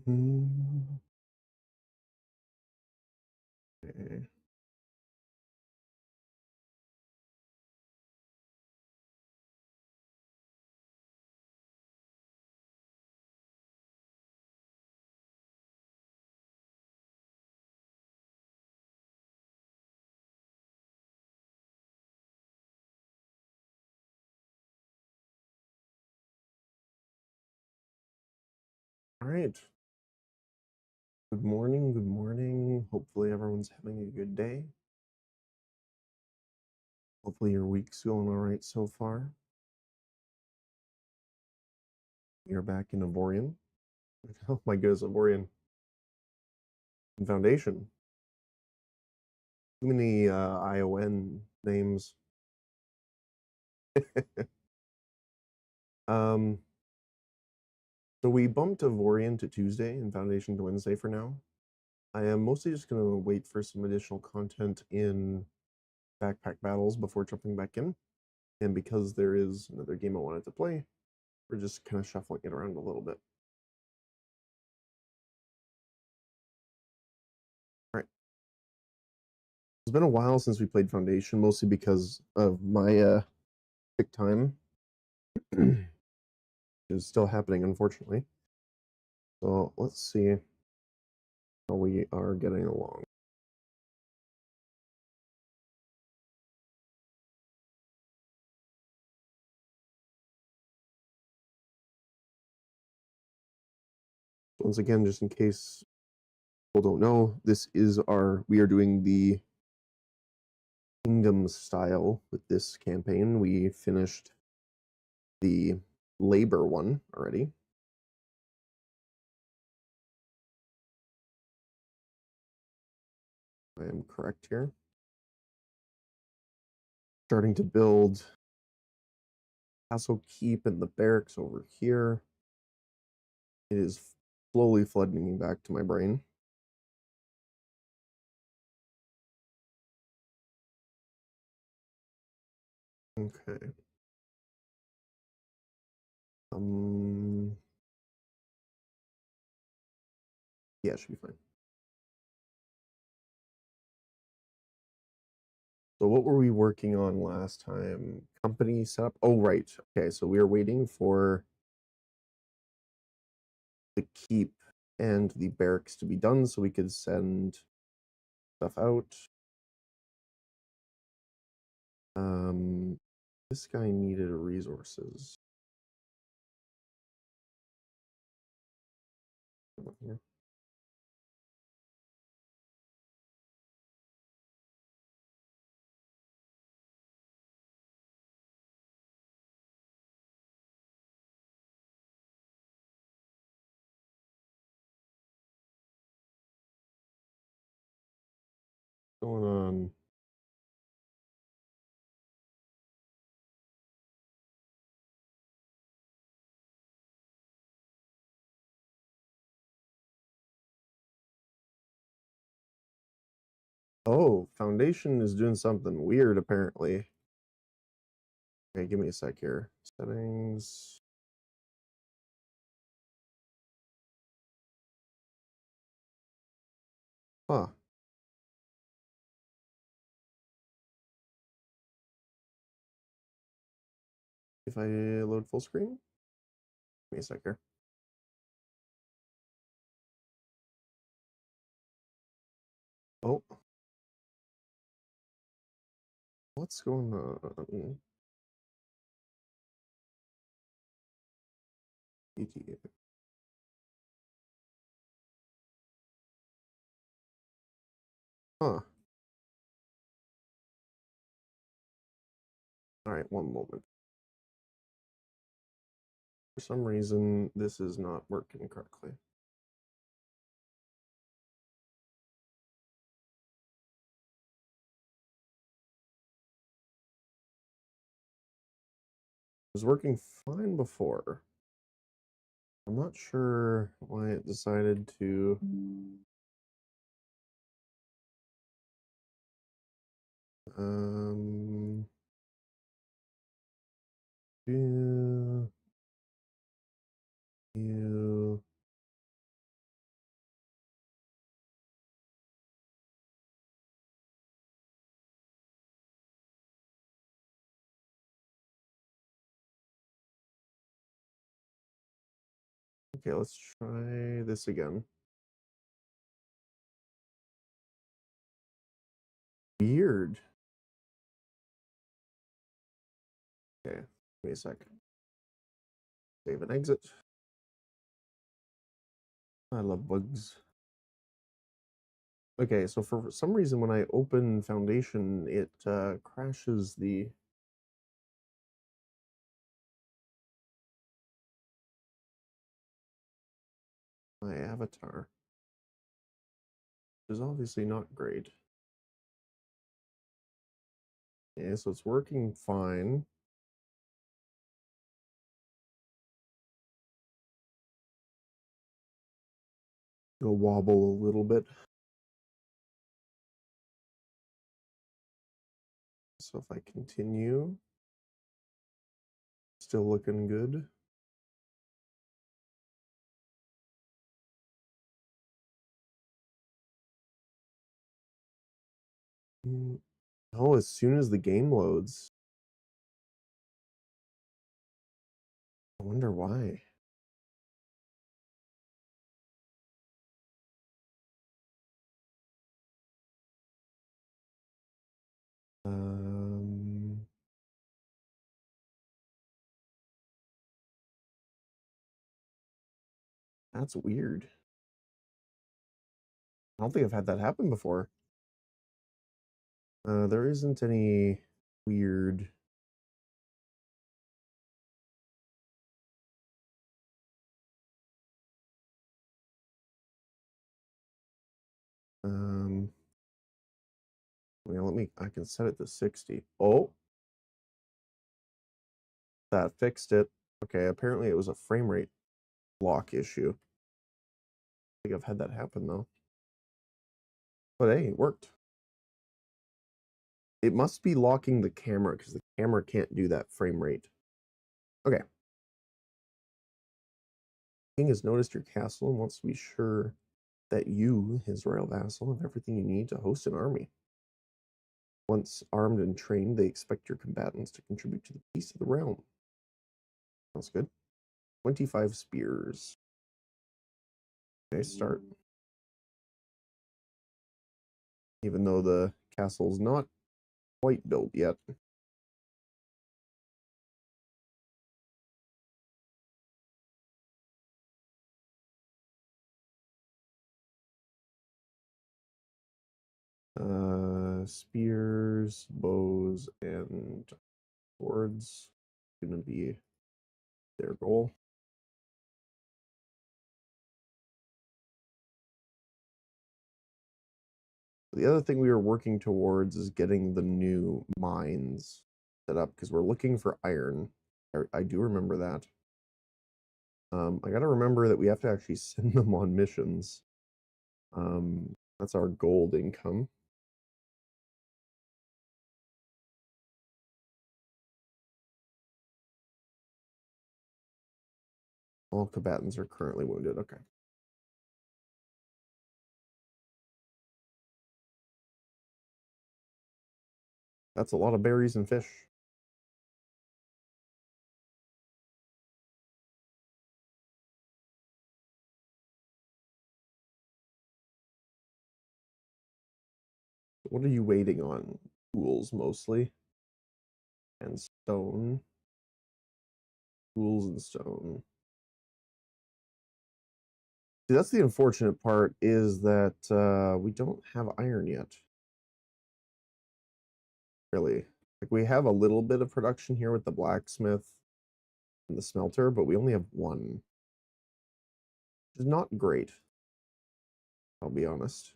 Okay. All right. Good morning. Good morning. Hopefully, everyone's having a good day. Hopefully, your week's going all right so far. You're back in Avorion. Oh my goodness, Avorion Foundation. Too many ION names. um, so we bumped Avorion to Tuesday and Foundation to Wednesday for now. I am mostly just going to wait for some additional content in backpack battles before jumping back in. And because there is another game I wanted to play, we're just kind of shuffling it around a little bit. All right. It's been a while since we played Foundation, mostly because of my sick time. Is still happening, unfortunately. So let's see how we are getting along. Once again, just in case people don't know, we are doing the Kingdom style with this campaign. We finished the labor one already. I am correct here. Starting to build Castle Keep and the barracks over here. It is slowly flooding back to my brain. Okay. Yeah, it should be fine. So what were we working on last time? Company setup. Oh, right. Okay, so we are waiting for the keep and the barracks to be done so we could send stuff out. This guy needed resources. Here. What's going on? Oh, Foundation is doing something weird apparently. Okay, give me a sec here. Settings. Huh. If I load full screen? Give me a sec here. Oh. What's going on? ETA. Huh. Alright, one moment. For some reason, this is not working correctly. It was working fine before. I'm not sure why it decided to. Um, you, Okay, let's try this again. Weird. Okay, give me a sec. Save and exit. I love bugs. Okay, so for some reason when I open Foundation, it crashes my avatar, which is obviously not great. Okay, so it's working fine. It'll wobble a little bit. So if I continue, still looking good. Oh, as soon as the game loads. I wonder why. Um, that's weird. I don't think I've had that happen before. There isn't any weird. Um, well, I can set it to 60. Oh, that fixed it. Okay, apparently it was a frame rate block issue. I think I've had that happen though. But hey, it worked. It must be locking the camera because the camera can't do that frame rate. Okay. King has noticed your castle and wants to be sure that you, his royal vassal, have everything you need to host an army. Once armed and trained, they expect your combatants to contribute to the peace of the realm. Sounds good. 25 spears. Okay, start. Even though the castle's not quite built yet. Spears, bows, and swords gonna be their goal. The other thing we were working towards is getting the new mines set up because we're looking for iron. I do remember that. I got to remember that we have to actually send them on missions. That's our gold income. All combatants are currently wounded. Okay. That's a lot of berries and fish. What are you waiting on? Tools mostly. And stone. Tools and stone. See, that's the unfortunate part is that we don't have iron yet. Really. Like we have a little bit of production here with the blacksmith and the smelter, but we only have one. Which is not great. I'll be honest.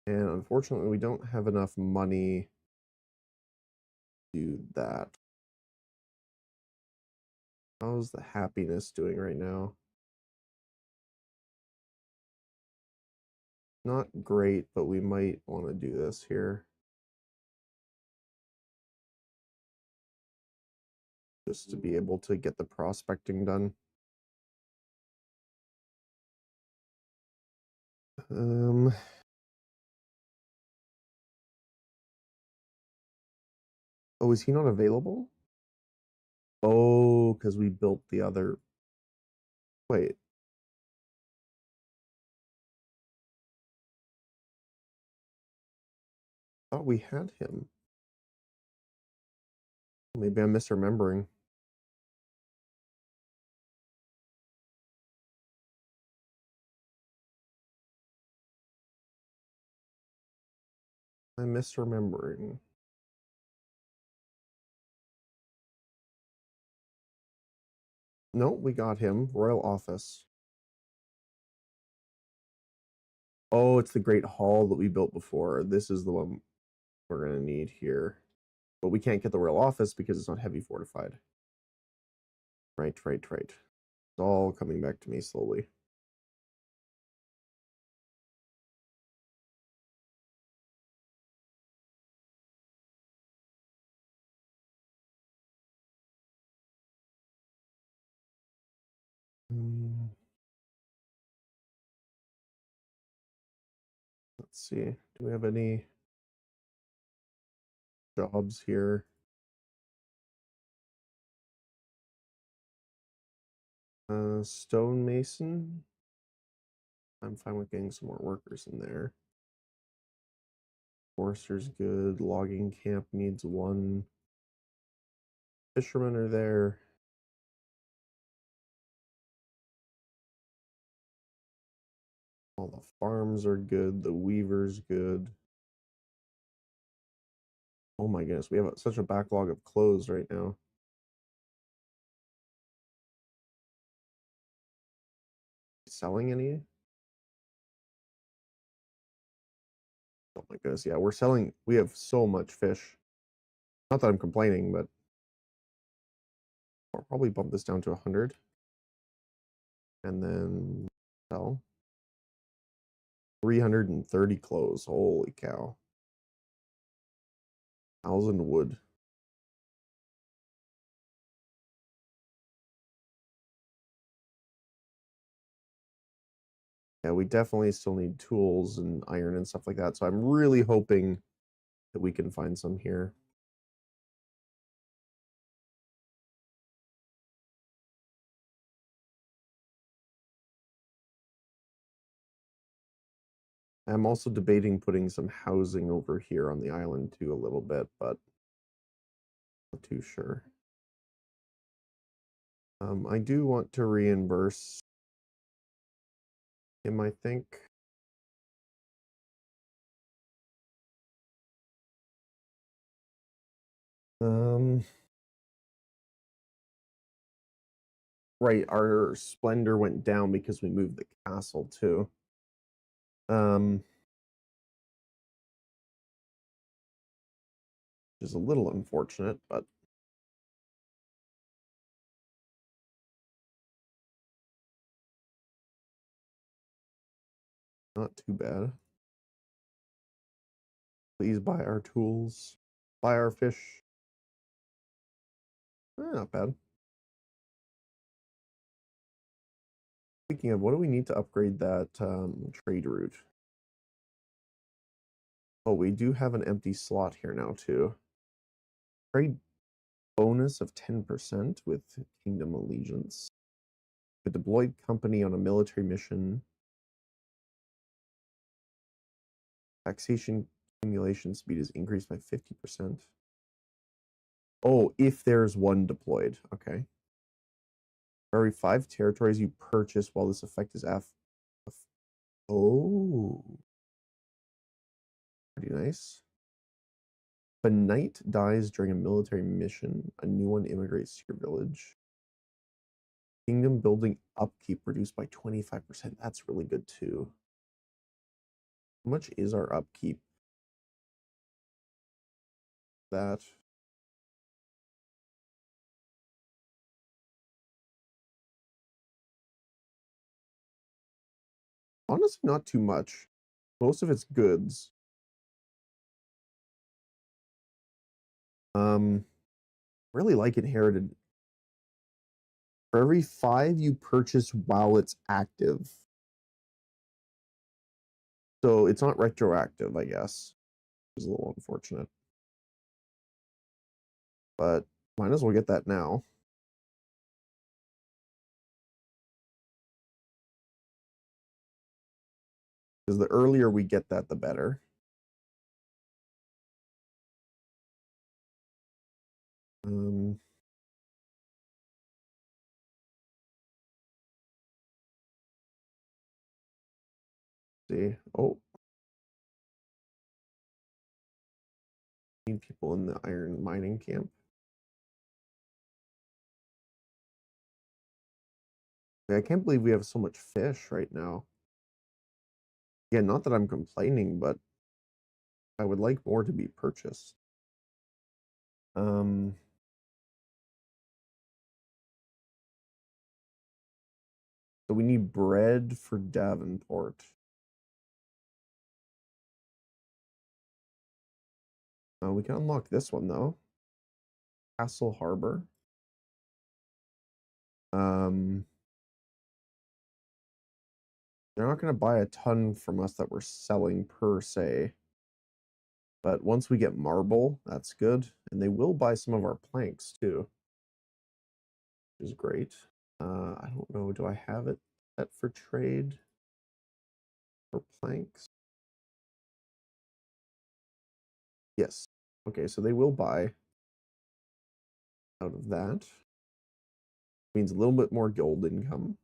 And unfortunately, we don't have enough money to do that. How's the happiness doing right now? Not great, but we might want to do this here. Just to be able to get the prospecting done. Oh, is he not available? Oh, because we built the other. Wait. I thought we had him. Maybe I'm misremembering. I'm misremembering. No, we got him. Royal Office. Oh, it's the Great Hall that we built before. This is the one we're going to need here. But we can't get the Royal Office because it's not heavy fortified. Right. It's all coming back to me slowly. Let's see. Do we have any jobs here? Stonemason. I'm fine with getting some more workers in there. Forester's good. Logging camp needs one. Fishermen are there. All the farms are good. The weaver's good. Oh my goodness, we have such a backlog of clothes right now. Selling any? Oh my goodness, yeah, we're selling. We have so much fish. Not that I'm complaining, but I'll probably bump this down to 100. And then sell. 330 clothes. Holy cow. 1,000 wood. Yeah, we definitely still need tools and iron and stuff like that. So I'm really hoping that we can find some here. I'm also debating putting some housing over here on the island too a little bit, but not too sure. I do want to reimburse him, I think. Right, our splendor went down because we moved the castle too. Which is a little unfortunate, but not too bad. Please buy our tools, buy our fish. Not bad. Speaking of, what do we need to upgrade that trade route? Oh, we do have an empty slot here now too. Trade bonus of 10% with Kingdom Allegiance. A deployed company on a military mission. Taxation accumulation speed is increased by 50%. Oh, if there's one deployed. Okay. Every 5 territories you purchase while this effect is F. Oh. Pretty nice. If a knight dies during a military mission, a new one immigrates to your village. Kingdom building upkeep reduced by 25%. That's really good too. How much is our upkeep? That. Honestly, not too much. Most of it's goods. Really like Inherited. For every 5 you purchase while it's active. So it's not retroactive, I guess. It's a little unfortunate. But might as well get that now. Because the earlier we get that, the better. See. Oh, need people in the iron mining camp. I can't believe we have so much fish right now. Yeah, not that I'm complaining, but I would like more to be purchased. So we need bread for Davenport. We can unlock this one though. Castle Harbor. They're not going to buy a ton from us that we're selling per se. But once we get marble, that's good. And they will buy some of our planks too, which is great. I don't know. Do I have it set for trade for planks? Yes. Okay, so they will buy out of that. Means a little bit more gold income.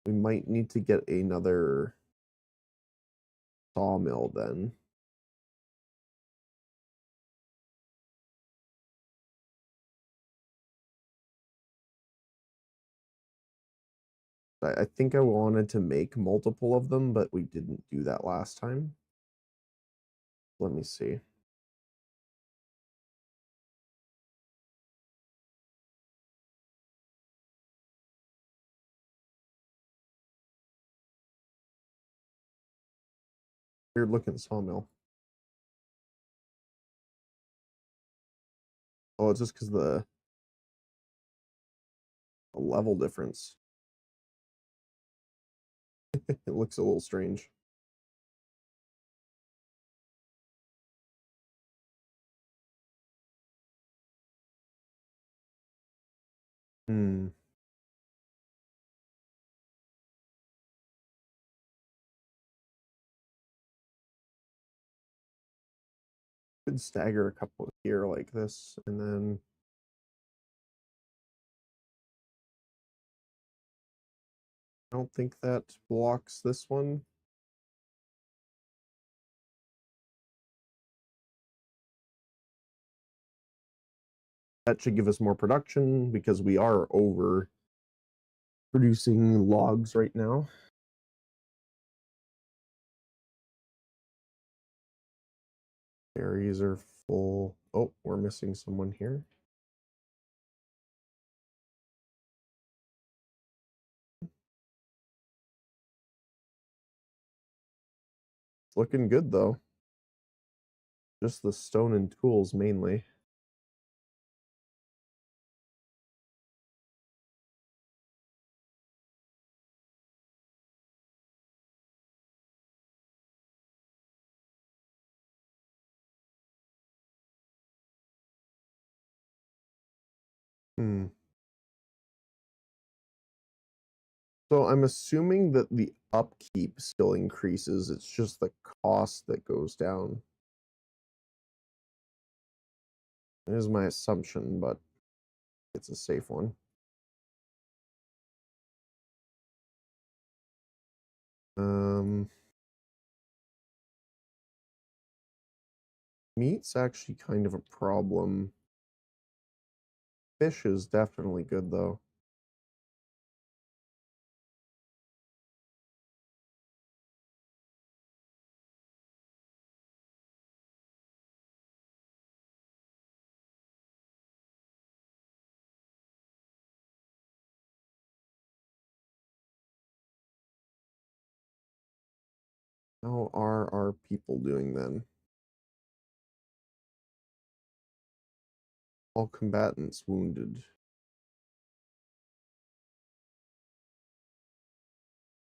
We might need to get another sawmill then. I think I wanted to make multiple of them, but we didn't do that last time. Let me see. Weird looking sawmill. Oh, it's just because the level difference. It looks a little strange. Hmm. Could stagger a couple here like this, and then I don't think that blocks this one. That should give us more production because we are over producing logs right now. Berries are full. Oh, we're missing someone here. It's looking good though. Just the stone and tools mainly. Hmm. So I'm assuming that the upkeep still increases. It's just the cost that goes down. It is my assumption, but it's a safe one. Meat's actually kind of a problem. Fish is definitely good though. How are our people doing then? All combatants wounded.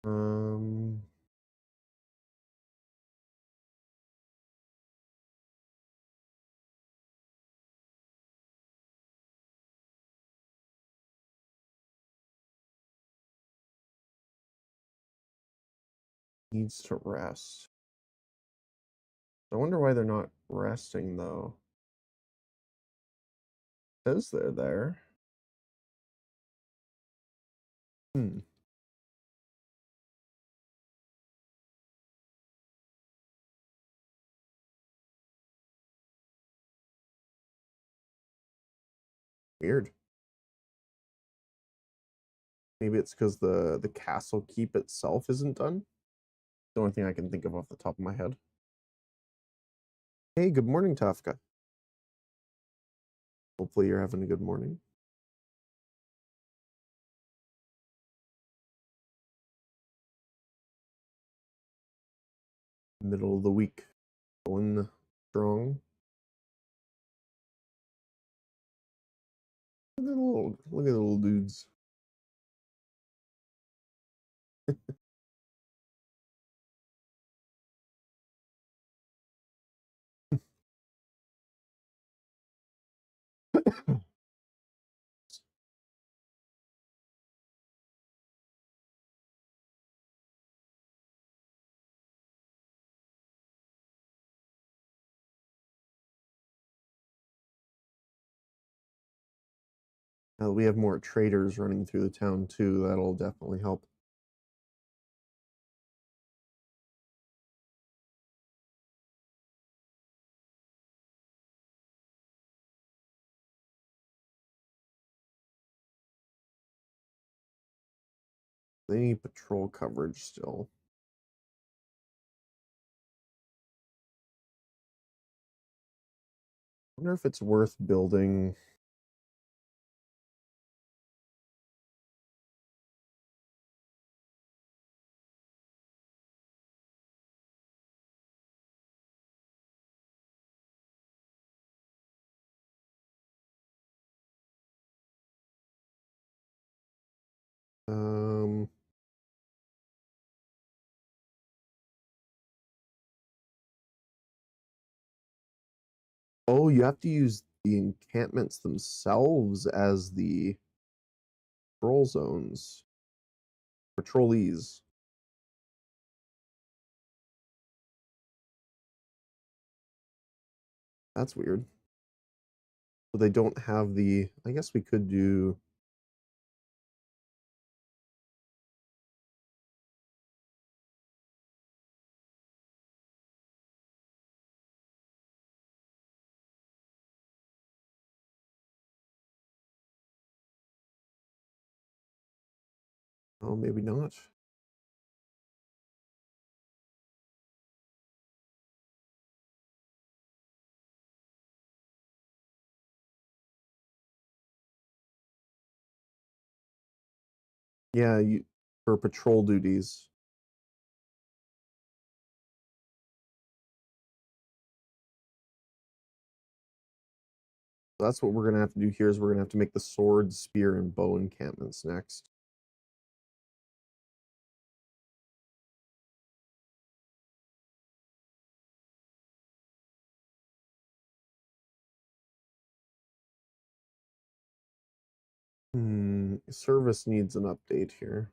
Um, needs to rest. I wonder why they're not resting though. It says they're there. Hmm. Weird. Maybe it's because the castle keep itself isn't done. The only thing I can think of off the top of my head. Hey, good morning, Tafka. Hopefully you're having a good morning. Middle of the week. Going strong. Look at the little dudes. We have more traders running through the town too. That'll definitely help. They need patrol coverage still. I wonder if it's worth building. Um, oh, you have to use the encampments themselves as the patrol zones. Patrolees. That's weird. So they don't have the. I guess we could do. Oh, maybe not. Yeah, you for patrol duties. So that's what we're gonna have to do here. Is we're gonna have to make the sword, spear, and bow encampments next. Service needs an update here.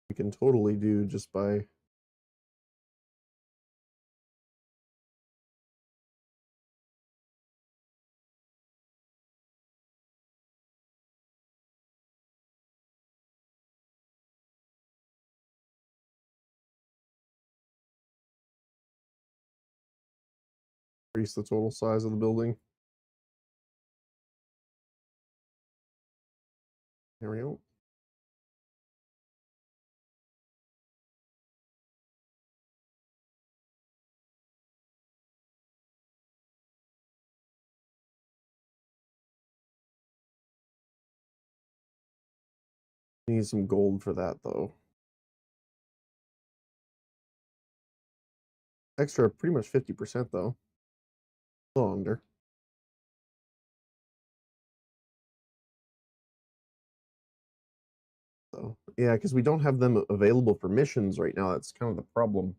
We can totally do just by increase the total size of the building. There we go. Need some gold for that though. Extra, pretty much 50% though. A little under. So yeah, because we don't have them available for missions right now. That's kind of the problem.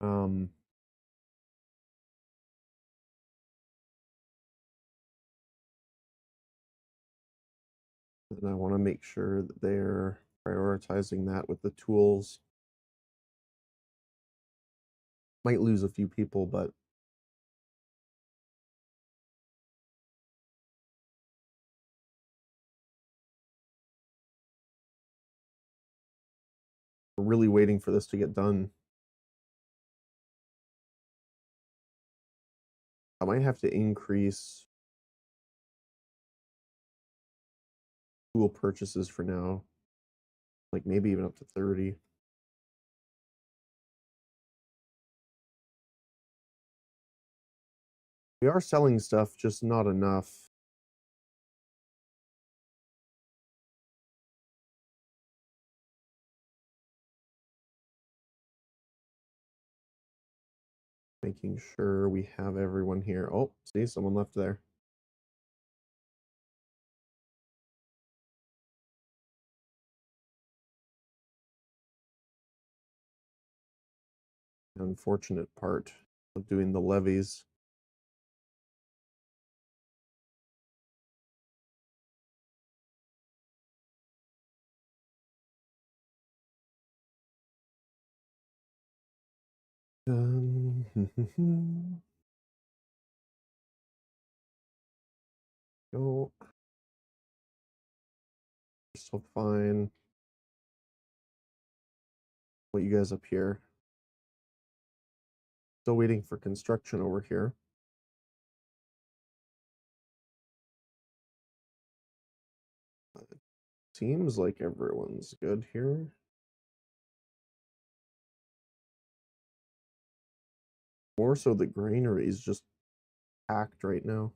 Um, And I want to make sure that they're prioritizing that with the tools. Might lose a few people, but we're really waiting for this to get done. I might have to increase tool purchases for now, like maybe even up to 30. We are selling stuff, just not enough. Making sure we have everyone here. Oh, see, someone left there. Unfortunate part of doing the levies. Go. Still fine. What you guys up here? Still waiting for construction over here. Seems like everyone's good here. More so the granary is just packed right now.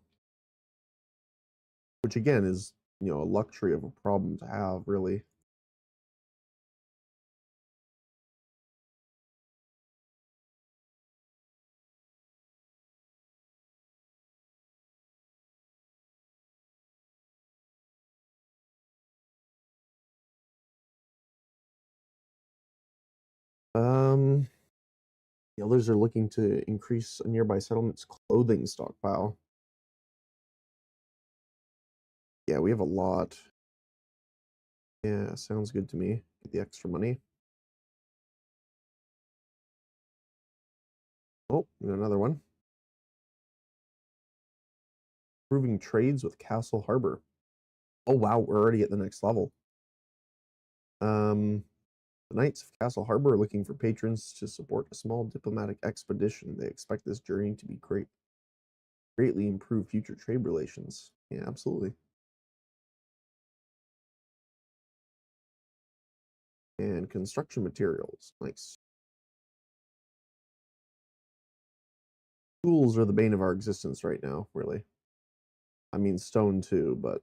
Which again is, a luxury of a problem to have, really. The others are looking to increase a nearby settlement's clothing stockpile. Yeah, we have a lot. Yeah, sounds good to me. Get the extra money. Oh, we got another one. Improving trades with Castle Harbor. Oh wow, we're already at the next level. The Knights of Castle Harbor are looking for patrons to support a small diplomatic expedition. They expect this journey to be greatly improve future trade relations. Yeah, absolutely. And construction materials. Nice. Tools are the bane of our existence right now, really. I mean, stone too, but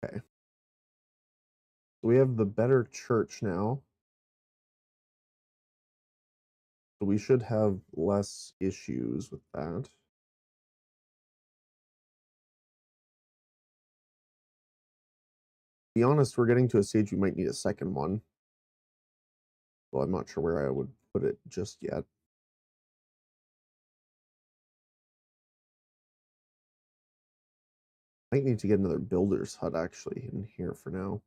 okay. So we have the better church now. So we should have less issues with that. To be honest, we're getting to a stage we might need a second one. Well, I'm not sure where I would put it just yet. Might need to get another builder's hut actually in here for now.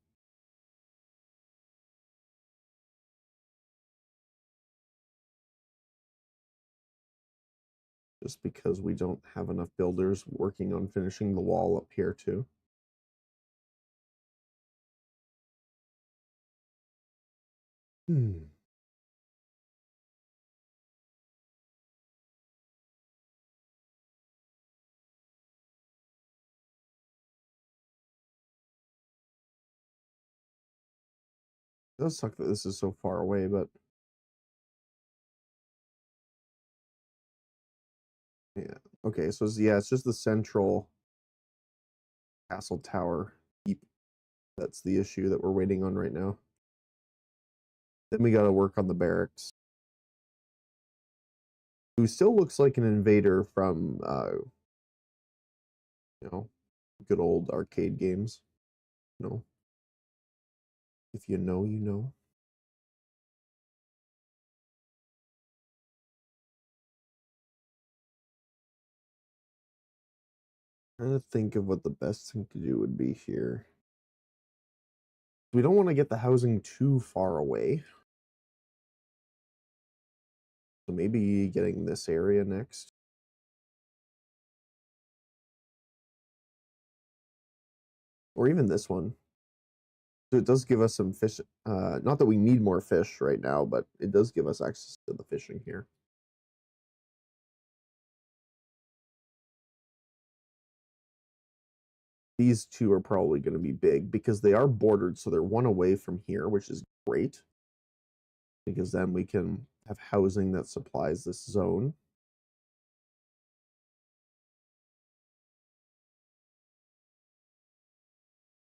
Just because we don't have enough builders working on finishing the wall up here too. Hmm. It does suck that this is so far away, but yeah. Okay, so it's just the central castle tower keep. That's the issue that we're waiting on right now. Then we got to work on the barracks. Who still looks like an invader from you know, good old arcade games. If you know, you know. Trying to think of what the best thing to do would be here. We don't want to get the housing too far away. So maybe getting this area next. Or even this one. So it does give us some fish. Not that we need more fish right now, but it does give us access to the fishing here. These two are probably going to be big because they are bordered, so they're one away from here, which is great. Because then we can have housing that supplies this zone.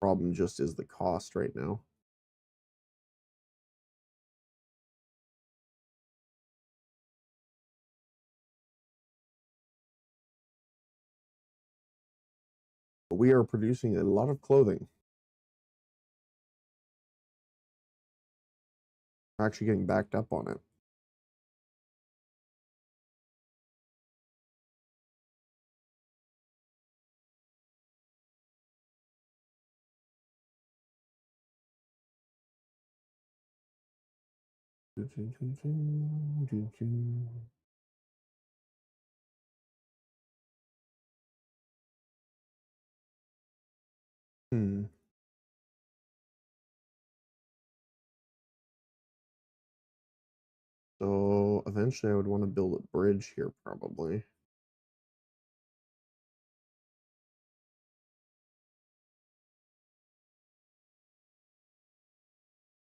Problem just is the cost right now. But we are producing a lot of clothing. We're actually getting backed up on it. Hmm. So eventually I would want to build a bridge here probably.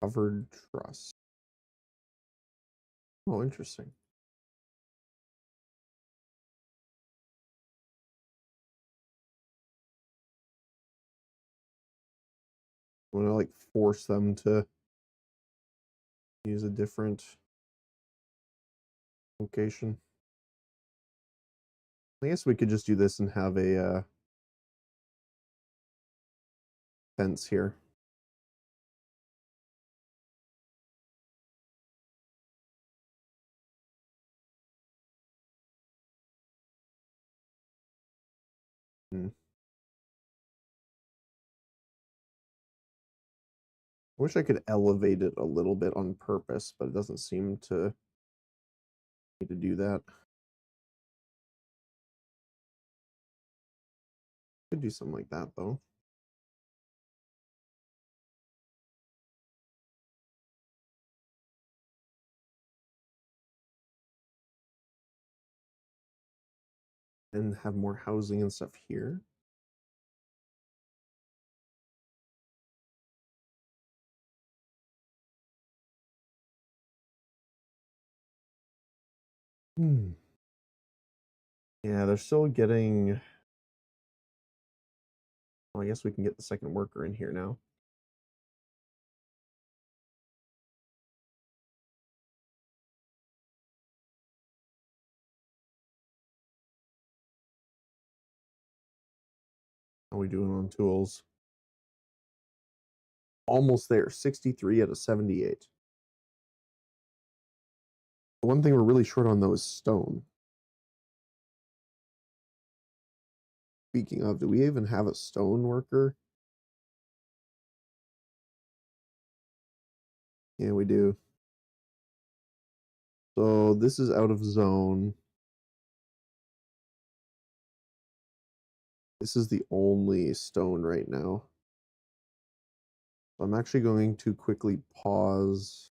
Covered truss. Oh, interesting. I want to like force them to use a different location. I guess we could just do this and have a fence here. Hmm. I wish I could elevate it a little bit on purpose, but it doesn't seem to need to do that. Could do something like that though. And have more housing and stuff here. Hmm. Yeah, they're still getting. Well, I guess we can get the second worker in here now. How are we doing on tools? Almost there. 63 out of 78. The one thing we're really short on though is stone. Speaking of, do we even have a stone worker? Yeah, we do. So this is out of zone. This is the only stone right now. So I'm actually going to quickly pause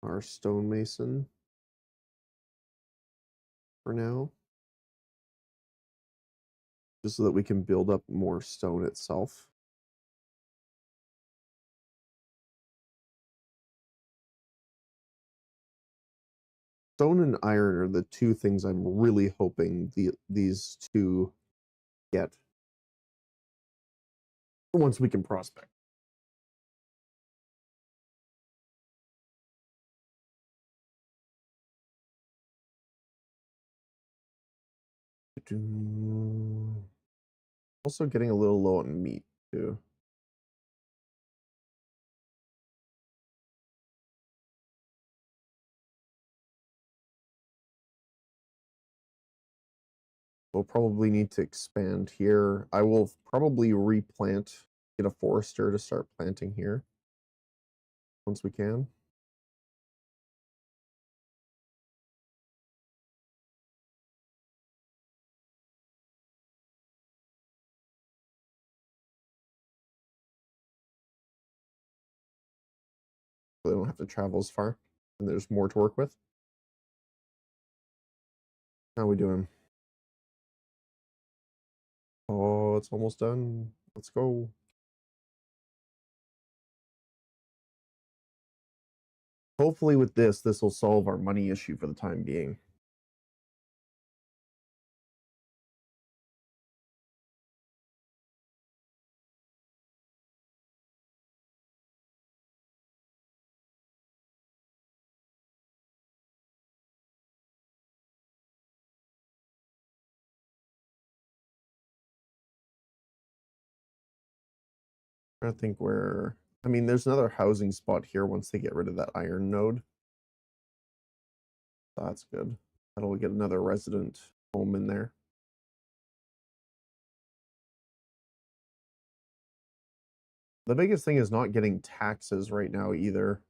our stonemason for now, just so that we can build up more stone itself. Stone and iron are the two things I'm really hoping these two get once we can prospect. Also getting a little low on meat too. We'll probably need to expand here. I will probably replant, get a forester to start planting here once we can. So they don't have to travel as far, and there's more to work with. How are we doing? Oh, it's almost done. Let's go. Hopefully with this will solve our money issue for the time being. I think we're, I mean, there's another housing spot here once they get rid of that iron node. That's good. That'll get another resident home in there. The biggest thing is not getting taxes right now either.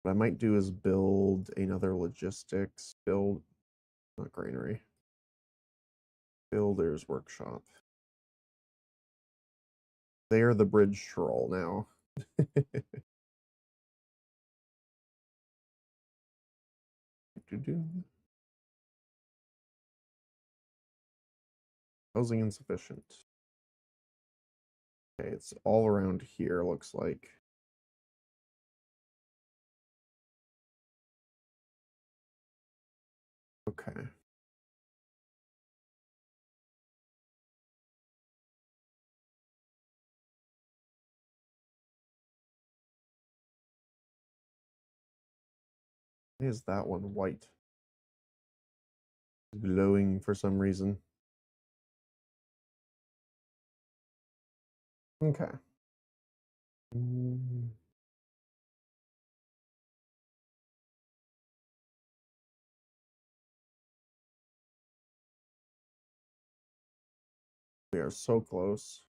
What I might do is build another logistics build, not granary, builder's workshop. They are the bridge troll now. Housing insufficient. Okay, it's all around here, looks like. Okay. Why is that one white? Glowing for some reason. Okay. We are so close.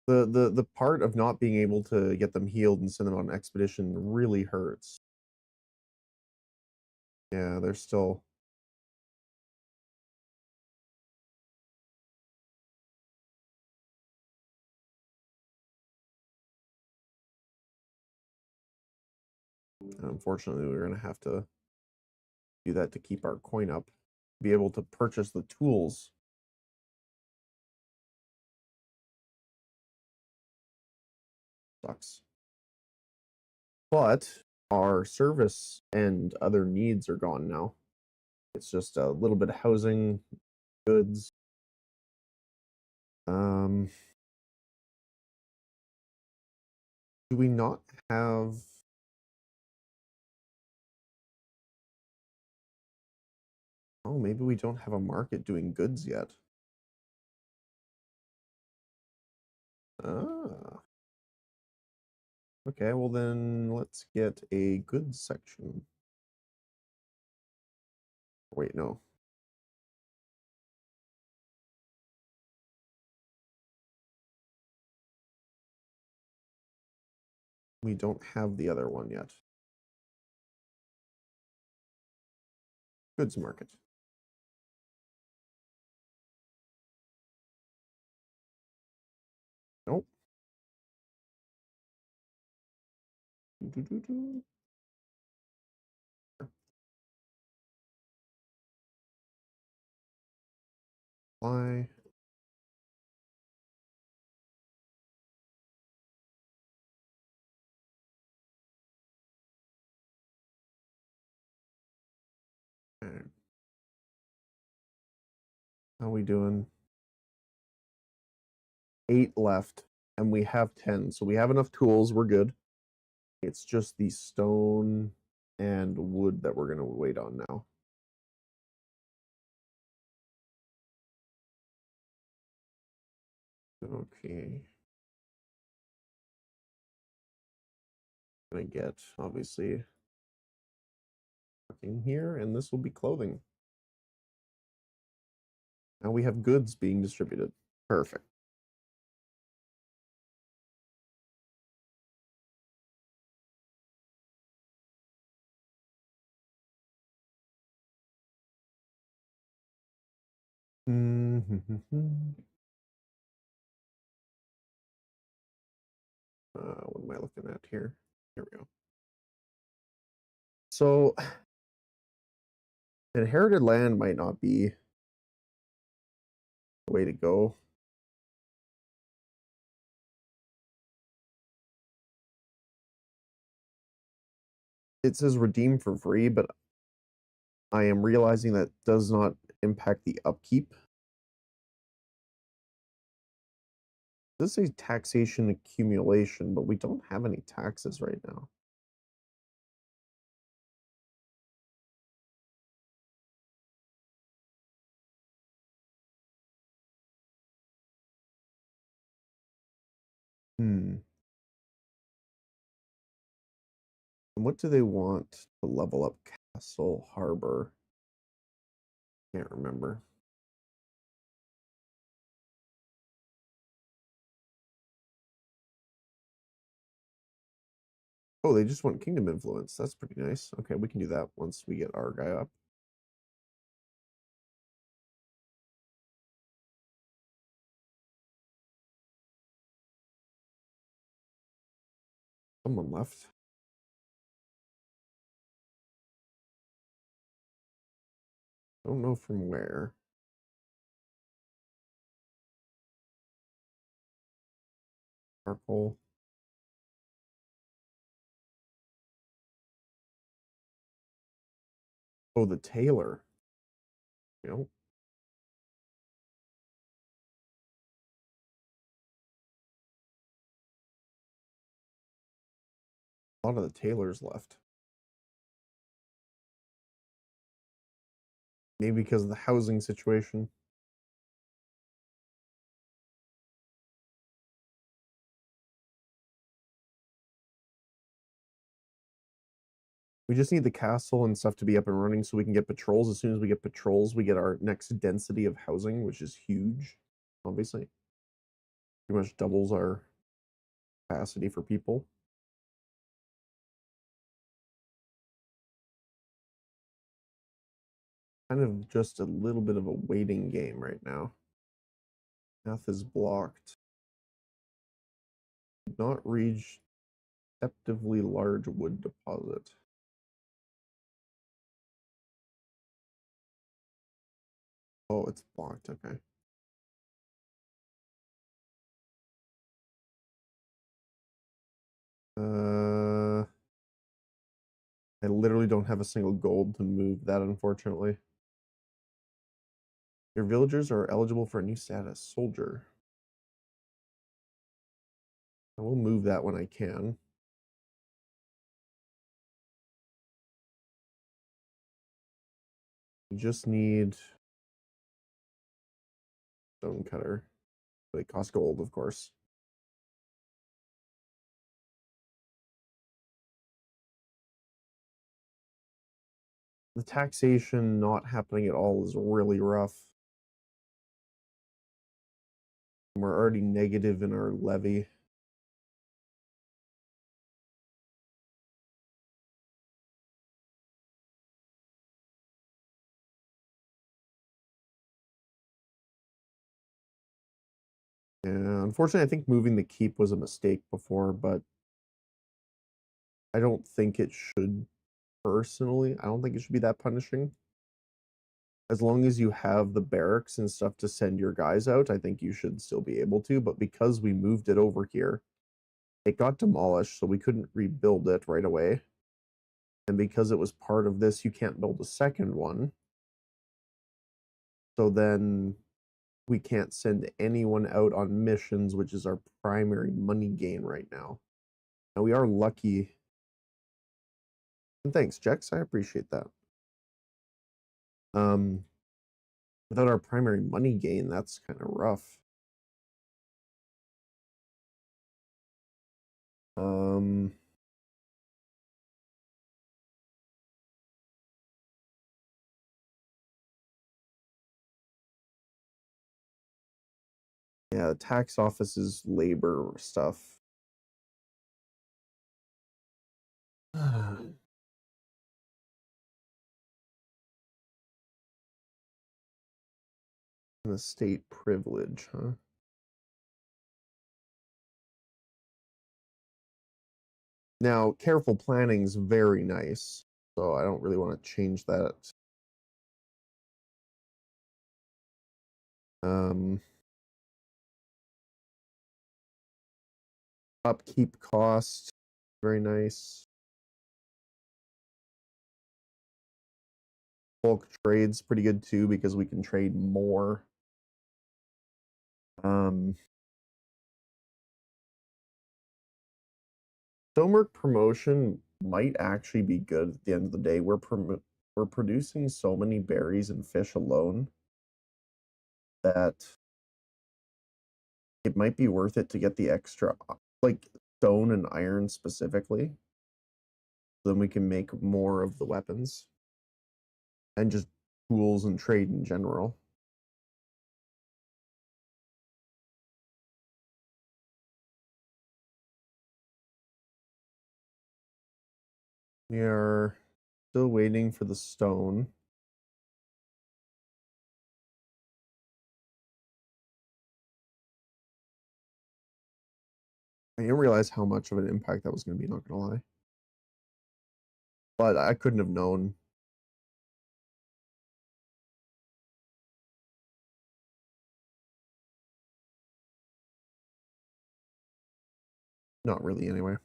The part of not being able to get them healed and send them on an expedition really hurts. Yeah, they're still. Unfortunately, we're gonna have to do that to keep our coin up, be able to purchase the tools. Sucks. But our service and other needs are gone now. It's just a little bit of housing, goods. Do we not have? Oh, maybe we don't have a market doing goods yet. Ah. Okay, well then let's get a goods section. Wait, no. We don't have the other one yet. Goods market. Nope. Apply. Okay. How we doing? 8 left, and we have 10. So we have enough tools. We're good. It's just the stone and wood that we're going to wait on now. Okay. Gonna get, obviously, in here, and this will be clothing. Now we have goods being distributed. Perfect. What am I looking at here? Here we go. So, inherited land might not be the way to go. It says redeem for free, but I am realizing that does not impact the upkeep. This is taxation accumulation, but we don't have any taxes right now. And what do they want to level up Castle Harbor? Can't remember. Oh, they just want kingdom influence. That's pretty nice. Okay, we can do that once we get our guy up. Someone left. Don't know from where. Charcoal. Oh, the tailor. Yep. A lot of the tailors left. Maybe because of the housing situation. We just need the castle and stuff to be up and running so we can get patrols. As soon as we get patrols, we get our next density of housing, which is huge, obviously. Pretty much doubles our capacity for people. Kind of just a little bit of a waiting game right now. Path is blocked. Did not reach deceptively large wood deposit. Oh, it's blocked. Okay. I literally don't have a single gold to move that, unfortunately. Your villagers are eligible for a new status, soldier. I will move that when I can. We just need stone cutter. They cost gold, of course. The taxation not happening at all is really rough. We're already negative in our levy. Yeah, unfortunately, I think moving the keep was a mistake before, but I don't think it should personally. I don't think it should be that punishing. As long as you have the barracks and stuff to send your guys out, I think you should still be able to. But because we moved it over here, it got demolished, so we couldn't rebuild it right away. And because it was part of this, you can't build a second one. So then we can't send anyone out on missions, which is our primary money gain right now. Now we are lucky. And thanks, Jex. I appreciate that. Without our primary money gain, that's kind of rough. Um, yeah, the tax office's labor stuff. The state privilege, huh? Now, careful planning's very nice, so I don't really want to change that. Um, upkeep cost, very nice. Bulk trade's pretty good too because we can trade more. Stonework promotion might actually be good at the end of the day. We're producing so many berries and fish alone that it might be worth it to get the extra, like stone and iron specifically. Then we can make more of the weapons and just tools and trade in general. We are still waiting for the stone. I didn't realize how much of an impact that was going to be, not gonna lie. But I couldn't have known. Not really, anyway.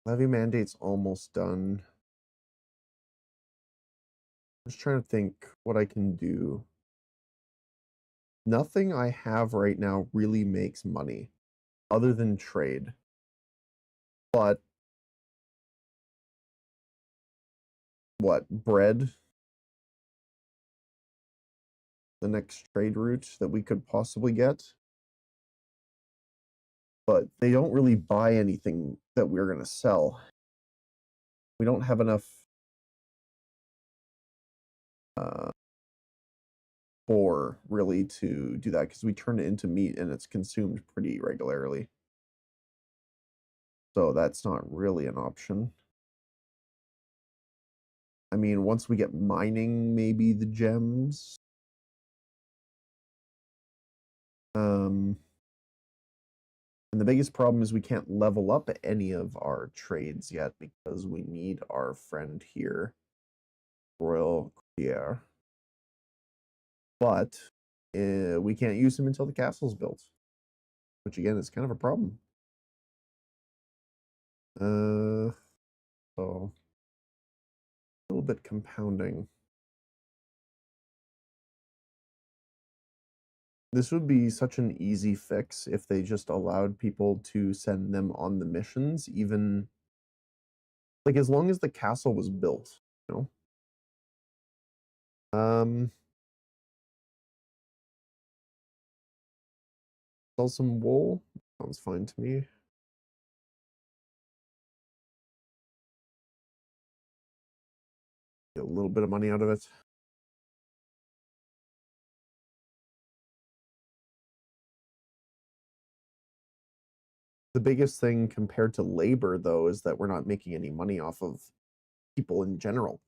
Levy mandate's almost done. I'm just trying to think what I can do. Nothing I have right now really makes money other than trade. But what, bread? The next trade route that we could possibly get? But they don't really buy anything that we're going to sell. We don't have enough ore really to do that because we turn it into meat and it's consumed pretty regularly. So that's not really an option. I mean, once we get mining, maybe the gems. And the biggest problem is we can't level up any of our trades yet because we need our friend here, Royal Courier. But we can't use him until the castle's built, which again is kind of a problem. So a little bit compounding. This would be such an easy fix if they just allowed people to send them on the missions, even like as long as the castle was built, you know. Sell some wool. Sounds fine to me. Get a little bit of money out of it. The biggest thing compared to labor, though, is that we're not making any money off of people in general.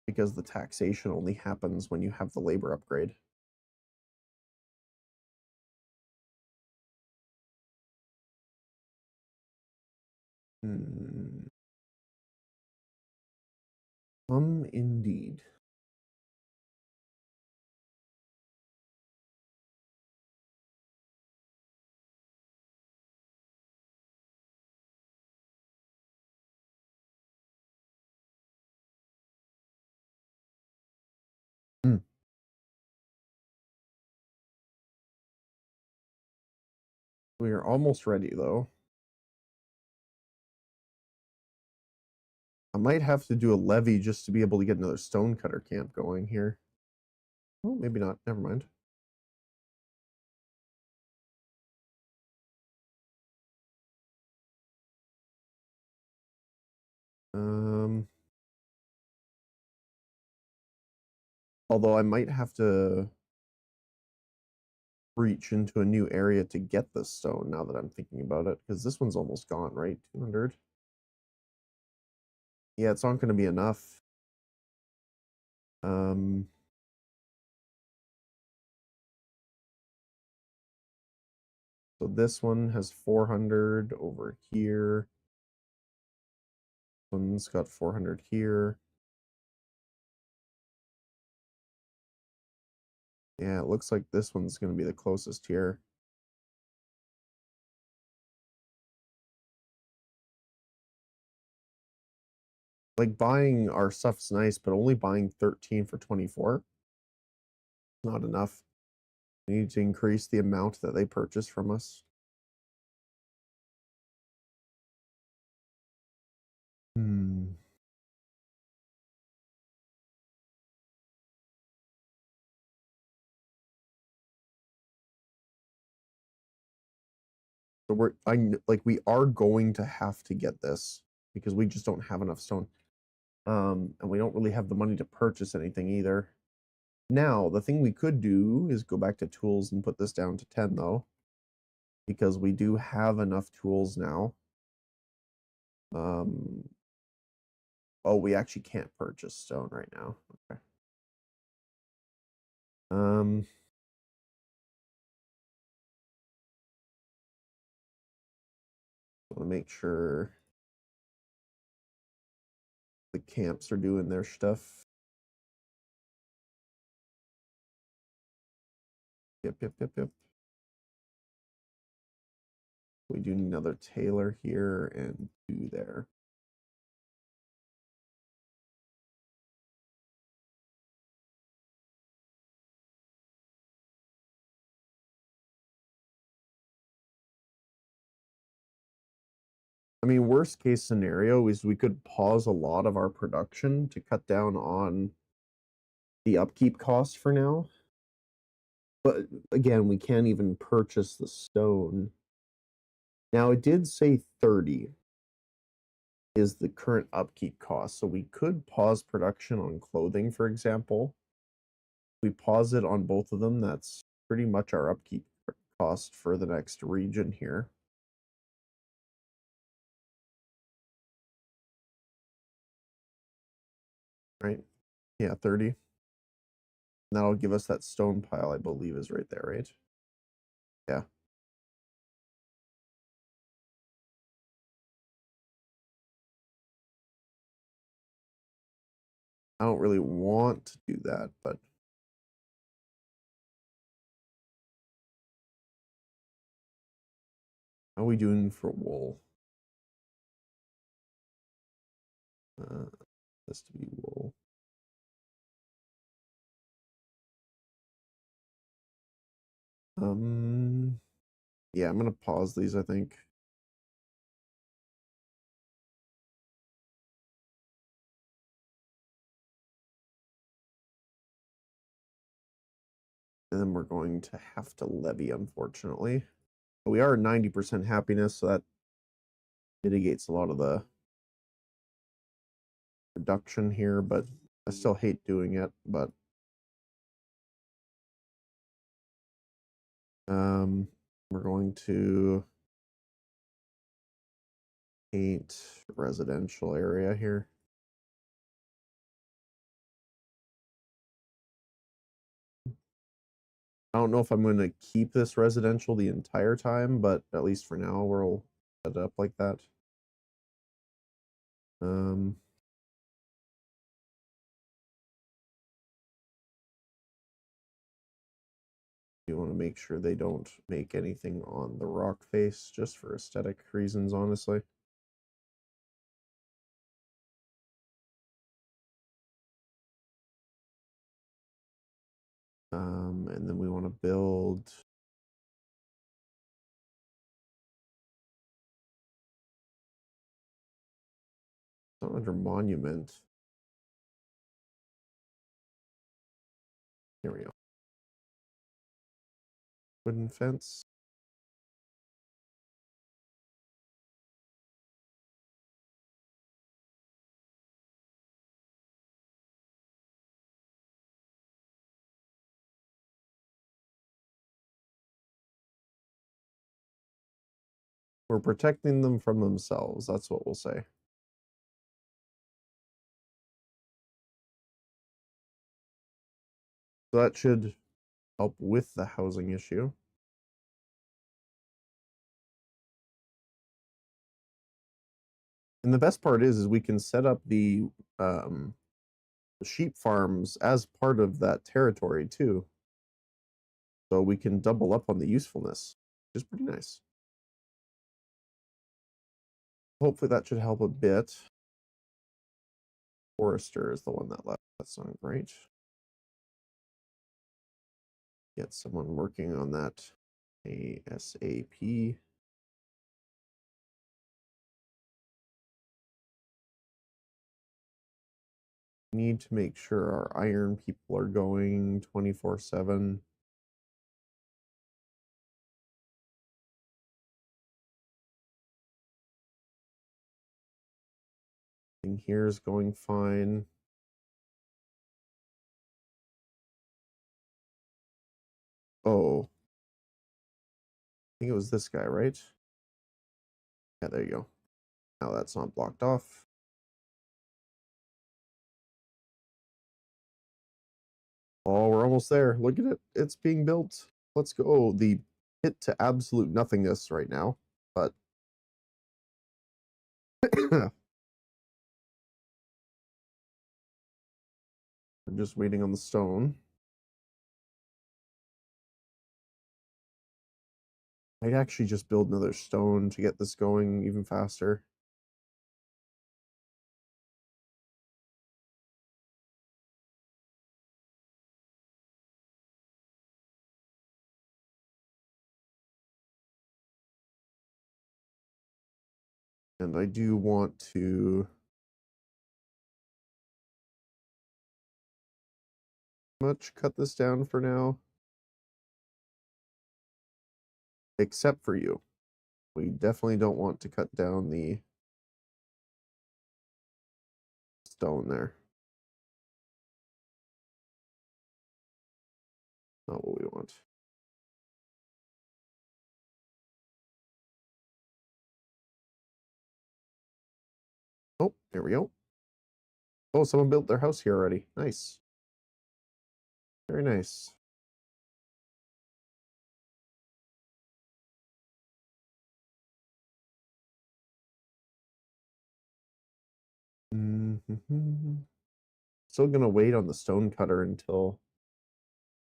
Because the taxation only happens when you have the labor upgrade. Indeed. We are almost ready, though. I might have to do a levy just to be able to get another stonecutter camp going here. Oh, maybe not. Never mind. Although I might have to reach into a new area to get the stone now that I'm thinking about it, because this one's almost gone, right? 200. Yeah, it's not going to be enough. So this one has 400 over here. This one's got 400 here. Yeah, it looks like this one's going to be the closest here. Like, buying our stuff's nice, but only buying 13 for 24 is not enough. We need to increase the amount that they purchase from us. So we are going to have to get this because we just don't have enough stone. And we don't really have the money to purchase anything either. Now, the thing we could do is go back to tools and put this down to 10 though, because we do have enough tools now. Oh, we actually can't purchase stone right now. Okay. I want to make sure the camps are doing their stuff. Yep. We do need another tailor here and 2 there. I mean, worst case scenario is we could pause a lot of our production to cut down on the upkeep costs for now. But again, we can't even purchase the stone. Now, it did say 30 is the current upkeep cost. So we could pause production on clothing, for example. If we pause it on both of them, that's pretty much our upkeep cost for the next region here. Right? Yeah, 30. And that'll give us that stone pile, I believe, is right there, right? Yeah. I don't really want to do that, but how are we doing for wool? This to be wool. Yeah, I'm gonna pause these, I think. And then we're going to have to levy, unfortunately. But we are 90% happiness, so that mitigates a lot of the reduction here, but I still hate doing it, but we're going to paint residential area here. I don't know if I'm going to keep this residential the entire time, but at least for now, we'll set it up like that. You want to make sure they don't make anything on the rock face, just for aesthetic reasons, honestly. And then we want to build under monument. Here we go. Wooden fence. We're protecting them from themselves. That's what we'll say. So that should help with the housing issue. And the best part is we can set up the sheep farms as part of that territory too. So we can double up on the usefulness, which is pretty nice. Hopefully that should help a bit. Forester is the one that left. That sounds right. Get someone working on that ASAP. Need to make sure our iron people are going 24/7. Thing here is going fine. Oh, I think it was this guy, right? Yeah, there you go. Now that's not blocked off. Oh, we're almost there. Look at it. It's being built. Let's go. The hit to absolute nothingness right now, but we're just waiting on the stone. I'd actually just build another stone to get this going even faster. And I do want to cut this down for now. Except for you. We definitely don't want to cut down the stone there. Not what we want. Oh, there we go. Oh, someone built their house here already. Nice. Very nice. Still gonna wait on the stone cutter until,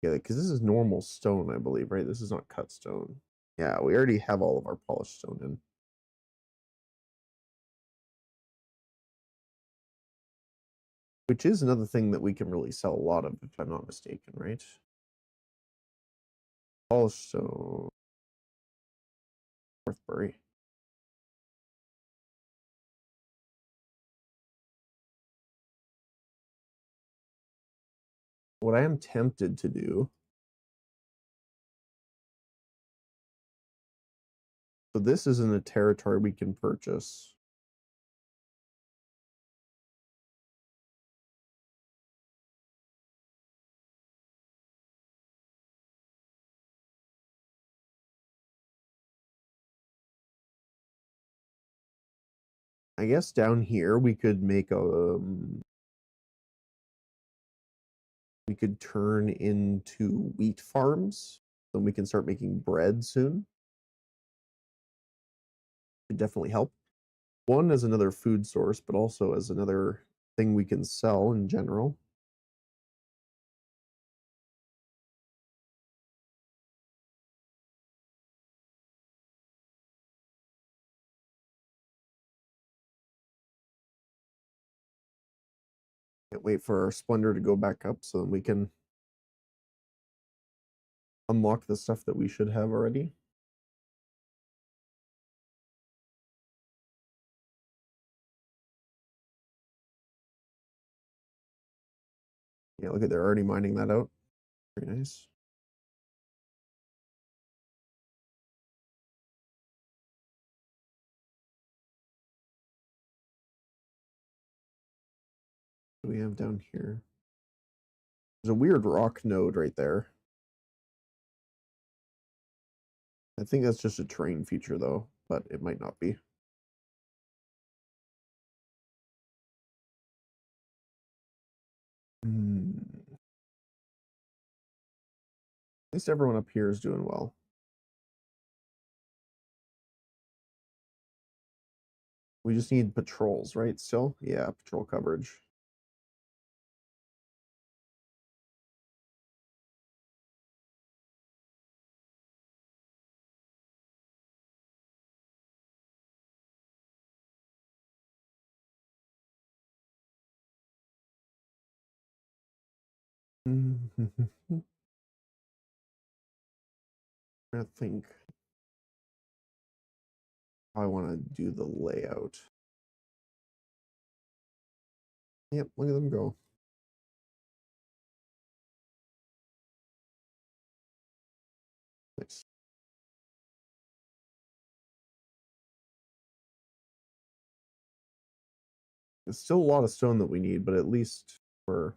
yeah, because this is normal stone, I believe, right? This is not cut stone. Yeah, we already have all of our polished stone in. Which is another thing that we can really sell a lot of, if I'm not mistaken, right? Polished stone. Northbury. What I am tempted to do, so this isn't a territory we can purchase. I guess down here we could make a we could turn into wheat farms. Then we can start making bread soon. Could definitely help. One as another food source, but also as another thing we can sell in general. Can't wait for our splendor to go back up so then we can unlock the stuff that we should have already. Yeah, look at, they're already mining that out. Very nice. What do we have down here? There's a weird rock node right there. I think that's just a terrain feature though. but it might not be. At least everyone up here is doing well. We just need patrols, right? Still? Yeah, patrol coverage. I think I want to do the layout. Yep, look at them go. Nice. There's still a lot of stone that we need, but at least we're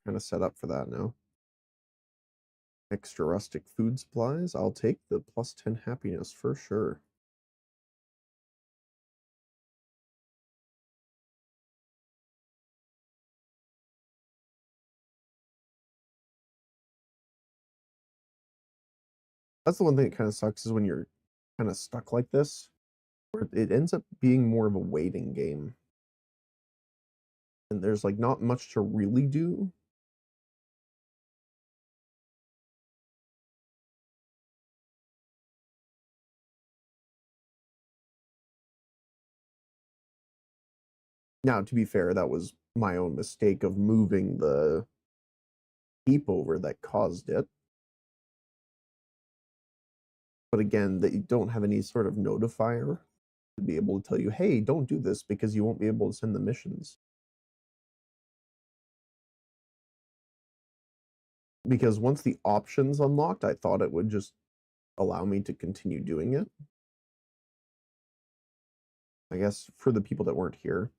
kind of set up for that now. Extra rustic food supplies. I'll take the +10 happiness for sure. That's the one thing that kind of sucks is when you're kind of stuck like this, where it ends up being more of a waiting game. And there's like not much to really do. Now, to be fair, that was my own mistake of moving the keep over that caused it. But again, that you don't have any sort of notifier to be able to tell you, hey, don't do this because you won't be able to send the missions. Because once the options unlocked, I thought it would just allow me to continue doing it. I guess for the people that weren't here.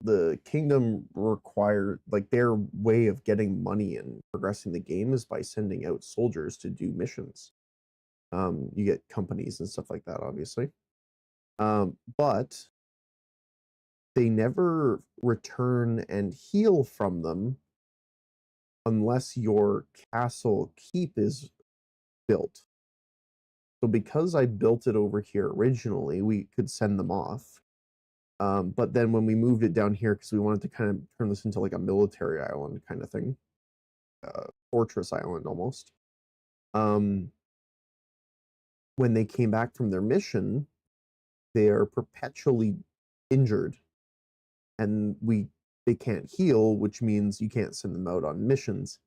The kingdom required, like, their way of getting money and progressing the game is by sending out soldiers to do missions. You get companies and stuff like that, obviously. But they never return and heal from them unless your castle keep is built. So because I built it over here originally, we could send them off. But then when we moved it down here, because we wanted to kind of turn this into like a military island kind of thing, fortress island almost. When they came back from their mission, they are perpetually injured, and they can't heal, which means you can't send them out on missions,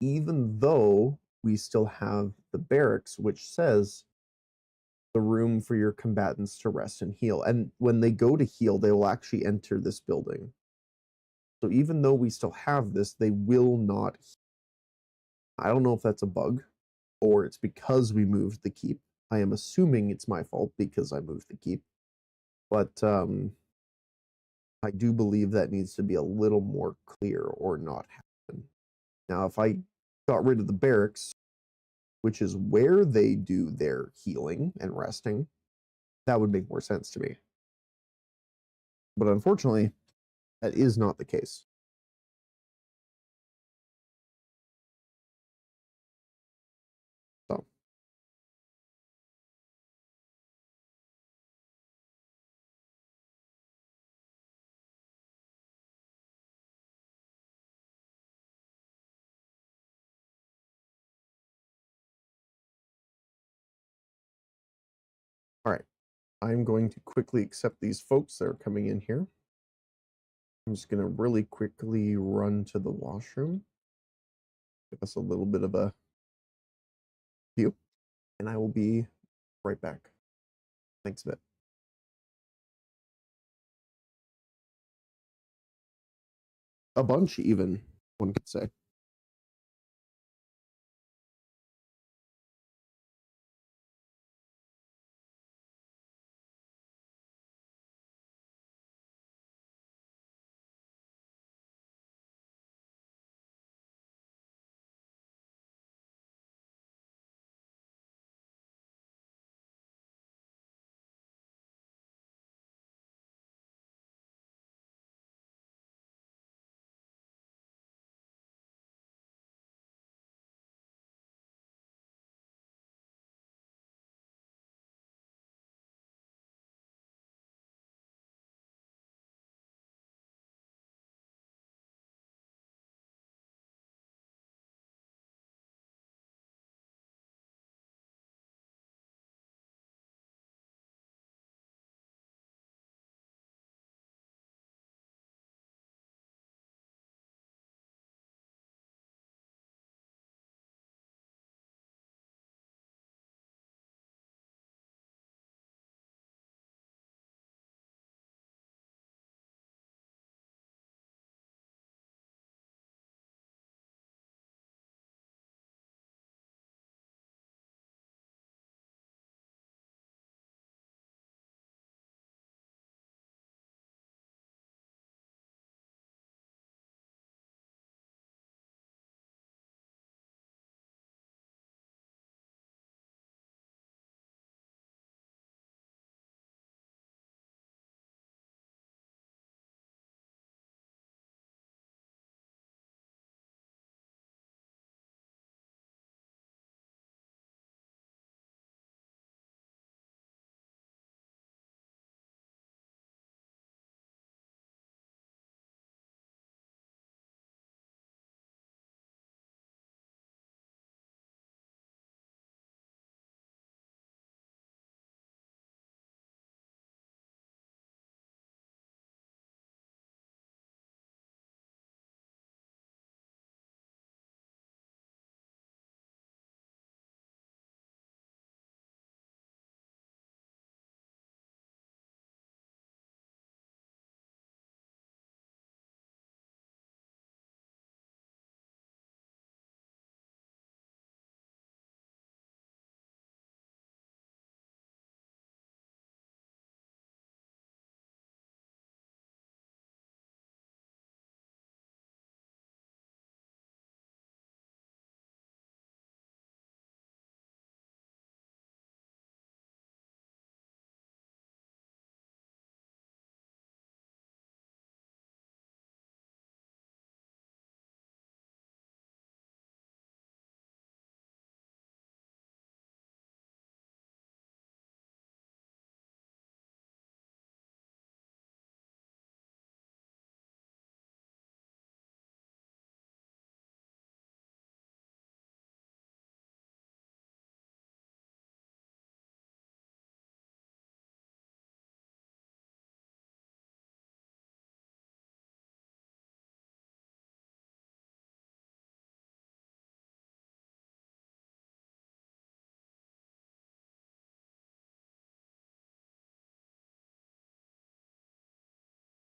even though we still have the barracks, which says the room for your combatants to rest and heal. And when they go to heal, they will actually enter this building. So even though we still have this, they will not. I don't know if that's a bug or it's because we moved the keep. I am assuming it's my fault because I moved the keep. But I do believe that needs to be a little more clear or not happen. Now, if I got rid of the barracks, which is where they do their healing and resting, that would make more sense to me. But unfortunately, that is not the case. So, all right. I'm going to quickly accept these folks that are coming in here. I'm just going to really quickly run to the washroom. Give us a little bit of a view, and I will be right back. Thanks a bit. A bunch, even, one could say.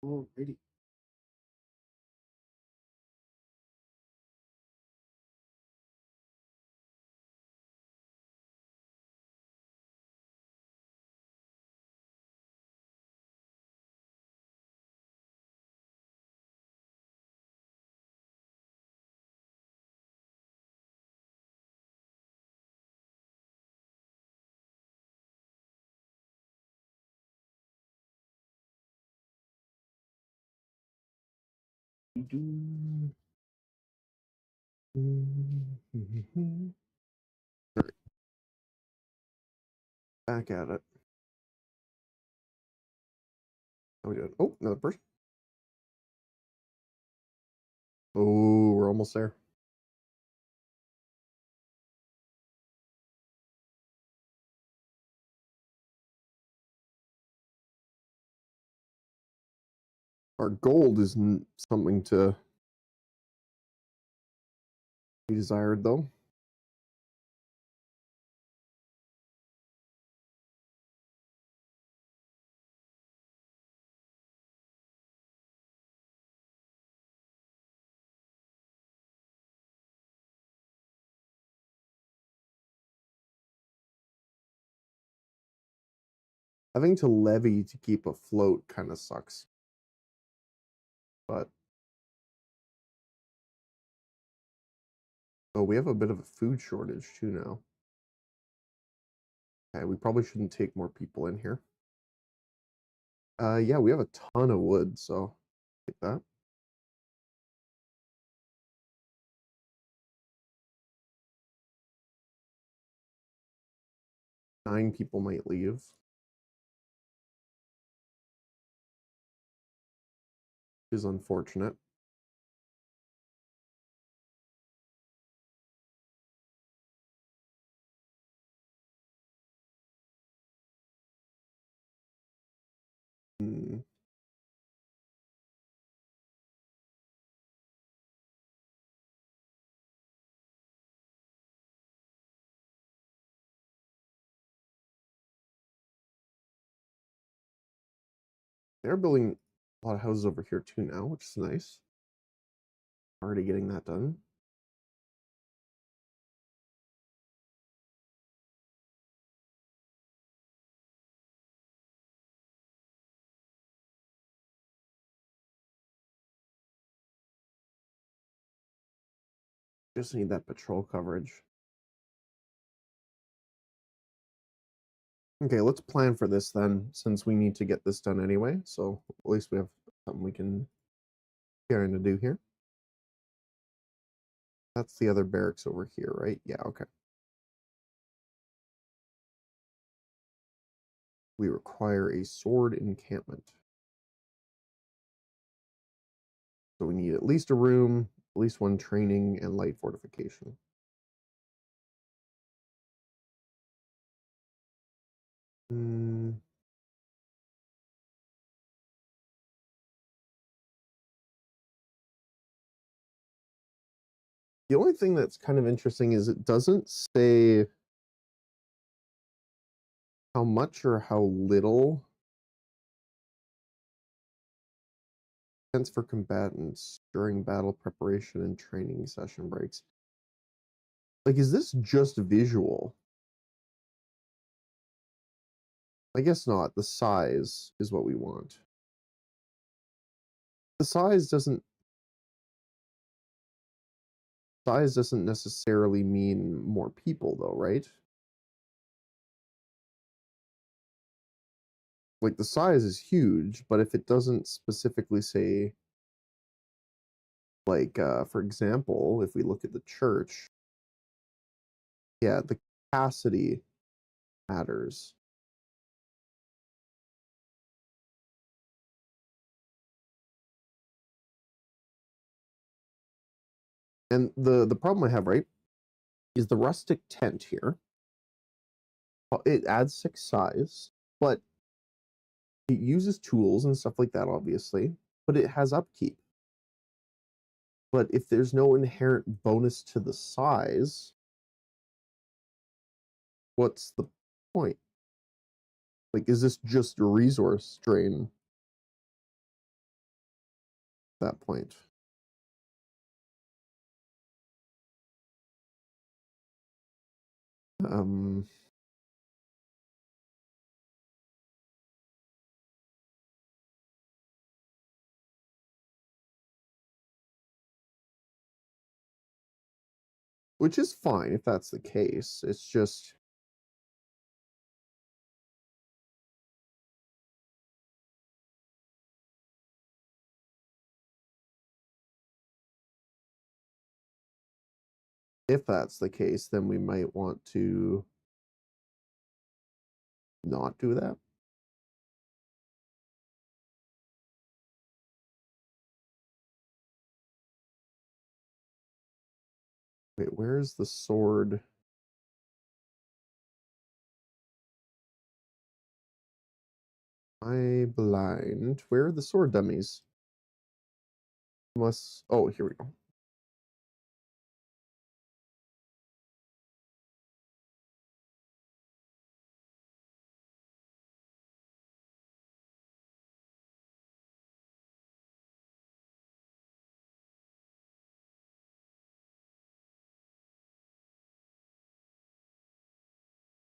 Alrighty. Alright, back at it. How we doing? Oh, another person. Oh, we're almost there. Our gold is something to be desired, though. Having to levy to keep afloat kind of sucks. But oh, we have a bit of a food shortage too now. Okay, we probably shouldn't take more people in here. Yeah, we have a ton of wood, so take that. Nine people might leave. Which is unfortunate. Hmm. They're building a lot of houses over here too now, which is nice. Already getting that done. Just need that patrol coverage. Okay, let's plan for this then, since we need to get this done anyway. So at least we have something we can trying to do here. That's the other barracks over here, right? Yeah, okay. We require a sword encampment. So we need at least a room, at least one training, and light fortification. Hmm. The only thing that's kind of interesting is it doesn't say how much or how little defense for combatants during battle preparation and training session breaks. Like, is this just visual? I guess not. The size is what we want. The size doesn't necessarily mean more people though, right? Like the size is huge, but if it doesn't specifically say, like for example, if we look at the church, yeah, the capacity matters. And the problem I have, right, is the rustic tent here. It adds 6 size, but it uses tools and stuff like that, obviously, but it has upkeep. But if there's no inherent bonus to the size, what's the point? Like, is this just a resource drain? that point. Um, which is fine if that's the case. It's just if that's the case, then we might want to not do that. Wait, where's the sword? I blind. Where are the sword dummies? Unless, oh, here we go.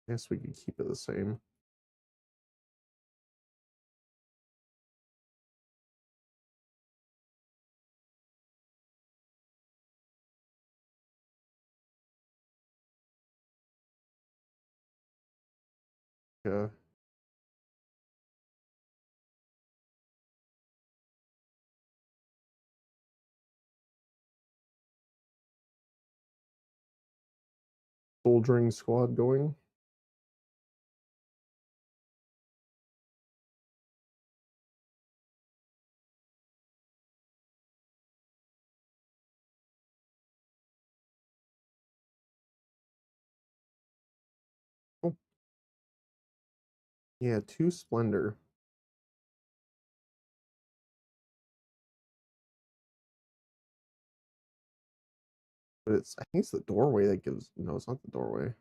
I guess we could keep it the same. Yeah. Soldiering squad going. Oh, yeah, 2 splendor. But it's, I think it's the doorway that gives, no, it's not the doorway.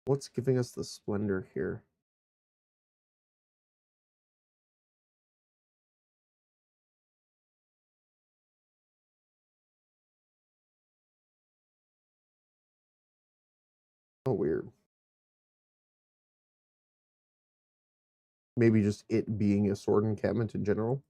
What's giving us the splendor here? Oh, weird. Maybe just it being a sword encampment in general.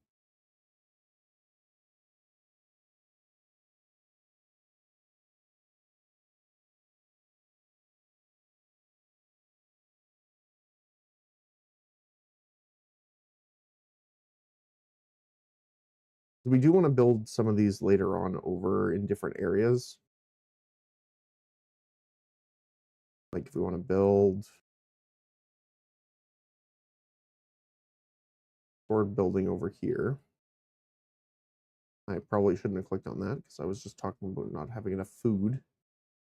We do want to build some of these later on over in different areas. Like if we want to build sword building over here. I probably shouldn't have clicked on that because I was just talking about not having enough food.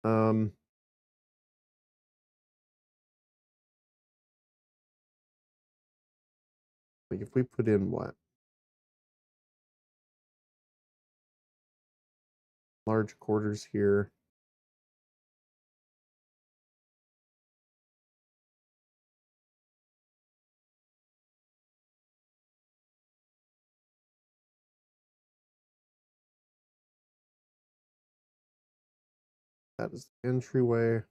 Um, like if we put in what? Large quarters here. That is the entryway.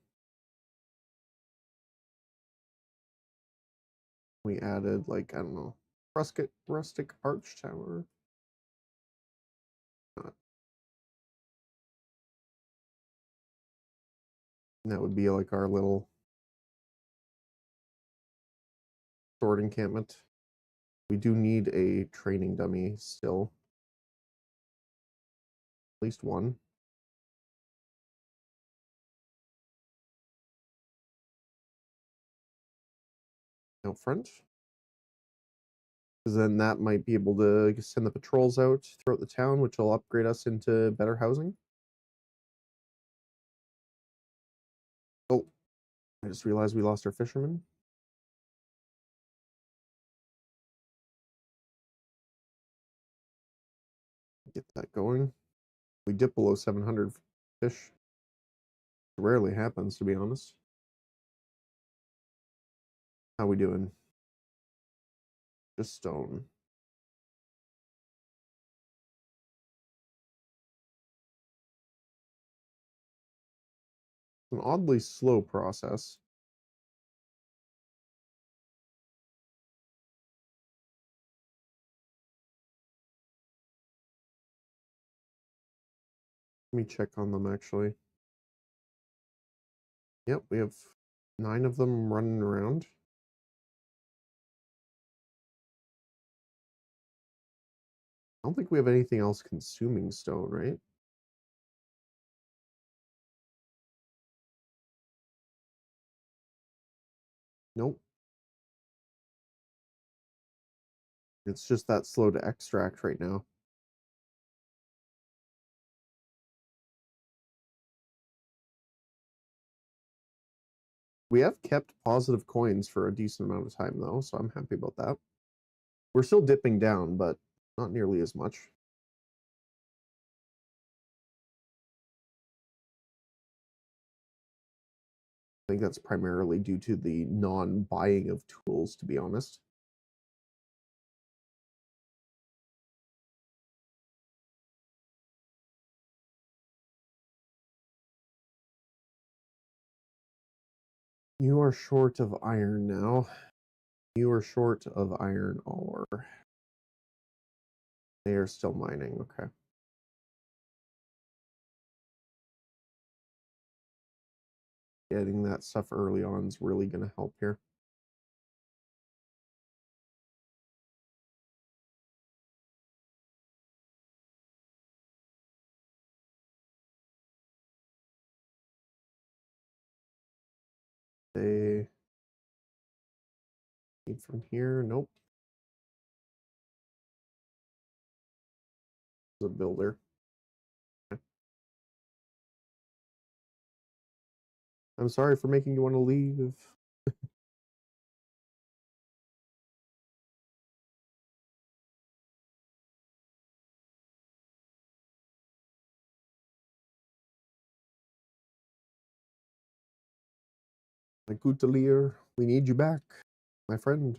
We added like, I don't know, rustic arch tower. And that would be like our little sword encampment. We do need a training dummy still. At least one. Out front. Because then that might be able to send the patrols out throughout the town, which will upgrade us into better housing. Oh, I just realized we lost our fisherman. Get that going. We dip below 700 fish. It rarely happens, to be honest. How we doing? Just stone. An oddly slow process. Let me check on them actually. Yep, we have 9 of them running around. I don't think we have anything else consuming stone, right? Nope. It's just that slow to extract right now. We have kept positive coins for a decent amount of time though, so I'm happy about that. We're still dipping down, but not nearly as much. I think that's primarily due to the non-buying of tools, to be honest. You are short of iron now. You are short of iron ore. They are still mining, okay. Getting that stuff early on is really going to help here. They need from here. Nope. The builder. Okay. I'm sorry for making you want to leave. Like Goutelier, we need you back, my friend.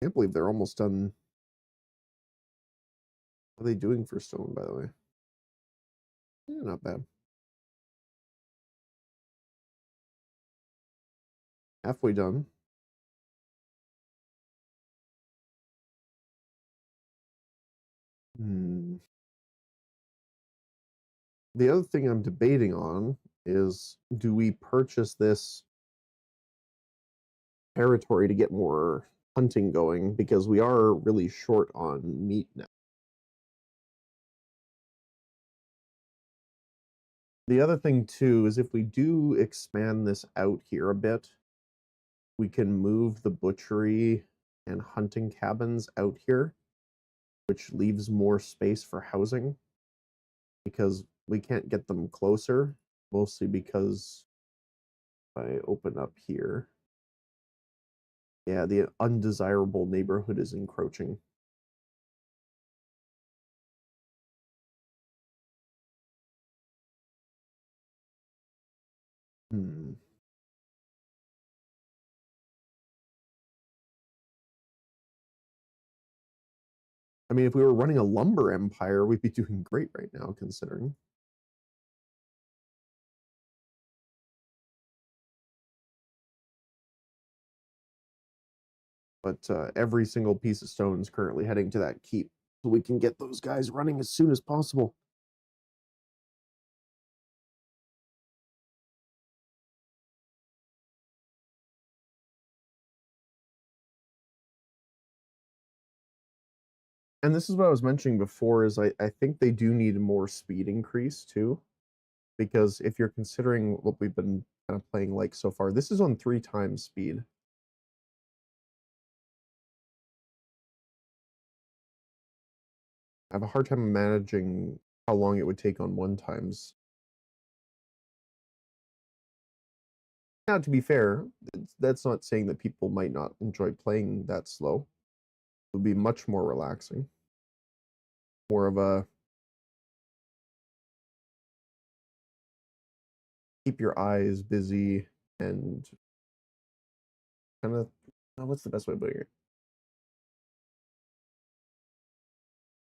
Can't believe they're almost done. What are they doing for stone, by the way? Yeah, not bad. Halfway done. Hmm. The other thing I'm debating on is, do we purchase this territory to get more hunting going? Because we are really short on meat now. The other thing too is if we do expand this out here a bit, we can move the butchery and hunting cabins out here, which leaves more space for housing because we can't get them closer, mostly because if I open up here, yeah, the undesirable neighborhood is encroaching. Hmm. I mean, if we were running a lumber empire, we'd be doing great right now, considering. But every single piece of stone is currently heading to that keep, so we can get those guys running as soon as possible. And this is what I was mentioning before is I think they do need a more speed increase too. Because if you're considering what we've been kind of playing like so far, this is on 3 times speed. I have a hard time managing how long it would take on 1 times. Now, to be fair, that's not saying that people might not enjoy playing that slow. It would be much more relaxing. More of a keep your eyes busy and kind of what's the best way of putting it?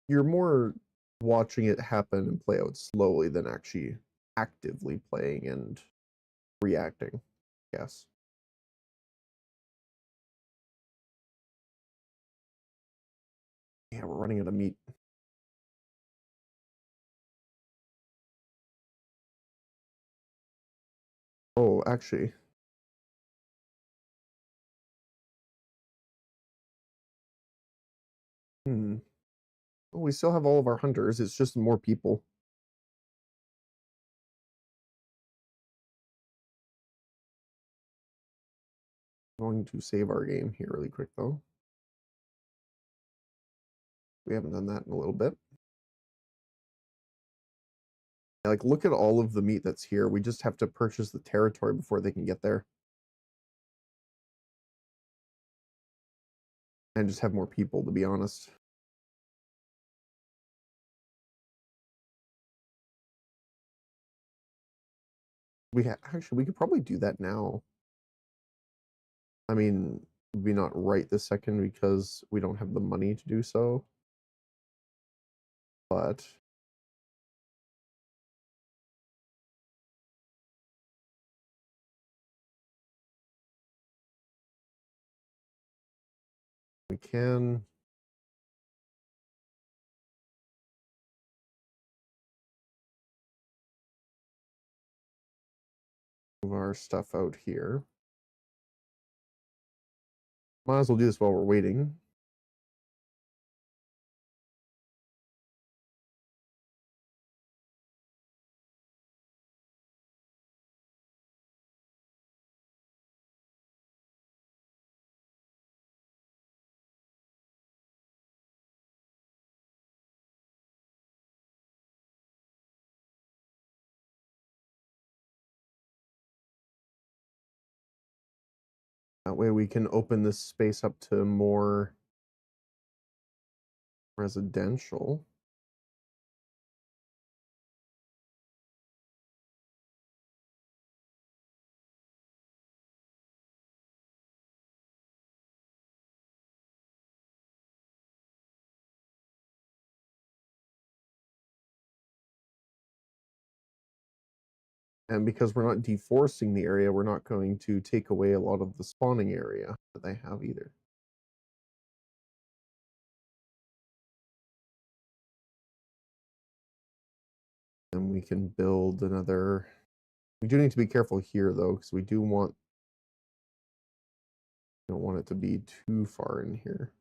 You're more watching it happen and play out slowly than actually actively playing and reacting. Yes. Yeah, we're running out of meat. Oh, actually. Hmm. Well, we still have all of our hunters. It's just more people. I'm going to save our game here really quick though. We haven't done that in a little bit. Like, look at all of the meat that's here. We just have to purchase the territory before they can get there. And just have more people, to be honest. Actually, we could probably do that now. I mean, maybe not right this second because we don't have the money to do so. But we can. Move our stuff out here. Might as well do this while we're waiting. That way we can open this space up to more residential. And because we're not deforesting the area, we're not going to take away a lot of the spawning area that they have either. And we can build another. We do need to be careful here though, because we do want, don't want it to be too far in here.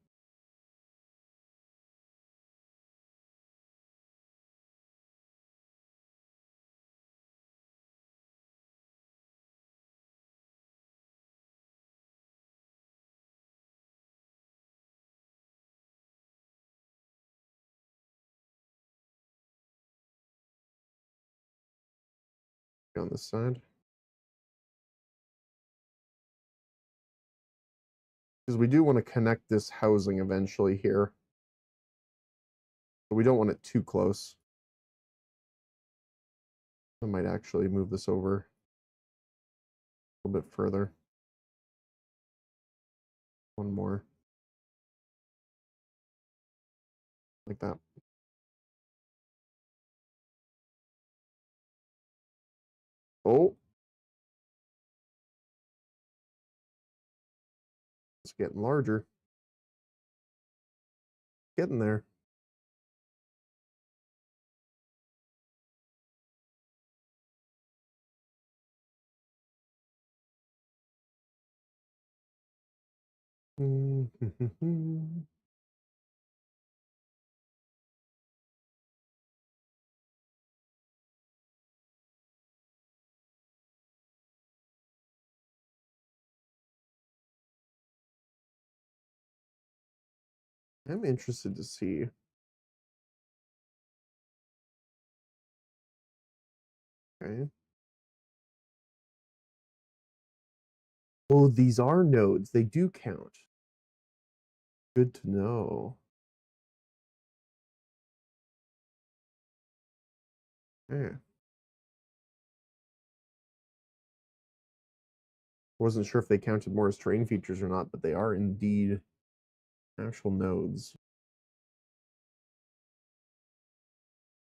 On this side. Because we do want to connect this housing eventually here. But we don't want it too close. I might actually move this over a little bit further. One more. Like that. Oh. It's getting larger. Getting there. I'm interested to see. Okay. Oh, these are nodes. They do count. Good to know. Yeah. Wasn't sure if they counted more as terrain features or not, but they are indeed actual nodes.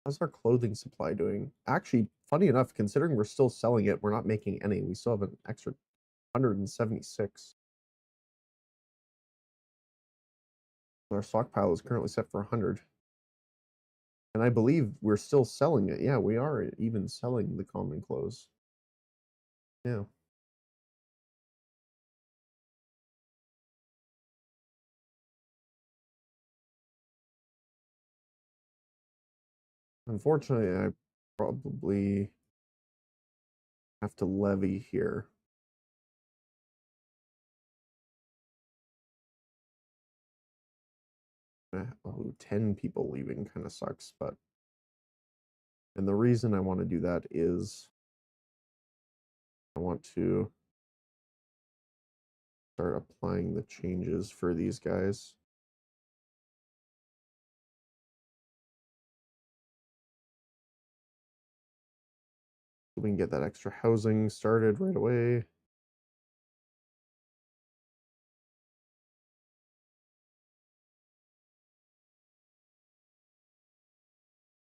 How's our clothing supply doing? Actually, funny enough, considering we're still selling it, we're not making any. We still have an extra 176. Our stockpile is currently set for 100. And I believe we're still selling it. Yeah, we are even selling the common clothes. Yeah. Unfortunately, I probably have to levy here. Oh, 10 people leaving kind of sucks, but and the reason I want to do that is I want to start applying the changes for these guys. So we can get that extra housing started right away.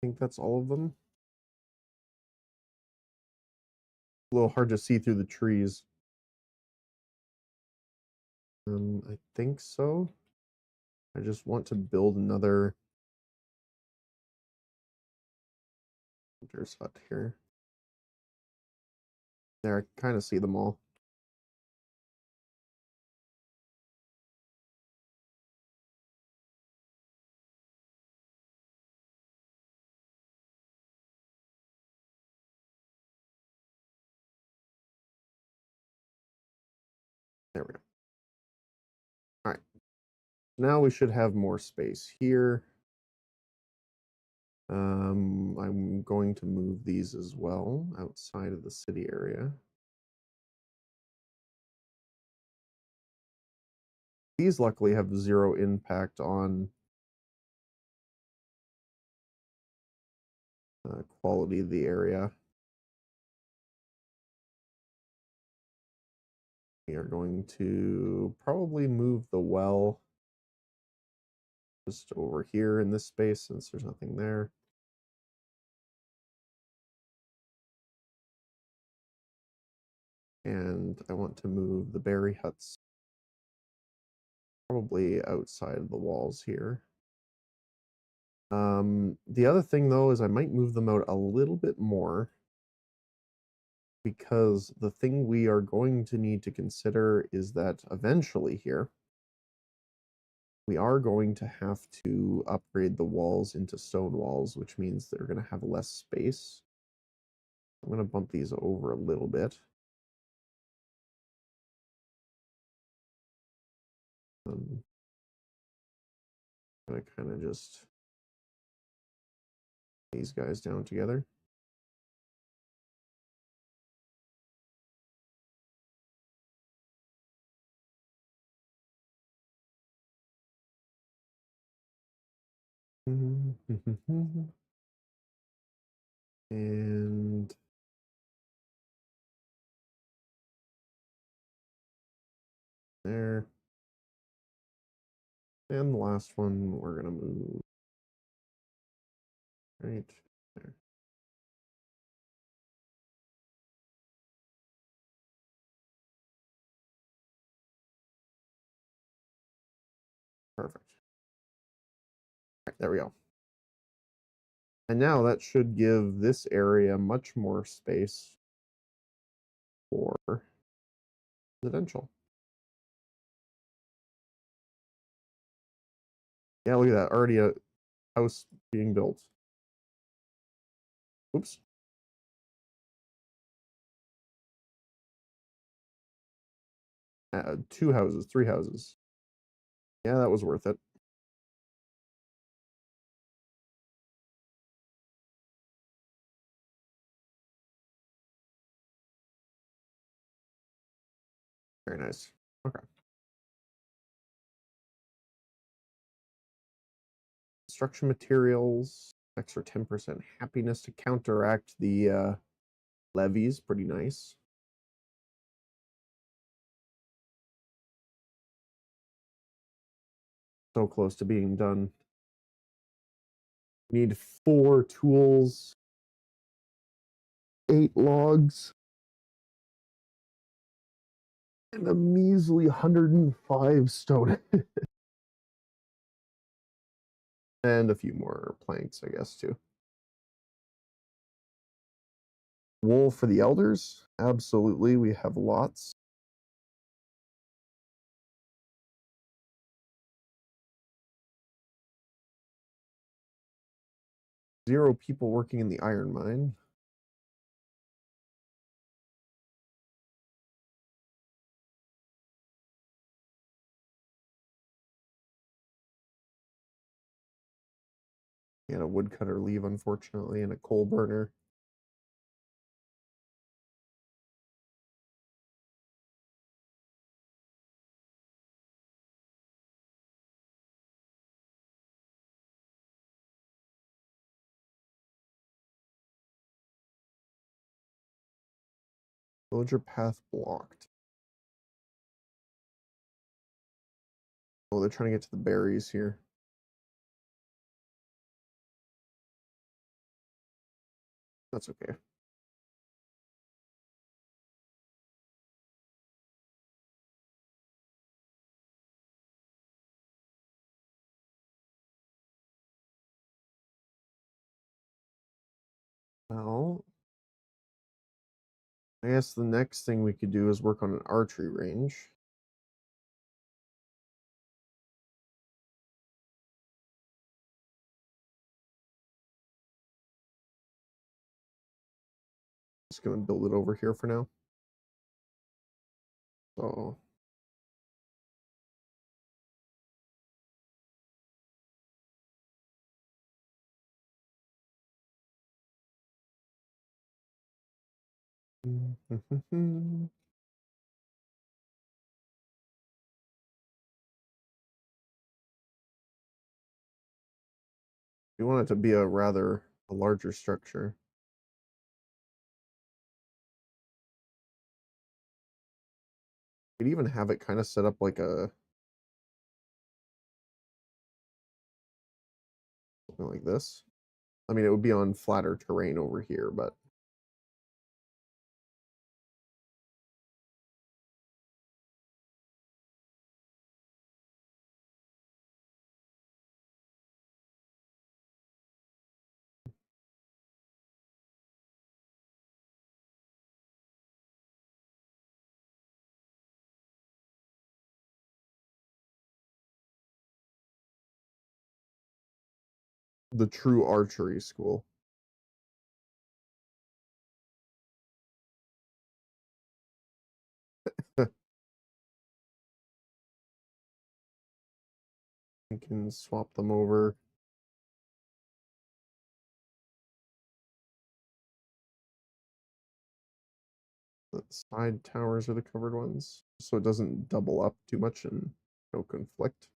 I think that's all of them. A little hard to see through the trees. I think so. I just want to build another hunter's hut here. There, I can kind of see them all. There we go. All right. Now we should have more space here. I'm going to move these as well outside of the city area. These luckily have zero impact on quality of the area. We are going to probably move the well just over here in this space since there's nothing there. And I want to move the berry huts probably outside of the walls here. The other thing though is I might move them out a little bit more because the thing we are going to need to consider is that eventually here we are going to have to upgrade the walls into stone walls, which means they're going to have less space. I'm going to bump these over a little bit. I'm going to kind of just these guys down together. And there. And the last one we're going to move right there. Perfect. Right, there we go. And now that should give this area much more space for residential. Yeah, look at that. Already a house being built. Oops. Two houses, three houses. Yeah, that was worth it. Very nice. Okay. Construction materials, extra 10% happiness to counteract the levies. Pretty nice. So close to being done. We need 4 tools, 8 logs, and a measly 105 stone. And a few more planks, I guess, too. Wool for the elders? Absolutely, we have lots. Zero people working in the iron mine. We had a woodcutter leave, unfortunately, and a coal burner. Villager path blocked. Oh, they're trying to get to the berries here. That's okay. Well, I guess the next thing we could do is work on an archery range. Just gonna build it over here for now. So you want it to be a larger structure. You could even have it kind of set up like something like this. I mean, it would be on flatter terrain over here, but the true archery school. We can swap them over. The side towers are the covered ones, so it doesn't double up too much and no conflict.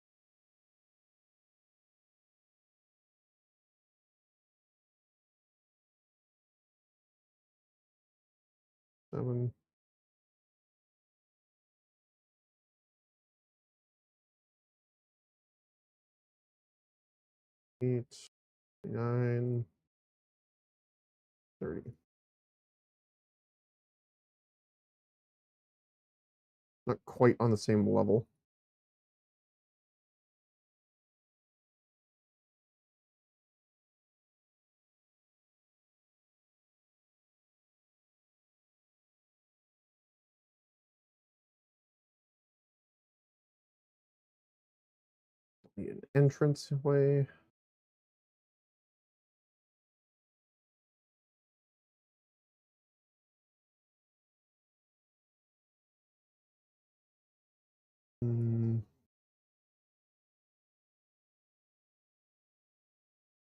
Seven. Eight, 9, 30. Not quite on the same level. Need an entrance way.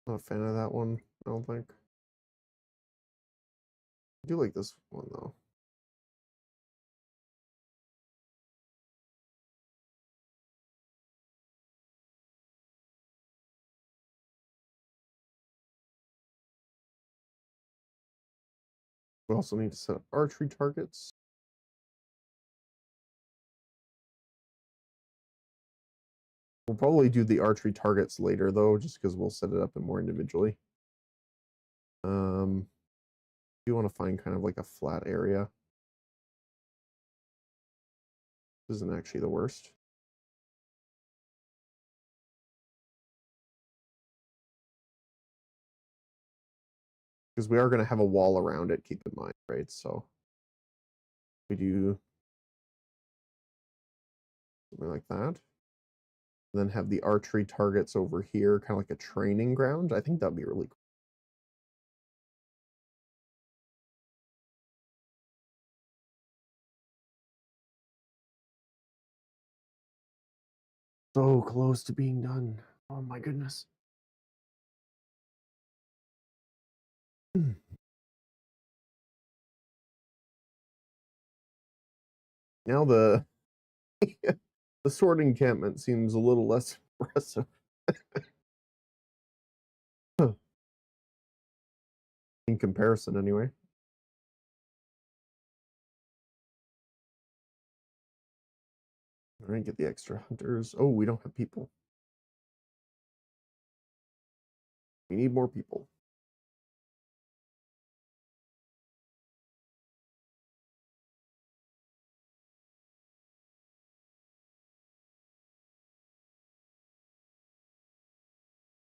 Not a fan of that one, I don't think. I do like this one though. We also need to set up archery targets. We'll probably do the archery targets later, though, just because we'll set it up more individually. You want to find kind of like a flat area. This isn't actually the worst. Because we are going to have a wall around it, keep in mind, right? So we do something like that. And then have the archery targets over here, kind of like a training ground. I think that'd be really cool. So close to being done. Oh my goodness. Now the the sword encampment seems a little less impressive. In comparison, anyway. All right, get the extra hunters. Oh, we don't have people. We need more people.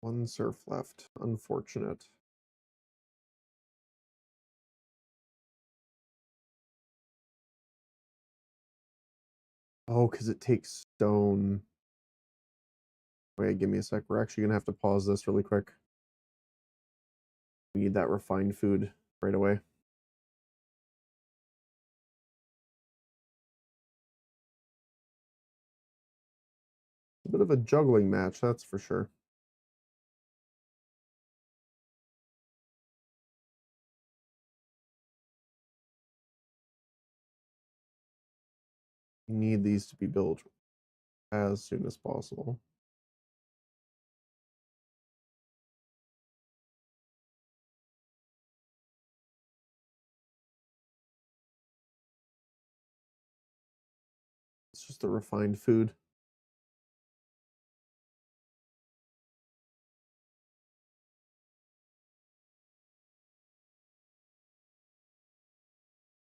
One serf left. Unfortunate. Oh, because it takes stone. Wait, give me a sec. We're actually gonna have to pause this really quick. We need that refined food right away. A bit of a juggling match, that's for sure. We need these to be built as soon as possible. It's just the refined food.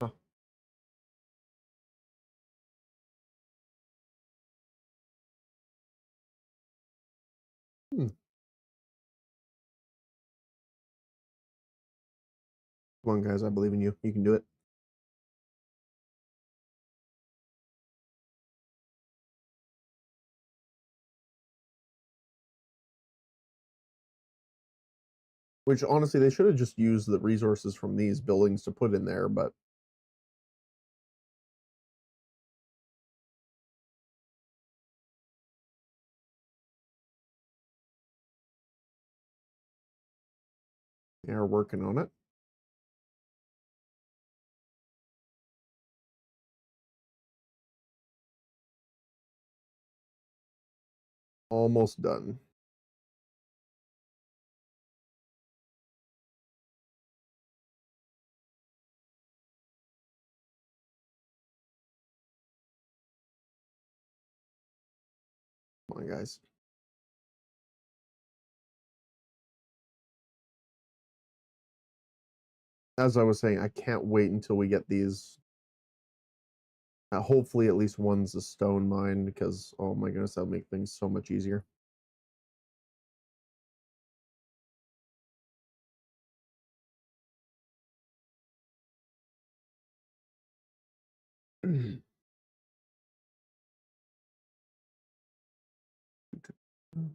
Huh. Hmm. Come on, guys, I believe in you. You can do it. Which honestly, they should have just used the resources from these buildings to put in there, but they are working on it. Almost done. Come on, guys. As I was saying, I can't wait until we get these. Hopefully, at least one's a stone mine because, oh my goodness, that'll make things so much easier.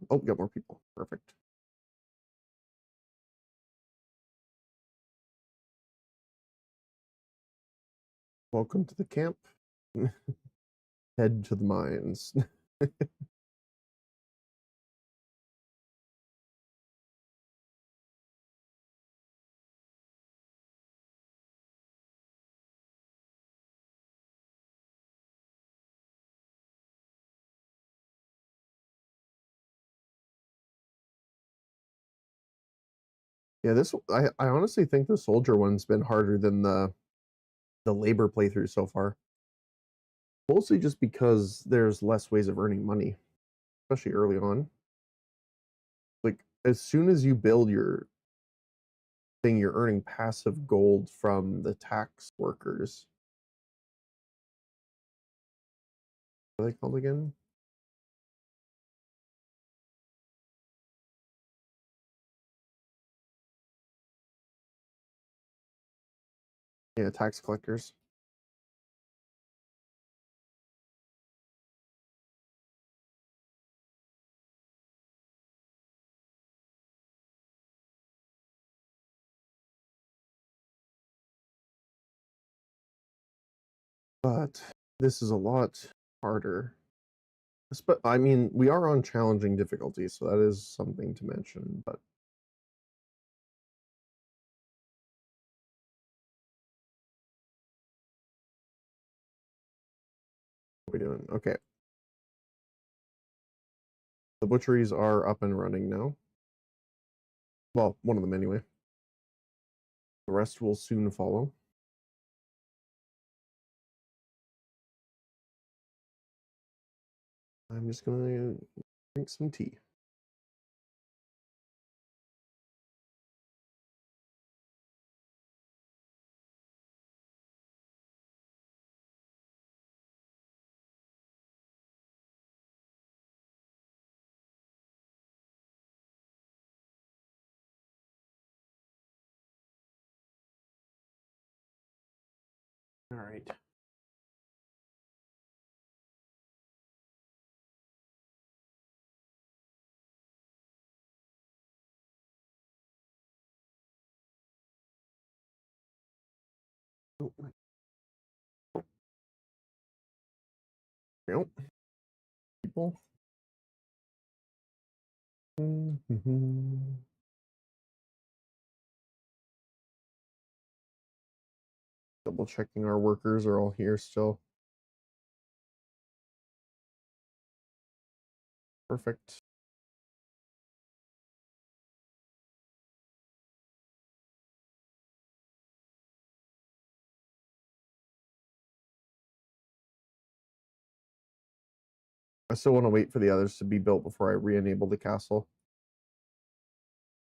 Oh, we got more people. Perfect. Welcome to the camp. Head to the mines. Yeah, this I honestly think the soldier one's been harder than the labor playthrough so far. Mostly just because there's less ways of earning money. especially early on. Like as soon as you build your thing, you're earning passive gold from the tax workers. What are they called again? Yeah, tax collectors. But this is a lot harder. But I mean, we are on challenging difficulty, so that is something to mention. But what are we doing? Okay, the butcheries are up and running now. Well, one of them anyway. The rest will soon follow. I'm just gonna drink some tea. All right. Oh, yep. People. Double checking our workers are all here still. Perfect. I still want to wait for the others to be built before I re-enable the castle,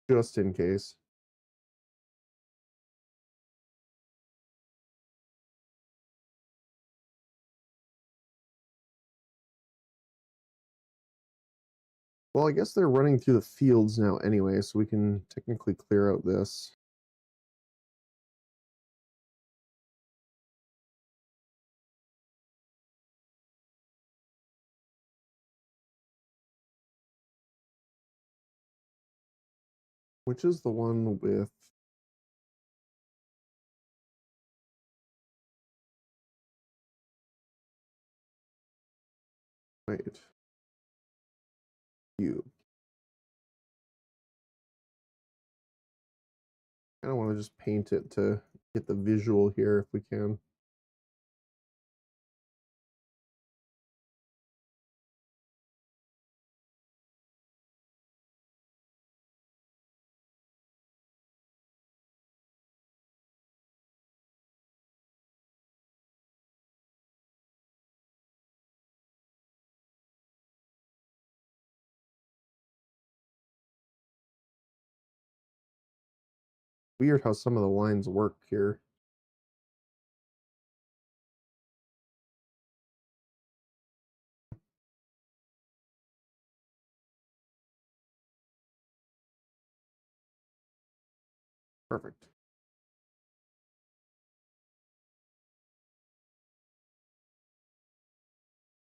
just in case. Well, I guess they're running through the fields now anyway, so we can technically clear out this. Which is the one with... Wait. You. I don't want to just paint it to get the visual here if we can. Weird how some of the lines work here. Perfect.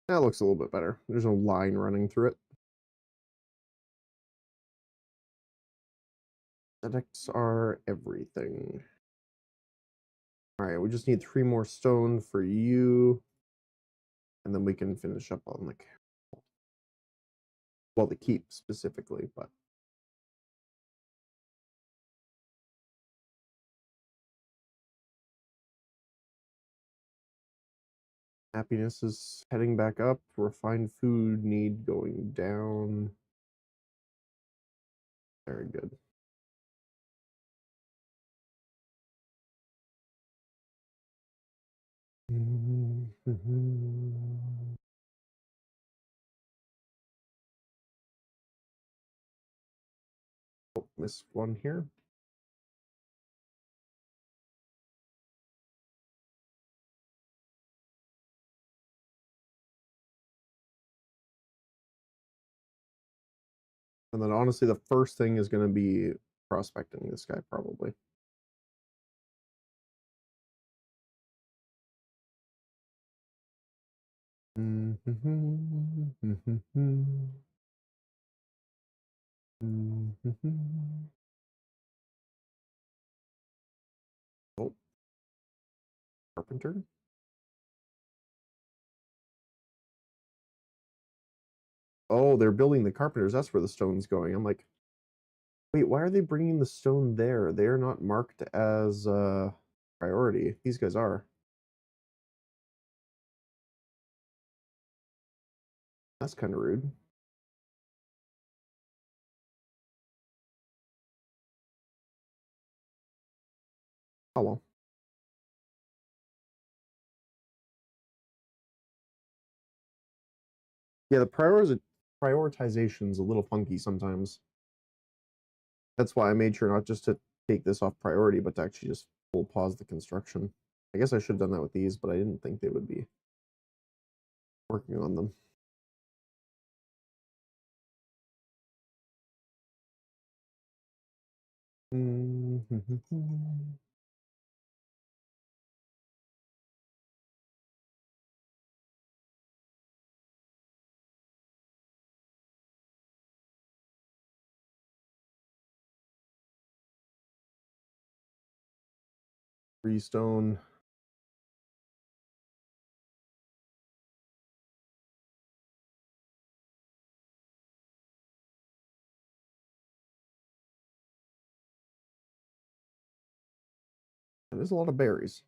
That looks a little bit better. There's no line running through it. Aesthetics are everything. All right, we just need 3 more stone for you, and then we can finish up on the well, the keep specifically, but happiness is heading back up. Refined food need going down. Very good. Missed one here. And then honestly, the first thing is going to be prospecting this guy probably. Oh, carpenter. Oh, they're building the carpenters. That's where the stone's going. I'm like, wait, why are they bringing the stone there? They are not marked as priority. These guys are. That's kind of rude. Oh well. Yeah, the prioritization's a little funky sometimes. That's why I made sure not just to take this off priority, but to actually just full pause the construction. I guess I should have done that with these, but I didn't think they would be working on them. Freestone. There's a lot of berries.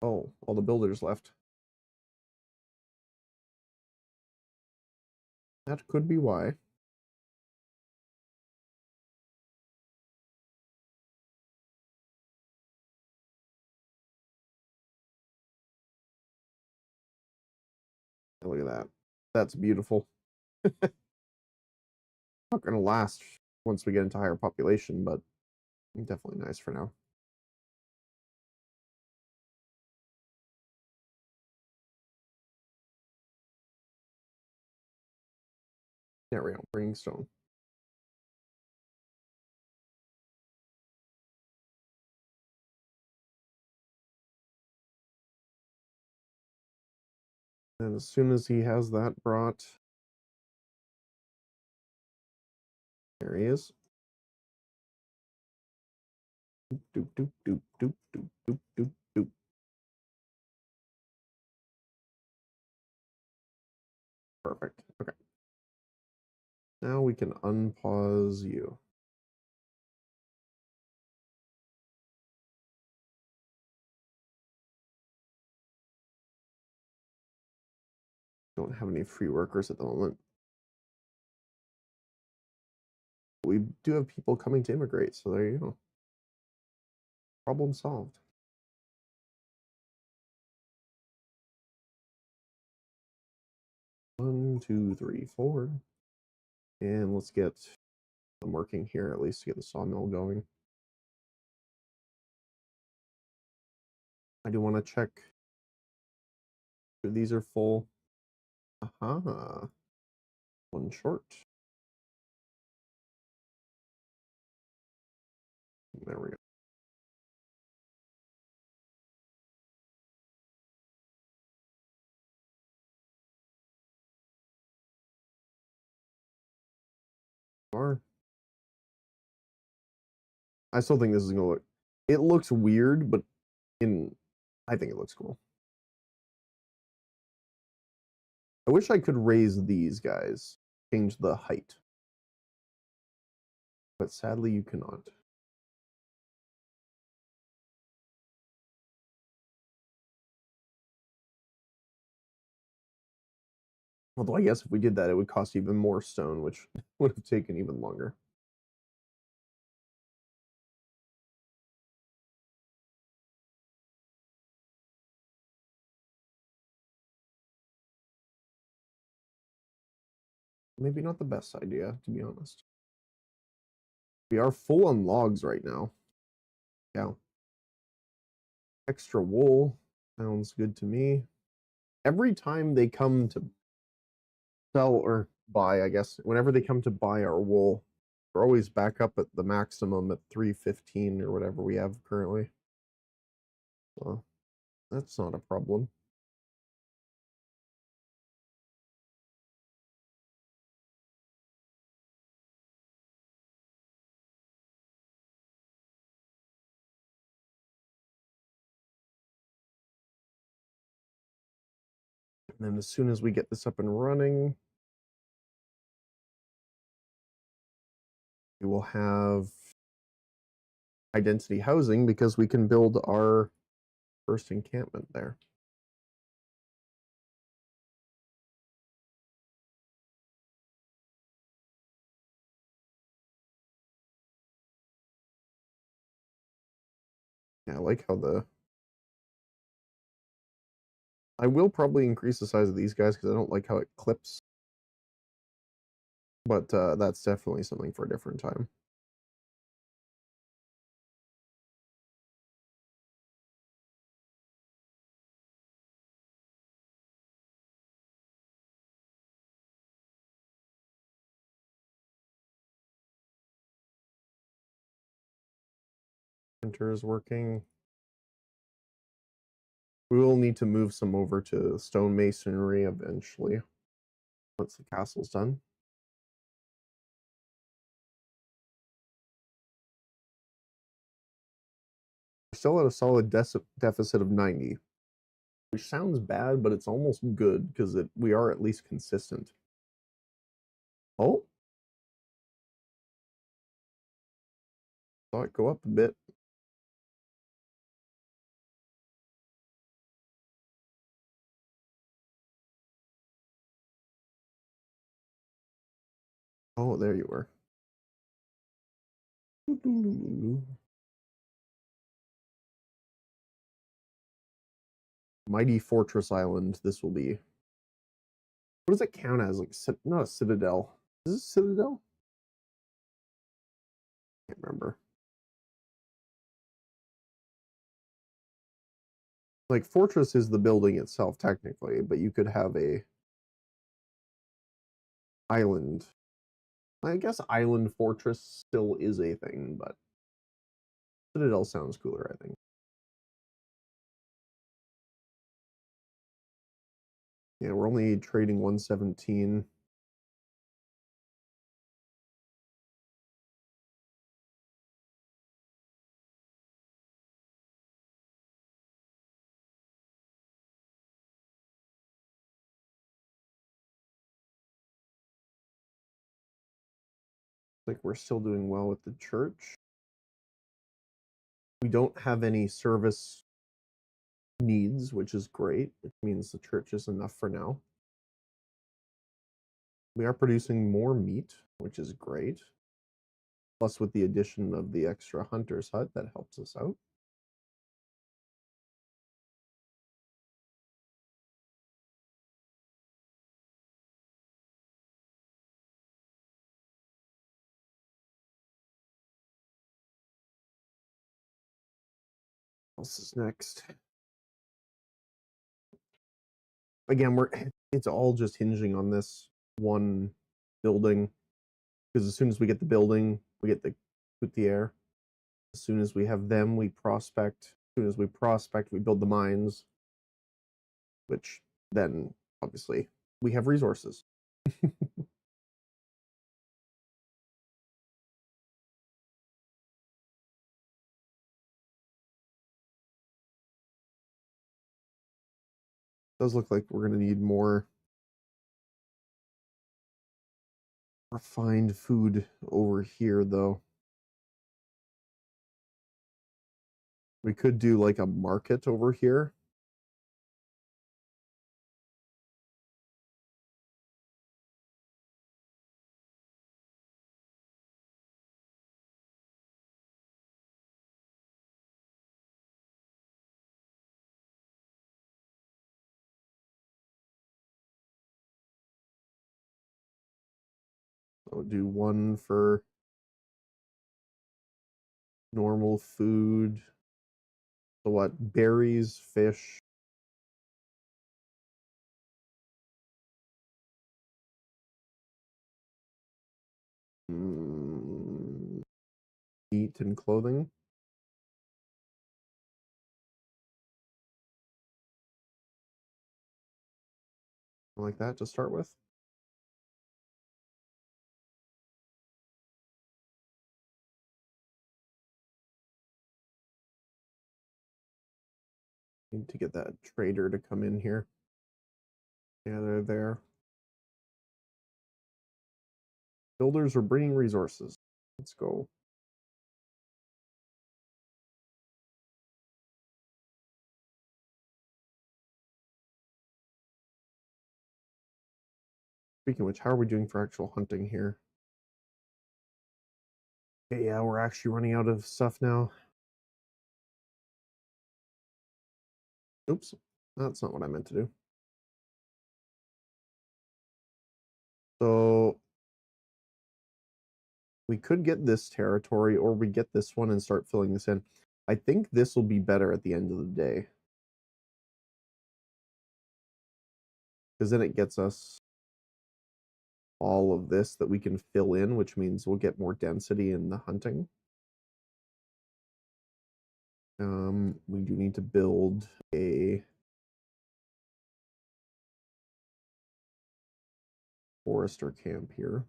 Oh, all the builders left. That could be why. Look at that. That's beautiful. Not going to last once we get into higher population, but definitely nice for now. There we go. Bringing stone. And as soon as he has that brought, there he is. Doop, doop, doop, doop, doop, doop, doop, doop. Perfect. Okay. Now we can unpause you. Don't have any free workers at the moment. We do have people coming to immigrate, so there you go. Problem solved. One, two, three, four. And let's get them working here at least to get the sawmill going. I do want to check if these are full. Aha. One short. There we go. I still think this is gonna look. It looks weird, but I think it looks cool. I wish I could raise these guys, change the height, but sadly you cannot. Although I guess if we did that, it would cost even more stone, which would have taken even longer. Maybe not the best idea, to be honest. We are full on logs right now. Yeah. Extra wool sounds good to me. Every time they come to sell or buy, I guess, whenever they come to buy our wool, we're always back up at the maximum at 315 or whatever we have currently. So that's not a problem. And then as soon as we get this up and running, we will have identity housing because we can build our first encampment there. Yeah, I like how I will probably increase the size of these guys because I don't like how it clips. But that's definitely something for a different time. Printer is working. We will need to move some over to stonemasonry eventually once the castle's done. We're still at a solid deficit of 90, which sounds bad, but it's almost good because we are at least consistent. Oh, saw it go up a bit. Oh, there you were. Mighty Fortress Island, this will be. What does it count as? Like, not a citadel. Is this citadel? Can't remember. Like, fortress is the building itself, technically, but you could have a island. I guess island fortress still is a thing, but citadel sounds cooler, I think. Yeah, we're only trading 117. Like we're still doing well with the church. We don't have any service needs, which is great. It means the church is enough for now. We are producing more meat, which is great. Plus, with the addition of the extra hunter's hut, that helps us out. What else is next? Again, it's all just hinging on this one building. Because as soon as we get the building, we get the coutier. As soon as we have them, we prospect. As soon as we prospect, we build the mines, which then obviously we have resources. Does look like we're going to need more refined food over here, though. We could do like a market over here. So do one for normal food. So what? Berries, fish. Meat and clothing. Like that to start with. Need to get that trader to come in here. Yeah, they're there. Builders are bringing resources. Let's go. Speaking of which, how are we doing for actual hunting here? Okay, yeah, we're actually running out of stuff now. Oops, that's not what I meant to do. So we could get this territory, or we get this one and start filling this in. I think this will be better at the end of the day, because then it gets us all of this that we can fill in, which means we'll get more density in the hunting. We do need to build a forester camp here.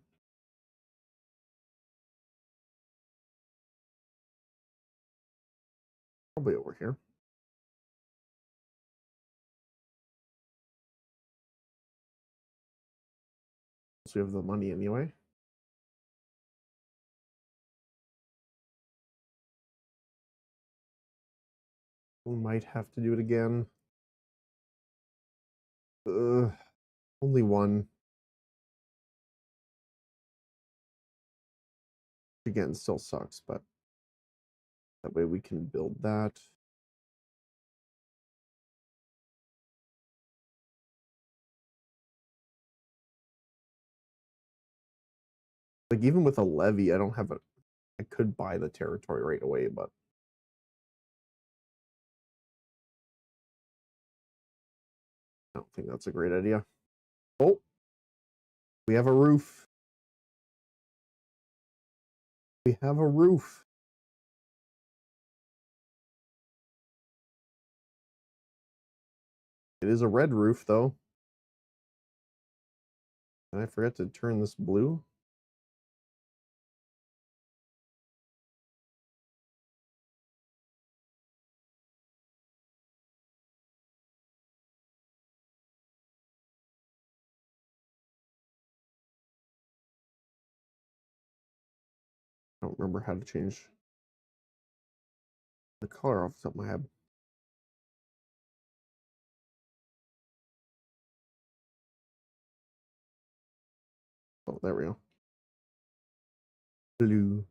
Probably over here. So we have the money anyway. We might have to do it again. Only one. Again, still sucks, but that way we can build that. Like even with a levy, I don't have a. I could buy the territory right away, but I don't think that's a great idea. Oh, we have a roof. We have a roof. It is a red roof, though. And I forgot to turn this blue. I don't remember how to change the color off the top of my head. Oh, there we go. Blue.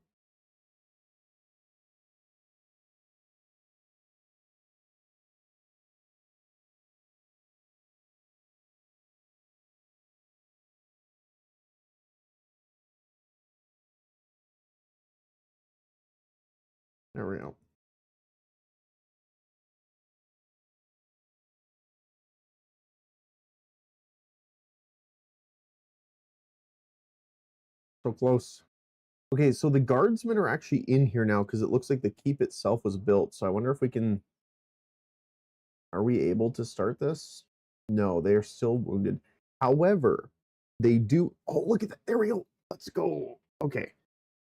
There we go. So close. Okay, so the guardsmen are actually in here now because it looks like the keep itself was built. So I wonder if we can. Are we able to start this? No, they are still wounded. However, they do. Oh, look at that. There we go. Let's go. Okay.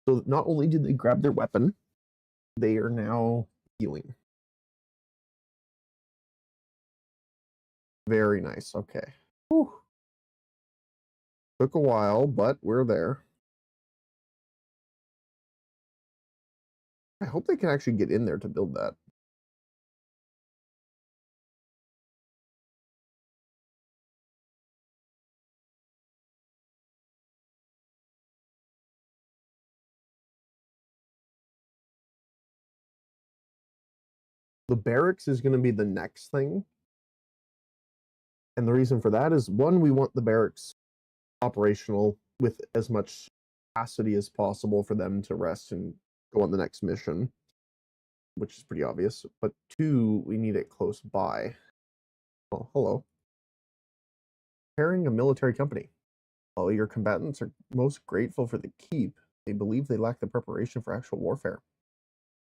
So not only did they grab their weapon, they are now healing. Very nice. Okay. Whew. Took a while, but we're there. I hope they can actually get in there to build that. The barracks is going to be the next thing. And the reason for that is one, we want the barracks operational with as much capacity as possible for them to rest and go on the next mission, which is pretty obvious. But 2, we need it close by. Well, hello. Pairing a military company. While your combatants are most grateful for the keep, they believe they lack the preparation for actual warfare.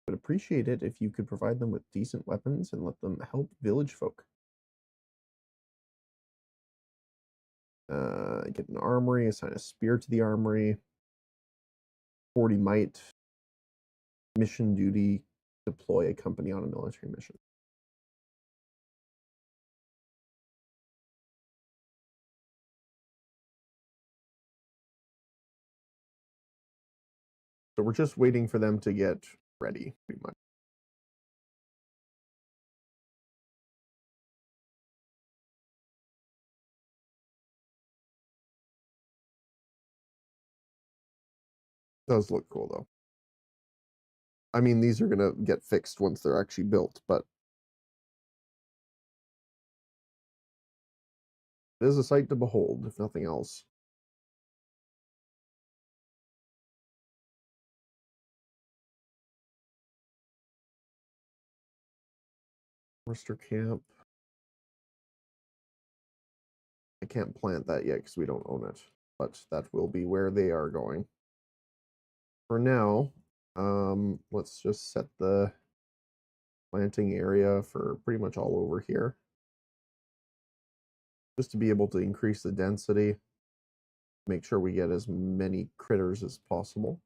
Would appreciate it if you could provide them with decent weapons and let them help village folk. Get an armory, assign a spear to the armory. 40 might. Mission duty, deploy a company on a military mission. So we're just waiting for them to get ready, pretty much. Does look cool though. I mean, these are gonna get fixed once they're actually built, but it is a sight to behold, if nothing else. Forester camp. I can't plant that yet because we don't own it, but that will be where they are going. For now, let's just set the planting area for pretty much all over here, just to be able to increase the density, make sure we get as many critters as possible.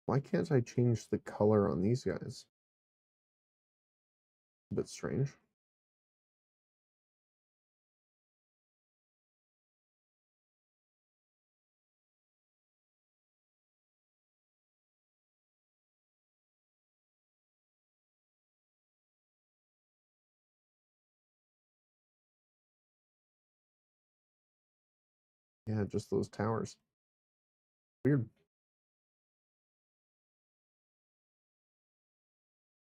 Why can't I change the color on these guys? A bit strange. Yeah, just those towers. Weird.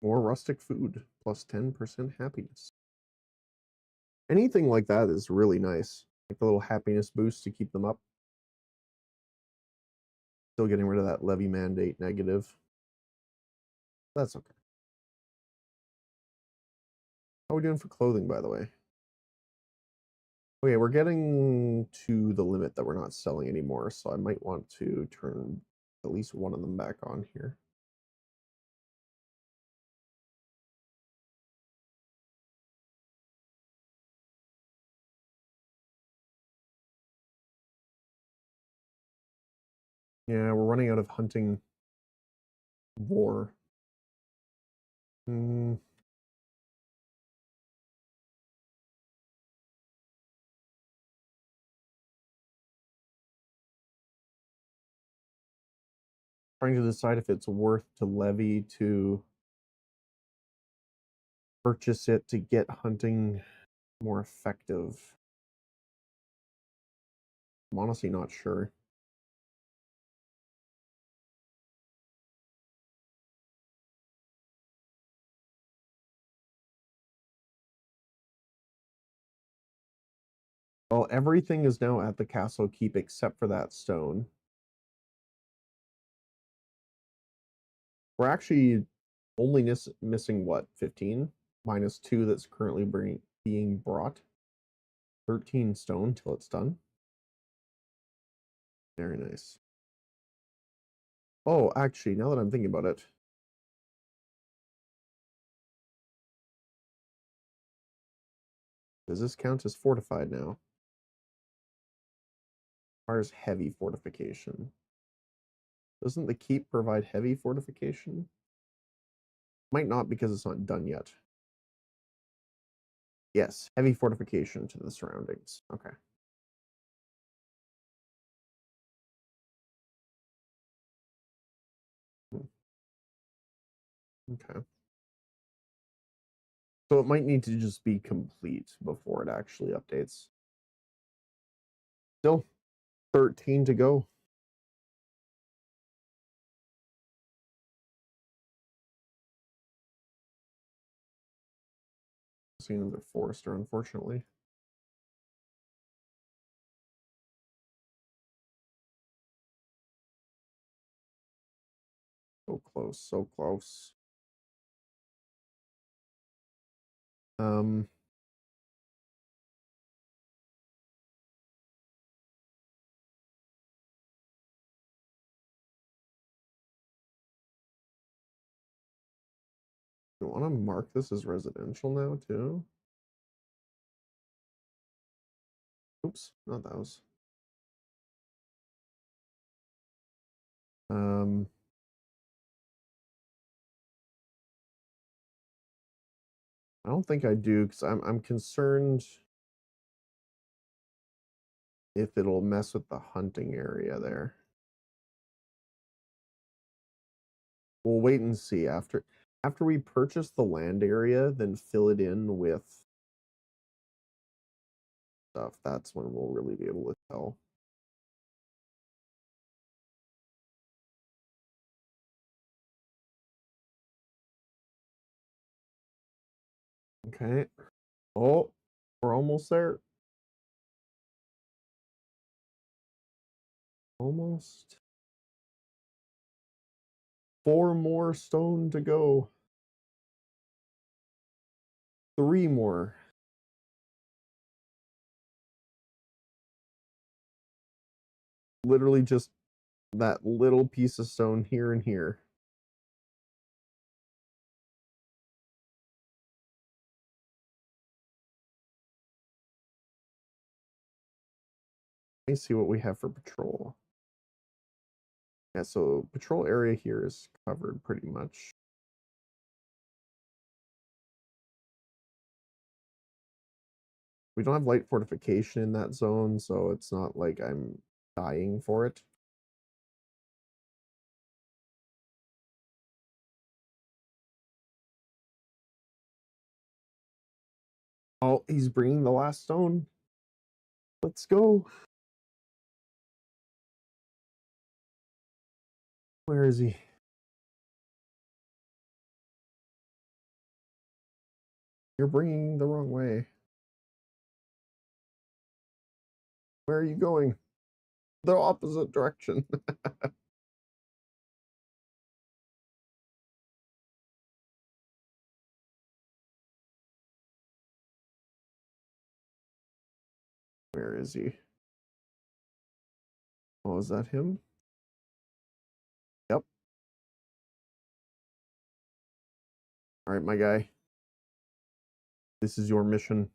More rustic food, plus 10% happiness. Anything like that is really nice. Like the little happiness boost to keep them up. Still getting rid of that levy mandate negative. That's okay. How are we doing for clothing, by the way? Okay, we're getting to the limit that we're not selling anymore, so I might want to turn at least one of them back on here. Yeah, we're running out of hunting war. Hmm. Trying to decide if it's worth to levy to purchase it to get hunting more effective. I'm honestly not sure. Well, everything is now at the castle keep except for that stone. We're actually only missing what, 15 minus 2 that's currently being brought. 13 stone till it's done. Very nice. Oh, actually, now that I'm thinking about it, does this count as fortified now? Requires heavy fortification. Doesn't the keep provide heavy fortification? Might not because it's not done yet. Yes, heavy fortification to the surroundings. Okay. Okay. So it might need to just be complete before it actually updates. Still 13 to go. See another forester, unfortunately. So close, so close. Um, you want to mark this as residential now too? Oops, not those. Um, I don't think I do because I'm concerned if it'll mess with the hunting area there. We'll wait and see after we purchase the land area, then fill it in with stuff. That's when we'll really be able to tell. Okay. Oh, we're almost there. Almost. 4 more stone to go. 3 more. Literally just that little piece of stone here and here. Let me see what we have for patrol. Yeah, so patrol area here is covered pretty much. We don't have light fortification in that zone, so it's not like I'm dying for it. Oh, he's bringing the last stone. Let's go. Where is he? You're bringing the wrong way. Where are you going? The opposite direction. Where is he? Oh, is that him? Yep. All right, my guy. This is your mission.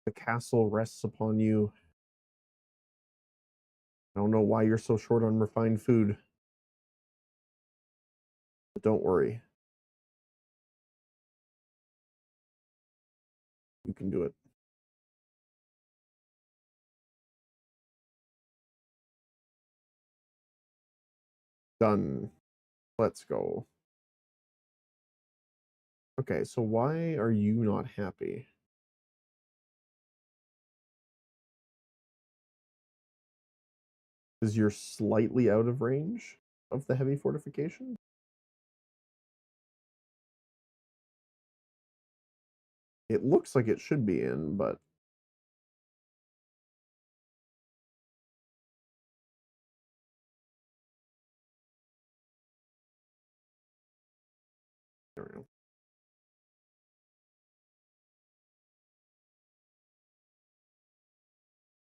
The castle rests upon you. I don't know why you're so short on refined food. But don't worry. You can do it. Done. Let's go. Okay, so why are you not happy? Because you're slightly out of range of the heavy fortification? It looks like it should be in, but there we go.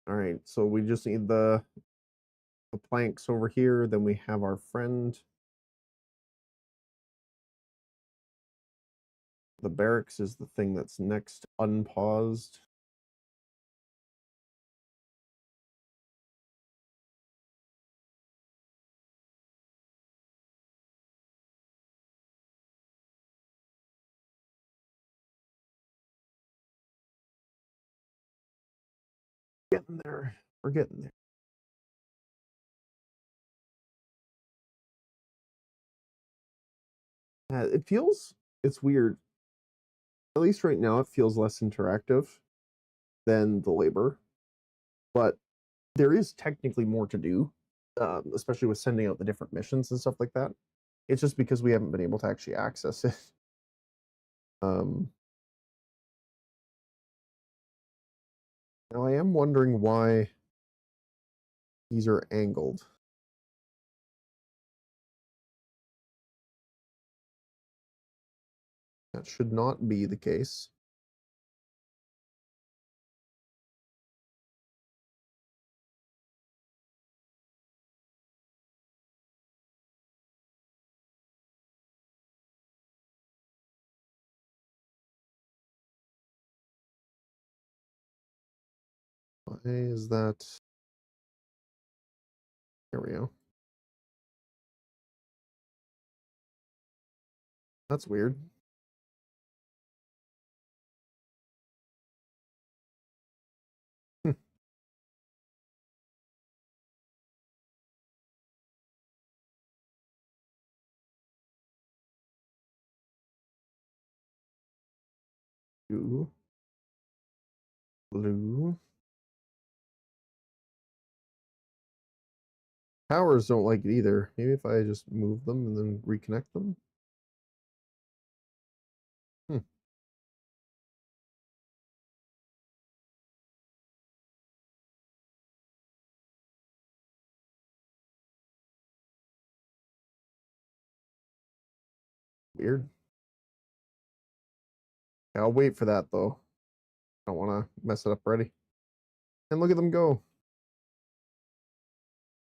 All right, so we just need the planks over here. Then we have our friend. The barracks is the thing that's next unpaused. Getting there. We're getting there. It feels, it's weird. At least right now, it feels less interactive than the labor, but there is technically more to do, especially with sending out the different missions and stuff like that. It's just because we haven't been able to actually access it. Um, Now I am wondering why these are angled. That should not be the case. Why is that? There we go. That's weird. Hmm. Blue. Blue. Powers don't like it either. Maybe if I just move them and then reconnect them. Hmm. Weird. Yeah, I'll wait for that though. I don't want to mess it up already. And look at them go.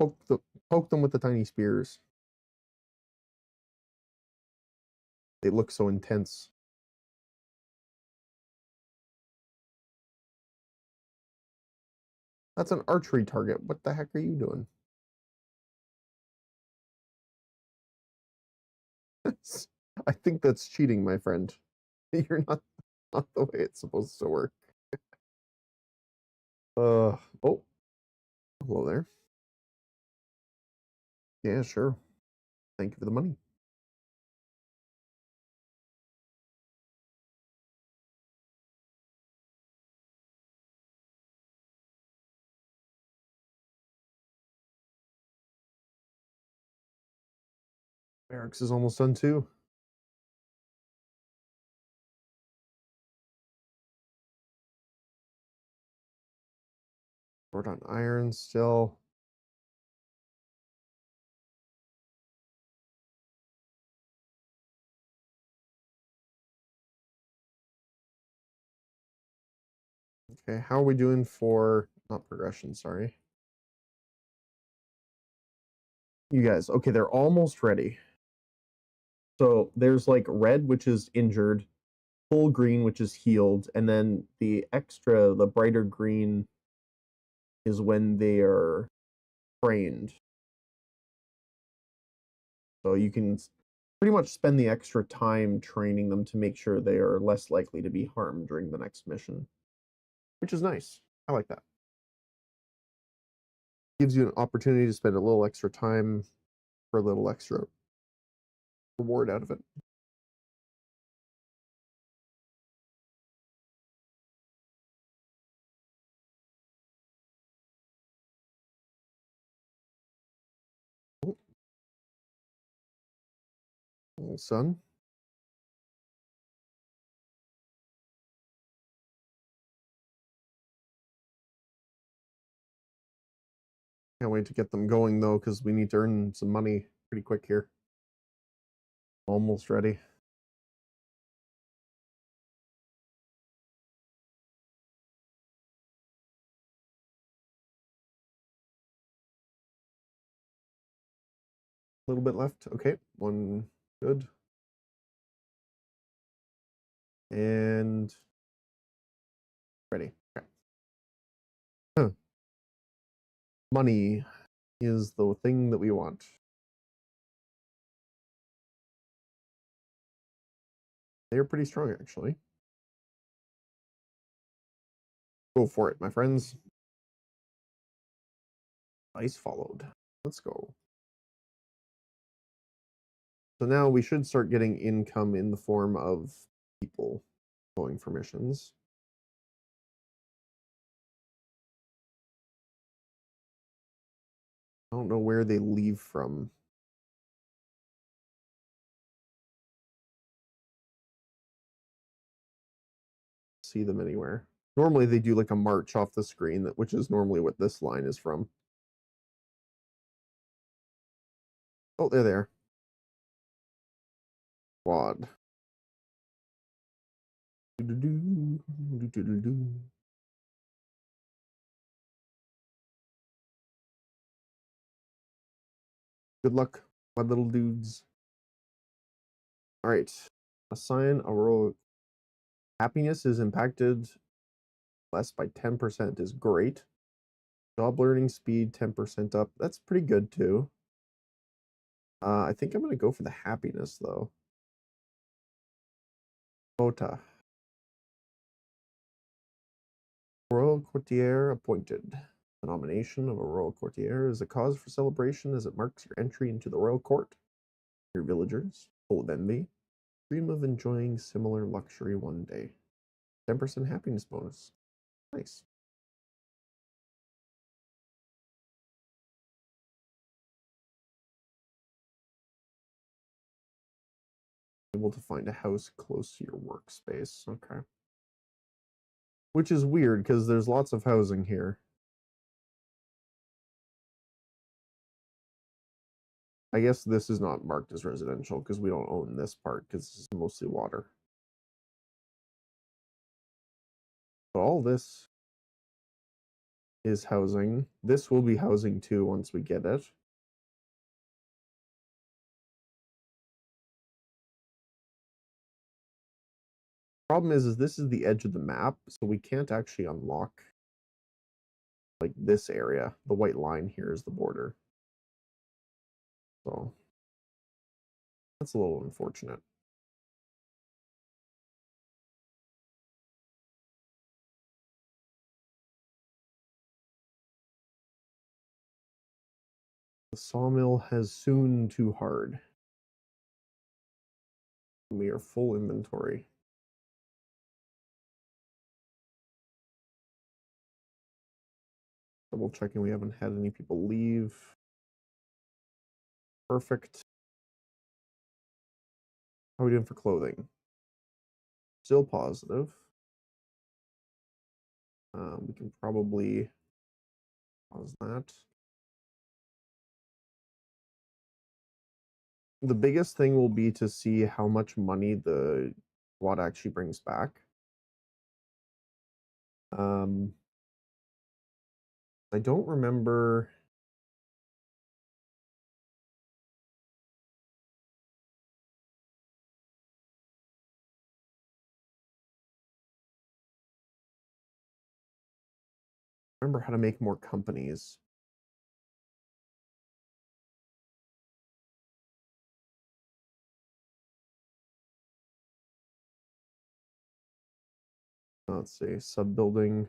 Poke the poke them with the tiny spears. They look so intense. That's an archery target. What the heck are you doing? I think that's cheating, my friend. You're not the way it's supposed to work. Oh, hello there. Yeah, sure. Thank you for the money. Barracks is almost done too. Short on iron still. Okay, how are we doing for not progression? Sorry, you guys. Okay, they're almost ready. So there's like red, which is injured, full green, which is healed, and then the extra, the brighter green, is when they are trained. So you can pretty much spend the extra time training them to make sure they are less likely to be harmed during the next mission, which is nice. I like that. Gives you an opportunity to spend a little extra time for a little extra reward out of it. Oh, son. Can't wait to get them going though, because we need to earn some money pretty quick here. Almost ready. A little bit left. Okay, one good. And ready. Okay. Huh. Money is the thing that we want. They're pretty strong, actually. Go for it, my friends. Ice followed. Let's go. So now we should start getting income in the form of people. going for missions. I don't know where they leave from. See them anywhere. Normally they do like a march off the screen, which is normally what this line is from. Oh, they're there. Quad. Good luck, my little dudes. All right. Assign a role. Happiness is impacted less by 10% is great. Job learning speed 10% up. That's pretty good too. I think I'm going to go for the happiness though. Quota. Royal courtier appointed. The nomination of a royal courtier is a cause for celebration as it marks your entry into the royal court. Your villagers, full of envy, dream of enjoying similar luxury one day. 10% happiness bonus. Nice. Able to find a house close to your workspace. Okay. Which is weird because there's lots of housing here. I guess this is not marked as residential because we don't own this part because this is mostly water. But all this is housing. This will be housing too once we get it. Problem is this is the edge of the map, so we can't actually unlock like this area. The white line here is the border. So that's a little unfortunate. The sawmill has soon too hard. We are full inventory. Double checking we haven't had any people leave. Perfect. How are we doing for clothing? Still positive. We can probably pause that. The biggest thing will be to see how much money the squad actually brings back. I don't remember. Remember how to make more companies. Let's see, sub building.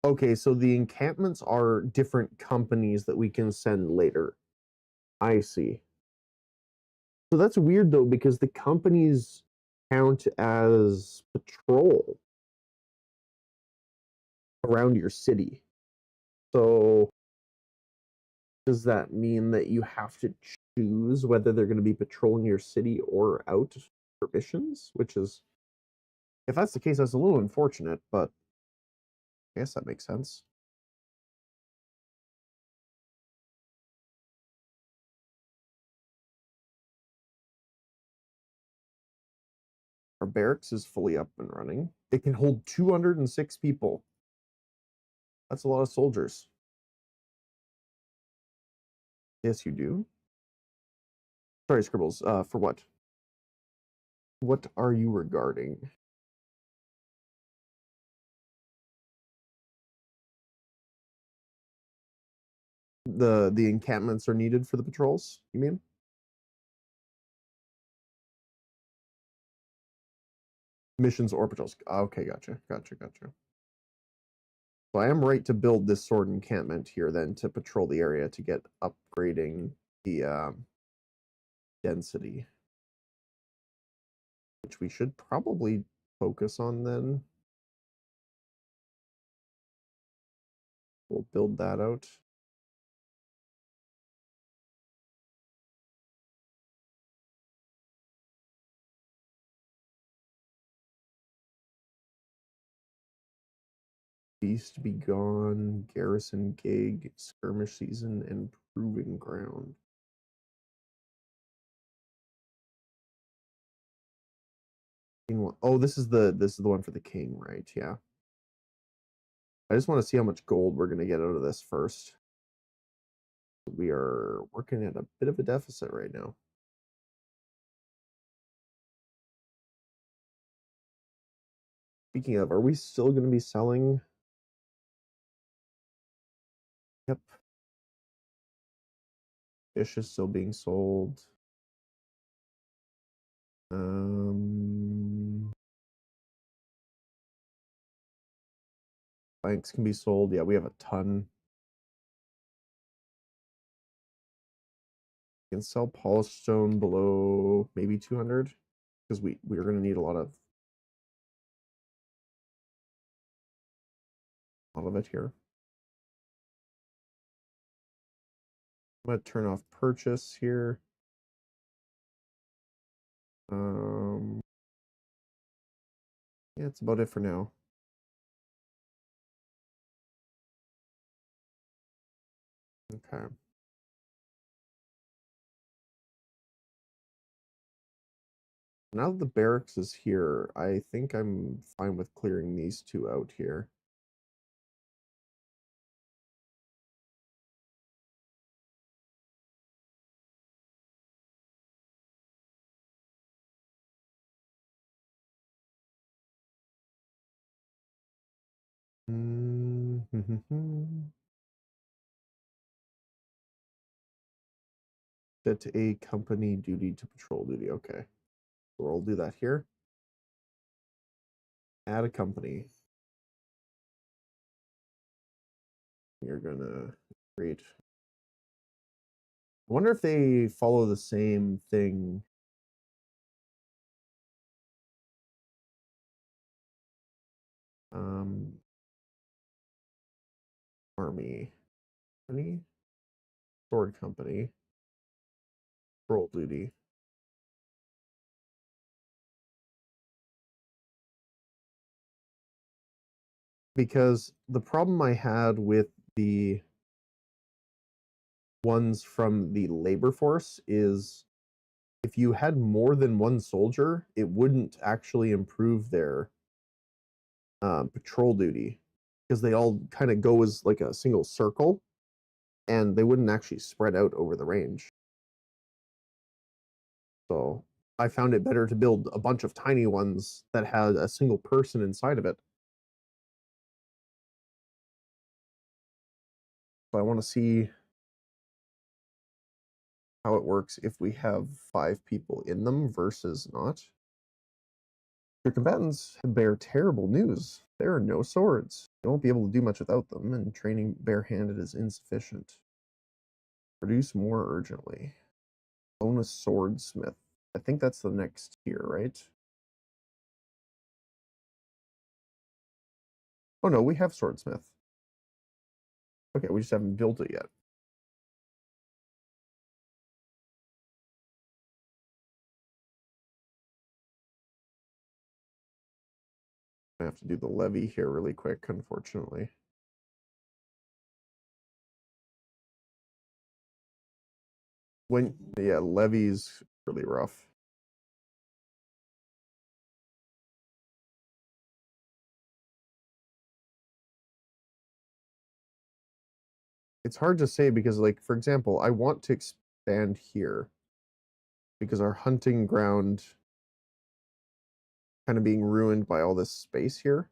Okay, so the encampments are different companies that we can send later. I see. So that's weird though, because the companies count as patrol around your city. So does that mean that you have to choose whether they're going to be patrolling your city or out for missions? Which is, if that's the case, that's a little unfortunate, but I guess that makes sense. Our barracks is fully up and running. It can hold 206 people. That's a lot of soldiers. Yes, you do. Sorry, Scribbles. For what? What are you regarding? The encampments are needed for the patrols, you mean? Missions or patrols. Okay, gotcha. So I am right to build this sword encampment here then to patrol the area to get upgrading the density, which we should probably focus on then. We'll build that out. Beast be gone, garrison gig, skirmish season, and proving ground. Oh, this is the one for the king, right? Yeah. I just want to see how much gold we're gonna get out of this first. We are working at a bit of a deficit right now. Speaking of, are we still going to be selling? Yep. Fish is still being sold. Planks can be sold. Yeah, we have a ton. We can sell polished stone below maybe 200 because we're going to need a lot of it here. I'm going to turn off purchase here. Yeah, it's about it for now. Okay. Now that the barracks is here, I think I'm fine with clearing these two out here. Set a company duty to patrol duty. Okay. So we'll do that here. Add a company. You're gonna create. I wonder if they follow the same thing. Army company, sword company, patrol duty. Because the problem I had with the ones from the labor force is if you had more than one soldier, it wouldn't actually improve their patrol duty because they all kind of go as like a single circle and they wouldn't actually spread out over the range. So I found it better to build a bunch of tiny ones that had a single person inside of it. So I want to see how it works if we have 5 people in them versus not. Your combatants bear terrible news. There are no swords. You won't be able to do much without them, and training barehanded is insufficient. Produce more urgently. Own a swordsmith. I think that's the next tier, right? Oh no, we have swordsmith. Okay, we just haven't built it yet. I have to do the levy here really quick, unfortunately. Yeah, levy's really rough. It's hard to say because, like, for example, I want to expand here because our hunting ground kind of being ruined by all this space here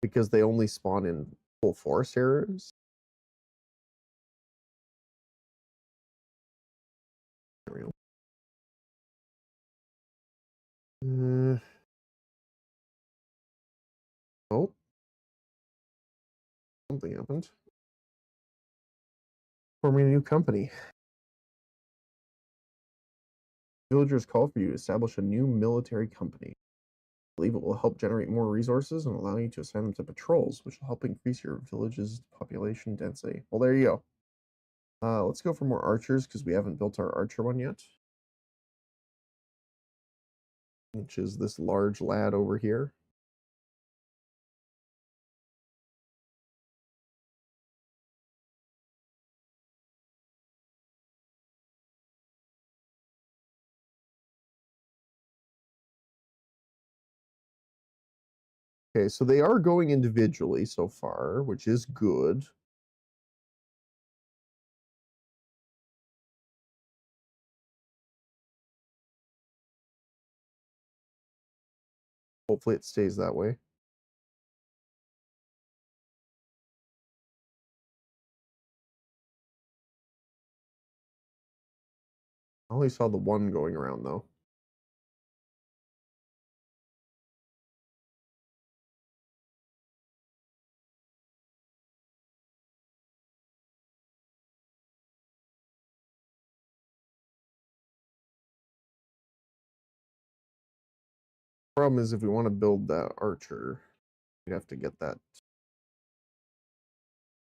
because they only spawn in full forest areas. There we go. Oh, something happened. Forming a new company. Villagers call for you to establish a new military company. I believe it will help generate more resources and allow you to assign them to patrols, which will help increase your village's population density. Well, there you go. Let's go for more archers because we haven't built our archer one yet, which is this large lad over here. Okay, so they are going individually so far, which is good. Hopefully it stays that way. I only saw the one going around though. Problem is if we want to build that archer, we'd have to get that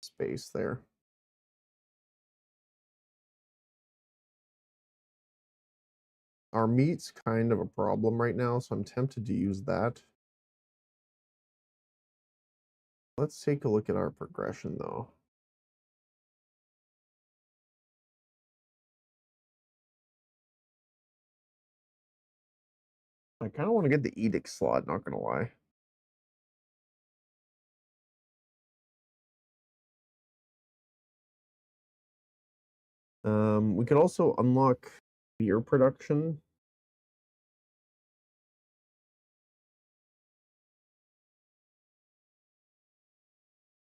space there. Our meat's kind of a problem right now, so I'm tempted to use that. Let's take a look at our progression though. I kind of want to get the edict slot, not gonna lie. We could also unlock beer production.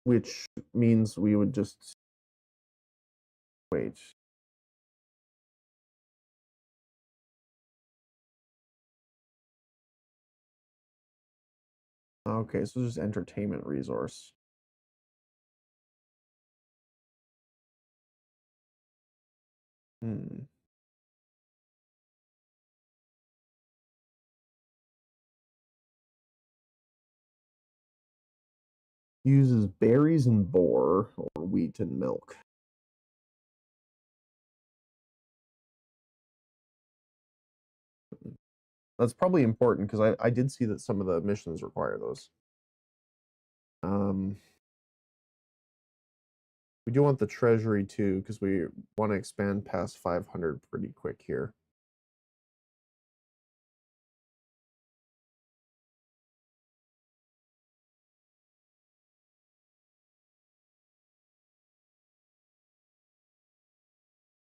Which means we would just wait. Okay, so just entertainment resource. Hmm. Uses berries and boar or wheat and milk. That's probably important because I did see that some of the missions require those. We do want the treasury too because we want to expand past 500 pretty quick here.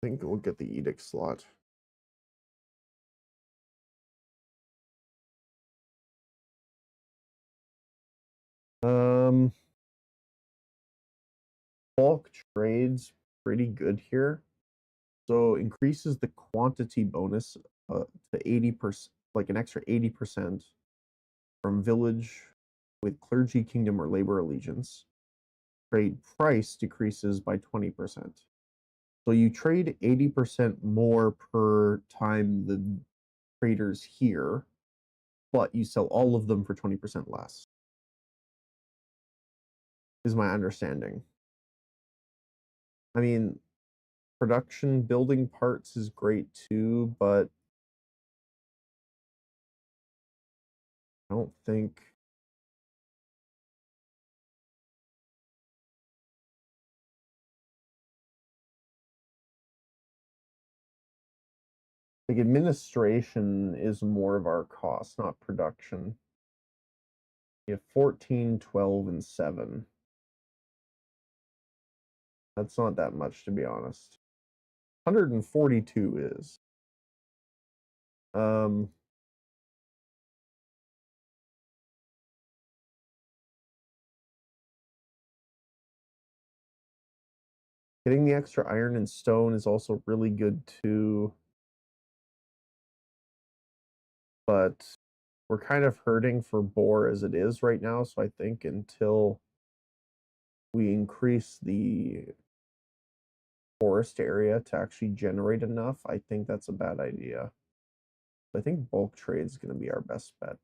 I think we'll get the edict slot. Bulk trades pretty good here. So increases the quantity bonus to 80%, like an extra 80% from village with clergy, kingdom, or labor allegiance. Trade price decreases by 20%. So you trade 80% more per time the traders here, but you sell all of them for 20% less. Is my understanding. I mean, production building parts is great too, but I don't think like administration is more of our cost, not production. We have 14, 12, and 7. That's not that much to be honest. 142 is. Getting the extra iron and stone is also really good too. But we're kind of hurting for boar as it is right now, so I think until we increase the forest area to actually generate enough, I think that's a bad idea. I think bulk trade is going to be our best bet.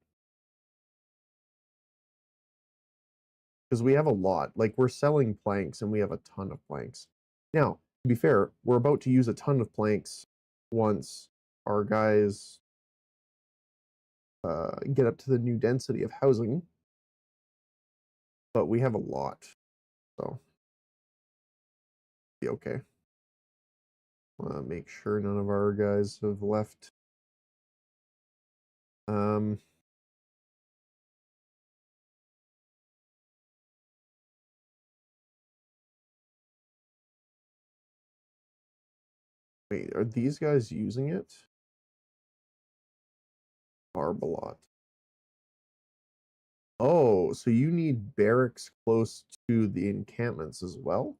Because we have a lot. Like, we're selling planks and we have a ton of planks. Now, to be fair, we're about to use a ton of planks once our guys get up to the new density of housing. But we have a lot. So, be okay. Make sure none of our guys have left. Wait, are these guys using it? Barbalot. Oh, so you need barracks close to the encampments as well?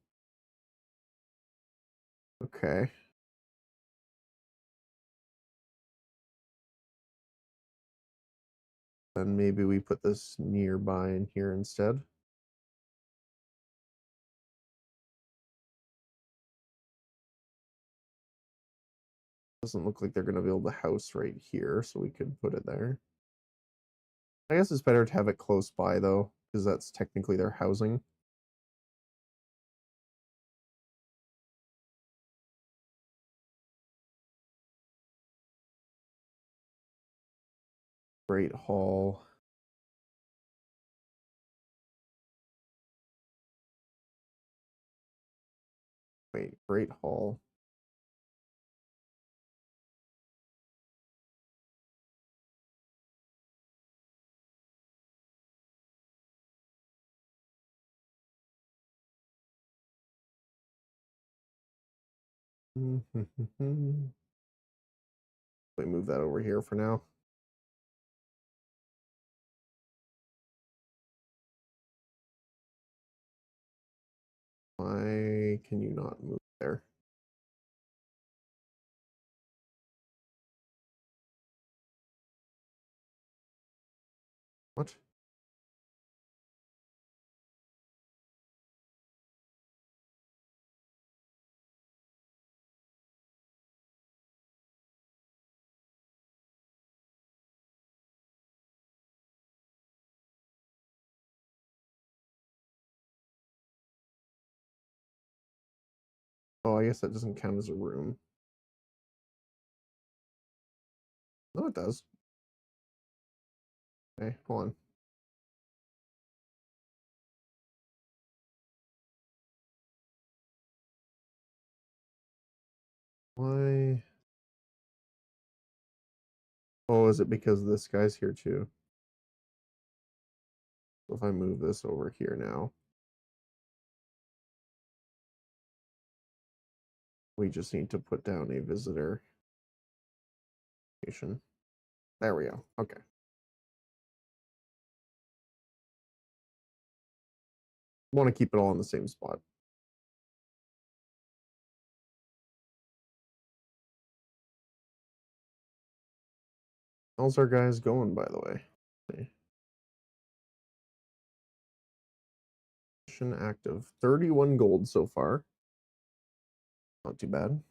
Okay. Then maybe we put this nearby in here instead. Doesn't look like they're going to be able to house right here, so we could put it there. I guess it's better to have it close by, though, because that's technically their housing. Great Hall. Wait, Great Hall. We move that over here for now. Why can you not move there? What? Oh, I guess that doesn't count as a room. No, it does. Okay, hold on. Why? Oh, is it because this guy's here too? So if I move this over here now, we just need to put down a visitor location. There we go. Okay. Want to keep it all in the same spot. How's our guys going, by the way? Mission active. 31 gold so far. Not too bad.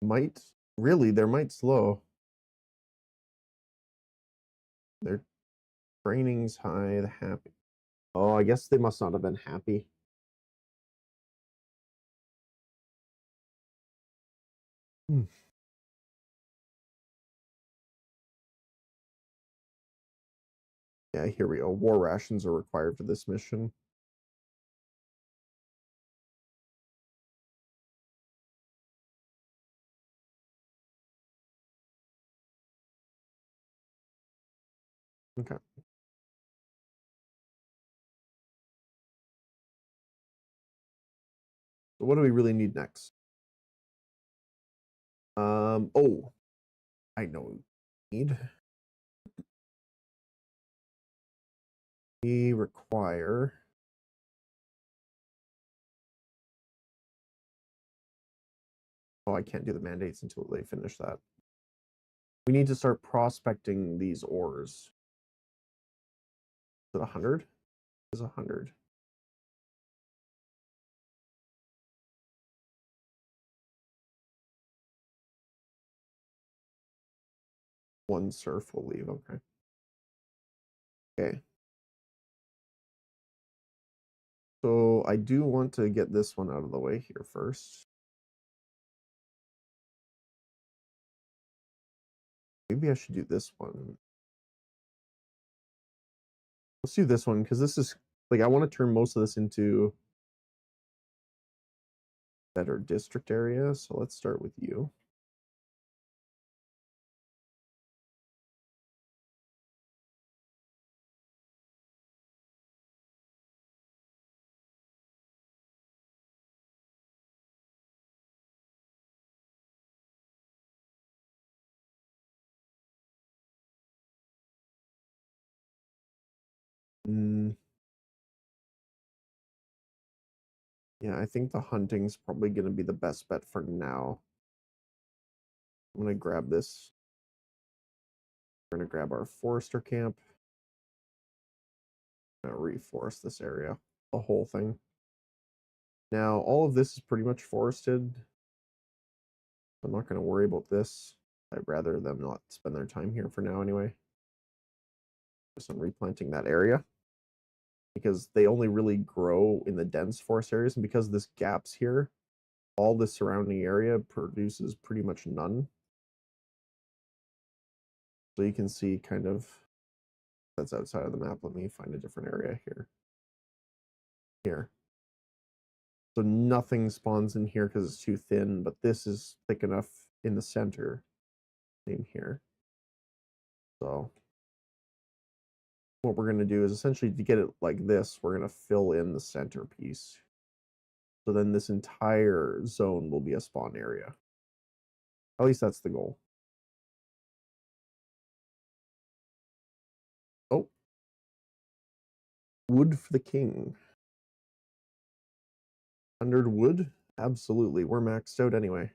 Might really, their might's low. Their training's high. The happy. Oh, I guess they must not have been happy. Yeah, here we go. War rations are required for this mission. Okay. So what do we really need next? Oh, I know what we need. We require oh, I can't do the mandates until they finish that. We need to start prospecting these ores. Is it 100? Is 100. One surf will leave. Okay. Okay. So I do want to get this one out of the way here first. Maybe I should do this one. Let's do this one because this is like I want to turn most of this into better district area. So let's start with you. Mm, yeah, I think the hunting's probably going to be the best bet for now. I'm going to grab this. We're going to grab our forester camp. I'm going to reforest this area, the whole thing. Now, all of this is pretty much forested. I'm not going to worry about this. I'd rather them not spend their time here for now anyway. Just on replanting that area. Because they only really grow in the dense forest areas. And because this gap's here, all the surrounding area produces pretty much none. So you can see kind of that's outside of the map. Let me find a different area here. Here. So nothing spawns in here because it's too thin, but this is thick enough in the center. Same here. So what we're going to do is essentially to get it like this, we're going to fill in the center piece. So then this entire zone will be a spawn area. At least that's the goal. Oh. Wood for the king. 100 wood? Absolutely. We're maxed out anyway.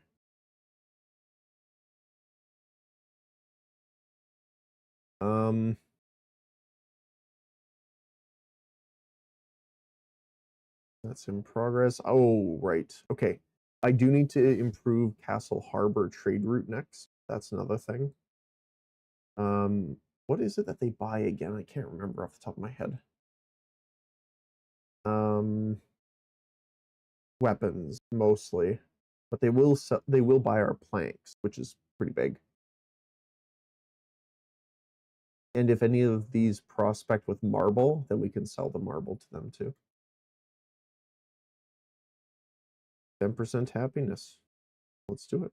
That's in progress. Oh, right. Okay. I do need to improve Castle Harbor trade route next. That's another thing. What is it that they buy again? I can't remember off the top of my head. Weapons mostly, but they will buy our planks, which is pretty big. And if any of these prospect with marble, then we can sell the marble to them too. 10% happiness. Let's do it.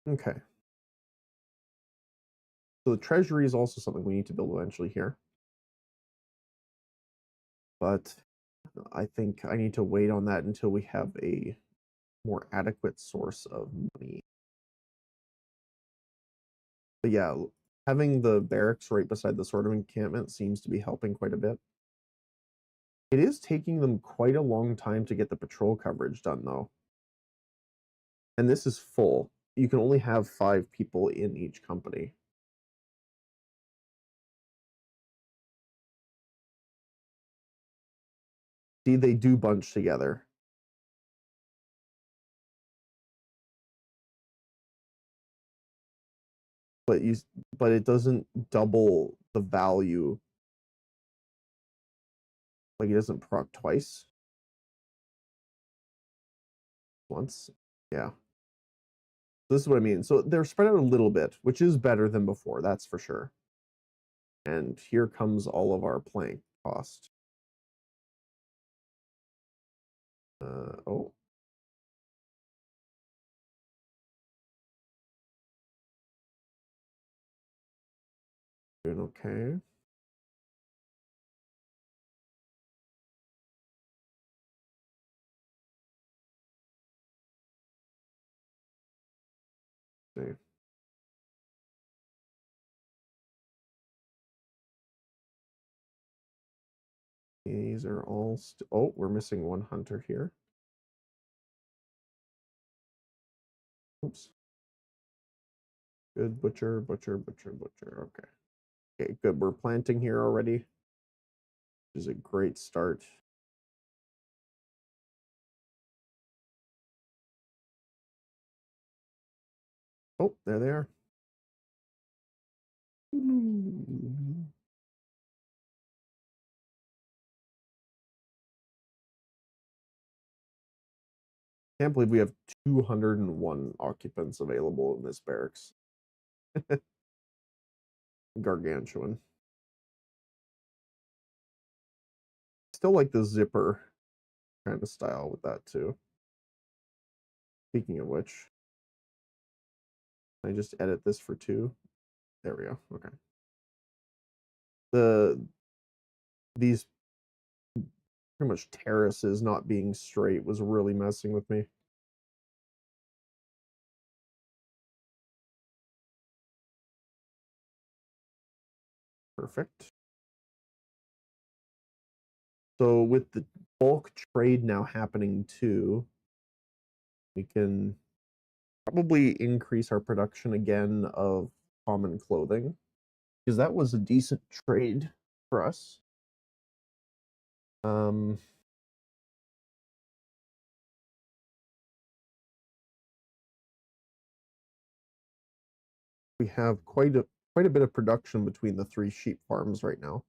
Okay. So the treasury is also something we need to build eventually here. But I think I need to wait on that until we have a more adequate source of money. But yeah, having the barracks right beside the sort of encampment seems to be helping quite a bit. It is taking them quite a long time to get the patrol coverage done, though. And this is full. You can only have 5 people in each company. See, they do bunch together. But it doesn't double the value. Like it doesn't proc twice. Once. Yeah. This is what I mean. So they're spread out a little bit, which is better than before, that's for sure. And here comes all of our plank cost. Oh. Doing okay. See. These are all oh, we're missing one hunter here. Oops. Good butcher, butcher, butcher, butcher. Okay. Okay, good. We're planting here already. Which is a great start. Oh, there they are. Mm. Can't believe we have 201 occupants available in this barracks. Gargantuan. Still like the zipper kind of style with that too. Speaking of which, I just edit this for 2. There we go. Okay. These pretty much terraces not being straight was really messing with me. Perfect. So with the bulk trade now happening too, we can probably increase our production again of common clothing, because that was a decent trade for us. We have quite a bit of production between the 3 sheep farms right now.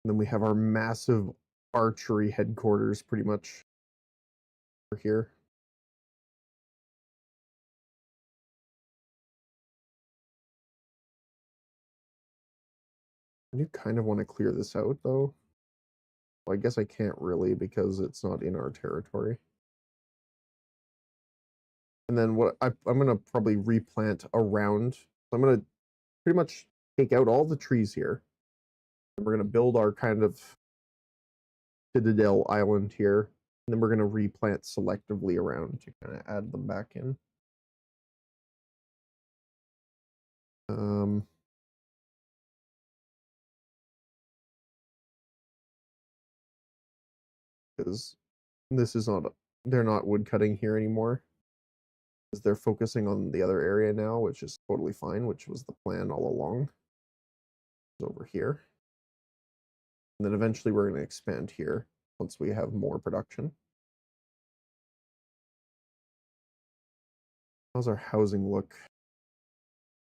And then we have our massive archery headquarters pretty much over here. I do kind of want to clear this out though. Well, I guess I can't really because it's not in our territory. And then what I'm going to probably replant around. I'm going to pretty much take out all the trees here. And we're going to build our kind of citadel island here. And then we're going to replant selectively around to kind of add them back in. Because this is not, they're not wood cutting here anymore, because they're focusing on the other area now, which is totally fine, which was the plan all along. It's over here. And then eventually we're going to expand here once we have more production. How's our housing look?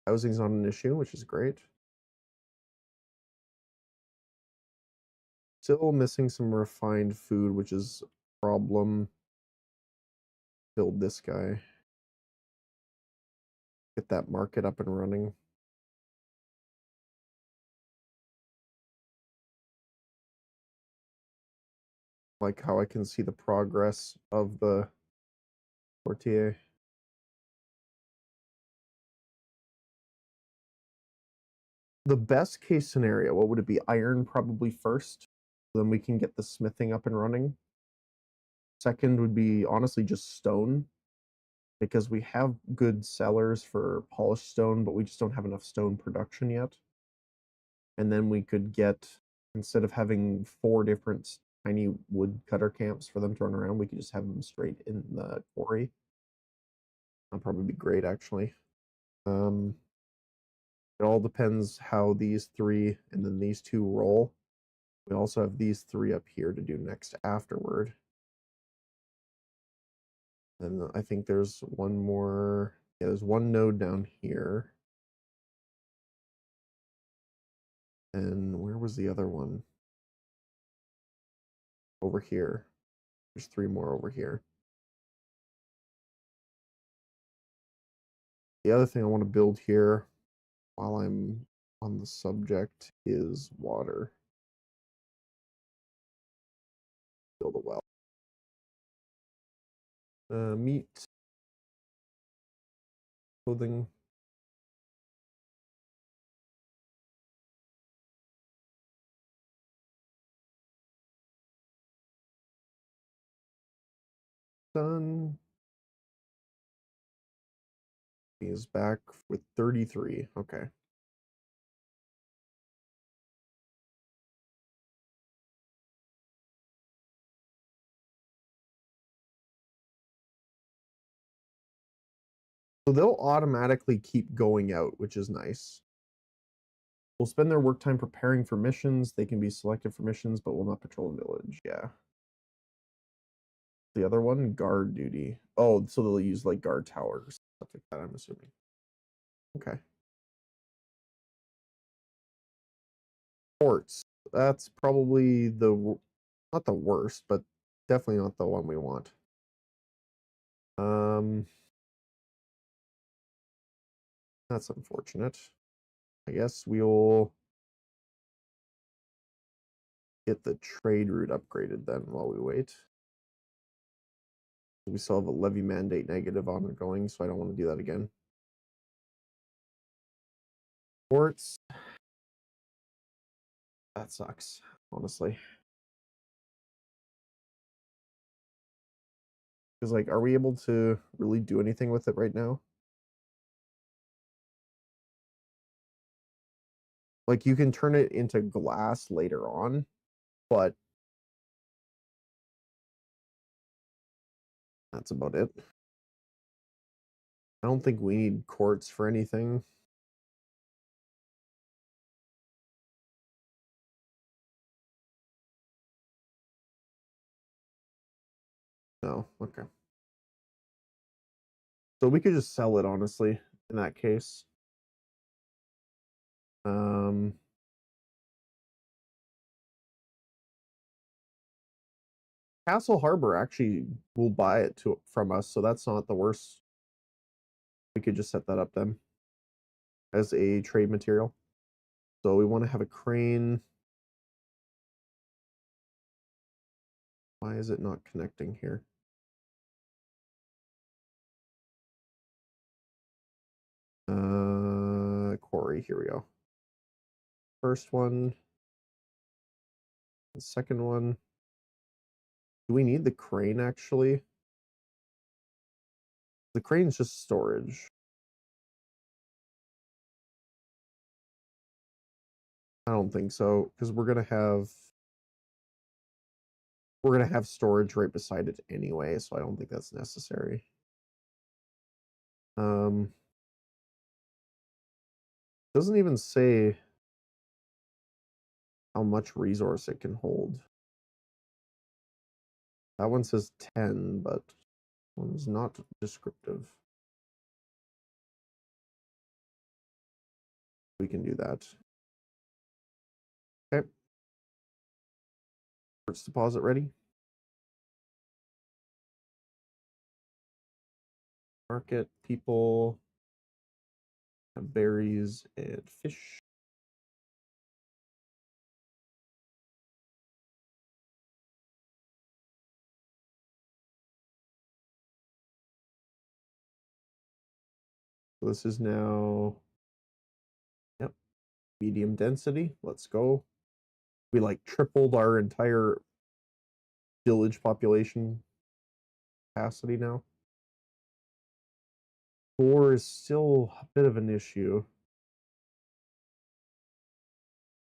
Housing's not an issue, which is great. Still missing some refined food, which is a problem. Build this guy. Get that market up and running. Like how I can see the progress of the Portier. The best case scenario, what would it be? Iron probably first. Then we can get the smithing up and running. Second would be honestly just stone, because we have good sellers for polished stone, but we just don't have enough stone production yet. And then we could get, instead of having 4 different tiny woodcutter camps for them to run around, we could just have them straight in the quarry. That'd probably be great, actually. It all depends how these 3 and then these 2 roll. We also have these 3 up here to do next afterward. And I think there's one more. Yeah, there's one node down here. And where was the other one? Over here. There's 3 more over here. The other thing I want to build here while I'm on the subject is water. Build a well. Meat. Clothing. Done. He is back with 33. Okay. So they'll automatically keep going out, which is nice. Will spend their work time preparing for missions. They can be selected for missions, but will not patrol the village. Yeah. The other one, guard duty. Oh, so they'll use like guard towers, stuff like that, I'm assuming. Okay. Ports. That's probably not the worst, but definitely not the one we want. That's unfortunate. I guess we'll get the trade route upgraded then while we wait. We still have a levy mandate negative ongoing, so I don't want to do that again. Ports. That sucks, honestly. Because, like, are we able to really do anything with it right now? Like, you can turn it into glass later on, but that's about it. I don't think we need quartz for anything. No, okay. So we could just sell it, honestly, in that case. Castle Harbor actually will buy it from us, so that's not the worst. We could just set that up then as a trade material. So we want to have a crane. Why is it not connecting here? Quarry, here we go. First one. The second one. Do we need the crane actually? The crane's just storage. I don't think so, because we're gonna have storage right beside it anyway, so I don't think that's necessary. Doesn't even say how much resource it can hold. That one says 10, but one's not descriptive. We can do that. Okay. First deposit ready. Market, people, berries, and fish. So this is now, yep, medium density. Let's go. We like tripled our entire village population capacity now. 4 is still a bit of an issue.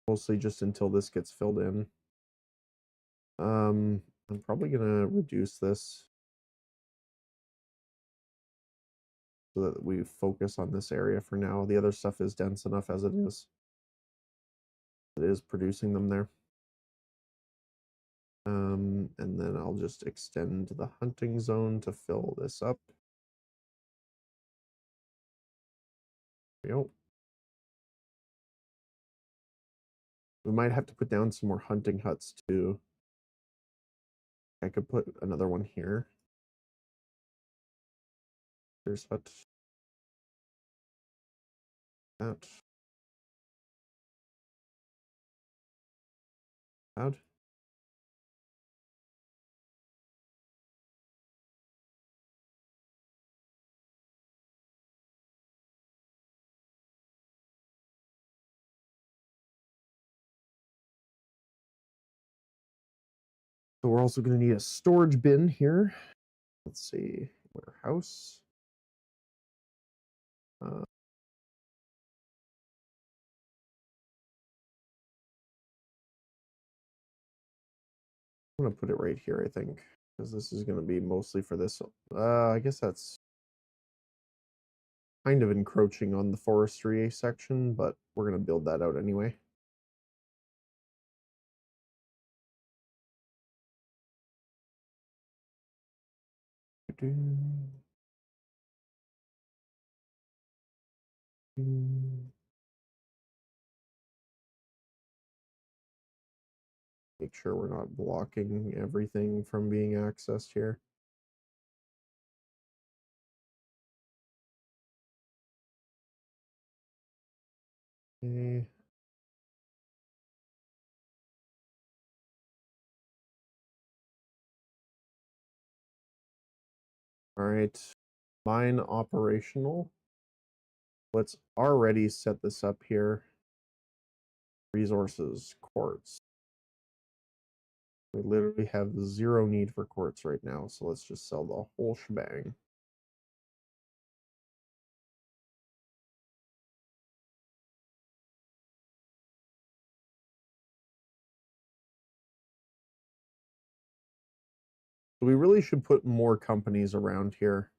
Mostly just until this gets filled in. I'm probably gonna reduce this so that we focus on this area for now. The other stuff is dense enough as it is. It is producing them there. And then I'll just extend the hunting zone to fill this up. There we go. We might have to put down some more hunting huts too. I could put another one here. There's hut. That. Out. So we're also going to need a storage bin here. Let's see, warehouse. I'm going to put it right here, I think, because this is going to be mostly for this. I guess that's kind of encroaching on the forestry section, but we're going to build that out anyway. Make sure we're not blocking everything from being accessed here. Okay. All right, mine operational. Let's already set this up here. Resources, quartz. We literally have zero need for quartz right now, so let's just sell the whole shebang. So we really should put more companies around here.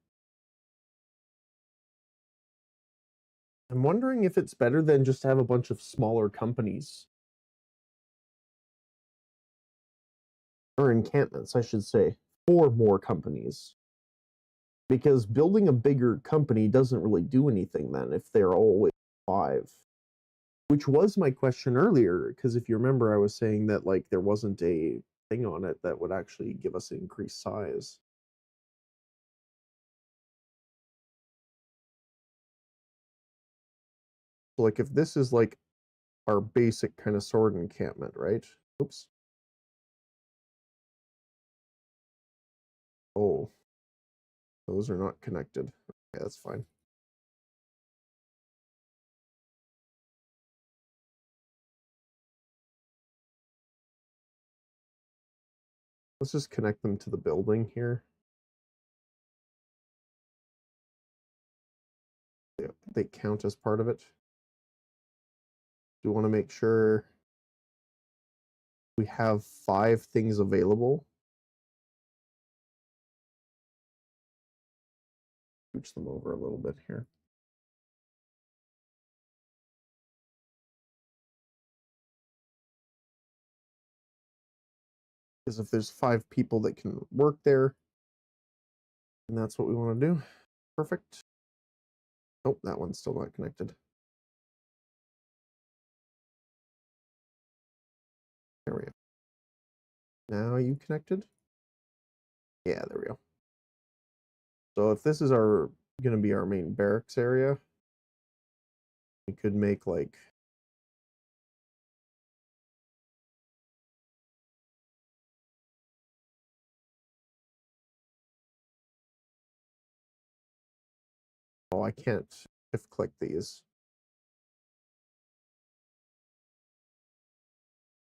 I'm wondering if it's better than just to have a bunch of smaller companies. Or encampments, I should say, for more companies. Because building a bigger company doesn't really do anything then if they're always 5. Which was my question earlier, because if you remember, I was saying that like there wasn't a thing on it that would actually give us increased size. So like if this is like our basic kind of sword encampment, right? Oops. Oh, those are not connected. Okay, that's fine. Let's just connect them to the building here. They count as part of it. Do we want to make sure we have 5 things available? Switch them over a little bit here. Because if there's 5 people that can work there, and that's what we want to do. Perfect. Oh, that one's still not connected. There we go. Now you connected? Yeah, there we go. So if this is our going to be our main barracks area, we could make like oh, I can't shift click these.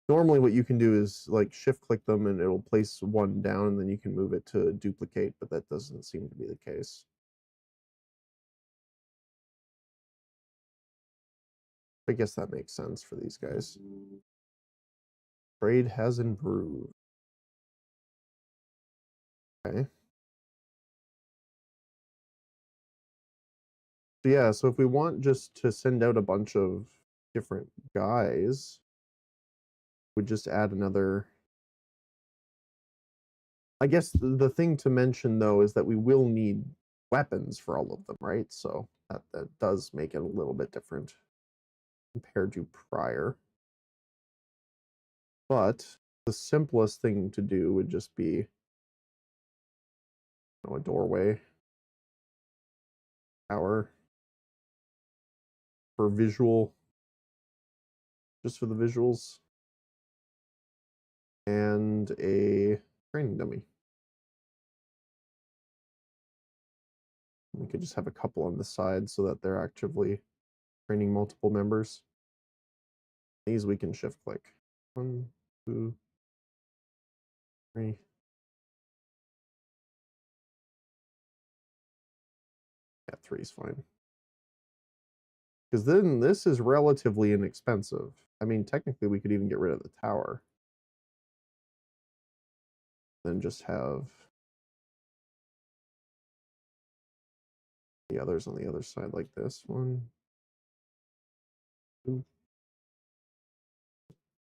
Normally what you can do is like shift click them and it'll place one down and then you can move it to duplicate, but that doesn't seem to be the case. I guess that makes sense for these guys. Trade has improved. Okay. So yeah, so if we want just to send out a bunch of different guys, we just add another. I guess the thing to mention though is that we will need weapons for all of them, right? So that does make it a little bit different compared to prior. But the simplest thing to do would just be, you know, a doorway, tower for visual, just for the visuals, and a training dummy. We could just have a couple on the side so that they're actively training multiple members. These we can shift click. 1, 2, 3. Yeah, 3 is fine. Because then this is relatively inexpensive. I mean, technically we could even get rid of the tower. Then just have The others on the other side like this. 1, 2,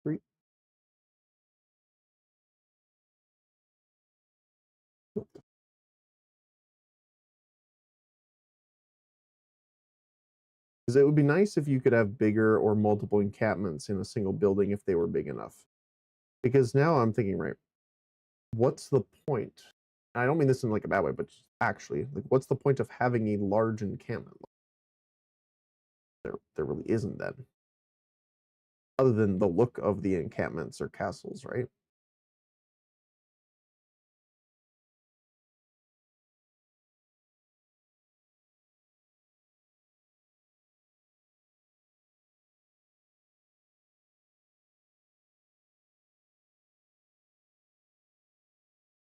3. Because it would be nice if you could have bigger or multiple encampments in a single building if they were big enough. Because now I'm thinking, right, what's the point? I don't mean this in like a bad way, but actually, like, what's the point of having a large encampment? There really isn't then, other than the look of the encampments or castles, right?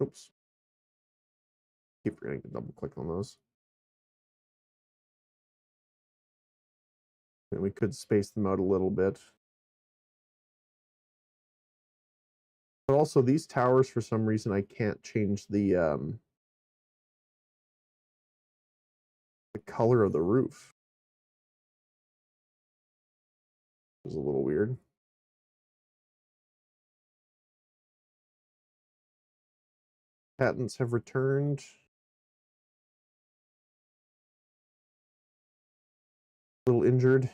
Oops, keep forgetting to double click on those. And we could space them out a little bit. But also these towers, for some reason, I can't change the color of the roof. It was a little weird. Patents have returned. A little injured.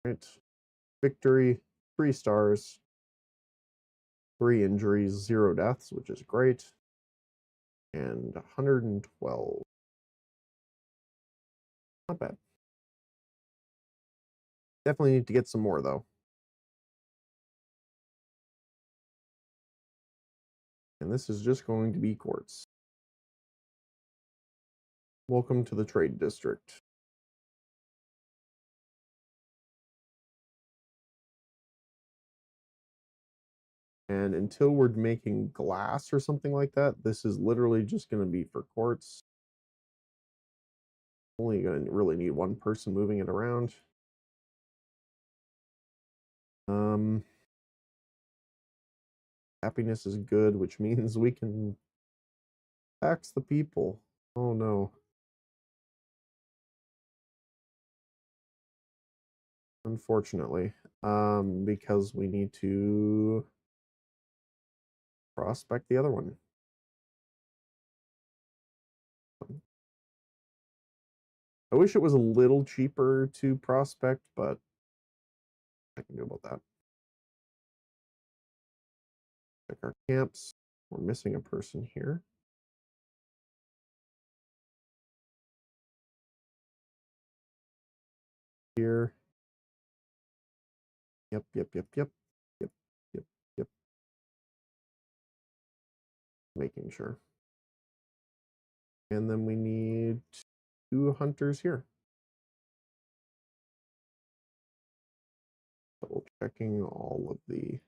Right. Victory, 3 stars, 3 injuries, 0 deaths, which is great. And 112. Not bad. Definitely need to get some more, though. And this is just going to be quartz. Welcome to the trade district. And until we're making glass or something like that, this is literally just going to be for quartz. Only going to really need one person moving it around. Happiness is good, which means we can tax the people. Oh no. Unfortunately, because we need to prospect the other one. I wish it was a little cheaper to prospect, but I can do about that. Check our camps. We're missing a person here. Here. Yep. Making sure. And then we need 2 hunters here. Double checking all of the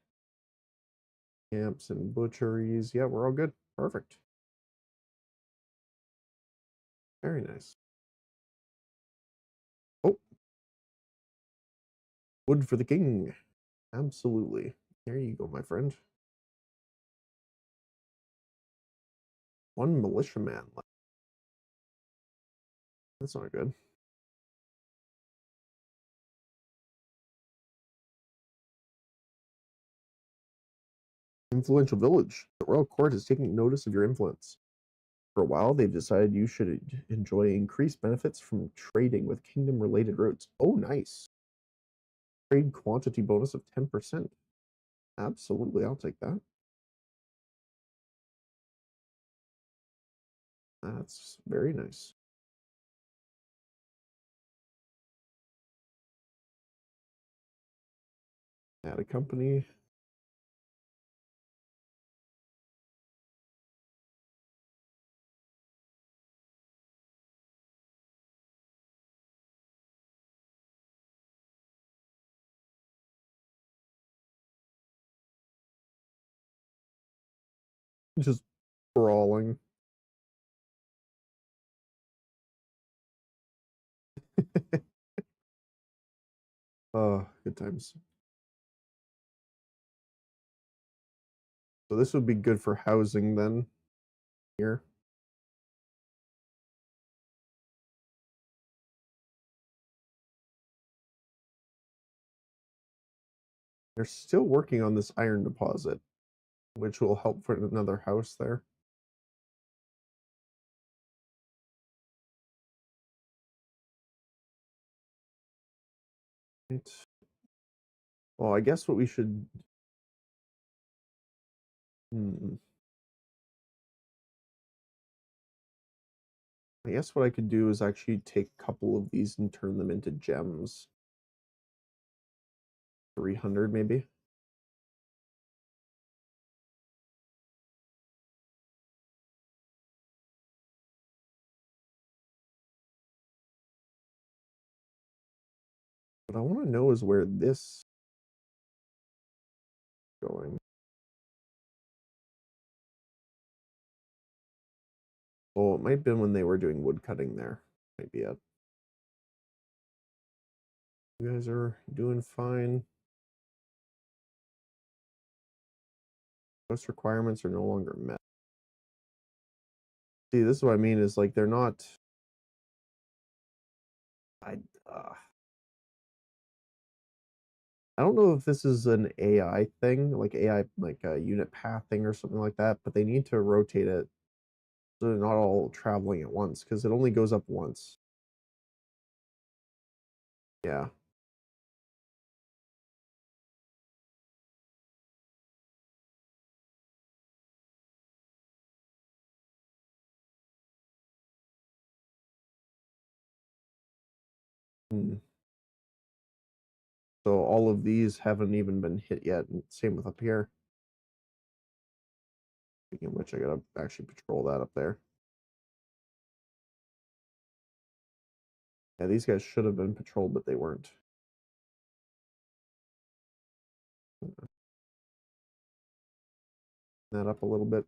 camps and butcheries. Yeah, we're all good. Perfect. Very nice. Oh, wood for the king. Absolutely. There you go, my friend. 1 militiaman left. That's not good. Influential village. The royal court is taking notice of your influence. For a while, they've decided you should enjoy increased benefits from trading with kingdom-related routes. Oh, nice. Trade quantity bonus of 10%. Absolutely, I'll take that. That's very nice. Add a company. Just brawling. Good times. So this would be good for housing then, here. They're still working on this iron deposit, which will help for another house there. Right. Well, I guess what we should... I guess what I could do is actually take a couple of these and turn them into gems. 300 maybe. What I want to know is where this is going. Well, it might have been when they were doing wood cutting there. Might be it. You guys are doing fine. Most requirements are no longer met. See, this is what I mean is like they're not... I don't know if this is an AI thing, like AI, like a unit path thing or something like that, but they need to rotate it so they're not all traveling at once because it only goes up once. Yeah. Hmm. So all of these haven't even been hit yet, and same with up here. Speaking of which, I gotta actually patrol that up there. Yeah, these guys should have been patrolled, but they weren't. That up a little bit.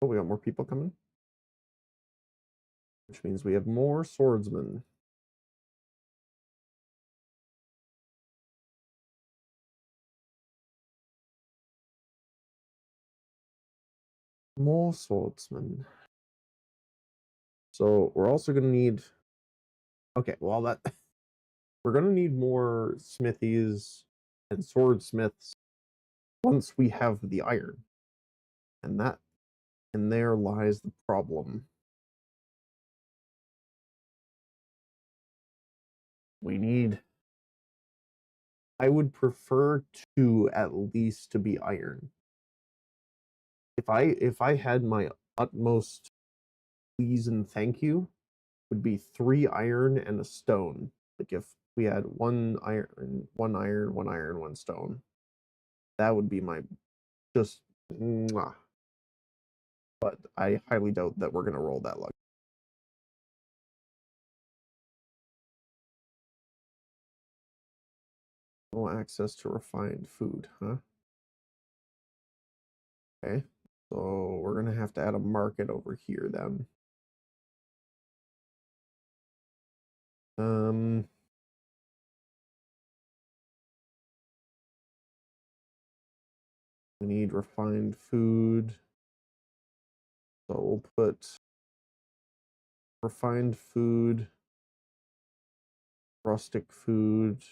Oh, we got more people coming, which means we have more swordsmen. More swordsmen. So we're also gonna need... Okay, well that we're gonna need more smithies and swordsmiths once we have the iron, and there lies the problem. We need... I would prefer two at least to be iron. If I had my utmost please and thank you, would be 3 iron and a stone. Like if we had 1 iron, 1 iron, 1 iron, 1 stone, that would be my just mwah. But I highly doubt that we're gonna roll that luck. No access to refined food, huh? Okay, so we're gonna have to add a market over here then. We need refined food. So we'll put refined food, rustic food,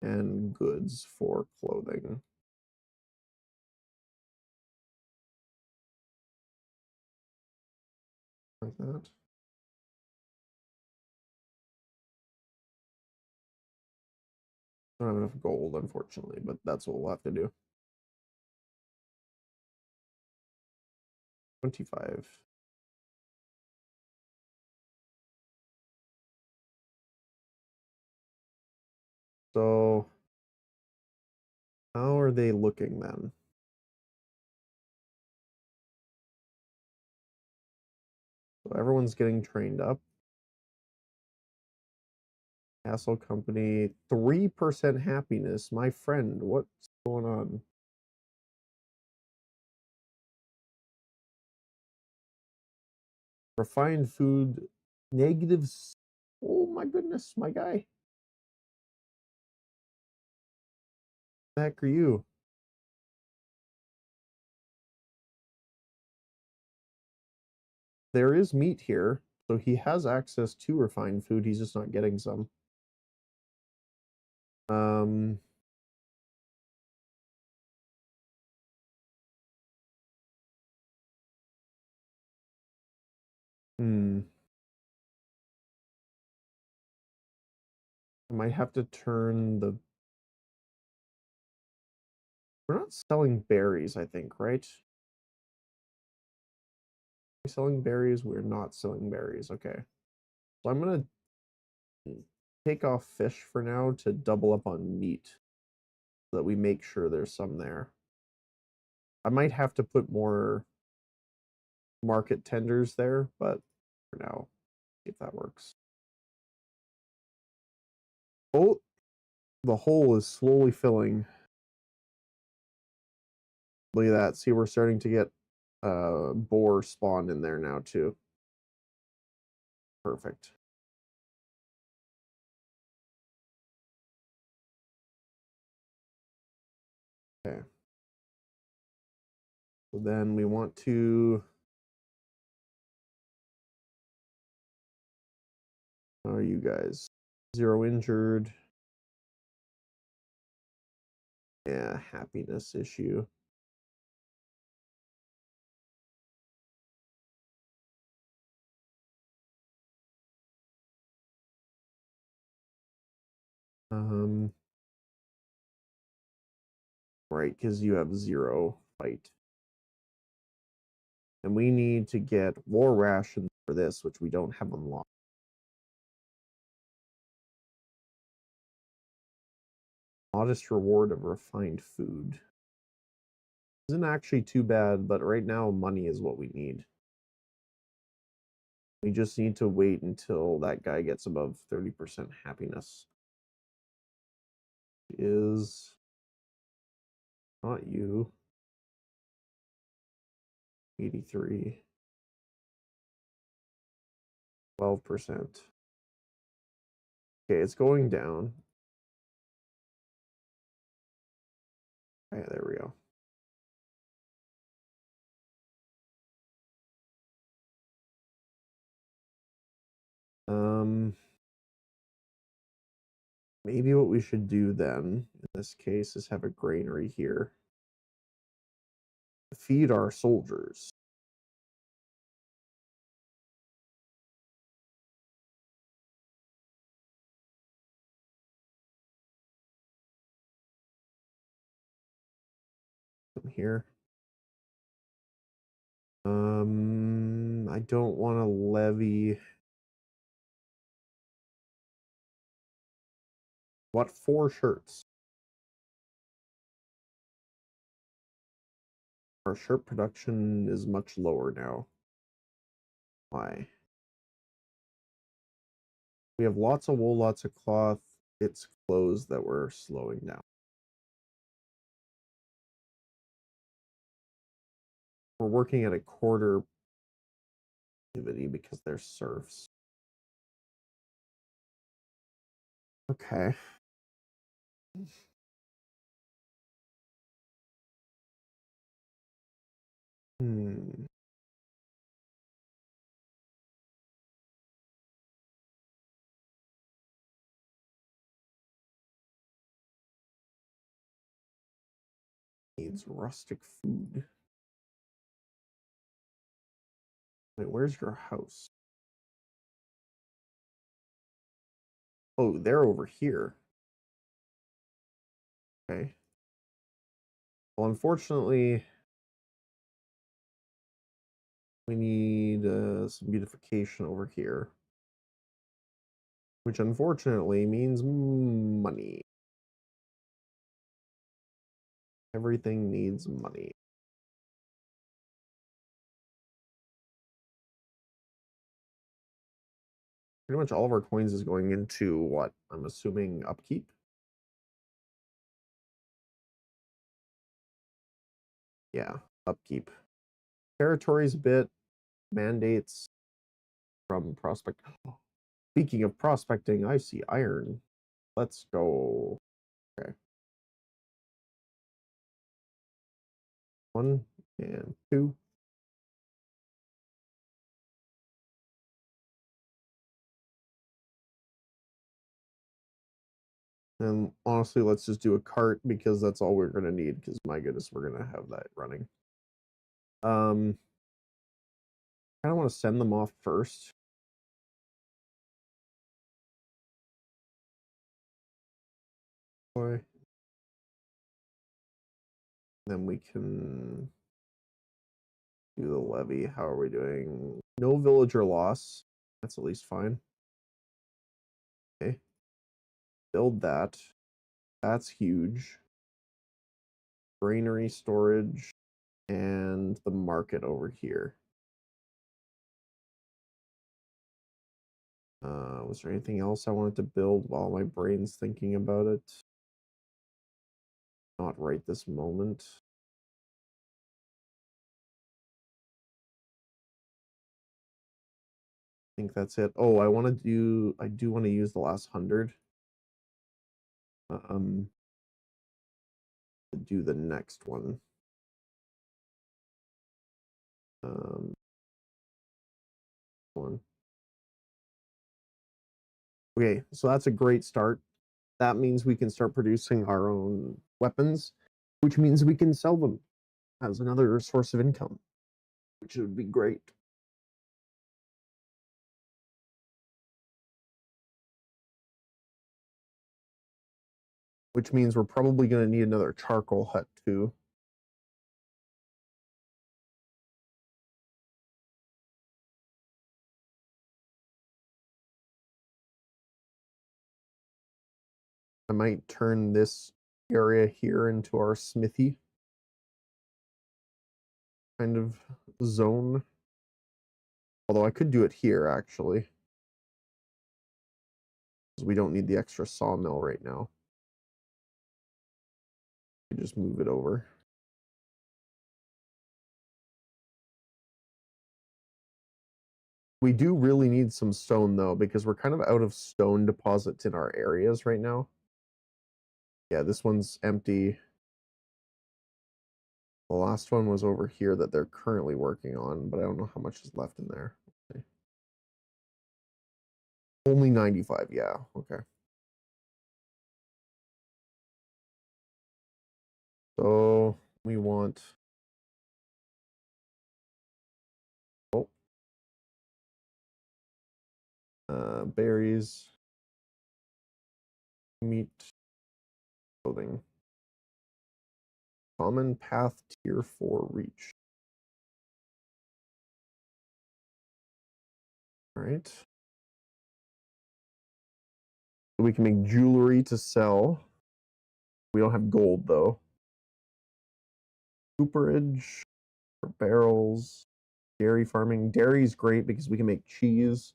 and goods for clothing. Like that. I don't have enough gold, unfortunately, but that's what we'll have to do. 25. So how are they looking then? So everyone's getting trained up. Castle Company, 3% happiness. My friend, what's going on? Refined food, negatives. Oh my goodness, my guy. The heck are you? There is meat here, so he has access to refined food. He's just not getting some. Um, hmm. I might have to turn the. We're not selling berries, I think, right? Are we selling berries? We're not selling berries. Okay. So I'm gonna take off fish for now to double up on meat so that we make sure there's some there. I might have to put more market tenders there, but for now, see if that works. Oh, the hole is slowly filling. Look at that. See, we're starting to get boar spawn in there now too. Perfect. Okay. So then we want to. How are you guys? 0 injured. Yeah, happiness issue. Um, right, because you have 0 fight. And we need to get war rations for this, which we don't have unlocked. Modest reward of refined food. Isn't actually too bad, but right now money is what we need. We just need to wait until that guy gets above 30% happiness. Is not you. 83. 12%. Okay, it's going down. Okay, there we go. Maybe what we should do then, in this case, is have a granary here. Feed our soldiers. From here. I don't want to levy. What, 4 shirts? Our shirt production is much lower now. Why? We have lots of wool, lots of cloth. It's clothes that we're slowing down. We're working at a quarter activity because they're serfs. Okay. Hmm. Needs rustic food. Wait, where's your house? Oh, they're over here. Okay. Well, unfortunately, we need some beautification over here, which unfortunately means money. Everything needs money. Pretty much all of our coins is going into what? I'm assuming upkeep. Yeah, upkeep. Territories a bit, mandates. from prospect. Speaking of prospecting, I see iron. Let's go. Okay. 1 and 2. And honestly, let's just do a cart because that's all we're gonna need. Because my goodness, we're gonna have that running. I don't want to send them off first. Boy. Then we can do the levy. How are we doing? No villager loss. That's at least fine. Okay. Build that. That's huge. Granary storage and the market over here. Was there anything else I wanted to build while my brain's thinking about it? Not right this moment. I think that's it. Oh, I do want to use the last 100. To do the next one. One. Okay, so that's a great start. That means we can start producing our own weapons, which means we can sell them as another source of income, which would be great. Which means we're probably going to need another charcoal hut too. I might turn this area here into our smithy kind of zone. Although I could do it here actually. Because we don't need the extra sawmill right now. Just move it over. We do really need some stone though, because we're kind of out of stone deposits in our areas right now. Yeah, this one's empty. The last one was over here that they're currently working on, but I don't know how much is left in there. Okay. Only 95, yeah, okay. So we want, berries, meat, clothing. Common path tier 4 reach. All right. We can make jewelry to sell. We don't have gold though. Cooperage for barrels. Dairy farming. Dairy is great because we can make cheese.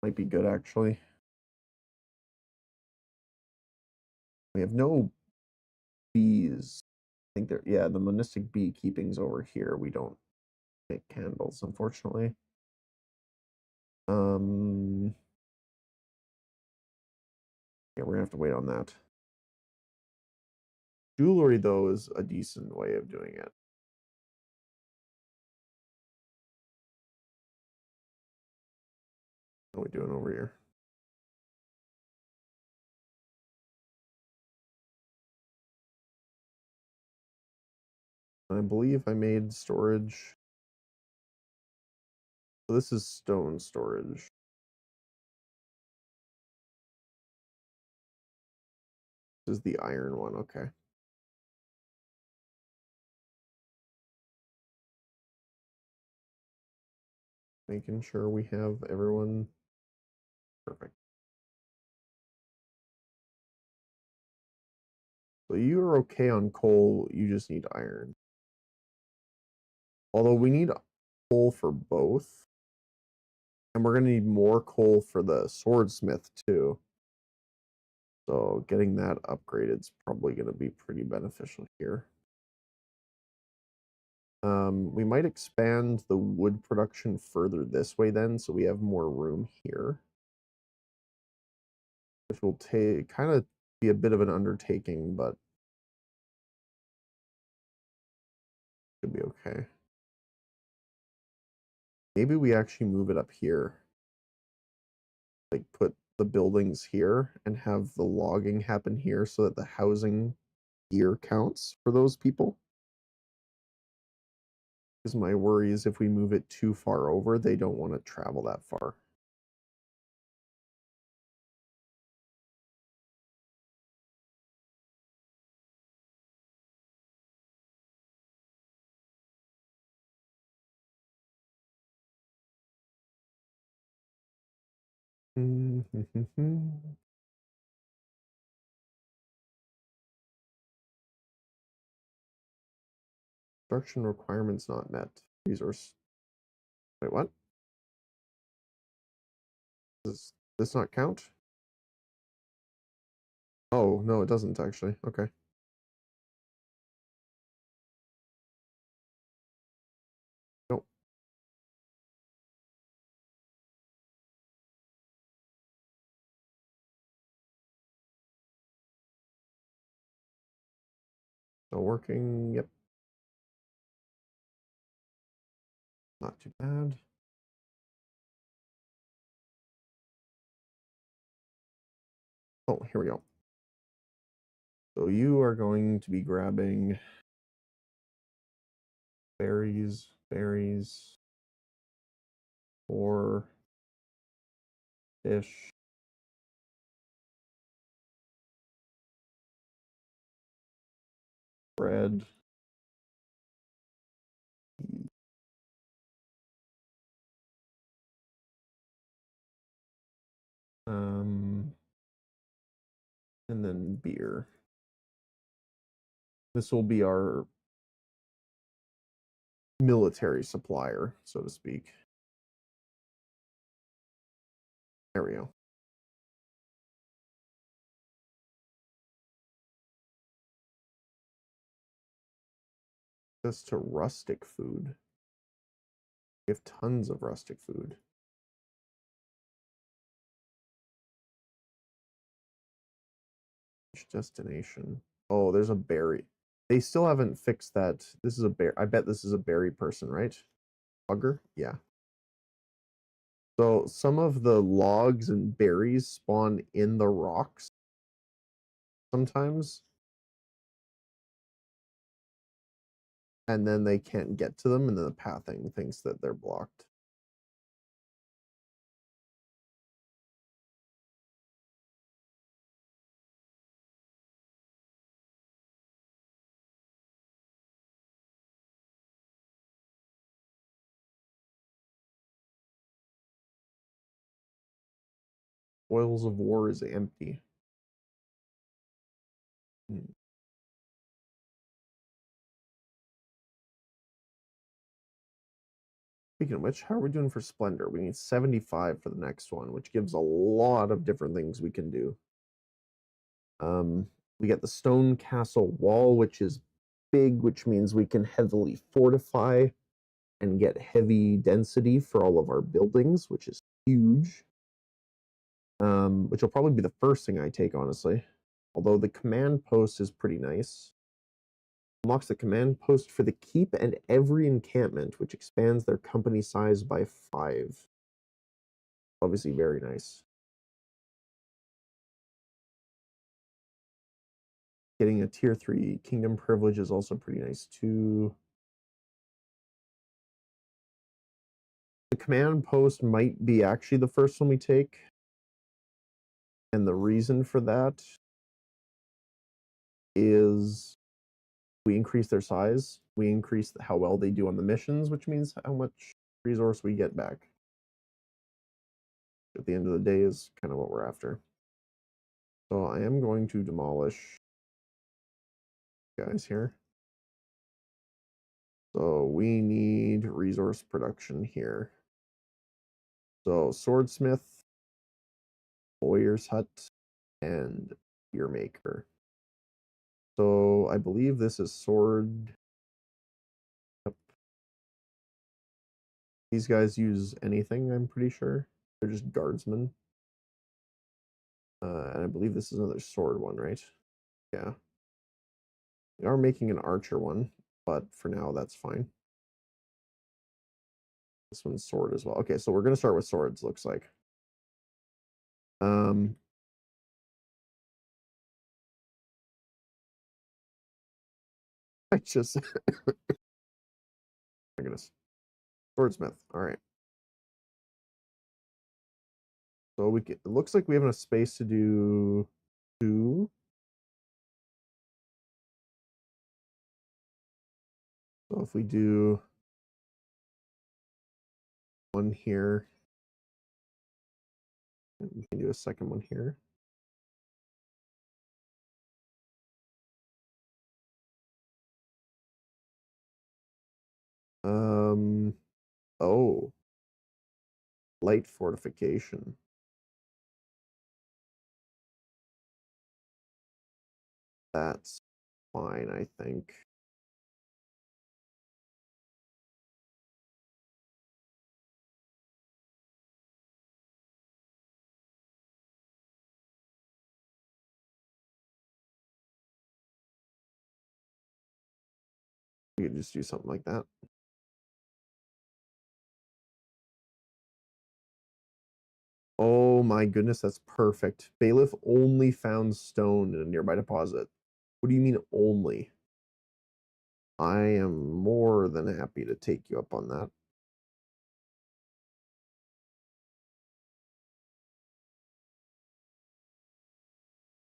Might be good actually. We have no bees. I think they're, yeah, the monistic beekeeping's over here. We don't make candles, unfortunately. Yeah, we're gonna have to wait on that. Jewelry though is a decent way of doing it. What are we doing over here? I believe I made storage. So this is stone storage. This is the iron one, okay. Making sure we have everyone perfect. So you are okay on coal, you just need iron. Although we need coal for both. And we're gonna need more coal for the swordsmith too. So getting that upgraded is probably gonna be pretty beneficial here. We might expand the wood production further this way then, so we have more room here. Which will kind of be a bit of an undertaking, but should be okay. Maybe we actually move it up here. Like put the buildings here and have the logging happen here so that the housing year counts for those people. Because my worry is if we move it too far over, they don't want to travel that far. Construction requirements not met. Resource. Wait, what? Does this not count? Oh, no, it doesn't actually. Okay. Nope. Still working. Yep. Not too bad. Oh, here we go. So you are going to be grabbing berries, or fish, bread. And then beer. This will be our military supplier, so to speak. There we go. This to rustic food. We have tons of rustic food. Which destination? Oh, there's a berry. They still haven't fixed that. This is a bear. I bet this is a berry person, right? Logger? Yeah. So some of the logs and berries spawn in the rocks sometimes. And then they can't get to them, and then the pathing thinks that they're blocked. Spoils of War is empty. Speaking of which, how are we doing for Splendor? We need 75 for the next one, which gives a lot of different things we can do. We get the Stone Castle Wall, which is big, which means we can heavily fortify and get heavy density for all of our buildings, which is huge. Which will probably be the first thing I take, honestly. Although the command post is pretty nice. Unlocks the command post for the keep and every encampment, which expands their company size by 5. Obviously, very nice. Getting a tier 3 kingdom privilege is also pretty nice too. The command post might be actually the first one we take. And the reason for that is we increase their size, we increase how well they do on the missions, which means how much resource we get back. At the end of the day is kind of what we're after. So I am going to demolish guys here. So we need resource production here. So swordsmith, lawyer's hut, and beer maker. So I believe this is sword. Yep. These guys use anything, I'm pretty sure. They're just guardsmen. And I believe this is another sword one, right? Yeah. We are making an archer one, but for now that's fine. This one's sword as well. Okay, so we're gonna start with swords, looks like. I just my goodness. Swordsmith. All right. So it looks like we have enough space to do 2. So if we do 1 here, and we can do a second one here. Oh, light fortification. That's fine, I think. We could just do something like that. Oh my goodness, that's perfect. Bailiff only found stone in a nearby deposit. What do you mean only? I am more than happy to take you up on that.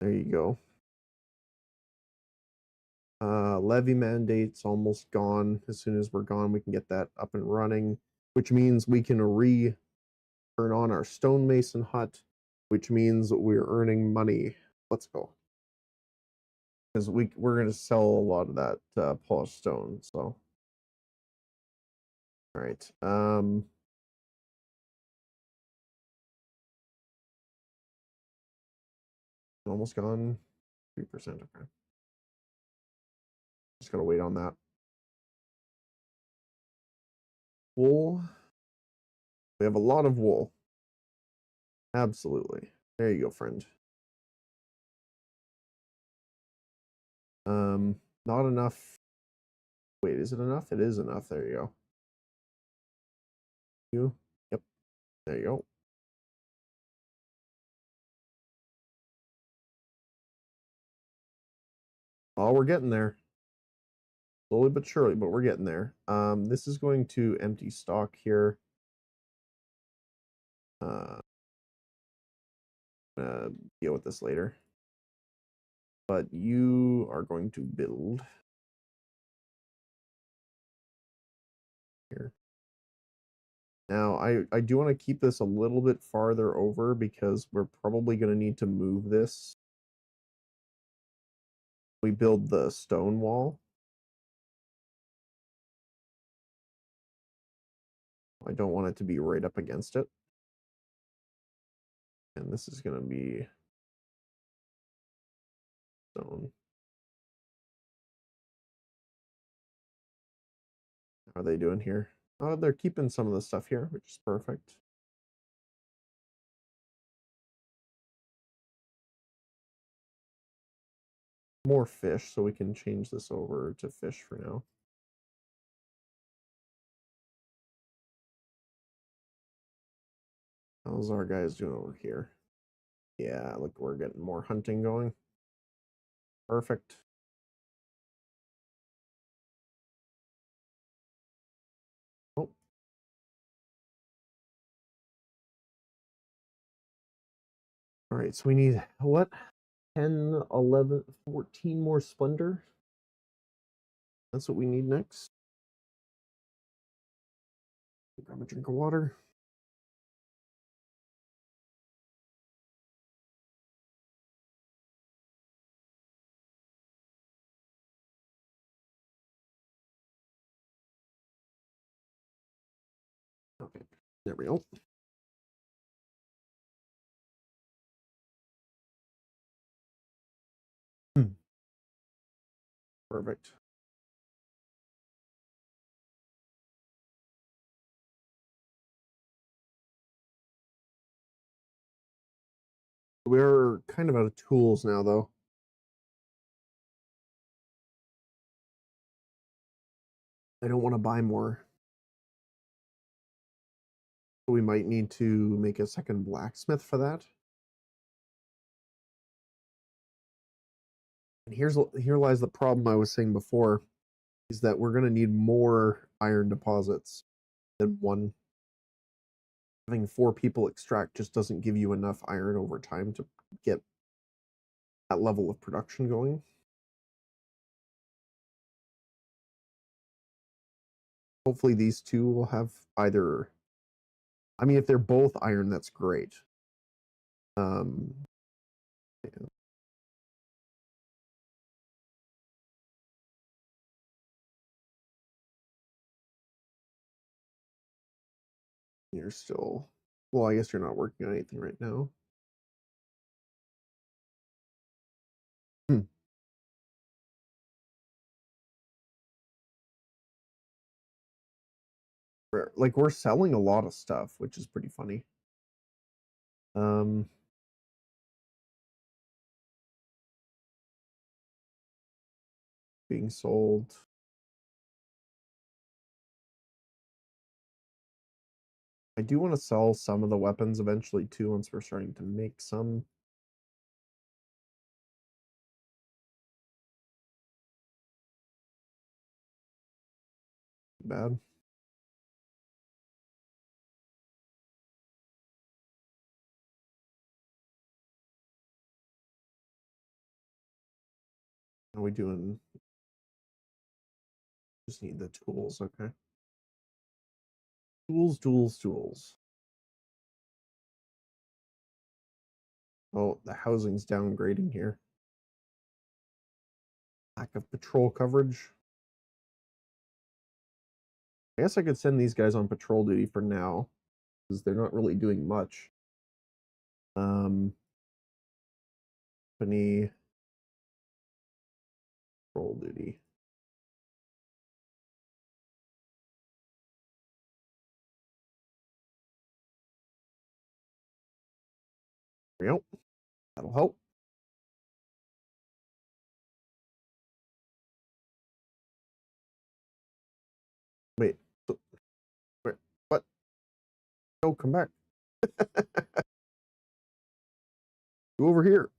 There you go. Levy mandate's almost gone. As soon as we're gone, we can get that up and running, which means we can turn on our stonemason hut, which means we're earning money. Let's go. Because we're gonna sell a lot of that polished stone. So, all right. Almost gone. 3%. Okay. Just gotta wait on that. Wool. We have a lot of wool. Absolutely. There you go, friend. Not enough. Wait, is it enough? It is enough. There you go. Yep. There you go. Oh, we're getting there. Slowly but surely, but we're getting there. This is going to empty stock here. Deal with this later. But you are going to build here. Now, I do want to keep this a little bit farther over because we're probably going to need to move this. We build the stone wall. I don't want it to be right up against it. And this is going to be stone. How are they doing here? Oh, they're keeping some of the stuff here, which is perfect. More fish, so we can change this over to fish for now. How's our guys doing over here? Yeah, look, we're getting more hunting going. Perfect. Oh. All right, so we need what? 10, 11, 14 more splendor. That's what we need next. Grab a drink of water. Okay, there we go. Perfect. We're kind of out of tools now, though. I don't want to buy more. So we might need to make a second blacksmith for that. And here lies the problem I was saying before, is that we're going to need more iron deposits than one. Having 4 people extract just doesn't give you enough iron over time to get that level of production going. Hopefully these two will have either, I mean, if they're both iron, that's great. Yeah. You're still, well, I guess you're not working on anything right now. Like we're selling a lot of stuff, which is pretty funny. Being sold. I do want to sell some of the weapons eventually too, once we're starting to make some. Bad. How are we doing? Just need the tools, okay. Tools. Oh, the housing's downgrading here. Lack of patrol coverage. I guess I could send these guys on patrol duty for now, because they're not really doing much. Company patrol duty. There we go. That'll help. Wait, wait, what? No, come back. Go over here.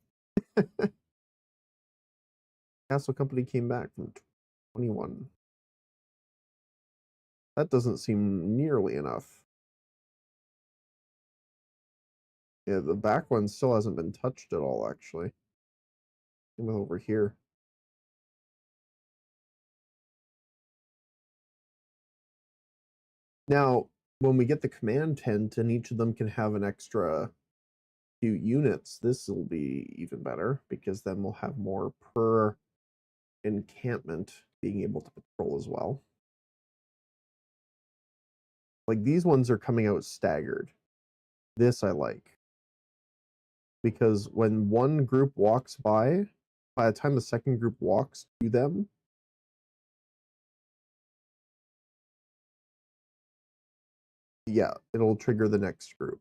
Castle Company came back from 21. That doesn't seem nearly enough. Yeah, the back one still hasn't been touched at all, actually. Same with over here. Now, when we get the command tent and each of them can have an extra few units, this will be even better, because then we'll have more per encampment being able to patrol as well. Like these ones are coming out staggered. This I like, because when one group walks by the time the second group walks to them, yeah, it'll trigger the next group.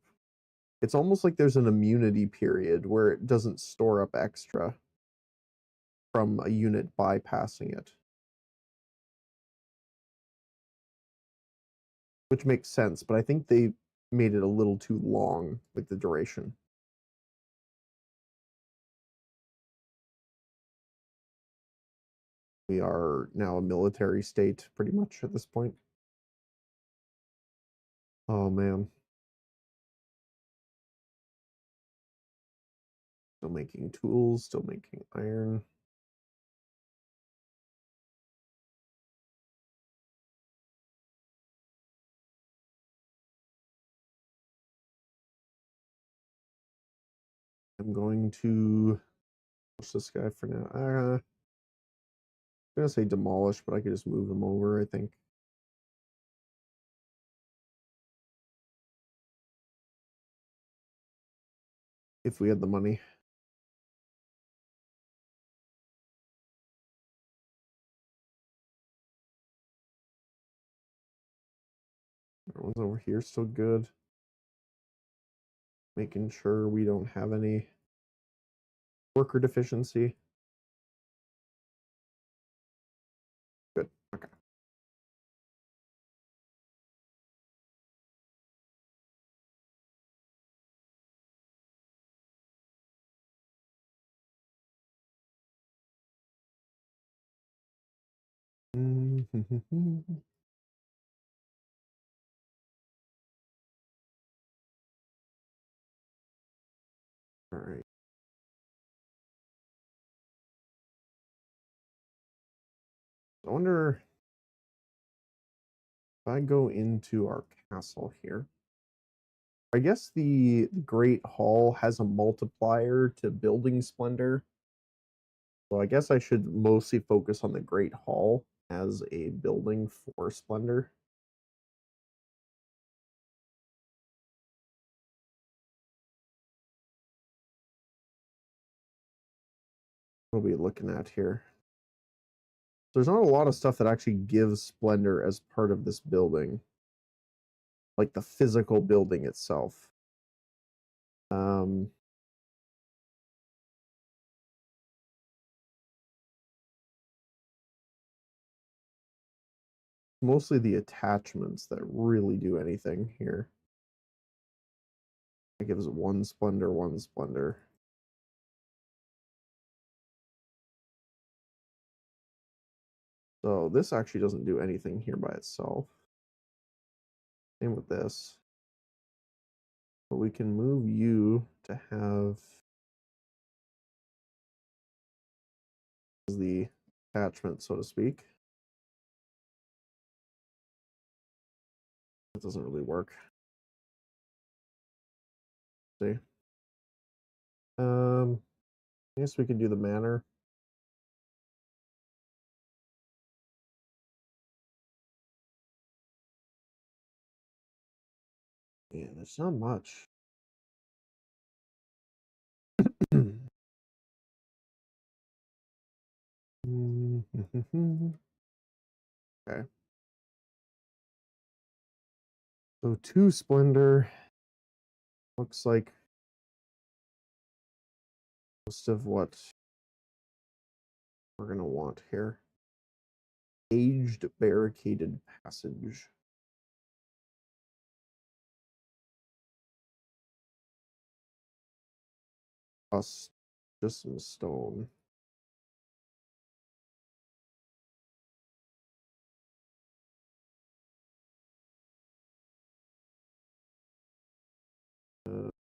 It's almost like there's an immunity period where it doesn't store up extra from a unit bypassing it. Which makes sense, but I think they made it a little too long, like the duration. We are now a military state pretty much at this point. Oh man. Still making tools, still making iron. I'm going to push this guy for now. I'm gonna say demolish, but I could just move him over, I think. If we had the money. Everyone's over here still good. Making sure we don't have any worker deficiency? Good. Okay. All right. I wonder if I go into our castle here. I guess the Great Hall has a multiplier to building splendor. So I guess I should mostly focus on the Great Hall as a building for splendor. What are we looking at here? There's not a lot of stuff that actually gives splendor as part of this building, like the physical building itself. Um, Mostly the attachments that really do anything here. It gives one splendor, one splendor. So this actually doesn't do anything here by itself. Same with this. But we can move you to have the attachment, so to speak. That doesn't really work. See? I guess we can do the manor. Yeah, there's not much. Okay. So 2 splendor looks like most of what we're gonna want here. Aged barricaded passage. Plus just some stone.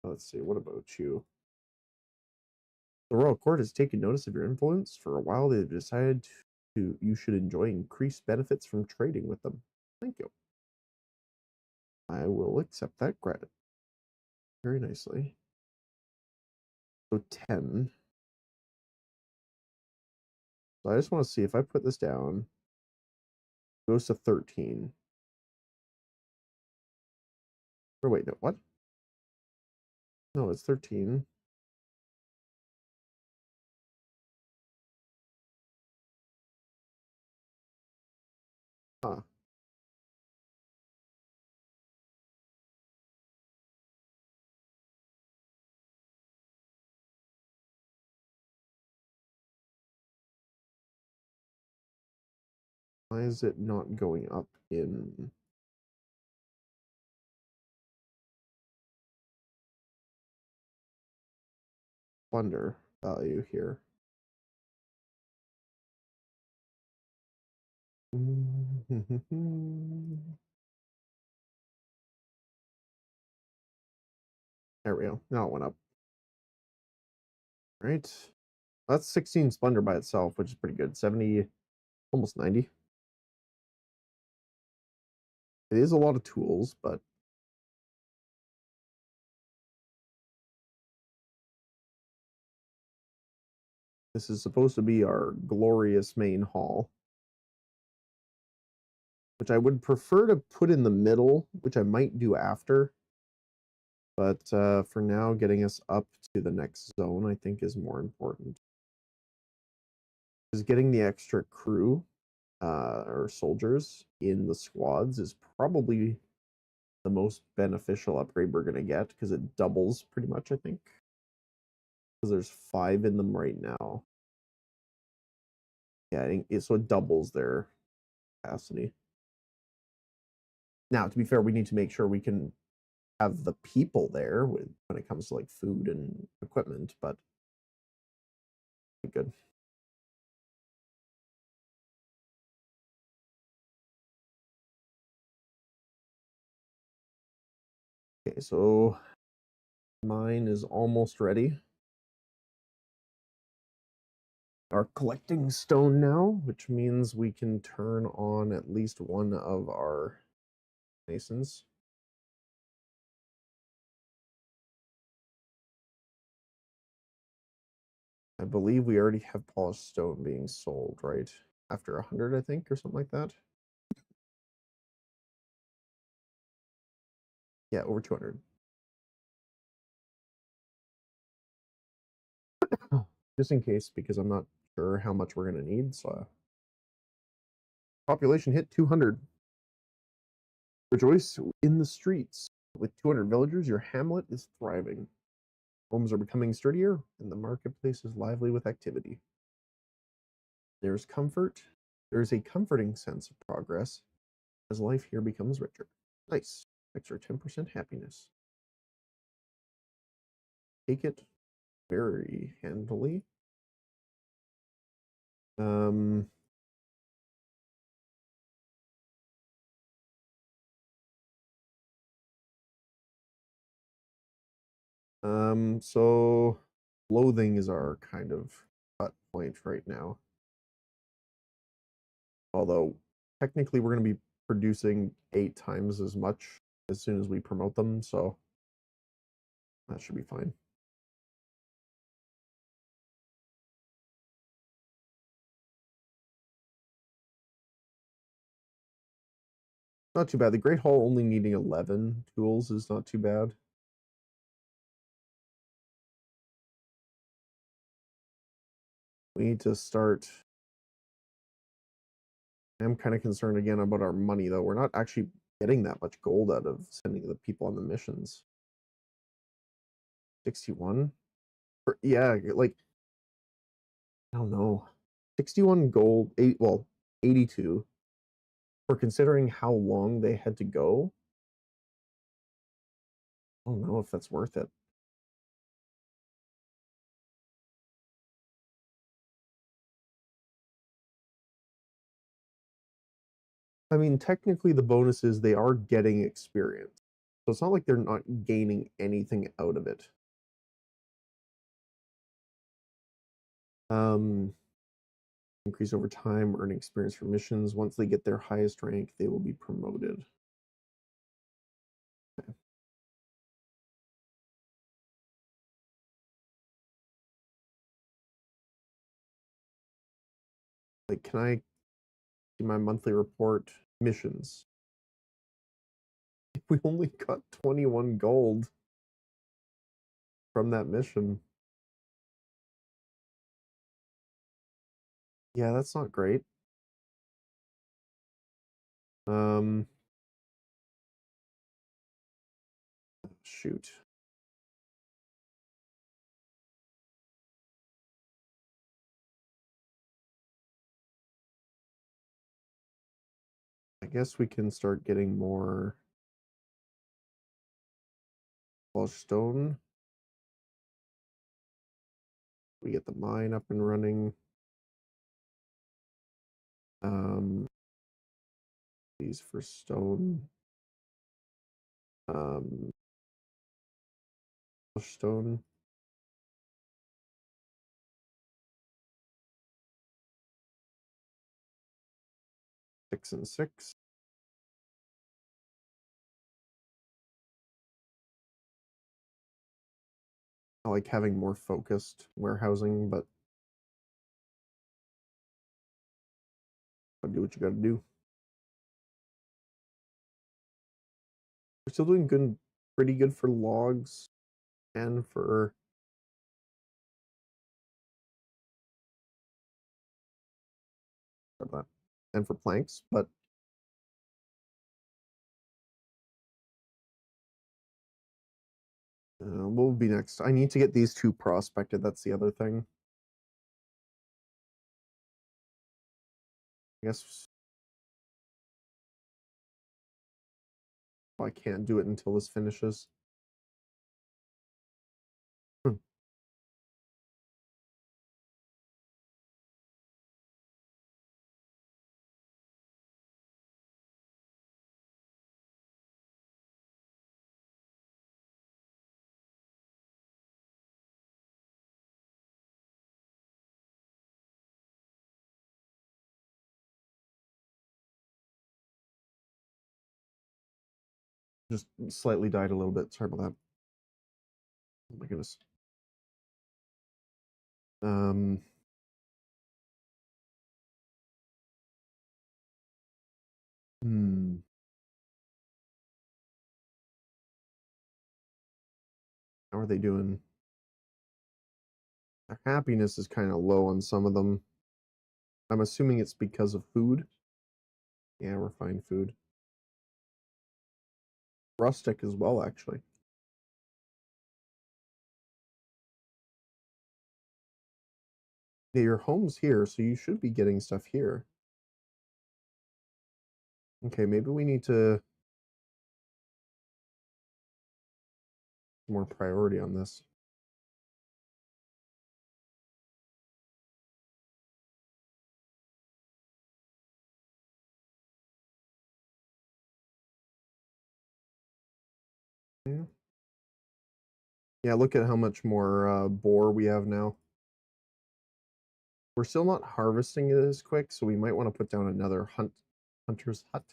Let's see, what about you? The royal court has taken notice of your influence. For a while, they've decided you should enjoy increased benefits from trading with them. Thank you. I will accept that credit. Very nicely. So 10. So I just want to see if I put this down, it goes to 13. Or wait, no, what? No, it's 13. Huh. Why is it not going up in Splendor value here? There we go. Now it went up. Right. That's 16 Splendor by itself, which is pretty good. 70, almost 90. It is a lot of tools, but this is supposed to be our glorious main hall, which I would prefer to put in the middle, which I might do after. But for now, getting us up to the next zone, I think, is more important. Is getting the extra crew or soldiers in the squads is probably the most beneficial upgrade we're going to get because it doubles pretty much, I think. because there's 5 in them right now. Yeah, so it doubles their capacity. Now, to be fair, we need to make sure we can have the people there when it comes to like food and equipment, but good. Okay, so mine is almost ready. Are collecting stone now, which means we can turn on at least one of our masons. I believe we already have polished stone being sold, right? After 100, I think, or something like that. Yeah, over 200. Just in case, because I'm not sure how much we're going to need. So, population hit 200. Rejoice in the streets. With 200 villagers, your hamlet is thriving. Homes are becoming sturdier, and the marketplace is lively with activity. There's comfort. There's a comforting sense of progress as life here becomes richer. Nice. Extra 10% happiness. Take it very handily. Um, so loathing is our kind of cut point right now. Although technically we're going to be producing 8 times as much as soon as we promote them, so that should be fine. Not too bad. The Great Hall only needing 11 tools is not too bad. We need to start. I'm kind of concerned again about our money, though. We're not actually getting that much gold out of sending the people on the missions. 61? Yeah, like, I don't know. 61 gold, 82. For considering how long they had to go, I don't know if that's worth it. I mean, technically, the bonus is they are getting experience. So it's not like they're not gaining anything out of it. Increase over time, earning experience for missions. Once they get their highest rank, they will be promoted. Okay. Like, can I see my monthly report missions? We only got 21 gold from that mission. Yeah, that's not great. Shoot. I guess we can start getting more polished stone. We get the mine up and running. These for stone. Stone. Six and six. I like having more focused warehousing, but do what you gotta do. We're still doing good, pretty good for logs and for planks, but What will be next? I need to get these two prospected. That's the other thing. I guess I can't do it until this finishes. Hmm. Just slightly died a little bit. Sorry about that. Oh my goodness. Um, hmm. How are they doing? Their happiness is kind of low on some of them. I'm assuming it's because of food. Yeah, refined food. Rustic as well, actually. Yeah, your home's here, so you should be getting stuff here. Okay, maybe we need to more priority on this. Yeah. Yeah, look at how much more boar we have now. We're still not harvesting it as quick, so we might want to put down another hunter's hut.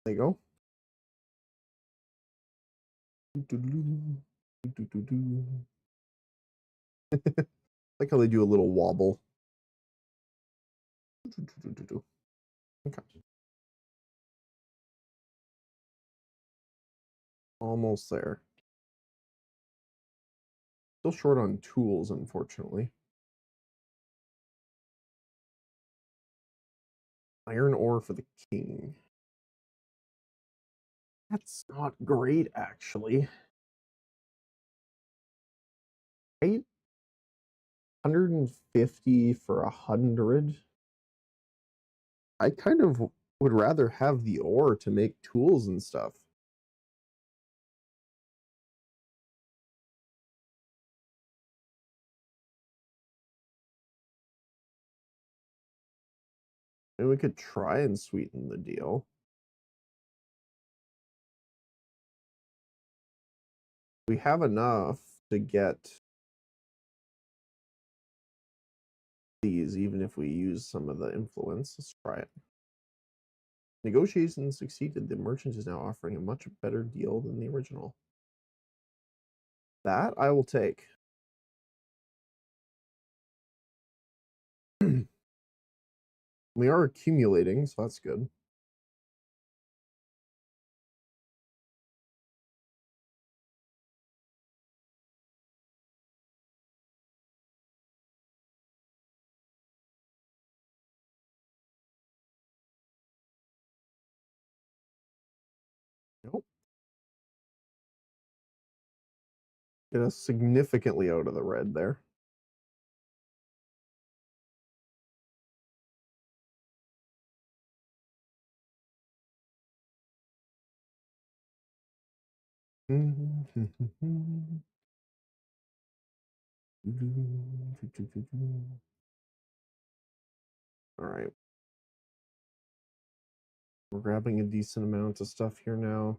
There you go. Like how they do a little wobble. Okay. Almost there. Still short on tools, unfortunately. Iron ore for the king. That's not great, actually. 850 for 100. I kind of would rather have the ore to make tools and stuff. And we could try and sweeten the deal. We have enough to get these, even if we use some of the influence. Let's try it. Negotiation succeeded. The merchant is now offering a much better deal than the original. That I will take. We are accumulating, so that's good. Nope. Get us significantly out of the red there. All right. We're grabbing a decent amount of stuff here now.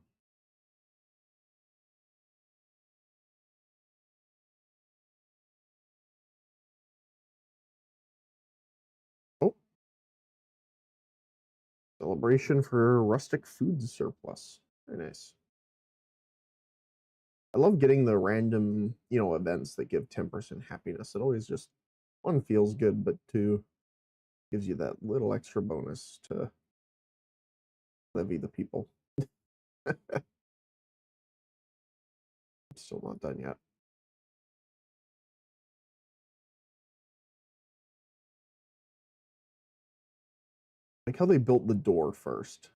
Oh, celebration for rustic food surplus. Very nice. I love getting the random, events that give 10% happiness. It always just, one, feels good, but two, gives you that little extra bonus to levy the people. Still not done yet. Like how they built the door first.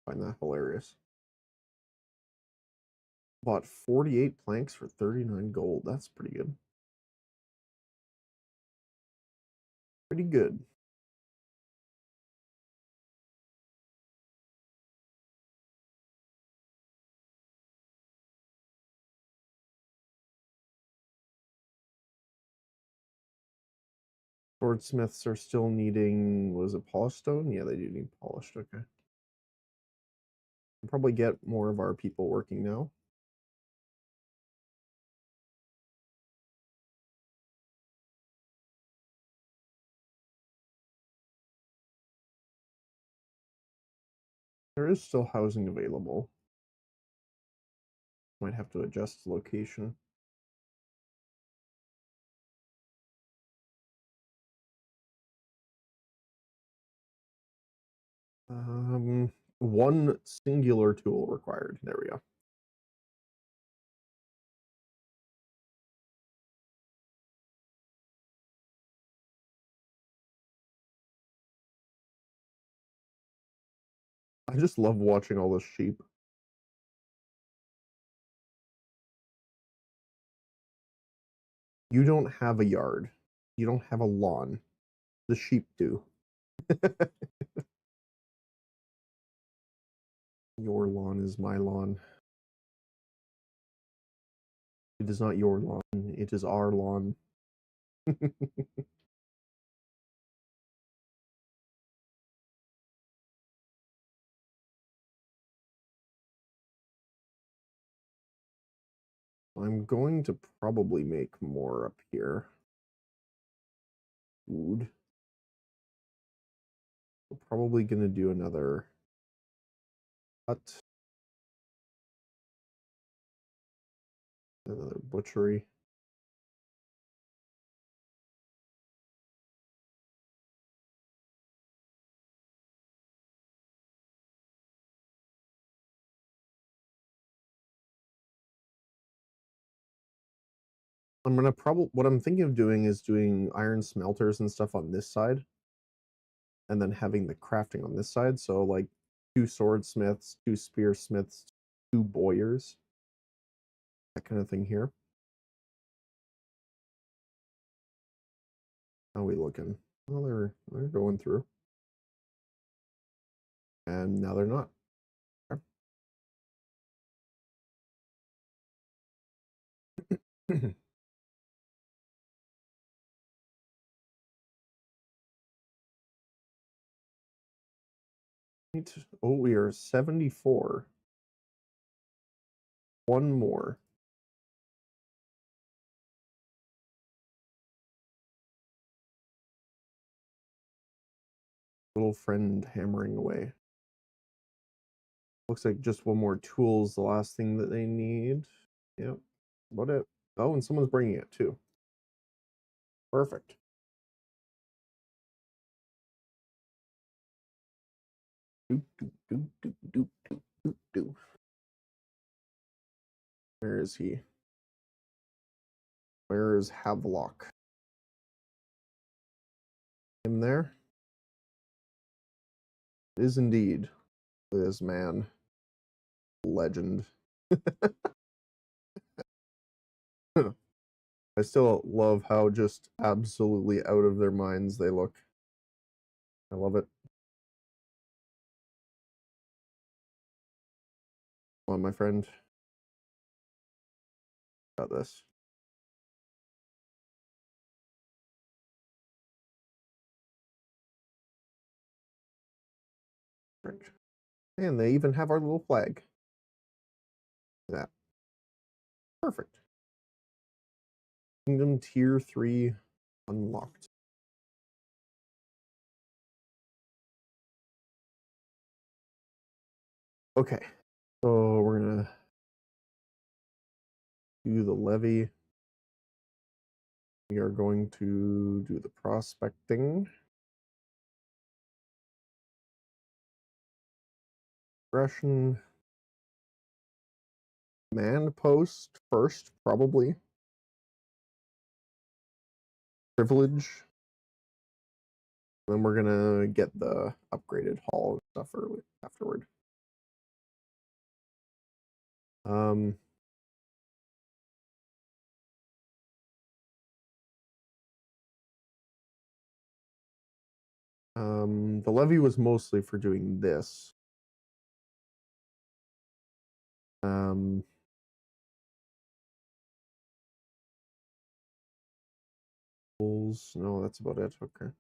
I find that hilarious. Bought 48 planks for 39 gold. That's pretty good. Pretty good. Swordsmiths are still needing, was it polished stone? Yeah, they do need polished. Okay. We'll probably get more of our people working now. There is still housing available. Might have to adjust the location. One singular tool required. There we go. I just love watching all the sheep. You don't have a yard. You don't have a lawn. The sheep do. Your lawn is my lawn. It is not your lawn. It is our lawn. I'm going to probably make more up here. Food. We're probably going to do another hut. Another butchery. I'm gonna probably, what I'm thinking of doing is doing iron smelters and stuff on this side, and then having the crafting on this side. So like 2 swordsmiths, 2 spearsmiths, 2 bowyers, that kind of thing here. How are we looking? Well, they're going through, and now they're not. Oh, we are 74. One more. Little friend hammering away. Looks like just one more tool's the last thing that they need. Yep. What it? Oh, and someone's bringing it too. Perfect. Do, do, do, do, do, do, do, do. Where is he? Where is Havelock? Him there? It is indeed this man. Legend. I still love how just absolutely out of their minds they look. I love it. Come on, my friend. Got this. And they even have our little flag. That. Perfect. Kingdom tier 3 unlocked. Okay, so we're gonna do the levy. We are going to do the prospecting. Aggression. Command post first, probably. Privilege. Then we're gonna get the upgraded hall and stuff early afterward. The levy was mostly for doing this. No, that's about it. Okay.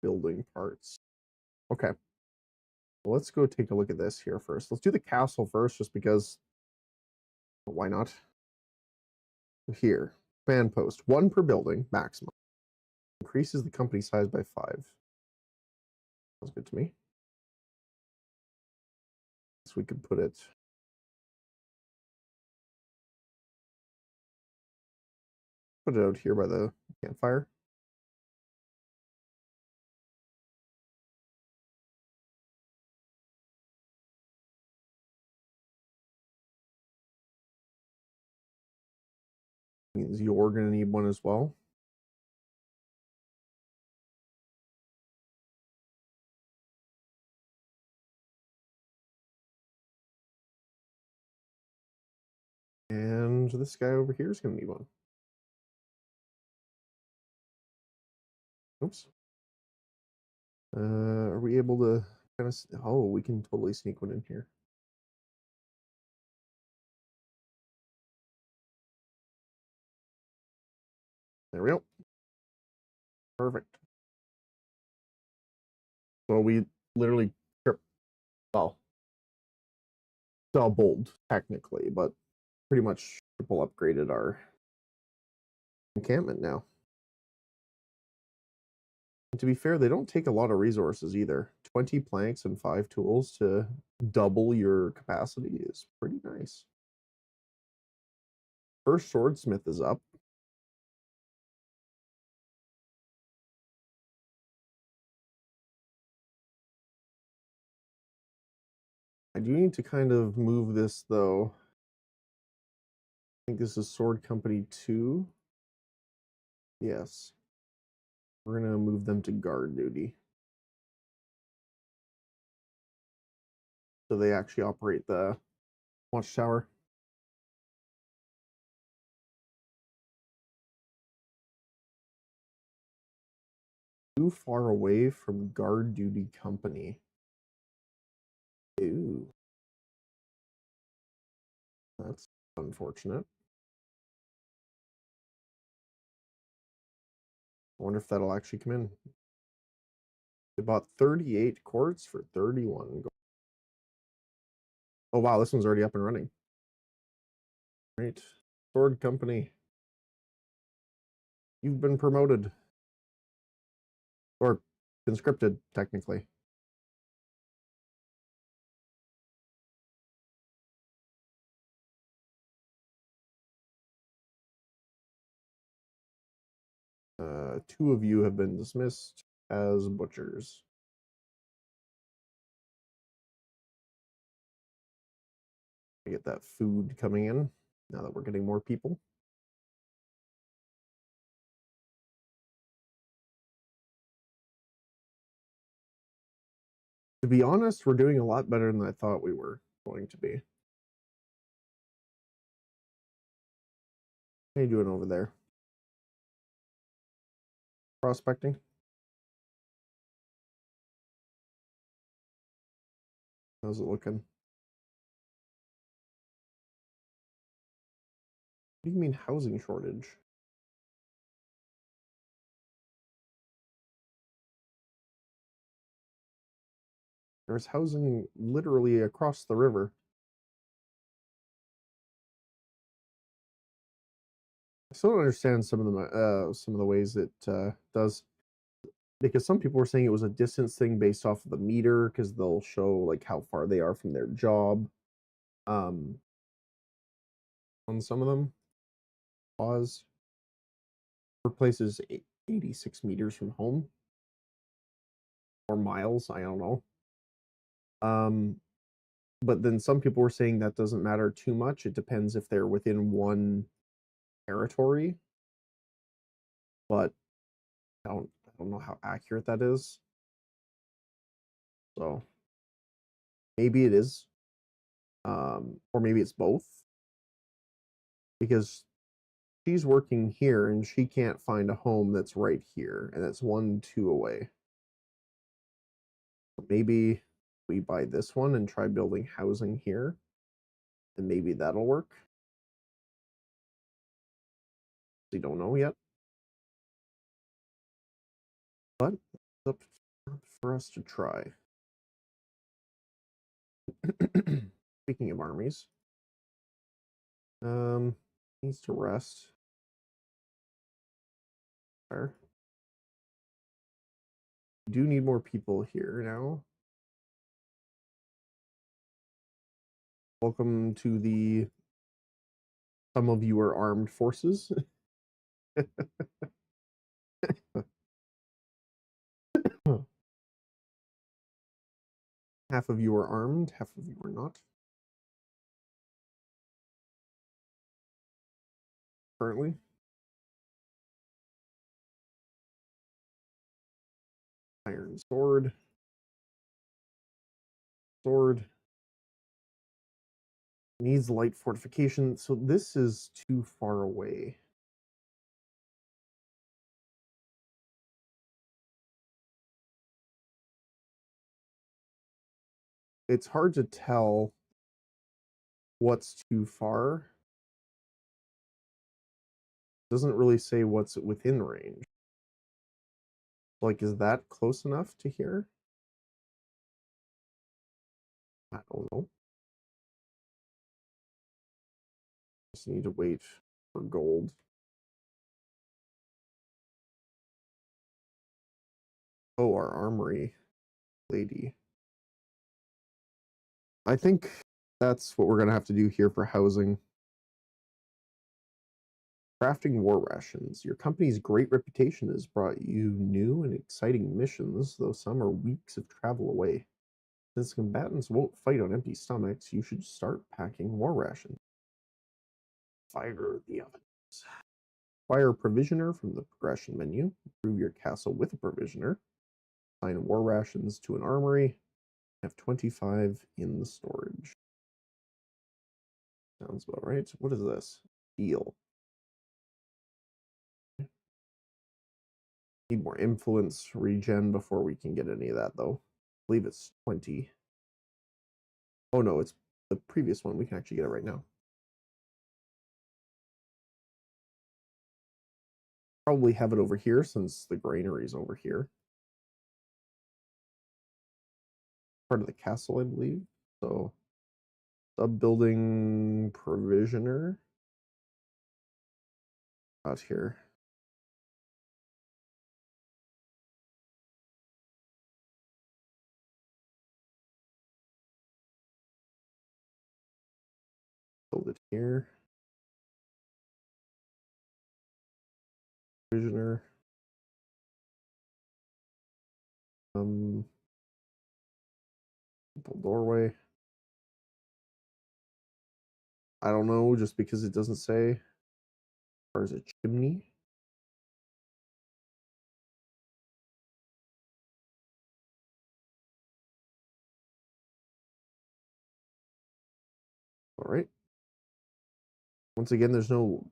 Building parts. Okay. Well, let's go take a look at this here first. Let's do the castle first, just because. Why not? Here, fan post, 1 per building, maximum. Increases the company size by 5. Sounds good to me. So we could put it. Put it out here by the campfire. Means you're gonna need one as well. And this guy over here is gonna need one. Oops. Are we able to kind of? Oh, we can totally sneak one in here. There we go. Perfect. So we literally, well, doubled technically, but pretty much triple upgraded our encampment now. And to be fair, they don't take a lot of resources either. 20 planks and 5 tools to double your capacity is pretty nice. First swordsmith is up. I do need to kind of move this though. I think this is Sword Company 2. Yes. We're going to move them to guard duty. So they actually operate the watchtower. Too far away from guard duty company. Ooh. That's unfortunate. I wonder if that'll actually come in. They bought 38 quartz for 31 gold. Oh wow, this one's already up and running. Great. Sword Company. You've been promoted. Or conscripted, technically. Two of you have been dismissed as butchers. Get that food coming in now that we're getting more people. To be honest, we're doing a lot better than I thought we were going to be. How you doing over there? Prospecting? How's it looking? What do you mean housing shortage? There's housing literally across the river. I still don't understand some of the ways it does, because some people were saying it was a distance thing based off of the meter, because they'll show like how far they are from their job. On some of them, pause. Workplace is 86 meters from home, or miles. I don't know. But then some people were saying that doesn't matter too much. It depends if they're within one territory. but I don't know how accurate that is. So maybe it is, or maybe it's both, because she's working here and she can't find a home that's right here, and that's 1-2 away. Maybe we buy this one and try building housing here, and maybe that'll work. We don't know yet, but it's up for us to try. Speaking of armies, needs to rest. Fire. Do need more people here now. Welcome to the some of you are armed forces. Half of you are armed, half of you are not. Currently. Iron sword. Sword. Needs light fortification. So this is too far away. It's hard to tell what's too far. Doesn't really say what's within range. Like, is that close enough to here? I don't know. Just need to wait for gold. Oh, our armory lady. I think that's what we're going to have to do here for housing. Crafting war rations. Your company's great reputation has brought you new and exciting missions, though some are weeks of travel away. Since combatants won't fight on empty stomachs, you should start packing war rations. Fire the ovens. Acquire a provisioner from the progression menu. Improve your castle with a provisioner. Assign war rations to an armory. Have 25 in the storage. Sounds about right. What is this? Deal. Need more influence regen before we can get any of that, though. I believe it's 20. Oh no, it's the previous one. We can actually get it right now. Probably have it over here since the granary is over here. Part of the castle, I believe. So, sub building provisioner. Out here. Build it here. Provisioner. Doorway. I don't know, just because it doesn't say. Or is it chimney? All right. Once again, there's no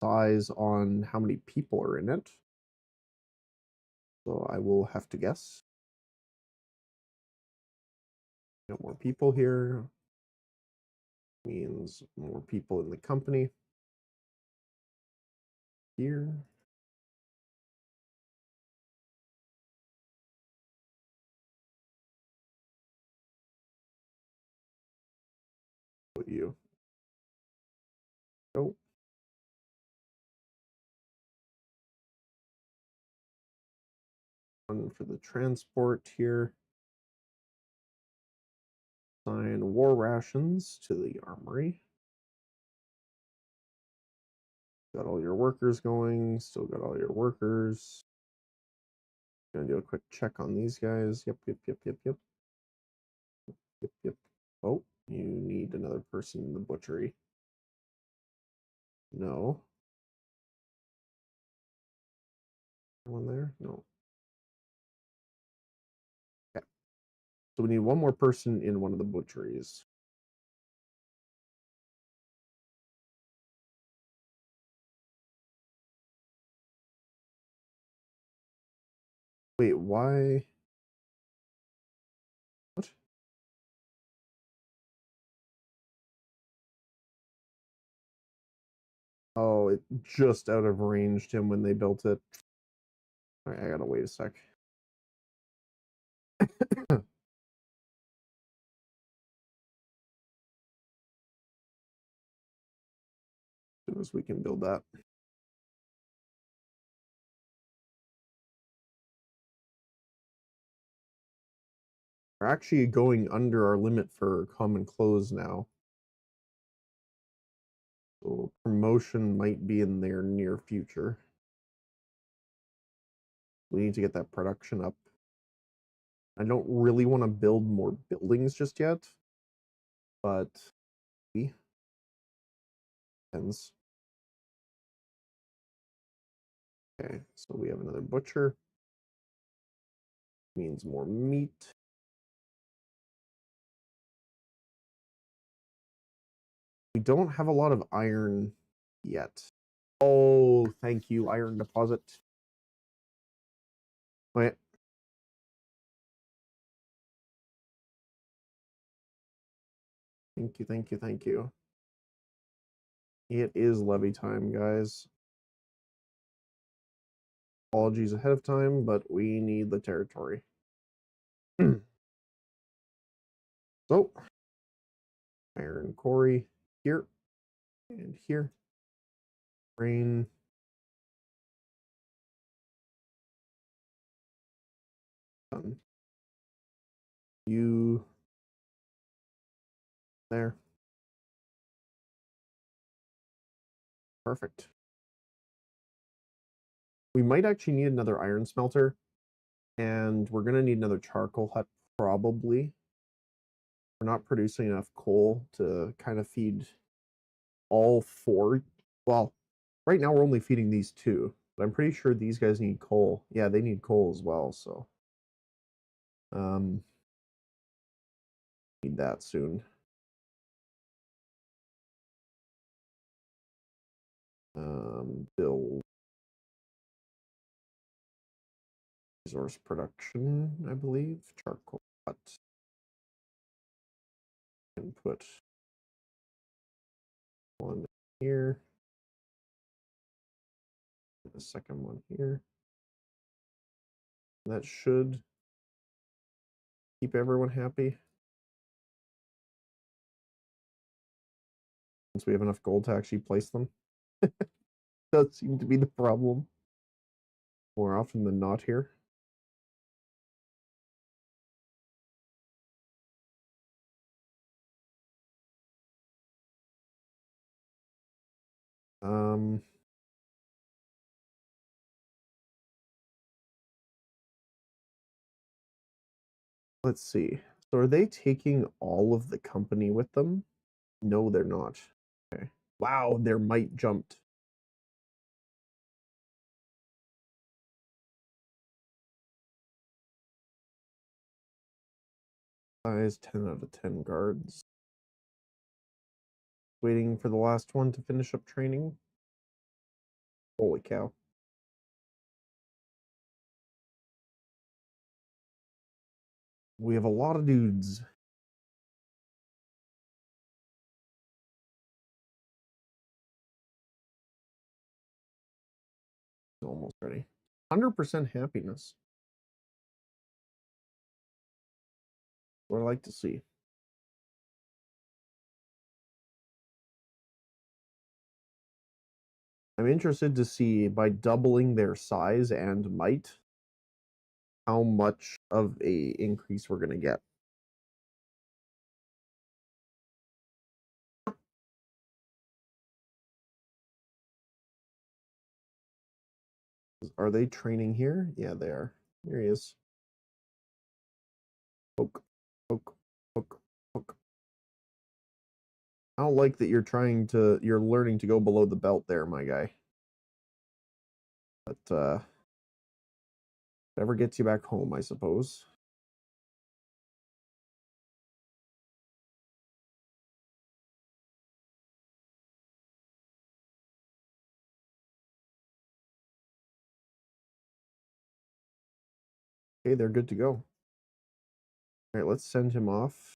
size on how many people are in it. So I will have to guess. No more people here. Means more people in the company. Here. Put you. Nope. One for the transport here. Assign war rations to the armory. Got all your workers going. Still got all your workers. Gonna do a quick check on these guys. Yep. Yep. Oh, you need another person in the butchery. No. one there? No. Okay. So we need one more person in one of the butcheries. Wait, why? What? Oh, it just out of range him when they built it. All right, I gotta wait a sec. As soon as we can build that. We're actually going under our limit for common clothes now. So promotion might be in their near future. We need to get that production up. I don't really want to build more buildings just yet, but we depends. Okay, so we have another butcher. Means more meat. We don't have a lot of iron yet. Oh, thank you, iron deposit. Wait. Thank you, thank you, thank you. It is levy time, guys. Apologies ahead of time, but we need the territory. So, iron quarry here and here. Rain. Done. You there. Perfect. We might actually need another iron smelter, and we're going to need another charcoal hut probably. We're not producing enough coal to kind of feed all four. Well, right now we're only feeding these two, but I'm pretty sure these guys need coal. Yeah, they need coal as well, so need that soon. Build resource production, I believe. Charcoal hut. And put one here. And a second one here. That should keep everyone happy. Since we have enough gold to actually place them. Does seem to be the problem. More often than not here. Let's see. So are they taking all of the company with them? No, they're not. Okay. Wow, their might jumped. Size 10 out of 10 guards. Waiting for the last one to finish up training. Holy cow. We have a lot of dudes. Almost ready. 100% happiness. What I like to see. I'm interested to see, by doubling their size and might, how much of a increase we're going to get. Are they training here? Yeah, they are. Here he is. Poke, poke, poke, poke. I don't like that you're learning to go below the belt there, my guy. But Whatever gets you back home, I suppose. Okay, they're good to go. All right, let's send him off.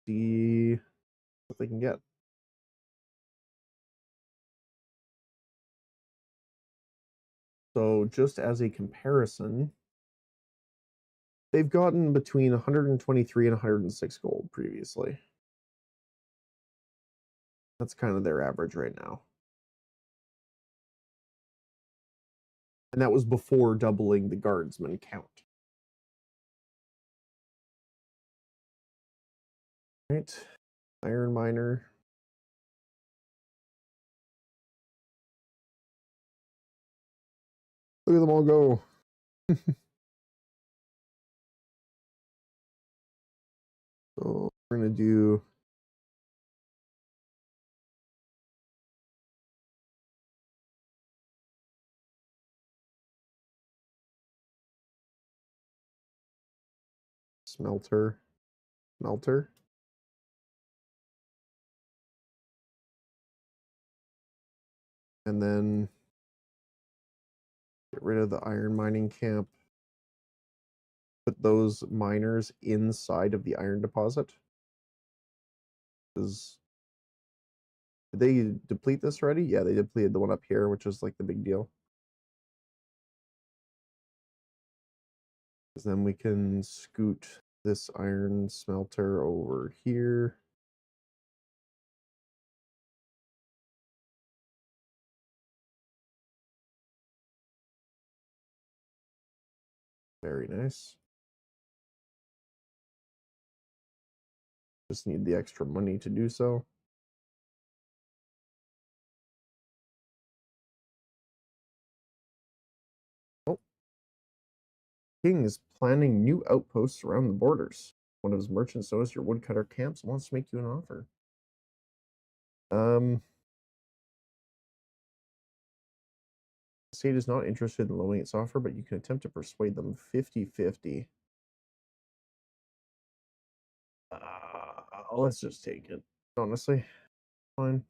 See what they can get. So just as a comparison, they've gotten between 123 and 106 gold previously. That's kind of their average right now. And that was before doubling the guardsman count. Right, iron miner. Look at them all go. So we're gonna do smelter. And then get rid of the iron mining camp. Put those miners inside of the iron deposit. Did they deplete this already? Yeah, they depleted the one up here, which is like the big deal. Because then we can scoot this iron smelter over here. Very nice. Just need the extra money to do so. Oh. King is planning new outposts around the borders. One of his merchants noticed your woodcutter camps and wants to make you an offer. State is not interested in lowering its offer, but you can attempt to persuade them 50-50. Let's just take it. Honestly, fine.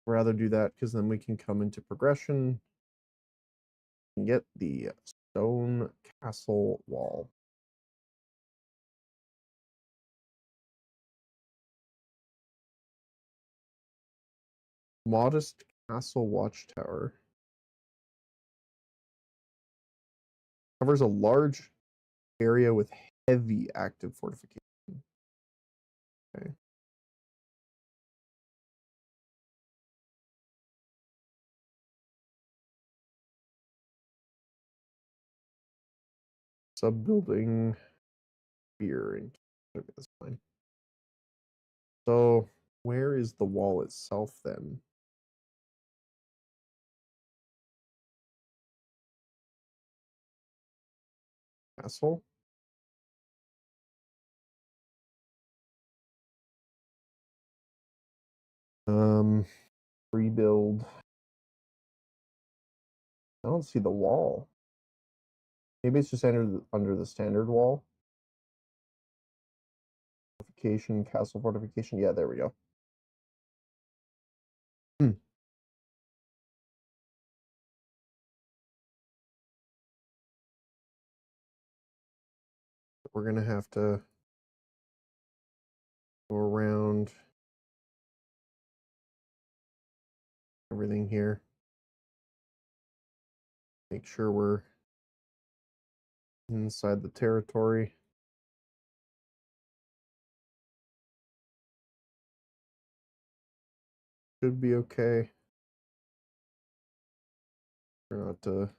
Rather do that because then we can come into progression and get the stone castle wall. Modest castle watchtower. Covers a large area with heavy active fortification. Okay. Sub-building here. Okay, that's fine. So where is the wall itself then? Castle? Rebuild. I don't see the wall. Maybe it's just under the standard wall. Fortification, castle fortification. Yeah, there we go. We're gonna have to go around everything here. Make sure we're inside the territory. Should be okay. We're not to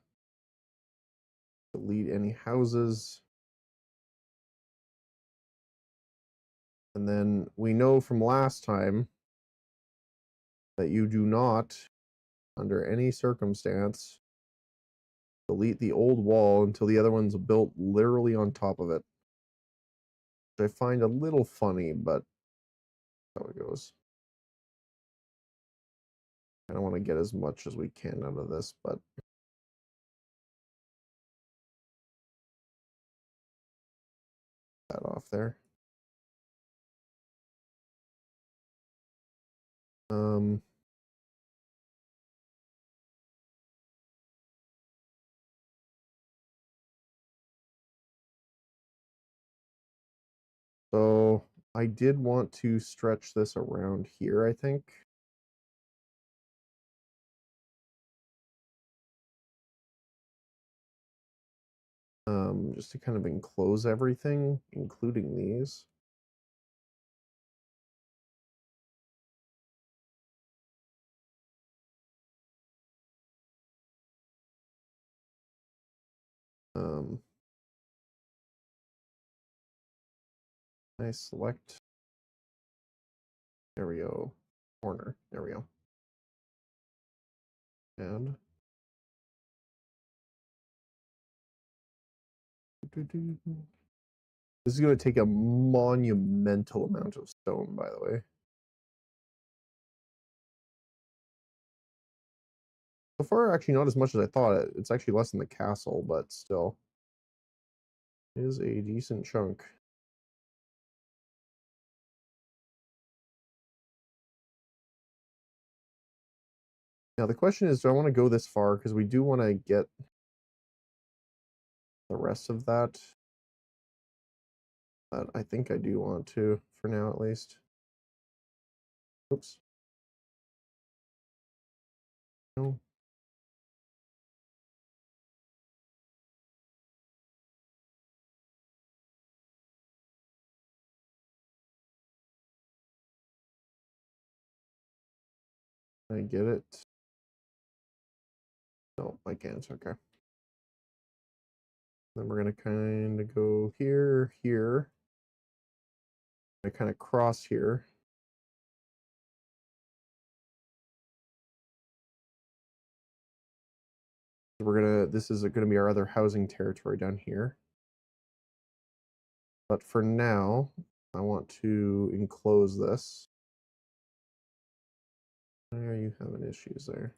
delete any houses. And then we know from last time that you do not, under any circumstance, delete the old wall until the other one's built literally on top of it. Which I find a little funny, but that's how it goes. I don't want to get as much as we can out of this, but that off there. So I did want to stretch this around here, I think. Just to kind of enclose everything, including these. I select, there we go, corner, there we go. And this is going to take a monumental amount of stone, by the way. So far, actually not as much as I thought. It's actually less than the castle, but still. It is a decent chunk. Now the question is, do I want to go this far? Because we do want to get the rest of that. But I think I do want to, for now at least. Oops. No. I get it. No, I can't. Okay. Then we're going to kind of go here, here. I kind of cross here. This is going to be our other housing territory down here. But for now, I want to enclose this. Why are you having issues there?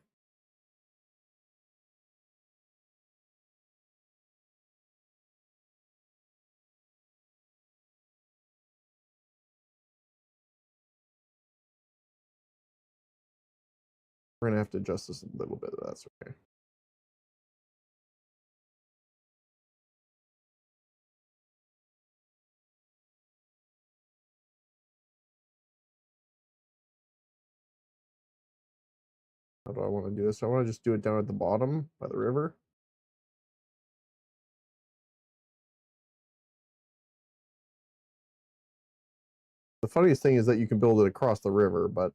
We're going to have to adjust this a little bit, but that's okay. How do I want to do this? I want to just do it down at the bottom by the river. The funniest thing is that you can build it across the river, but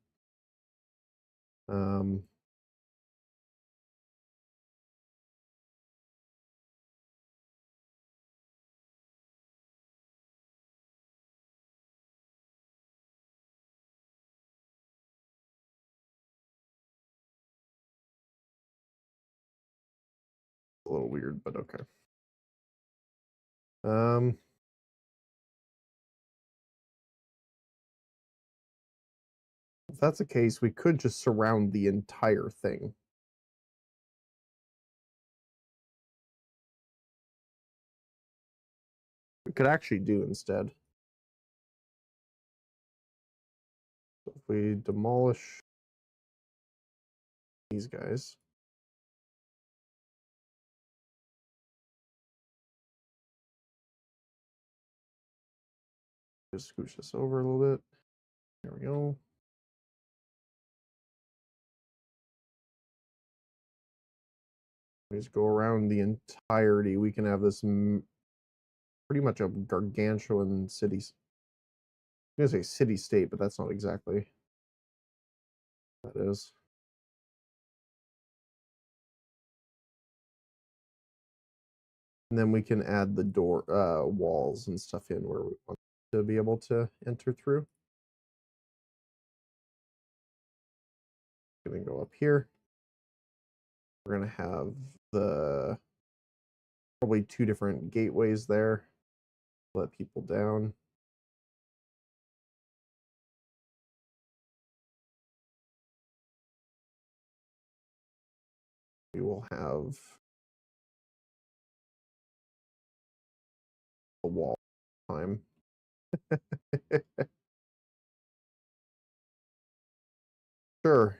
a little weird, but okay. If that's the case, we could just surround the entire thing. We could actually do instead. So if we demolish these guys. Just scooch this over a little bit. There we go. We just go around the entirety. We can have this pretty much a gargantuan city. I'm gonna say city state, but that's not exactly what that is. And then we can add the door walls and stuff in where we want to be able to enter through. Gonna go up here. We're gonna have the probably 2 different gateways there. Let people down. we will have a wall time. Sure.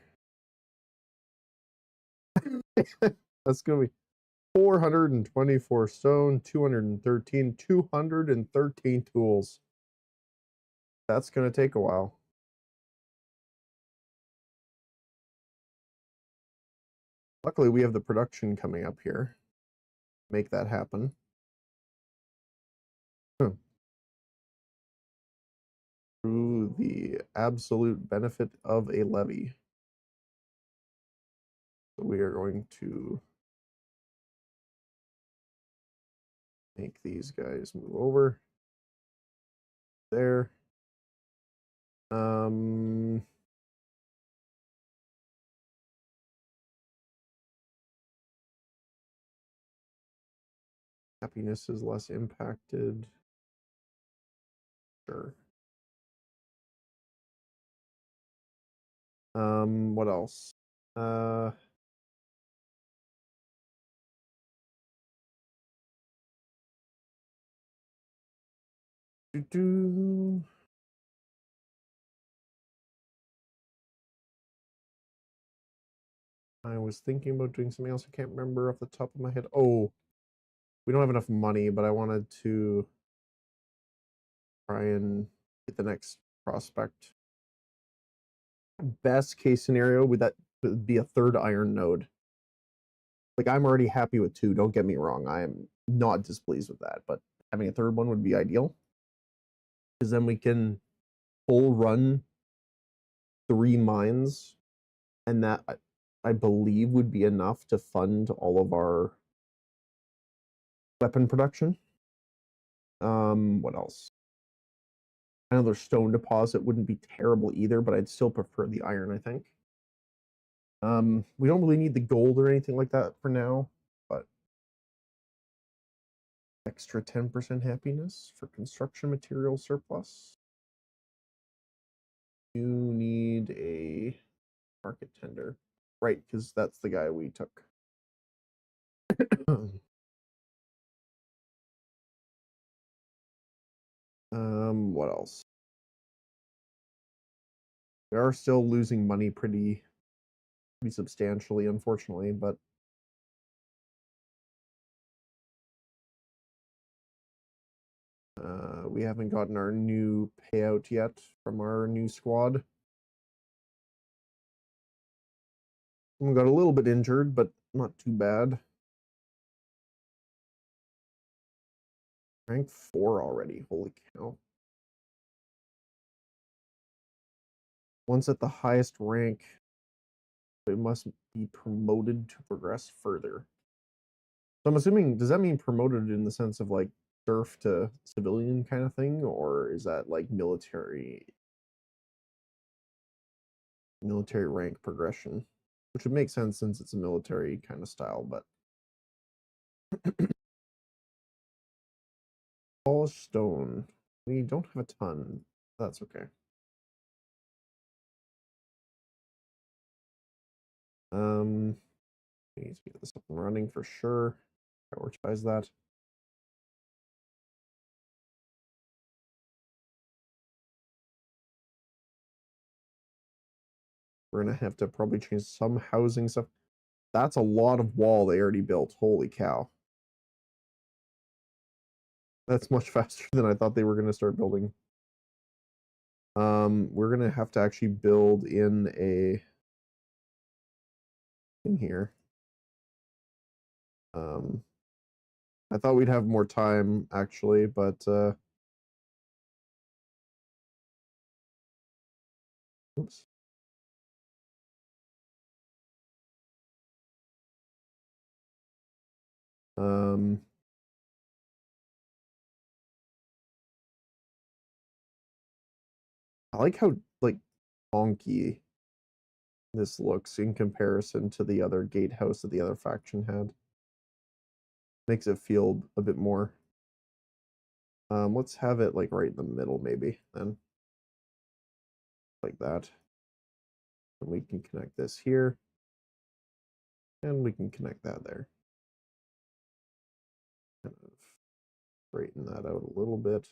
That's gonna be 424 stone, 213 tools. That's gonna take a while. Luckily, we have the production coming up here. Make that happen. Through the absolute benefit of a levy. So we are going to make these guys move over. There. Happiness is less impacted. Sure. What else? I was thinking about doing something else. I can't remember off the top of my head. Oh, we don't have enough money, but I wanted to try and get the next prospect. Best case scenario would that be a third iron node. Like, I'm already happy with 2, don't get me wrong. I am not displeased with that, but having a third one would be ideal. Because then we can full run 3 mines, and that I believe would be enough to fund all of our weapon production. What else? Another stone deposit wouldn't be terrible either, but I'd still prefer the iron, I think. We don't really need the gold or anything like that for now, but extra 10% happiness for construction material surplus. You need a market tender. Right, because that's the guy we took. What else? We are still losing money pretty substantially, unfortunately, but we haven't gotten our new payout yet from our new squad. We got a little bit injured, but not too bad. Rank 4 already, holy cow. Once at the highest rank, it must be promoted to progress further. So I'm assuming, does that mean promoted in the sense of like serf to civilian kind of thing, or is that like military rank progression? Which would make sense since it's a military kind of style, but polished stone. We don't have a ton. That's okay. We need to get this up and running for sure. Prioritize that. We're gonna have to probably change some housing stuff. That's a lot of wall they already built. Holy cow. That's much faster than I thought they were gonna start building. We're gonna have to actually build in a in here. I thought we'd have more time actually, but oops. I like how like honky this looks in comparison to the other gatehouse that the other faction had. Makes it feel a bit more. Let's have it like right in the middle, maybe then, like that. And we can connect this here. And we can connect that there. Kind of straighten that out a little bit.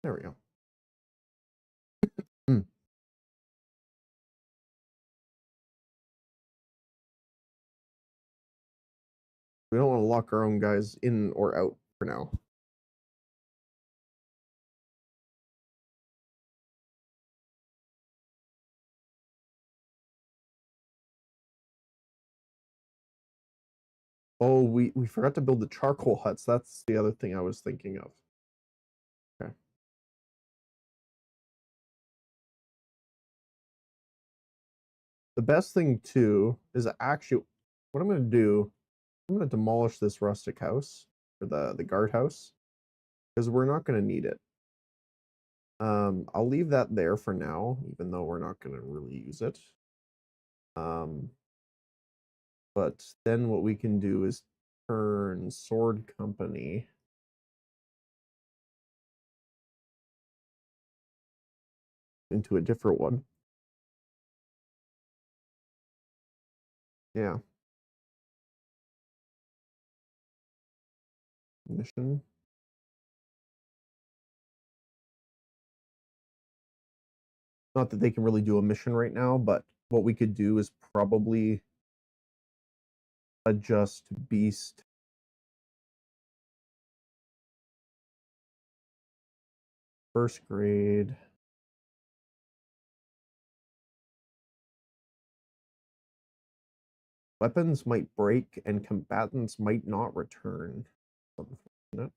There we go. Hmm. We don't want to lock our own guys in or out for now. Oh, we forgot to build the charcoal huts. That's the other thing I was thinking of. Okay. The best thing too is actually what I'm going to do. I'm going to demolish this rustic house or the guardhouse because we're not going to need it. I'll leave that there for now, even though we're not going to really use it. But then what we can do is turn Sword Company into a different one. Yeah. Mission. Not that they can really do a mission right now, but what we could do is probably adjust Beast. First grade. Weapons might break and combatants might not return. Unfortunate.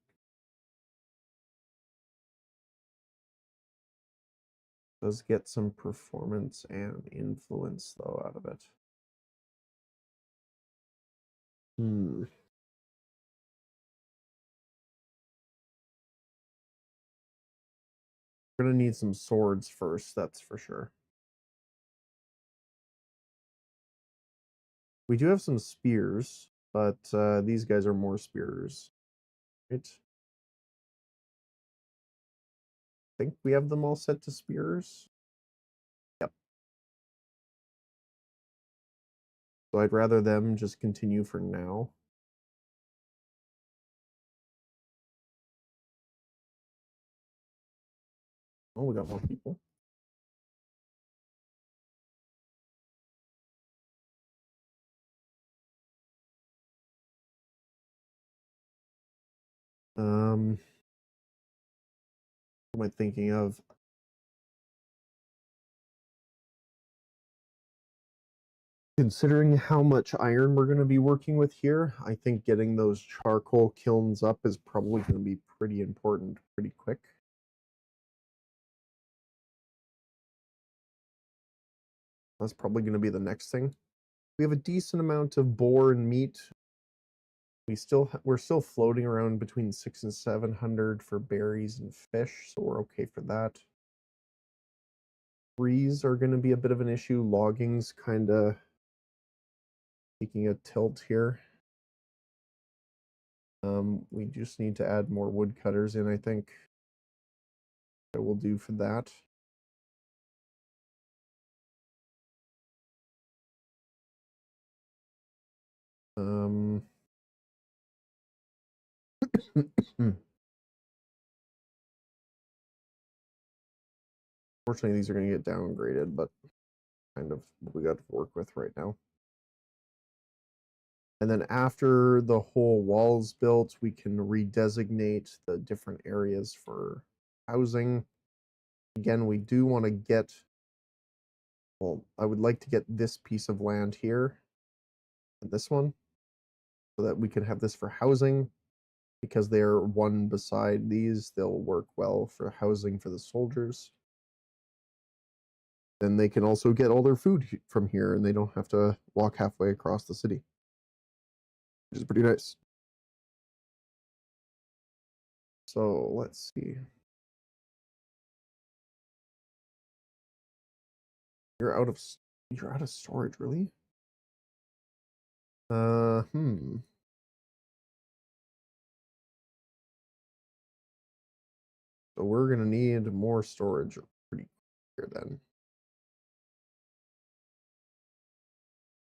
Does get some performance and influence though out of it. We're gonna need some swords first, that's for sure. We do have some spears, but these guys are more spears. Right? I think we have them all set to spears. Yep. So I'd rather them just continue for now. Oh, we got more people. What am I thinking of? Considering how much iron we're going to be working with here, I think getting those charcoal kilns up is probably going to be pretty important pretty quick. That's probably going to be the next thing. We have a decent amount of boar and meat. We're still floating around between 600 and 700 for berries and fish, so we're okay for that. Trees are going to be a bit of an issue. Logging's kind of taking a tilt here. We just need to add more woodcutters in, I think. That will do for that. Fortunately, these are going to get downgraded, but kind of what we got to work with right now. And then after the whole wall's built, we can redesignate the different areas for housing. Again, we do want to get, well, I would like to get this piece of land here and this one so that we can have this for housing because they're one beside these. They'll work well for housing for the soldiers. Then they can also get all their food from here and they don't have to walk halfway across the city, which is pretty nice. So let's see. You're out of storage, really? So we're going to need more storage pretty clear then.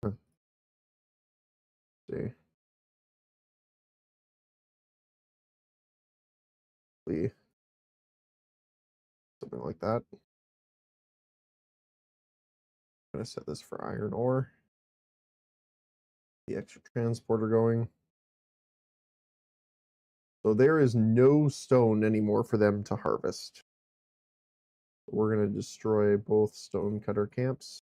Huh. See. Something like that. I'm going to set this for iron ore. The extra transporter going. So there is no stone anymore for them to harvest. We're going to destroy both stone cutter camps.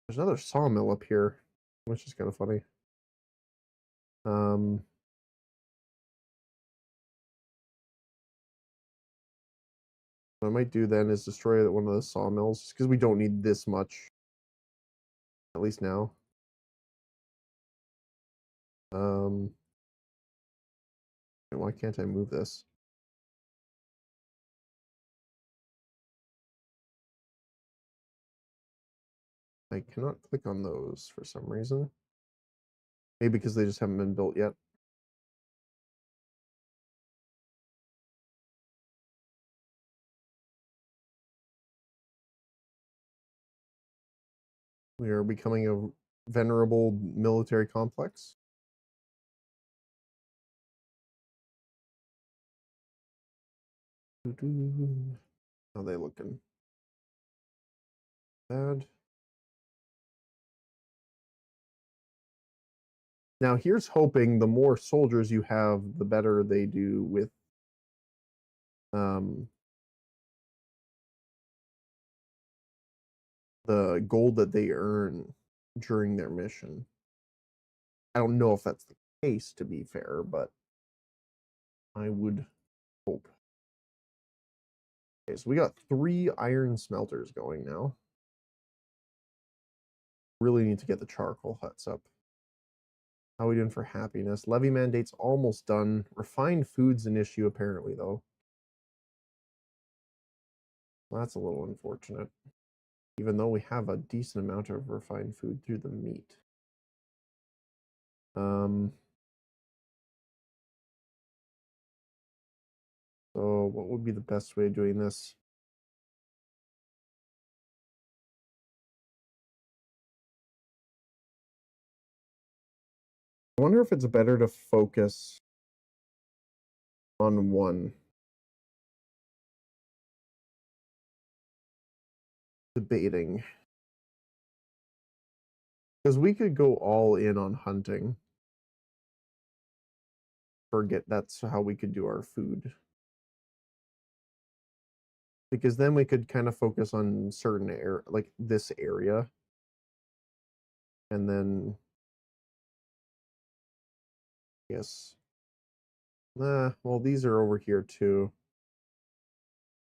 There's another sawmill up here, which is kind of funny. What I might do then is destroy one of the sawmills, because we don't need this much, at least now. Why can't I move this? I cannot click on those for some reason. Maybe because they just haven't been built yet. We are becoming a venerable military complex. How they looking? Bad. Now here's hoping the more soldiers you have, the better they do with the gold that they earn during their mission. I don't know if that's the case, to be fair, but I would hope. Okay, so we got 3 iron smelters going now. Really need to get the charcoal huts up. How are we doing for happiness? Levy mandate's almost done. Refined food's an issue, apparently, though. Well, that's a little unfortunate. Even though we have a decent amount of refined food through the meat. So what would be the best way of doing this? I wonder if it's better to focus on one. Debating. Because we could go all in on hunting. Forget that's how we could do our food. Because then we could kind of focus on certain like this area. And then yes. Well, these are over here too.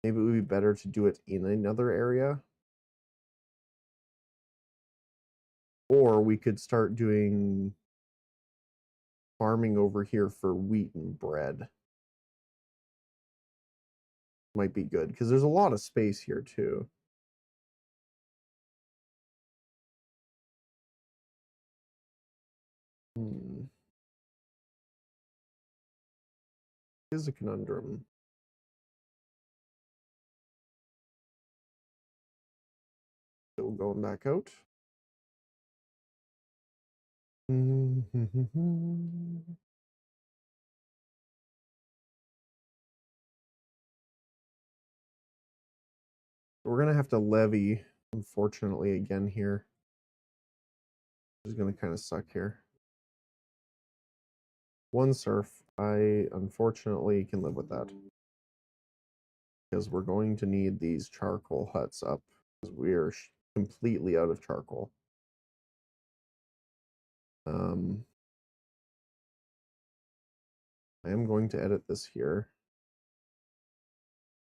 Maybe it would be better to do it in another area. Or we could start doing farming over here for wheat and bread. Might be good because there's a lot of space here too. Is a conundrum. Still going back out. We're gonna have to levy, unfortunately, again here. Which is gonna kind of suck here. One surf, I unfortunately can live with that. Because we're going to need these charcoal huts up. Because we are completely out of charcoal. I am going to edit this here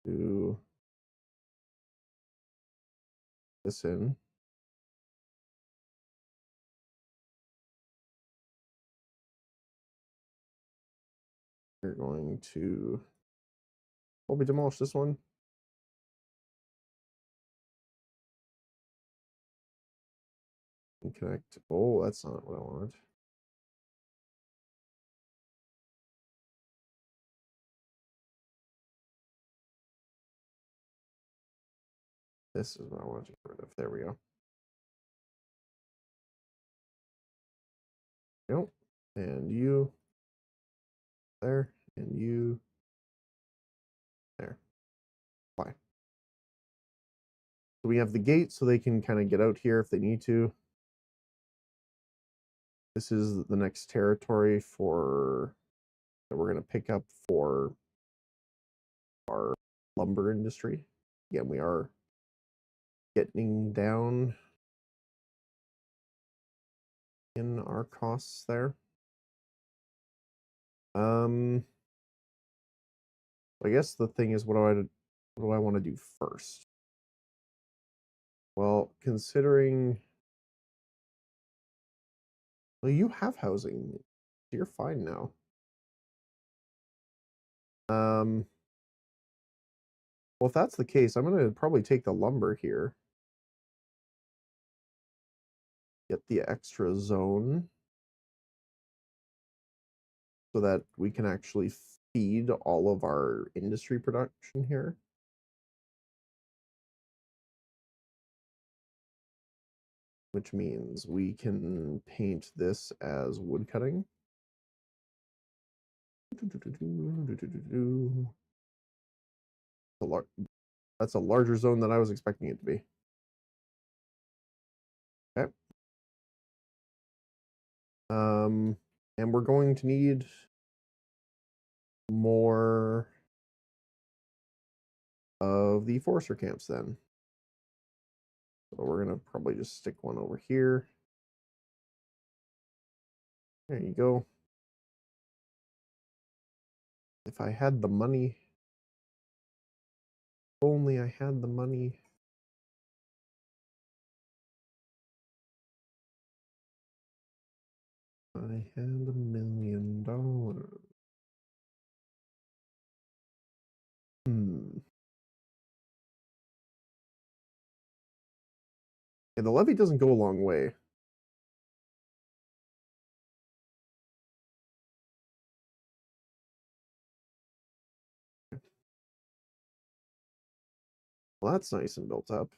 to this in. We're going to probably demolish this one. And connect. Oh, that's not what I wanted. This is what I want to get rid of. There we go. Nope. And you there, and you there. Fine. So we have the gate so they can kind of get out here if they need to. This is the next territory for that we're going to pick up for our lumber industry. Again, we are getting down in our costs there. I guess the thing is, what do I want to do first? Well, considering, well, you have housing, so you're fine now. Well, if that's the case, I'm gonna probably take the lumber here. Get the extra zone so that we can actually feed all of our industry production here. Which means we can paint this as wood cutting. That's a larger zone than I was expecting it to be. Okay. And we're going to need more of the forester camps then. So we're gonna probably just stick one over here. There you go. If I had the money, only I had the money. I had $1 million. Yeah, the levy doesn't go a long way. Well, that's nice and built up.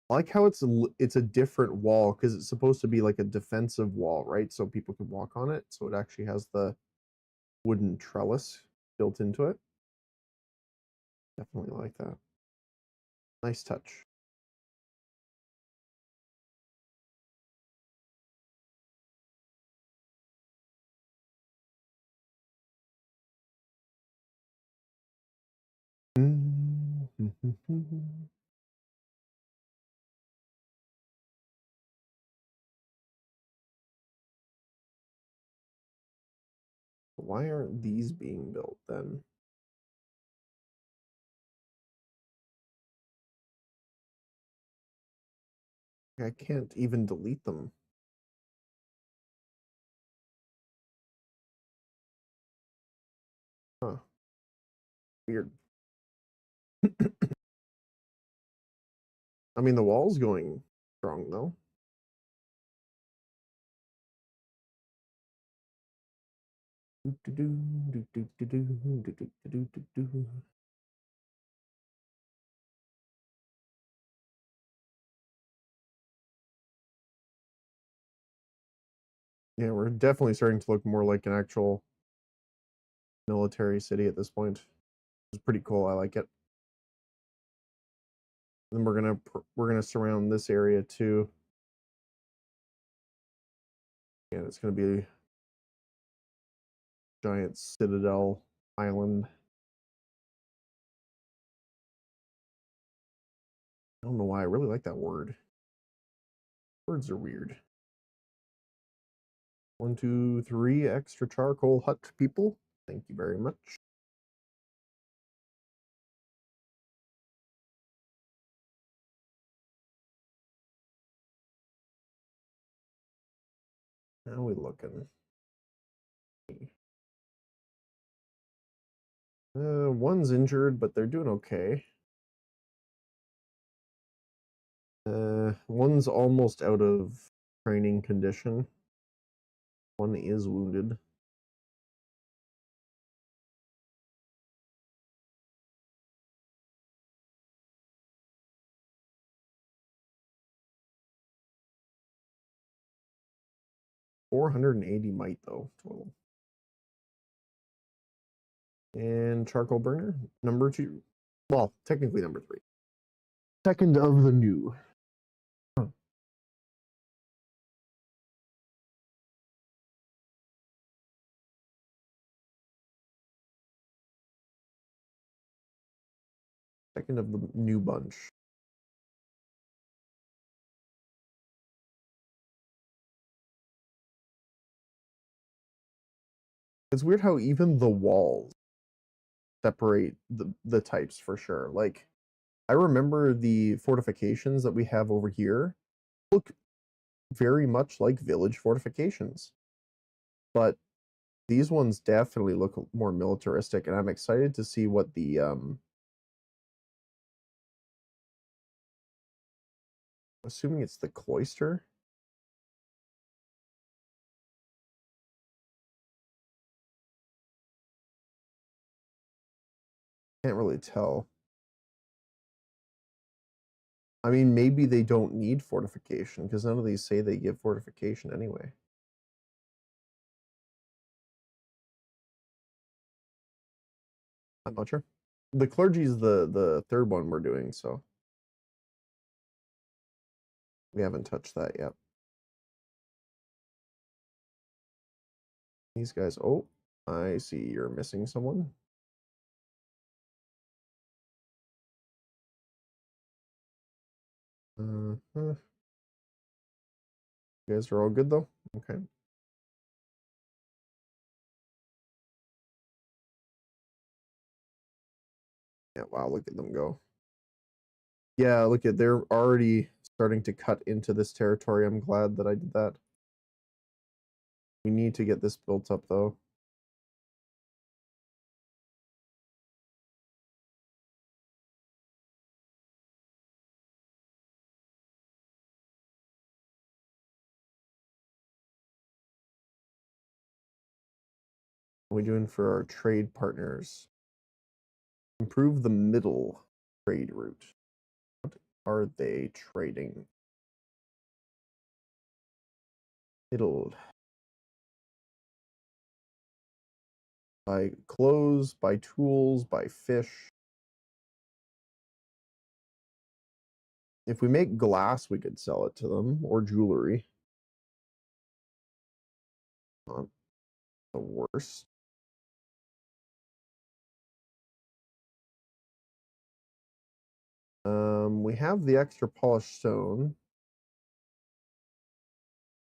I like how it's a different wall because it's supposed to be like a defensive wall, right? So people can walk on it. So it actually has the wooden trellis built into it. Definitely like that. Nice touch. Why aren't these being built then? I can't even delete them. Huh. Weird. I mean, the wall's going strong though. Yeah, we're definitely starting to look more like an actual military city at this point. It's pretty cool. I like it. Then we're gonna surround this area too. And it's gonna be a giant citadel island. I don't know why I really like that word. Words are weird. 1, 2, 3 extra charcoal hut people. Thank you very much. How we looking? One's injured, but they're doing okay. One's almost out of training condition. One is wounded. 480 might though, total. And charcoal burner, number 2. Well, technically number 3. Second of the new. Huh. Second of the new bunch. It's weird how even the walls separate the types for sure. Like, I remember the fortifications that we have over here look very much like village fortifications, but these ones definitely look more militaristic, and I'm excited to see what the assuming it's the cloister. Can't really tell. I mean, maybe they don't need fortification because none of these say they give fortification anyway. I'm not sure. The clergy is the third one we're doing, so we haven't touched that yet. These guys, oh, I see you're missing someone. You guys are all good though? Okay. Yeah, wow, look at them go. Yeah, look at, they're already starting to cut into this territory. I'm glad that I did that. We need to get this built up though. What are we doing for our trade partners? Improve the middle trade route. What are they trading? Middle. Buy clothes, buy tools, buy fish. If we make glass, we could sell it to them, or jewelry. Not the worst. We have the extra polished stone.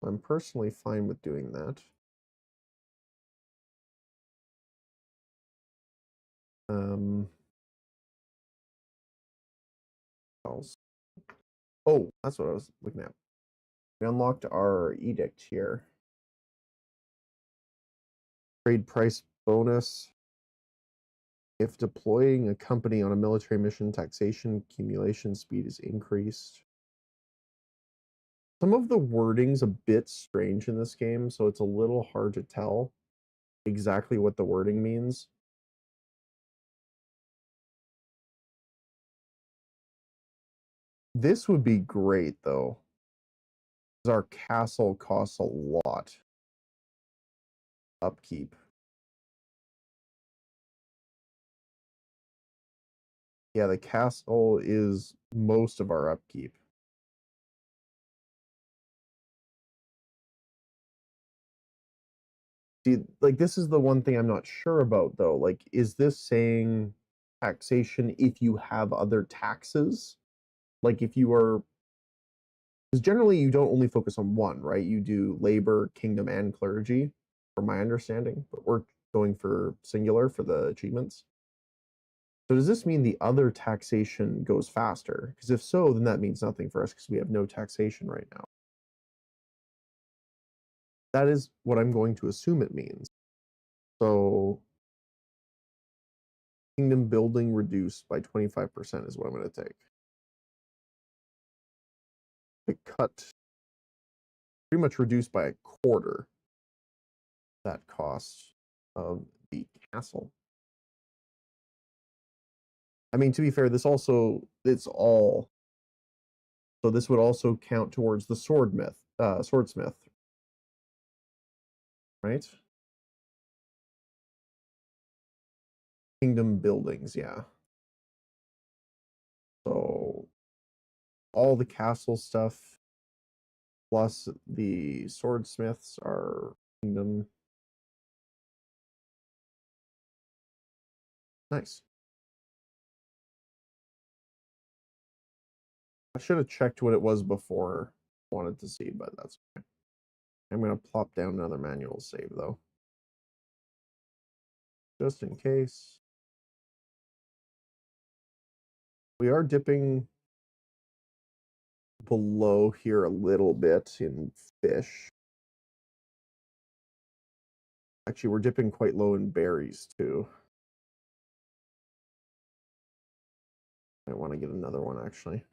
I'm personally fine with doing that. Else. Oh, that's what I was looking at. We unlocked our edict here. Trade price bonus. If deploying a company on a military mission, taxation accumulation speed is increased. Some of the wording's a bit strange in this game, so it's a little hard to tell exactly what the wording means. This would be great, though, because our castle costs a lot. Upkeep. Yeah, the castle is most of our upkeep. See, like, this is the one thing I'm not sure about, though. Like, is this saying taxation if you have other taxes? Like, if you are, because generally you don't only focus on one, right? You do labor, kingdom, and clergy, from my understanding, but we're going for singular for the achievements. So does this mean the other taxation goes faster? Because if so, then that means nothing for us because we have no taxation right now. That is what I'm going to assume it means. So kingdom building reduced by 25% is what I'm going to take. It cut pretty much reduced by a quarter that cost of the castle. I mean, to be fair, this also, it's all, so this would also count towards the swordsmith. right? Kingdom buildings, yeah. So all the castle stuff plus the swordsmiths are kingdom. Nice. I should have checked what it was before. Wanted to see, but that's okay. I'm gonna plop down another manual save though, just in case. We are dipping below here a little bit in fish. Actually, we're dipping quite low in berries too. I want to get another one actually.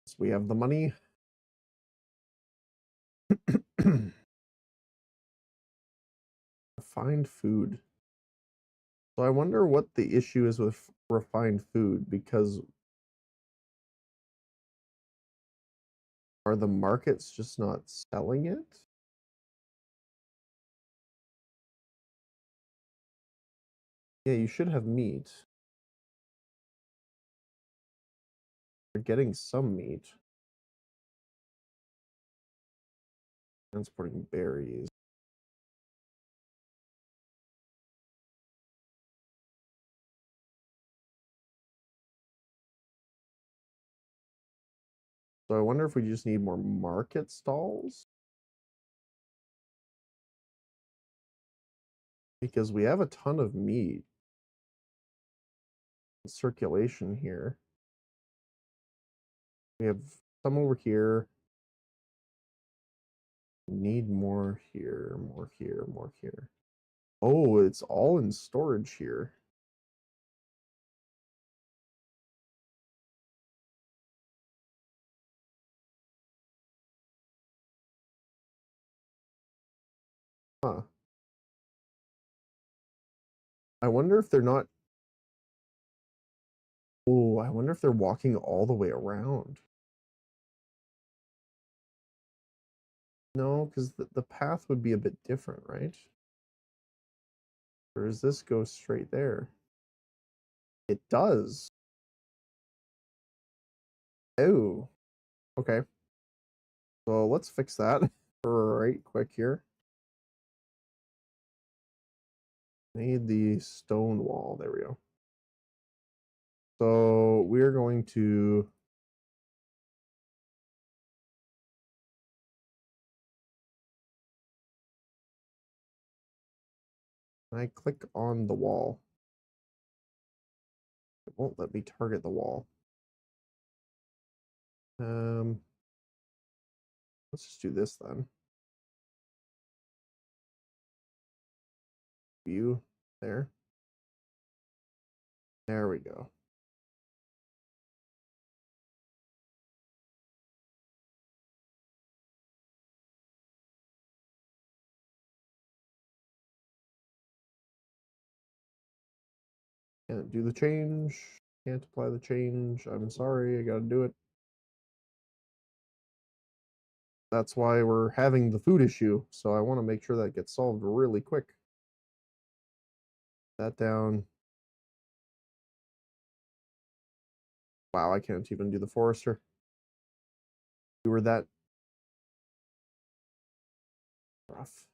So we have the money. Refined food. So I wonder what the issue is with refined food, because are the markets just not selling it? Yeah, you should have meat. You're getting some meat. Transporting berries. So I wonder if we just need more market stalls? Because we have a ton of meat in circulation here. We have some over here. Need more here, more here, more here. Oh, it's all in storage here. Huh. I wonder if they're not. Oh, I wonder if they're walking all the way around. No, because the path would be a bit different, right? Or does this go straight there? It does. Oh, okay. So let's fix that right quick here. Need the stone wall. There we go. So we're going to I click on the wall. It won't let me target the wall. Let's just do this then. View there. There we go. Can't do the change. Can't apply the change. I'm sorry, I gotta do it. That's why we're having the food issue. So I want to make sure that gets solved really quick. That down. Wow, I can't even do the forester. You were that rough.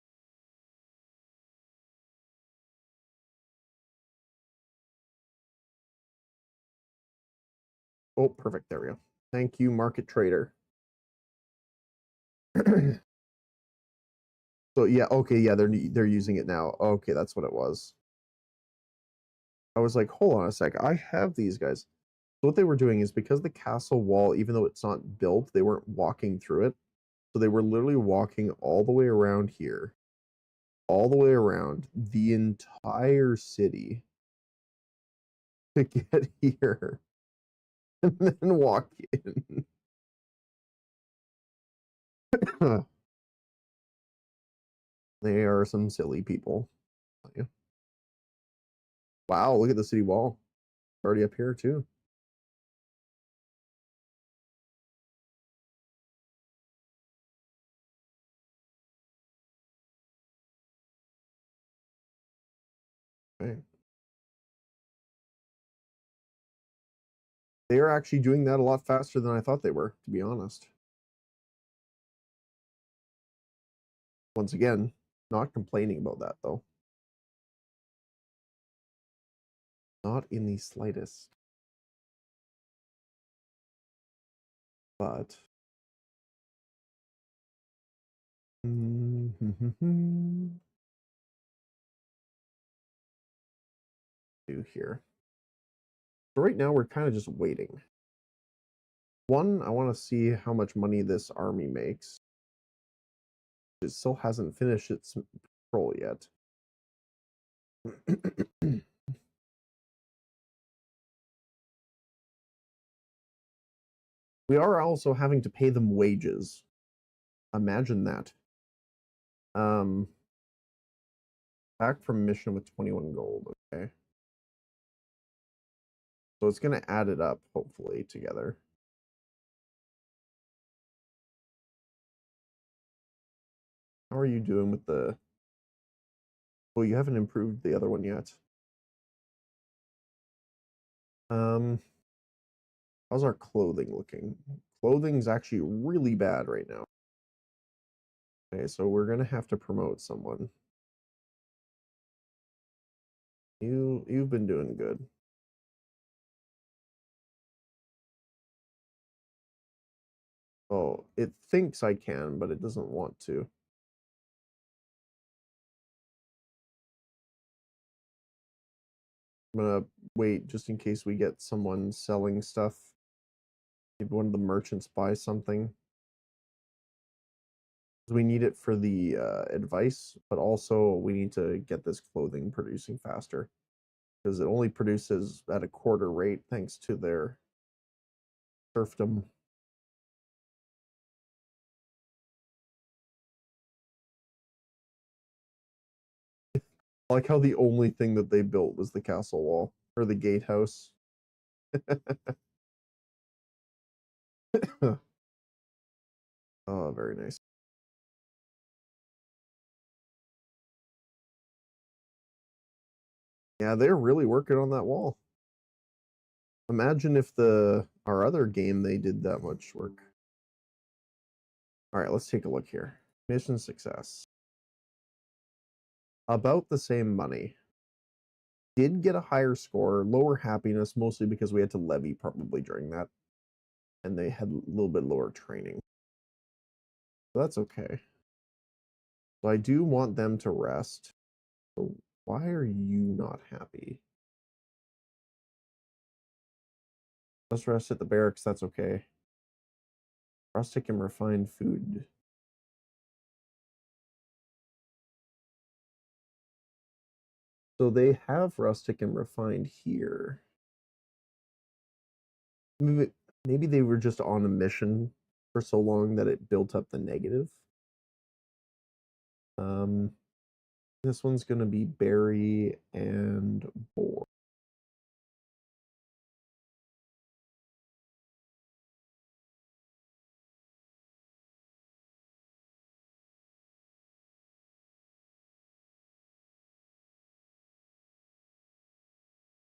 Oh, perfect. There we go. Thank you, market trader. So yeah, okay, yeah, they're using it now. Okay, that's what it was. I was like, hold on a sec. I have these guys. So what they were doing is, because the castle wall, even though it's not built, they weren't walking through it. So they were literally walking all the way around here, all the way around the entire city to get here and then walk in. They are some silly people. Wow, look at the city wall. Already up here too. Okay. They are actually doing that a lot faster than I thought they were, to be honest. Once again, not complaining about that though. Not in the slightest. But do here. So right now we're kind of just waiting. One, I want to see how much money this army makes. It still hasn't finished its patrol yet. We are also having to pay them wages. Imagine that. Back from mission with 21 gold. Okay. So it's going to add it up, hopefully, together. How are you doing with the... Oh, you haven't improved the other one yet. How's our clothing looking? Clothing's actually really bad right now. Okay, so we're going to have to promote someone. You've been doing good. Oh, it thinks I can, but it doesn't want to. I'm gonna wait just in case we get someone selling stuff. Maybe one of the merchants buys something. We need it for the advice, but also we need to get this clothing producing faster because it only produces at a quarter rate thanks to their serfdom. I like how the only thing that they built was the castle wall or the gatehouse. Oh, very nice. Yeah, they're really working on that wall. Imagine if our other game they did that much work. All right, let's take a look here. Mission success. About the same money. Did get a higher score, lower happiness, mostly because we had to levy probably during that. And they had a little bit lower training. So that's okay. So I do want them to rest. So why are you not happy? Let's rest at the barracks, that's okay. Rustic and refined food. So they have rustic and refined here. Maybe they were just on a mission for so long that it built up the negative. This one's gonna be berry and boar.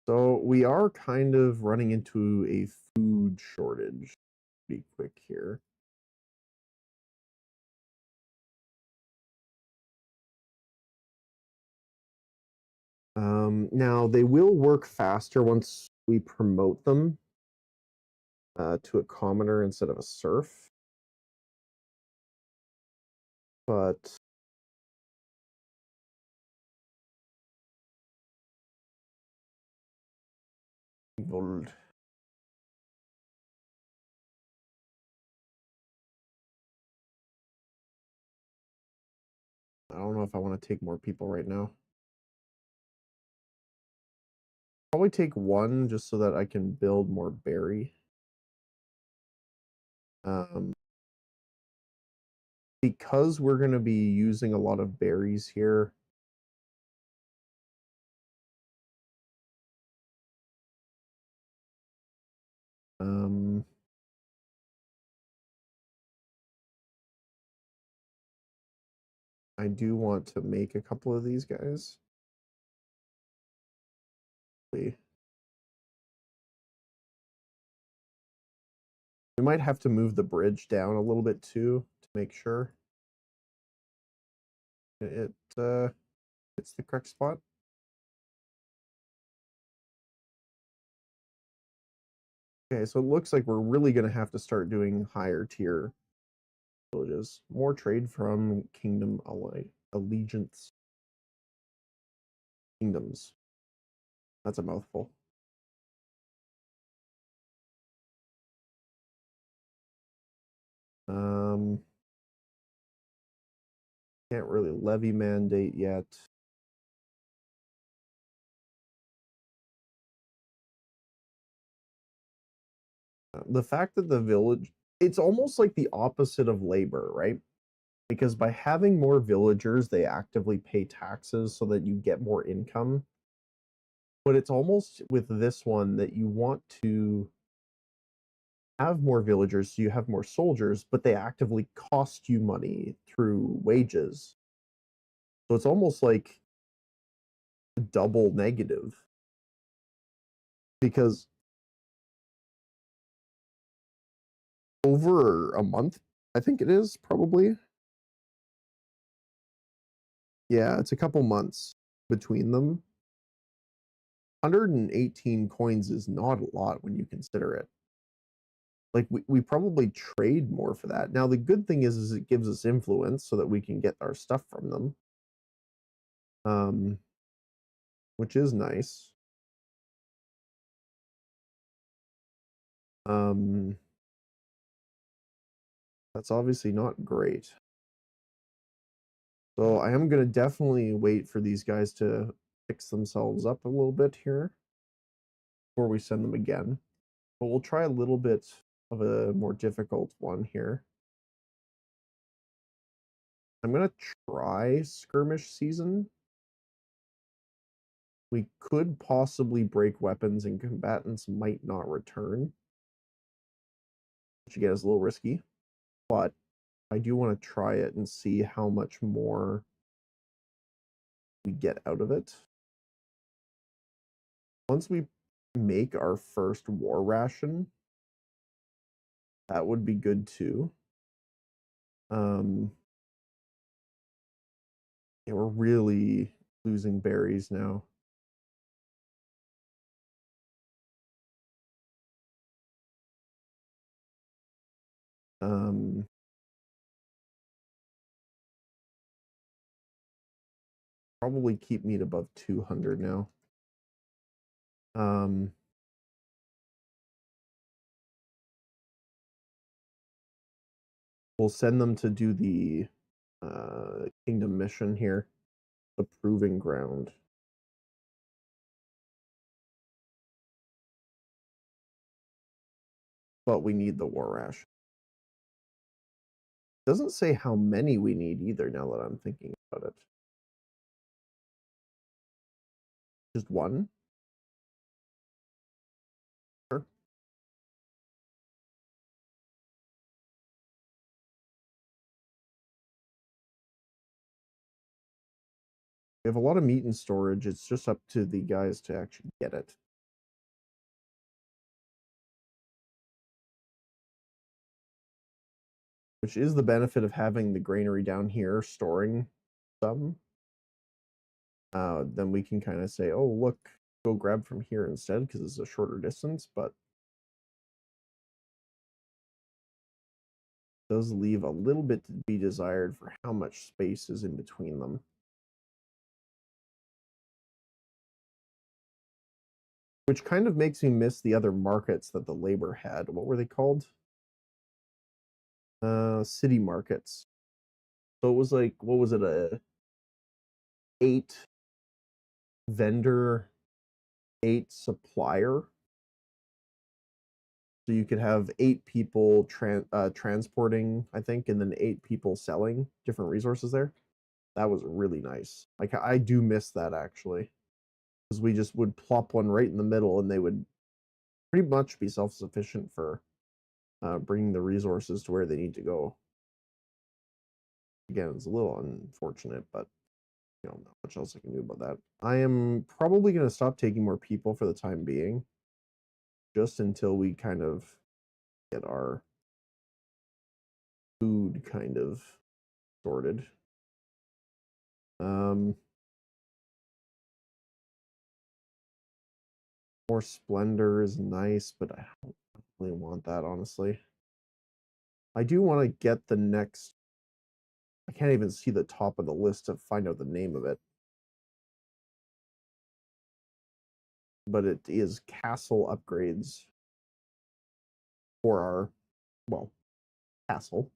So we are kind of running into a food shortage pretty quick here. Now they will work faster once we promote them to a commoner instead of a serf. But Vold. I don't know if I want to take more people right now. Probably take one just so that I can build more berry. Because we're going to be using a lot of berries here, I do want to make a couple of these guys. We might have to move the bridge down a little bit too to make sure it hits the correct spot. Okay, so it looks like we're really going to have to start doing higher tier villages. More trade from Kingdom Allegiance Kingdoms. That's a mouthful. Can't really levy mandate yet. The fact that the village, it's almost like the opposite of labor, right? Because by having more villagers, they actively pay taxes so that you get more income. But it's almost with this one that you want to have more villagers so you have more soldiers, but they actively cost you money through wages. So it's almost like a double negative. Because over a month, I think it is probably. Yeah, it's a couple months between them. 118 coins is not a lot when you consider it. Like we probably trade more for that. Now the good thing is it gives us influence so that we can get our stuff from them. Which is nice. That's obviously not great. So I am going to definitely wait for these guys to fix themselves up a little bit here before we send them again. But we'll try a little bit of a more difficult one here. I'm going to try skirmish season. We could possibly break weapons and combatants might not return, which again is a little risky, but I do want to try it and see how much more we get out of it. Once we make our first war ration, that would be good too. Yeah, we're really losing berries now. Probably keep meat above 200 now. We'll send them to do the kingdom mission here, the proving ground. But we need the war ration. Doesn't say how many we need either now that I'm thinking about it. Just one? Sure. We have a lot of meat in storage. It's just up to the guys to actually get it. Which is the benefit of having the granary down here storing some. Then we can kind of say, oh, look, go grab from here instead because it's a shorter distance, but does leave a little bit to be desired for how much space is in between them. Which kind of makes me miss the other markets that the labor had. What were they called? City markets. So it was like, what was it, a 8 vendor, 8 supplier? So you could have 8 people transporting, I think, and then 8 people selling different resources there. That was really nice. Like I do miss that actually, because we just would plop one right in the middle, and they would pretty much be self-sufficient for bringing the resources to where they need to go. Again, it's a little unfortunate, but not much else I can do about that. I am probably going to stop taking more people for the time being, just until we kind of get our food kind of sorted. More splendor is nice, but I don't really want that, honestly. I do want to get the next. I can't even see the top of the list to find out the name of it. But it is castle upgrades for our, well, castle.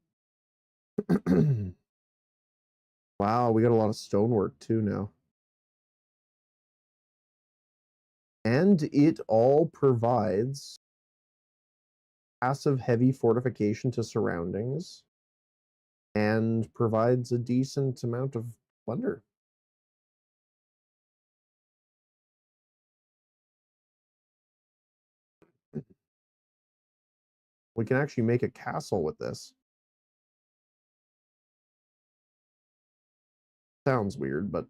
Wow, we got a lot of stonework too now. And it all provides passive heavy fortification to surroundings and provides a decent amount of plunder. We can actually make a castle with this. Sounds weird, but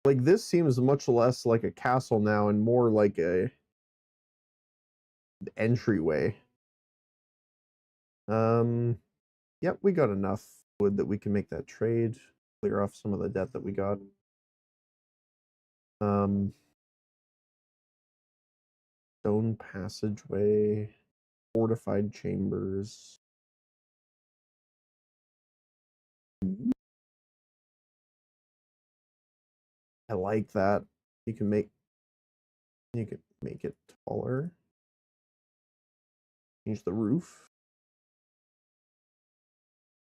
like this seems much less like a castle now and more like a entryway. Yep, we got enough wood that we can make that trade, clear off some of the debt that we got. Stone passageway, fortified chambers. I like that. You can make it taller. Change the roof.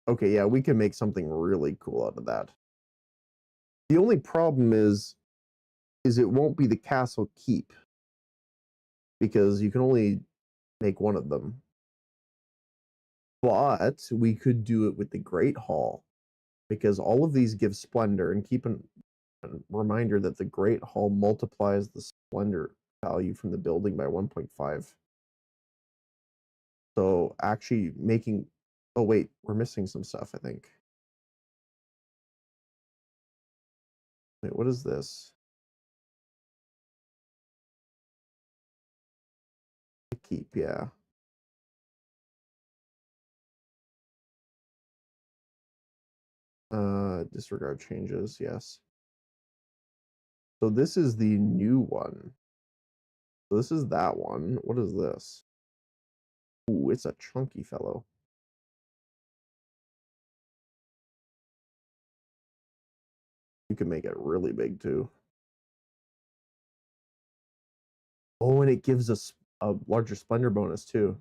Okay, yeah, we can make something really cool out of that. The only problem is it won't be the castle keep, because you can only make one of them. But we could do it with the Great Hall, because all of these give splendor, and keep a reminder that the Great Hall multiplies the splendor value from the building by 1.5. So actually making, oh wait, we're missing some stuff, I think. Wait, what is this? Keep, yeah. Disregard changes, yes. So this is the new one. So this is that one. What is this? Ooh, it's a chunky fellow. You can make it really big too. Oh, and it gives us a larger splendor bonus too.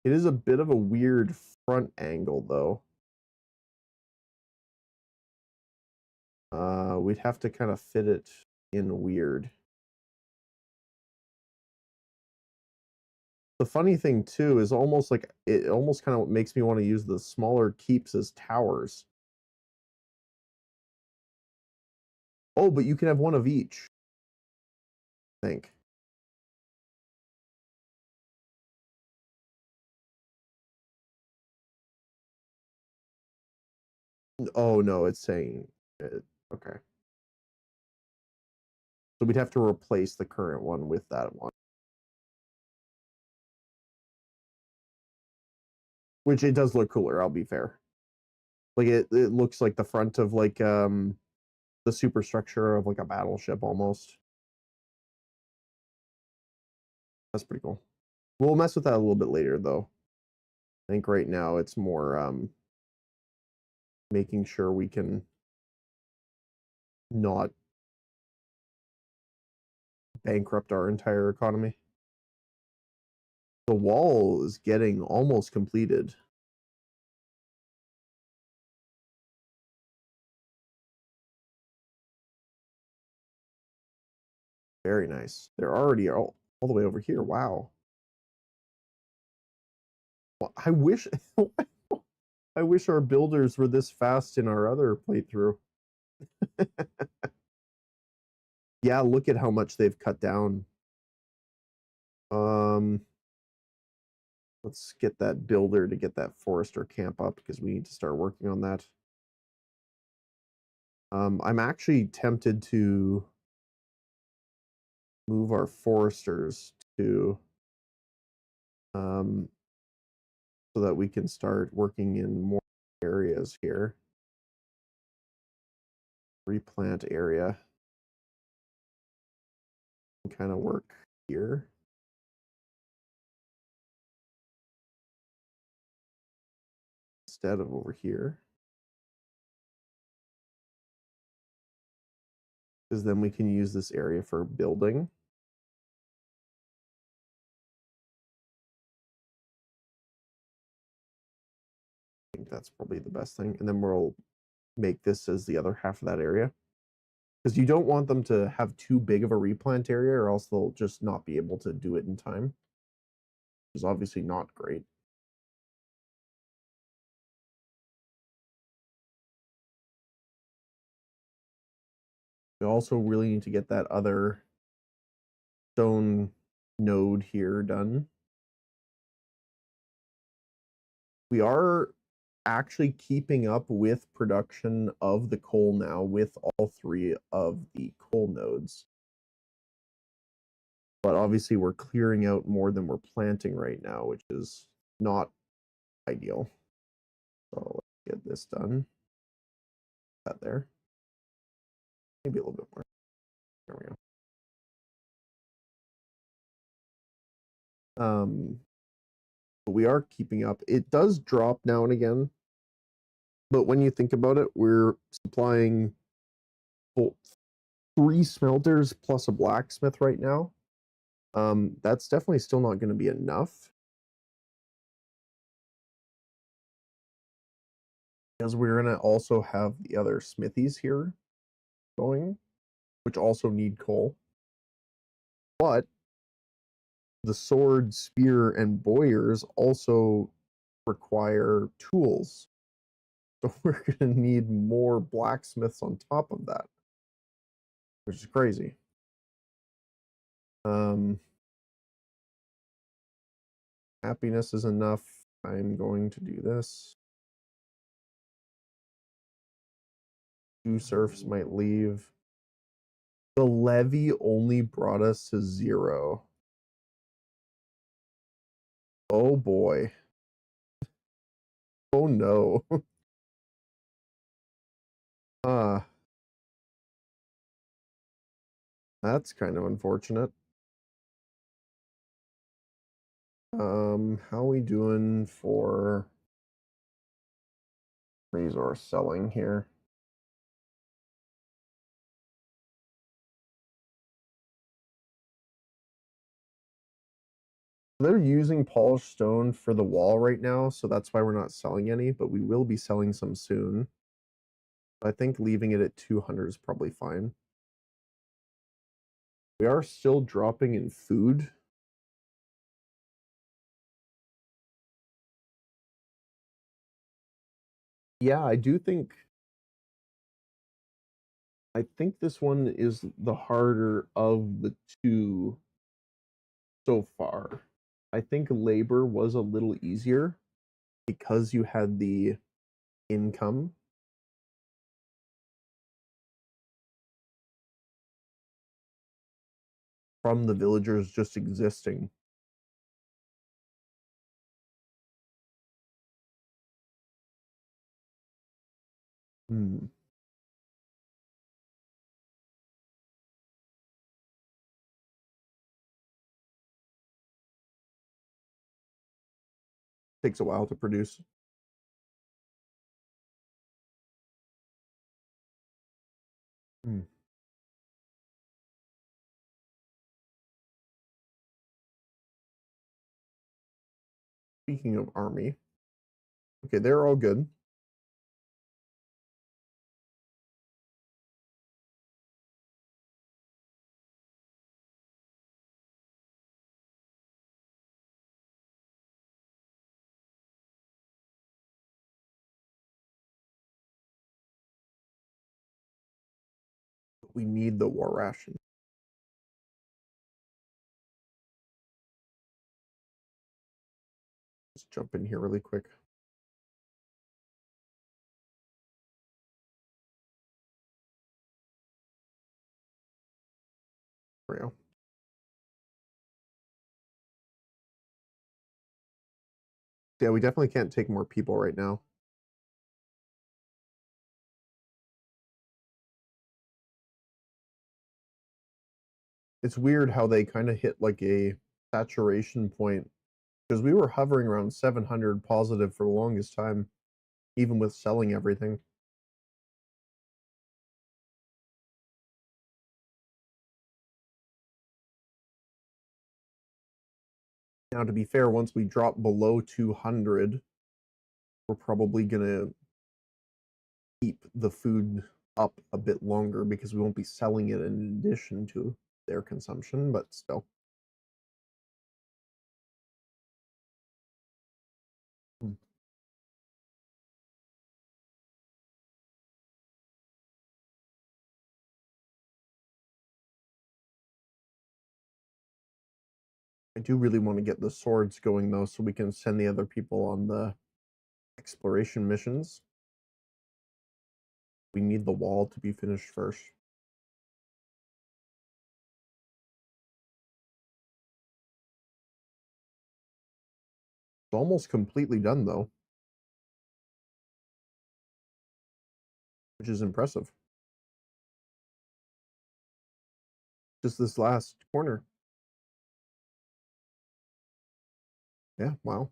It is a bit of a weird front angle though. We'd have to kind of fit it in weird. The funny thing too is almost like it almost kind of makes me want to use the smaller keeps as towers. Oh, but you can have one of each, I think. Oh no, it's saying okay. So we'd have to replace the current one with that one. Which it does look cooler, I'll be fair. Like it looks like the front of like the superstructure of like a battleship almost. That's pretty cool. We'll mess with that a little bit later though. I think right now it's more making sure we can not bankrupt our entire economy. The wall is getting almost completed. Very nice. They're already all all the way over here. Wow. Well, I wish I wish our builders were this fast in our other playthrough. Yeah, look at how much they've cut down. Um, let's get that builder to get that forester camp up because we need to start working on that. I'm actually tempted to move our foresters to so that we can start working in more areas here. Replant area. Kind of work here. Instead of over here. Because then we can use this area for building. I think that's probably the best thing. And then we'll make this as the other half of that area. Because you don't want them to have too big of a replant area or else they'll just not be able to do it in time. Which is obviously not great. We also really need to get that other stone node here done. We are actually keeping up with production of the coal now with all three of the coal nodes. But obviously we're clearing out more than we're planting right now, which is not ideal. So let's get this done. That there. Maybe a little bit more. There we go. But we are keeping up. It does drop now and again. But when you think about it, we're supplying 3 smelters plus a blacksmith right now. That's definitely still not going to be enough. Because we're going to also have the other smithies here going, which also need coal. But the sword, spear, and bowyers also require tools. So we're going to need more blacksmiths on top of that, which is crazy. Happiness is enough. I'm going to do this. 2 serfs might leave. The levy only brought us to 0. Oh boy. Oh no. That's kind of unfortunate. How are we doing for resource selling here? They're using polished stone for the wall right now, so that's why we're not selling any, but we will be selling some soon. I think leaving it at 200 is probably fine. We are still dropping in food. Yeah, I think this one is the harder of the 2 so far. I think labor was a little easier because you had the income. From the villagers just existing. Hmm. Takes a while to produce. Hmm. Speaking of army, okay, they're all good. We need the war ration. Just jump in here really quick. There we go. Yeah, we definitely can't take more people right now. It's weird how they kind of hit like a saturation point because we were hovering around 700 positive for the longest time, even with selling everything. Now, to be fair, once we drop below 200, we're probably gonna keep the food up a bit longer because we won't be selling it in addition to their consumption, but still. Hmm. I do really want to get the swords going though, so we can send the other people on the exploration missions. We need the wall to be finished first. It's almost completely done though, which is impressive. Just this last corner. Yeah, wow.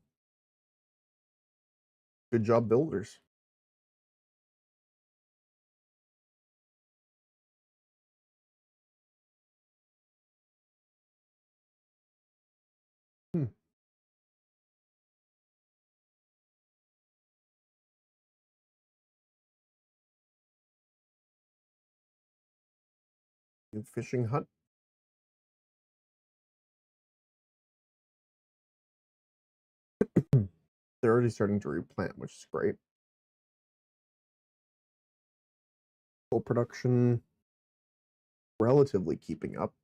Good job, builders. Hmm. New fishing hut. They're already starting to replant, which is great. Full production relatively keeping up.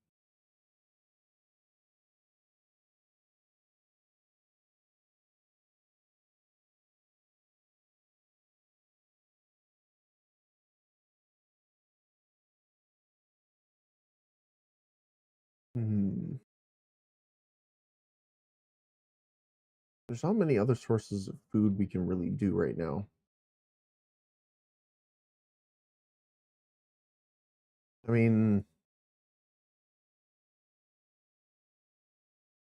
Hmm. There's not many other sources of food we can really do right now. I mean,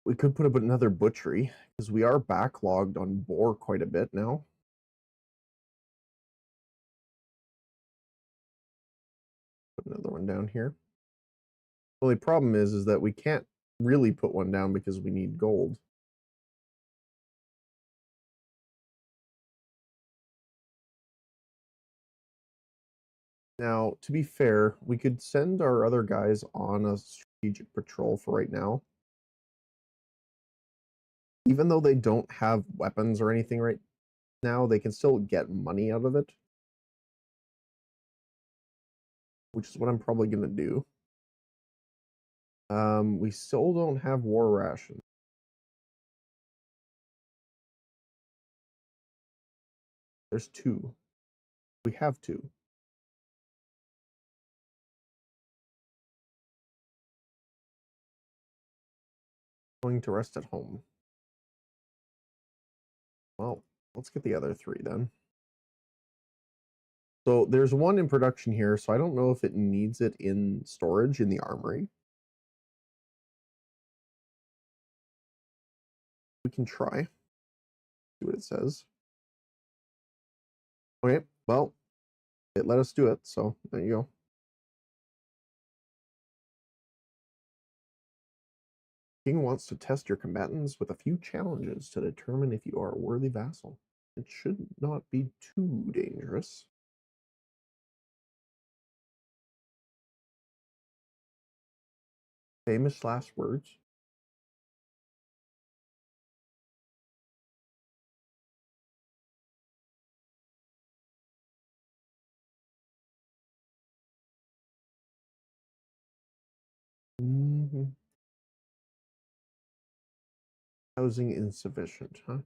we could put up another butchery because we are backlogged on boar quite a bit now. Put another one down here. The only problem is that we can't really put one down because we need gold. Now, to be fair, we could send our other guys on a strategic patrol for right now. Even though they don't have weapons or anything right now, they can still get money out of it, which is what I'm probably going to do. We still don't have war rations. There's two. We have two. Going to rest at home. Well, let's get the other three then. So there's one in production here, so I don't know if it needs it in storage in the armory. We can try. See what it says. Okay, well, it let us do it, so there you go. King wants to test your combatants with a few challenges to determine if you are a worthy vassal. It should not be too dangerous. Famous last words. Housing insufficient, huh?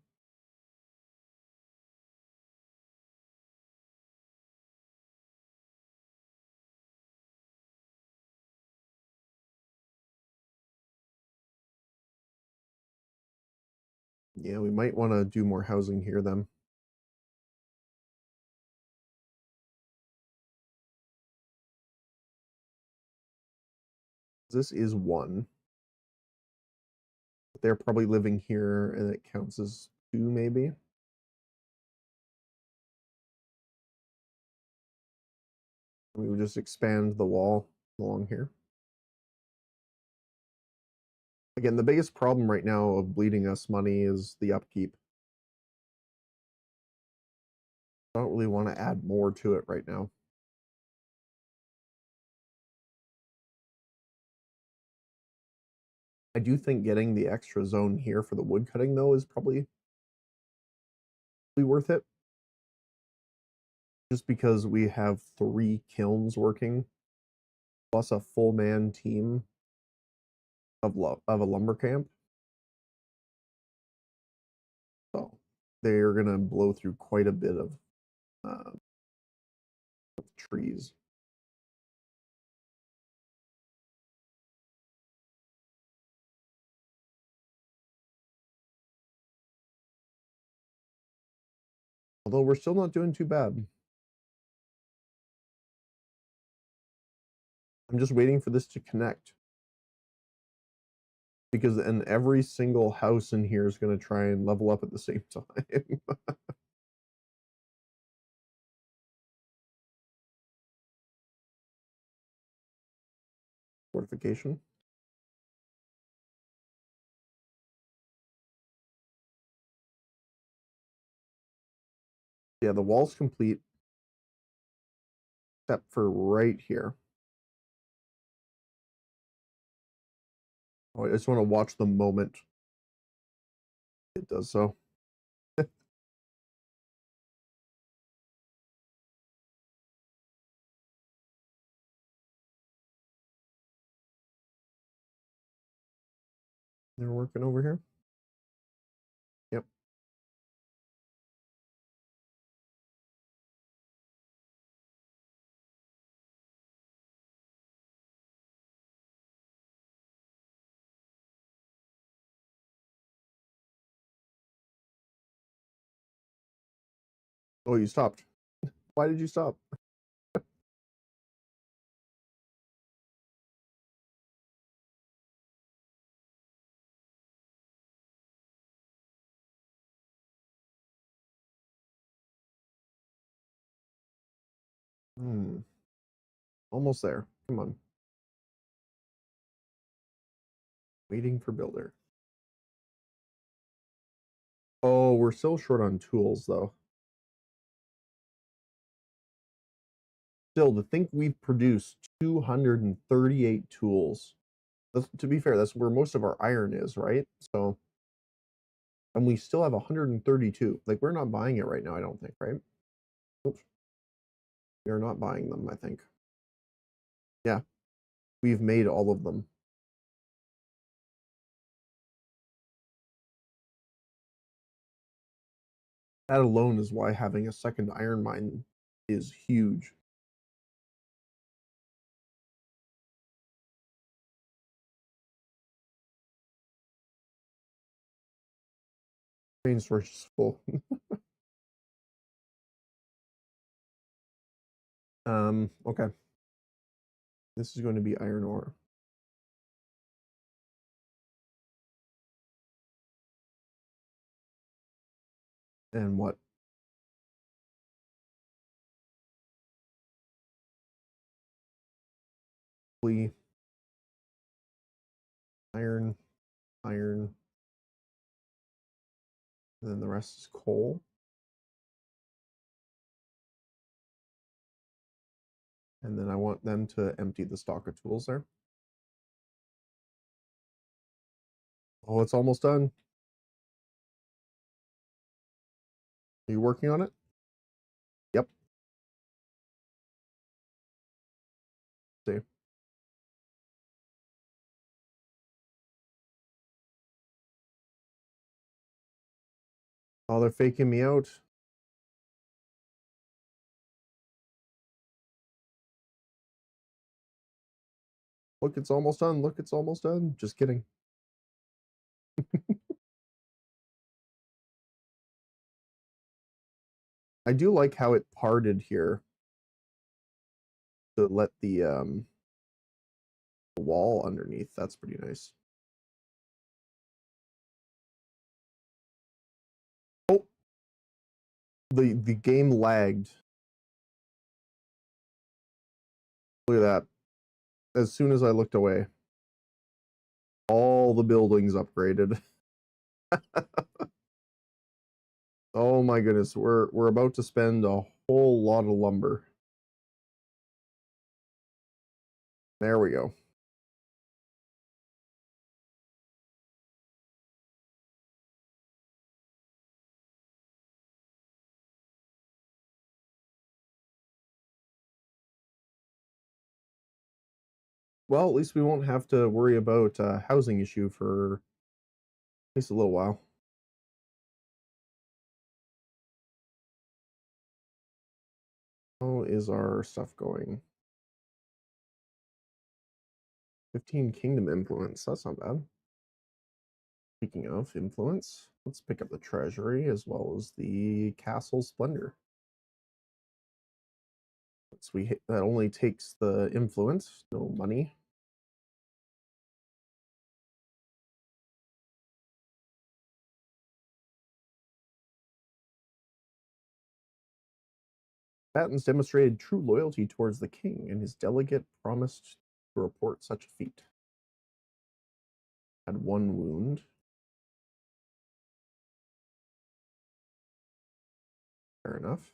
Yeah, we might want to do more housing here then. This is one. They're probably living here and it counts as two, maybe. We would just expand the wall along here. Again, the biggest problem right now of bleeding us money is the upkeep. I don't really want to add more to it right now. I do think getting the extra zone here for the wood cutting though is probably worth it. Just because we have 3 kilns working, plus a full man team of a lumber camp. So they're gonna blow through quite a bit of trees. Although we're still not doing too bad. I'm just waiting for this to connect. Because then every single house in here is going to try and level up at the same time. Fortification. Yeah, the wall's complete. Except for right here. Oh, I just want to watch the moment it does so. They're working over here. Yep. Oh, you stopped. Why did you stop? Hmm. Almost there. Come on. Waiting for builder. Oh, we're still short on tools though. Still, to think we've produced 238 tools. To be fair, that's where most of our iron is, right? So, and we still have 132. Like, we're not buying it right now, I don't think, right? Oops. We are not buying them, I think. Yeah, we've made all of them. That alone is why having a second iron mine is huge. Train storage is full. Okay. This is going to be iron ore. And what? Iron, iron, and then the rest is coal. And then I want them to empty the stock of tools there. Oh, it's almost done. Are you working on it? Yep. See. Oh, they're faking me out. Look, it's almost done. Look, it's almost done. Just kidding. I do like how it parted here to let the wall underneath. That's pretty nice. Oh, the game lagged. Look at that. As soon as I looked away, all the buildings upgraded. Oh my goodness, we're about to spend a whole lot of lumber. There we go. Well, at least we won't have to worry about a housing issue for at least a little while. How is our stuff going? 15 kingdom influence. That's not bad. Speaking of influence, let's pick up the treasury as well as the castle splendor. So that only takes the influence, no money. Patton's demonstrated true loyalty towards the king, and his delegate promised to report such a feat. Had one wound. Fair enough.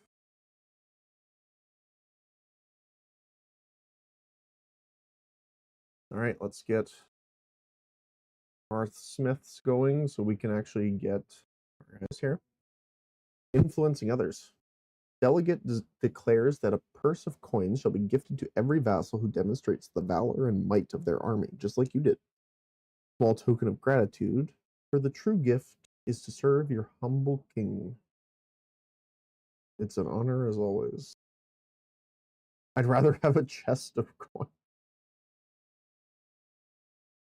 All right, let's get Hearth Smiths going so we can actually get this here. Influencing others. Delegate declares that a purse of coins shall be gifted to every vassal who demonstrates the valor and might of their army, just like you did. Small token of gratitude, for the true gift is to serve your humble king. It's an honor as always. I'd rather have a chest of coins.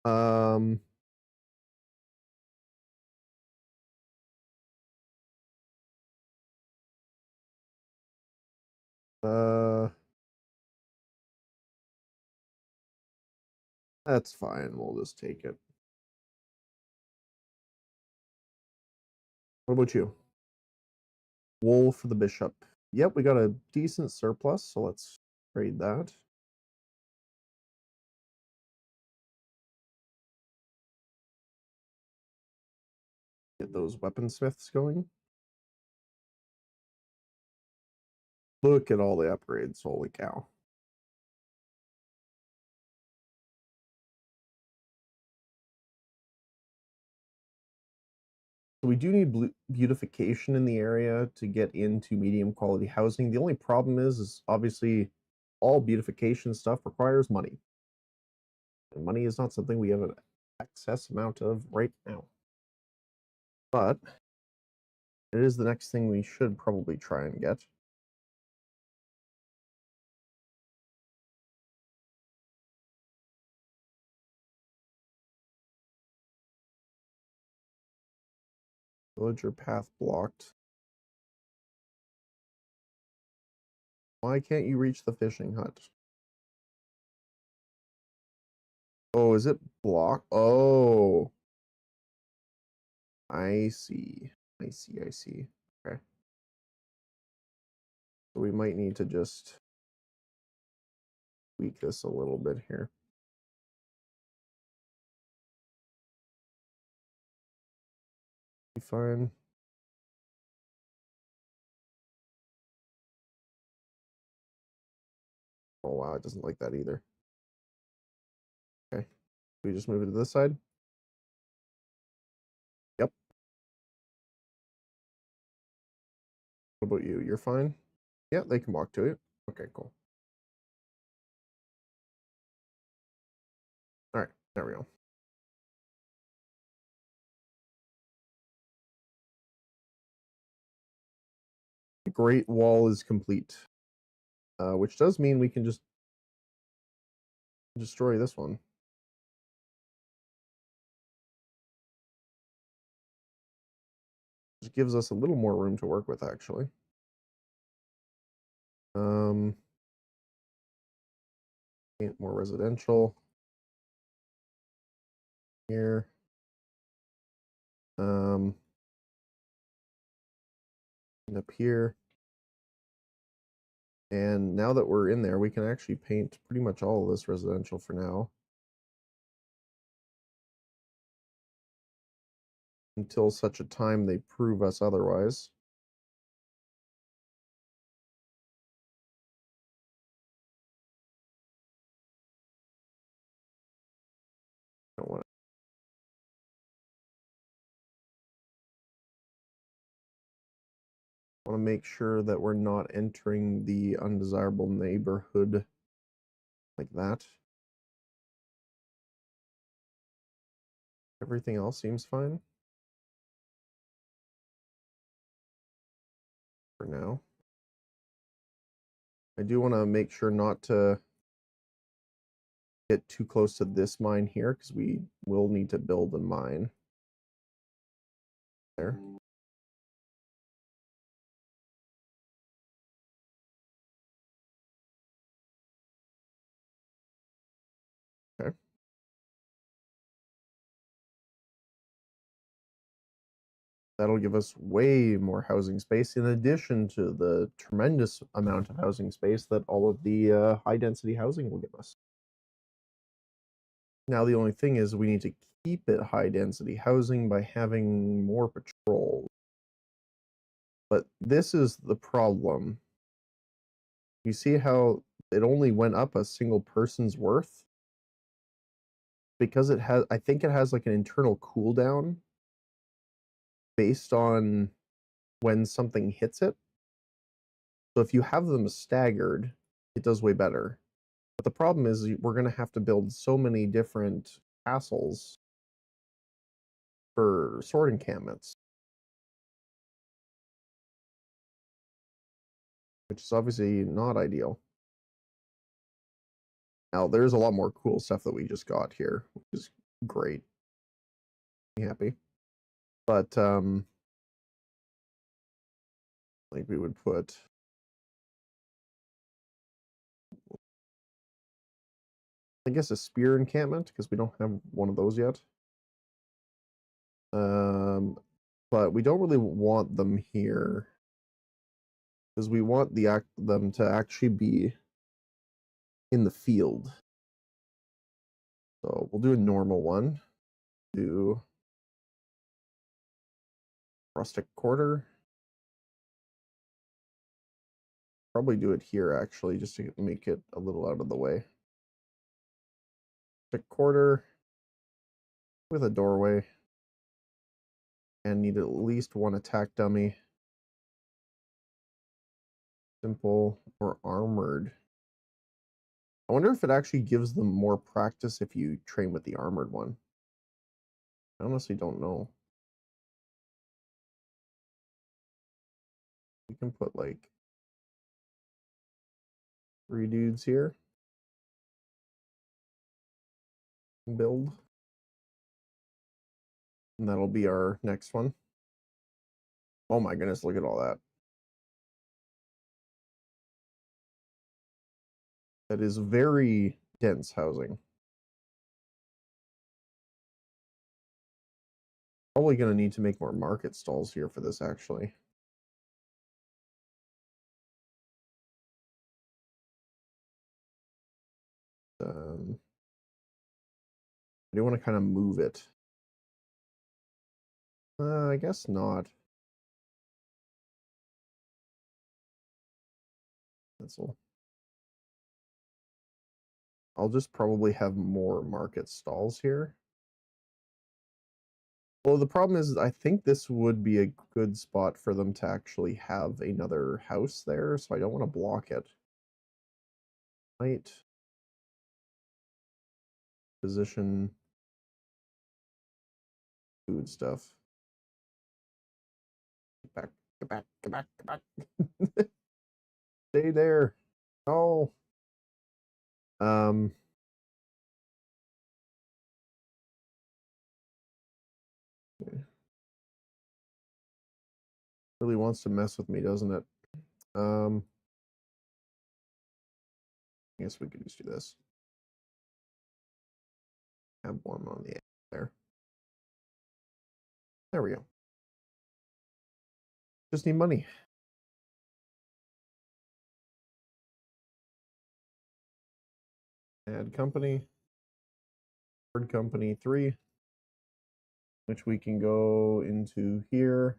Um, uh, that's fine. We'll just take it. What about you? Wool for the bishop. Yep, we got a decent surplus, so let's trade that. Get those weaponsmiths going. Look at all the upgrades. Holy cow. So we do need beautification in the area to get into medium quality housing. The only problem is obviously all beautification stuff requires money. And money is not something we have an excess amount of right now. But it is the next thing we should probably try and get. Villager path blocked. Why can't you reach the fishing hut? Oh, is it blocked? Oh, I see. I see. I see. Okay. So we might need to just tweak this a little bit here. Be fine. Oh wow, it doesn't like that either. Okay. We just move it to this side? Yep. What about you? You're fine? Yeah, they can walk to it. Okay, cool. All right, there we go. Great Wall is complete, which does mean we can just destroy this one. Which gives us a little more room to work with, actually. More residential here. And up here. And now that we're in there, we can actually paint pretty much all of this residential for now. Until such a time they prove us otherwise. Don't want to make sure that we're not entering the undesirable neighborhood like that. Everything else seems fine for now. I do want to make sure not to get too close to this mine here, because we will need to build a mine there. Okay. That'll give us way more housing space, in addition to the tremendous amount of housing space that all of the high density housing will give us. Now, the only thing is we need to keep it high density housing by having more patrol. But this is the problem. You see how it only went up a single person's worth? Because it has, I think it has like an internal cooldown based on when something hits it. So if you have them staggered, it does way better. But the problem is we're going to have to build so many different castles for sword encampments, which is obviously not ideal. Now, there's a lot more cool stuff that we just got here, which is great. I'm happy. But, like we would put... I guess a spear encampment, because we don't have one of those yet. But we don't really want them here, because we want them to actually be in the field. So we'll do a normal one. Do rustic quarter. Probably do it here, actually, just to make it a little out of the way. Rustic quarter with a doorway. And need at least one attack dummy. Simple or armored. I wonder if it actually gives them more practice if you train with the armored one. I honestly don't know. We can put like 3 dudes here. Build. And that'll be our next one. Oh my goodness, look at all that. That is very dense housing. Probably going to need to make more market stalls here for this, actually. I do want to kind of move it. I guess not. That's all. I'll just probably have more market stalls here. Well, the problem is I think this would be a good spot for them to actually have another house there, so I don't want to block it. Might position food stuff. Back Get back, get back, get back. Stay there. Oh. Um. Really wants to mess with me, doesn't it? I guess we could just do this. Have one on the end there. There we go. Just need money. Add company. Word company 3, which we can go into here.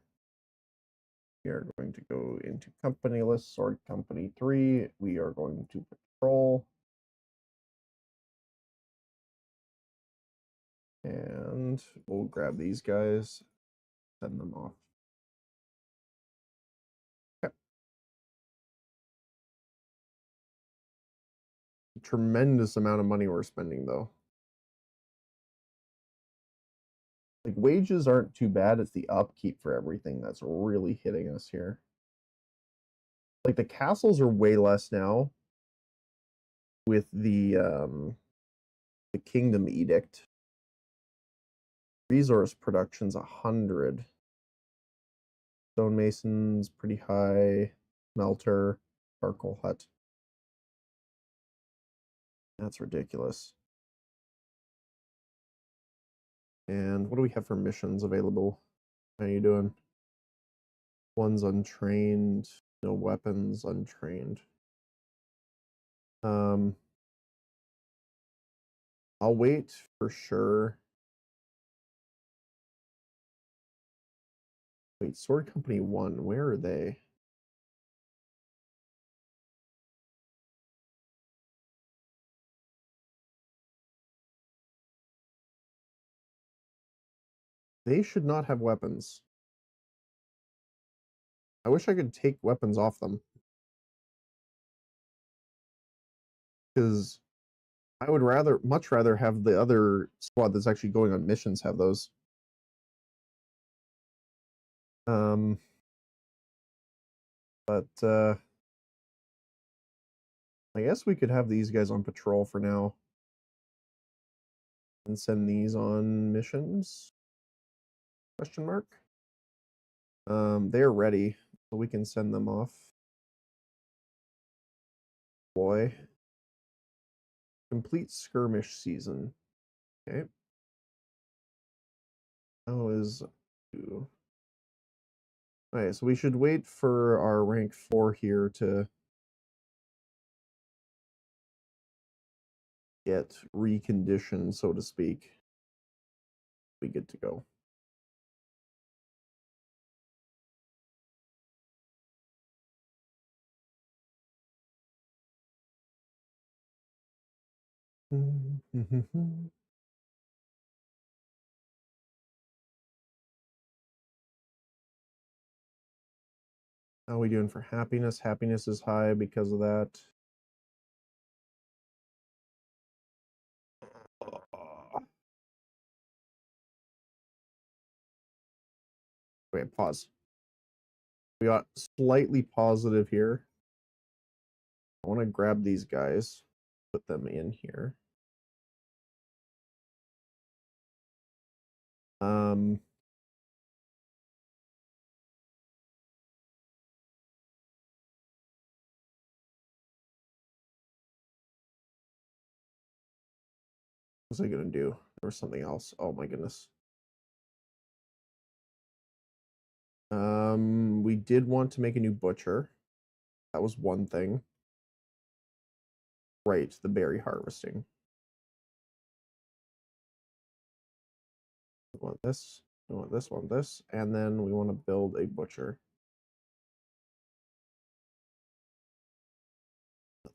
We are going to go into company list, sword company 3. We are going to patrol. And we'll grab these guys, send them off. Okay. Tremendous amount of money we're spending though. Like wages aren't too bad. It's the upkeep for everything that's really hitting us here. Like the castles are way less now with the kingdom edict. Resource production's 100. Stonemason's pretty high. Smelter, charcoal hut. That's ridiculous. And what do we have for missions available? How are you doing? One's untrained, no weapons, untrained. I'll wait for sure. Wait, Sword Company 1, where are they? They should not have weapons. I wish I could take weapons off them. Because I would much rather have the other squad that's actually going on missions have those. But I guess we could have these guys on patrol for now. And send these on missions? Question mark. They're ready, so we can send them off. Boy. Complete skirmish season. Okay. How is Alright, so we should wait for our rank 4 here to get reconditioned, so to speak. We get to go. How are we doing for happiness? Happiness is high because of that. Wait, pause. We got slightly positive here. I want to grab these guys, put them in here. What's I gonna do? There was something else. Oh my goodness. We did want to make a new butcher. That was one thing. Right, the berry harvesting. We want this, we want this, we want this, and then we want to build a butcher.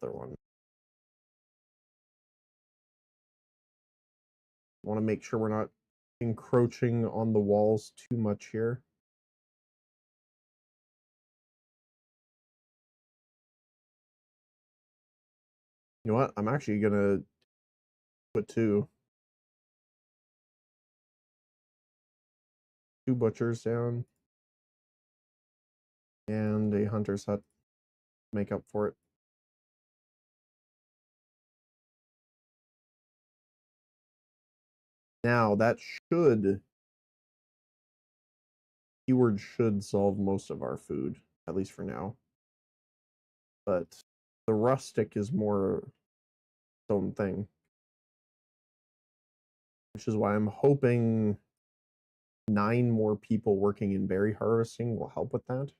Another one. I want to make sure we're not encroaching on the walls too much here. You know what? I'm actually gonna put two butchers down. and a hunter's hut to make up for it. Now that keyword should solve most of our food, at least for now. But the rustic is more its own thing, which is why I'm hoping 9 more people working in berry harvesting will help with that.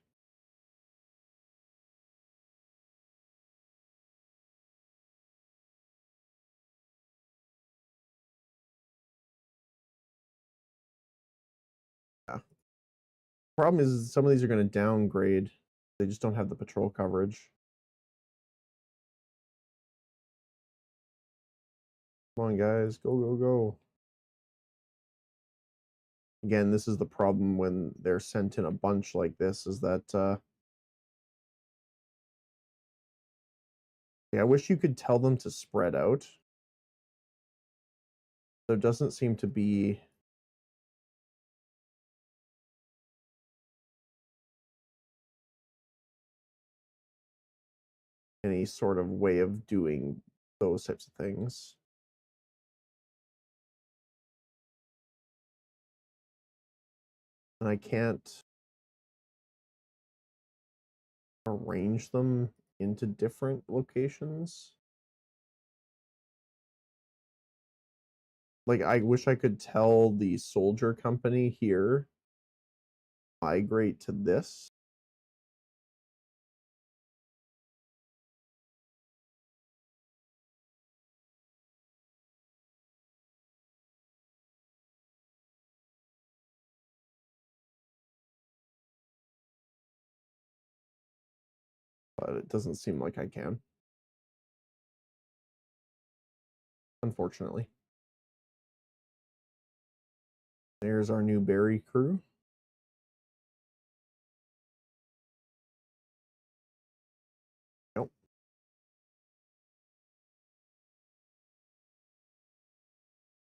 Yeah. Problem is some of these are going to downgrade. They just don't have the patrol coverage. Come on, guys. Go, go, go. Again, this is the problem when they're sent in a bunch like this, is that yeah, I wish you could tell them to spread out. There doesn't seem to be any sort of way of doing those types of things. And I can't arrange them into different locations. Like, I wish I could tell the soldier company here, migrate to this. But it doesn't seem like I can, unfortunately. There's our new berry crew. Nope.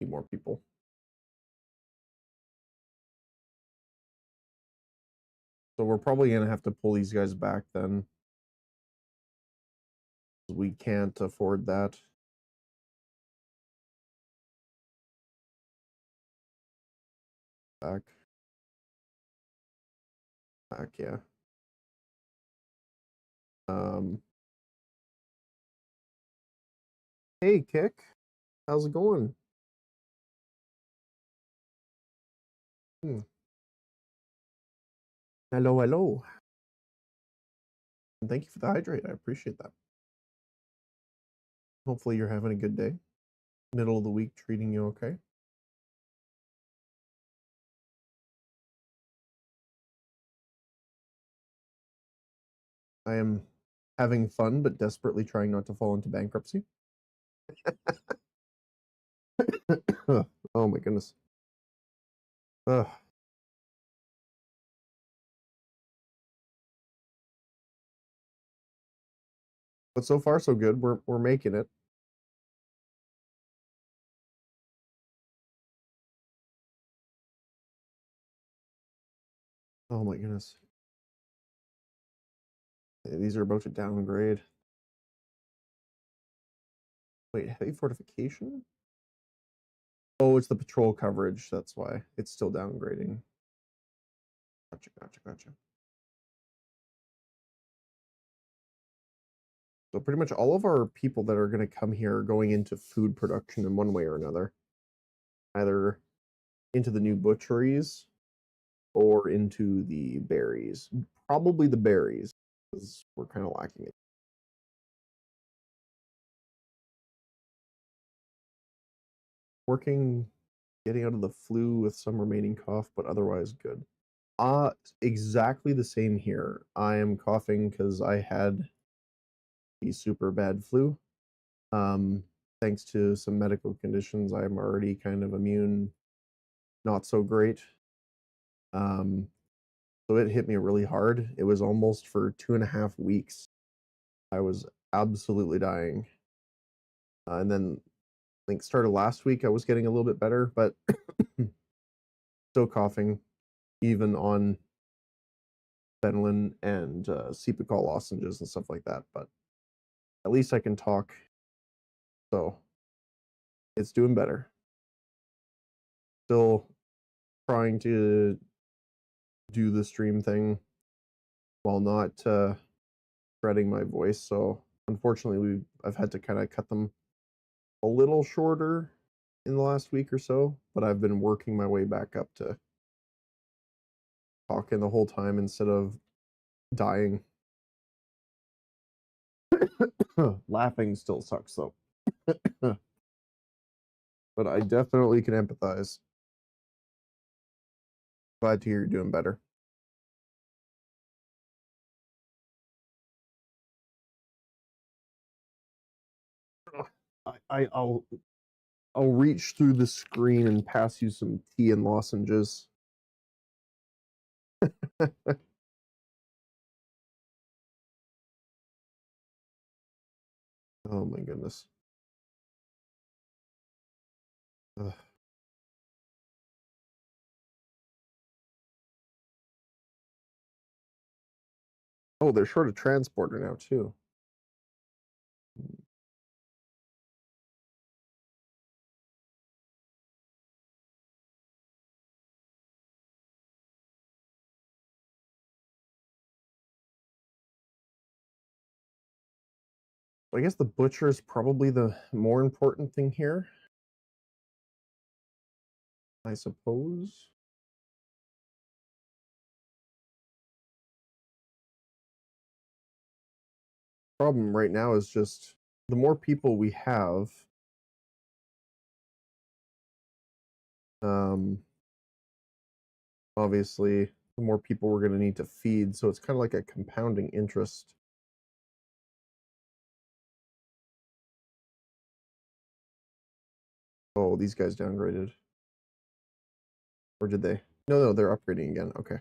Need more people. So we're probably going to have to pull these guys back then. We can't afford that. Back. Back, yeah. Hey, Kick. How's it going? Hello, hello. And thank you for the hydrate. I appreciate that. Hopefully you're having a good day. Middle of the week treating you okay? I am having fun, but desperately trying not to fall into bankruptcy. Oh my goodness. Ugh. But so far so good. We're making it. Oh my goodness. These are about to downgrade. Wait, heavy fortification? Oh, it's the patrol coverage. That's why it's still downgrading. Gotcha, gotcha, gotcha. So pretty much all of our people that are going to come here are going into food production in one way or another. Either into the new butcheries or into the berries. Probably the berries, because we're kind of lacking it. Working, getting out of the flu with some remaining cough, but otherwise good. Exactly the same here. I am coughing because I had a super bad flu. Thanks to some medical conditions, I'm already kind of immune, not so great. So it hit me really hard. It was almost for 2.5 weeks. I was absolutely dying. And then I think started last week, I was getting a little bit better, but still coughing, even on Benylin and Cepacol lozenges and stuff like that, but at least I can talk. So it's doing better. Still trying to do the stream thing while not shredding my voice. So unfortunately, I've had to kind of cut them a little shorter in the last week or so, but I've been working my way back up to talking the whole time instead of dying. Laughing still sucks though. But I definitely can empathize. Glad to hear you're doing better. I'll reach through the screen and pass you some tea and lozenges. Oh my goodness. Ugh. Oh, they're short a transporter now too. I guess the butcher is probably the more important thing here, I suppose. Problem right now is just the more people we have, obviously, the more people we're going to need to feed. So it's kind of like a compounding interest. Oh, these guys downgraded. Or did they? No, they're upgrading again. Okay.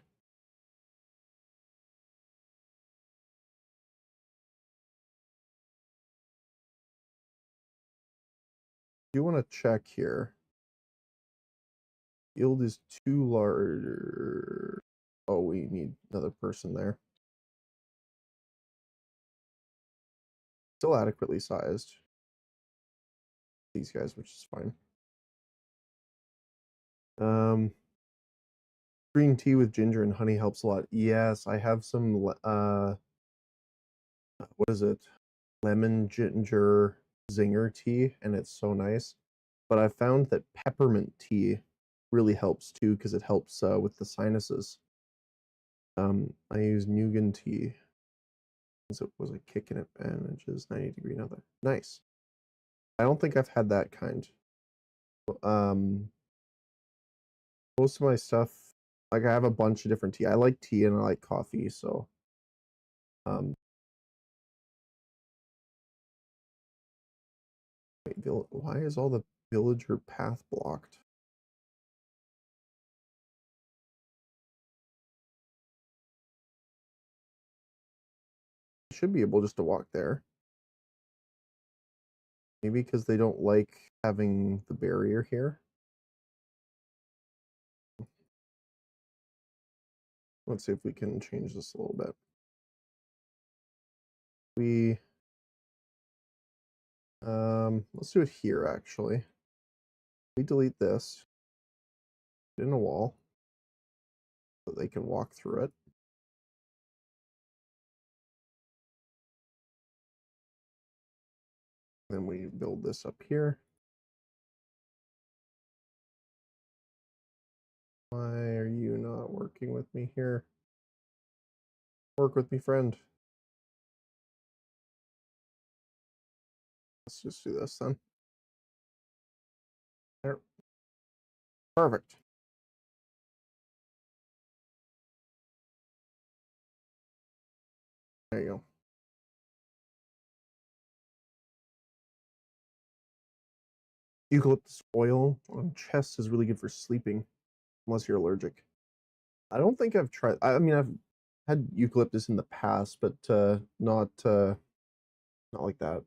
You want to check here. Yield is too large. Oh, we need another person there. Still adequately sized. These guys, which is fine. Green tea with ginger and honey helps a lot. Yes, I have some what is it? Lemon ginger zinger tea, and it's so nice. But I found that peppermint tea really helps too because it helps with the sinuses. I use Nugan tea. So it was a kicking advantages 90-degree now. Nice. I don't think I've had that kind. Most of my stuff, like I have a bunch of different tea. I like tea and I like coffee, so wait, why is all the villager path blocked? I should be able just to walk there. Maybe because they don't like having the barrier here. Let's see if we can change this a little bit. Let's do it here actually. We delete this, put in a wall so they can walk through it. Then we build this up here. Why are you not working with me here? Work with me, friend. Let's just do this then. There. Perfect. There you go. Eucalyptus oil on chest is really good for sleeping, unless you're allergic. I don't think I've tried. I mean, I've had eucalyptus in the past, but not like that.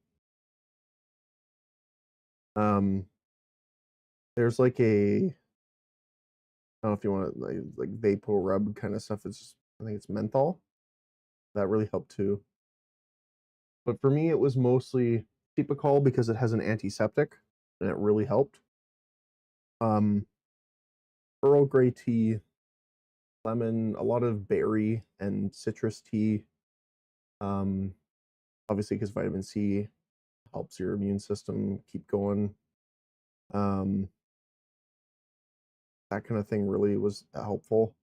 There's like a, I don't know if you want to like vapor rub kind of stuff. It's just, I think it's menthol. That really helped too. But for me, it was mostly Cepacol because it has an antiseptic, and it really helped. Um, Earl Grey tea, lemon, a lot of berry and citrus tea. Um, Obviously, because vitamin C helps your immune system keep going. Um, that kind of thing really was helpful.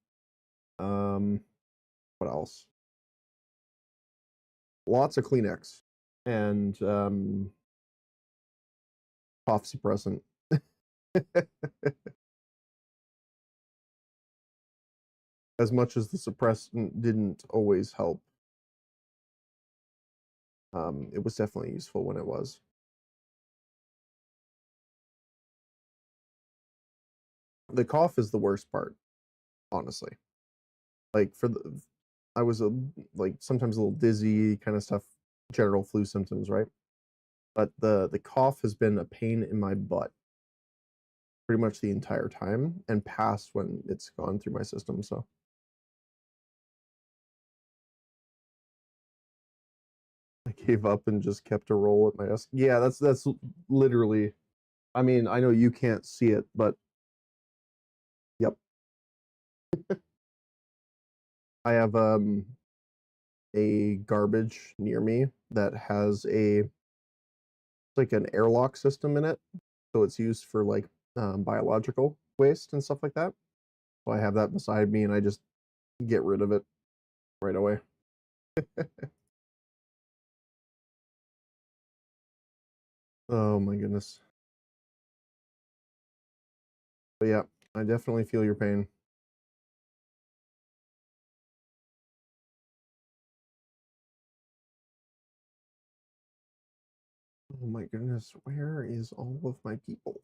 What else? Lots of Kleenex and cough suppressant. As much as the suppressant didn't always help, it was definitely useful when it was. The cough is the worst part, honestly. Like I was like sometimes a little dizzy, kind of stuff, general flu symptoms, right? But the cough has been a pain in my butt pretty much the entire time, and past when it's gone through my system. So I gave up and just kept a roll at my desk. Yeah, that's literally. I mean, I know you can't see it, but yep. I have a garbage near me that has a like an airlock system in it, so it's used for like biological waste and stuff like that. So I have that beside me, and I just get rid of it right away. Oh my goodness. But yeah, I definitely feel your pain. Oh my goodness, where is all of my people?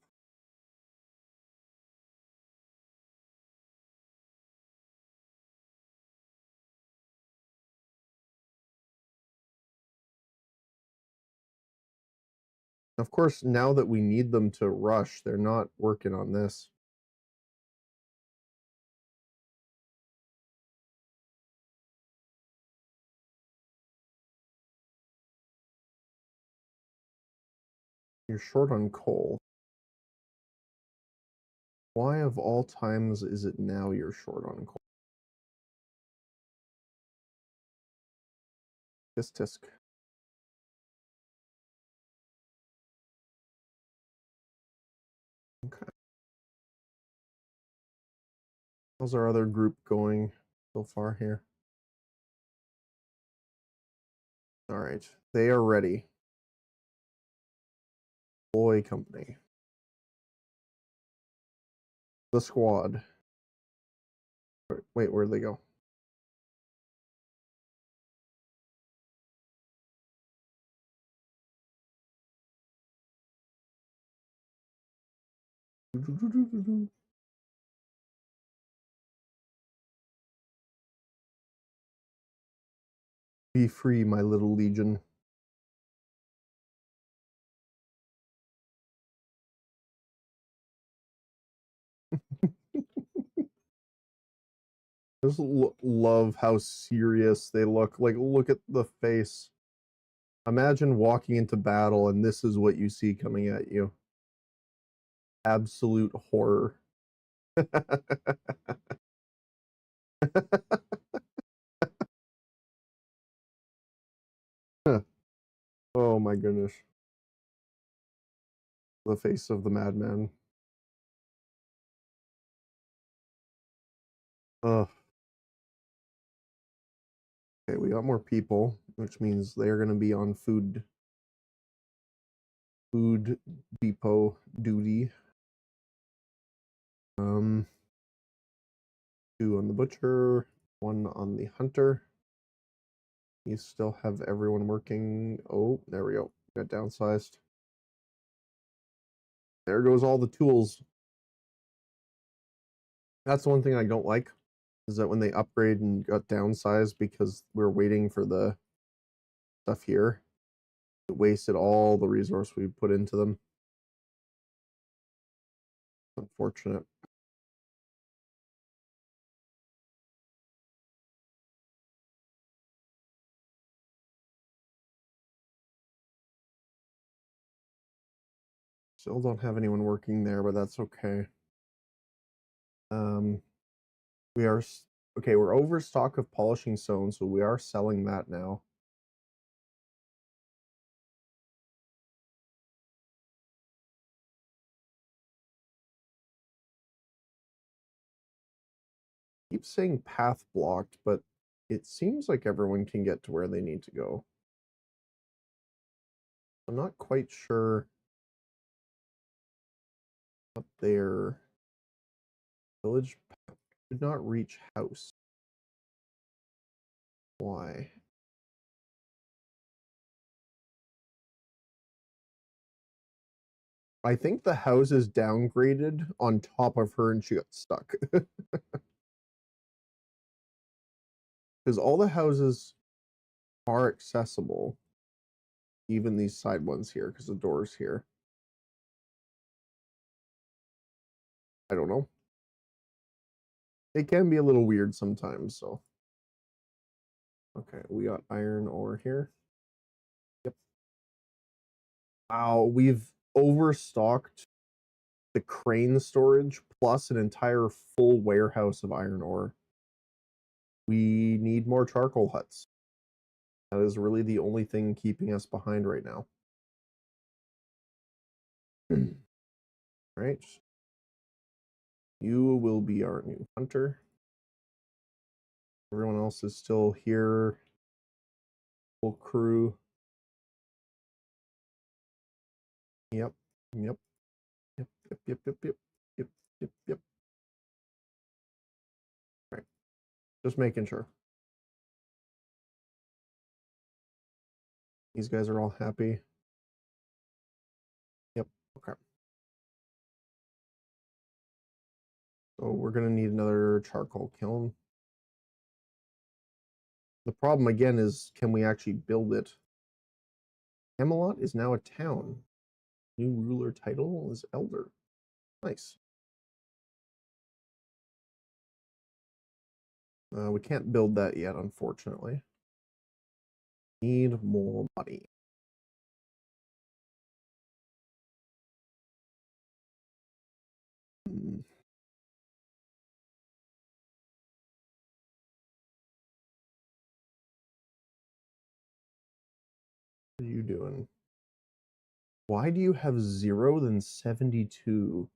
Of course, now that we need them to rush, they're not working on this. You're short on coal. Why of all times is it now you're short on coal? Tisk tisk. Okay. How's our other group going so far here? All right. They are ready. Boy company. The squad. Wait, where'd they go? Be free, my little legion. I just love how serious they look. Like, look at the face. Imagine walking into battle and this is what you see coming at you. Absolute horror. Oh my goodness. The face of the madman. Ugh. Okay, we got more people, which means they're gonna be on food depot duty. Um, two on the butcher, one on the hunter. You still have everyone working. Oh, there we go. Got downsized. There goes all the tools. That's the one thing I don't like is that when they upgrade and got downsized because we're waiting for the stuff here, it wasted all the resource we put into them. Unfortunate. Still don't have anyone working there, but that's okay. We are okay. We're overstock of polishing stone, so we are selling that now. Keep saying path blocked, but it seems like everyone can get to where they need to go. I'm not quite sure what their village did not reach house. Why? I think the house is downgraded on top of her and she got stuck. Because all the houses are accessible, even these side ones here, because the door's here. I don't know. It can be a little weird sometimes, so. Okay, we got iron ore here. Yep. Wow, we've overstocked the crane storage plus an entire full warehouse of iron ore. We need more charcoal huts. That is really the only thing keeping us behind right now. Right. You will be our new hunter. Everyone else is still here. Full crew. Yep. Yep. Yep. Yep. Yep. Yep. Yep. Yep. Yep. Yep. Right. Just making sure. These guys are all happy. Yep. Okay. So we're gonna need another charcoal kiln. The problem again is, can we actually build it? Camelot is now a town. New ruler title is Elder. Nice. We can't build that yet, unfortunately. Need more money. What are you doing? Why do you have 0 then 72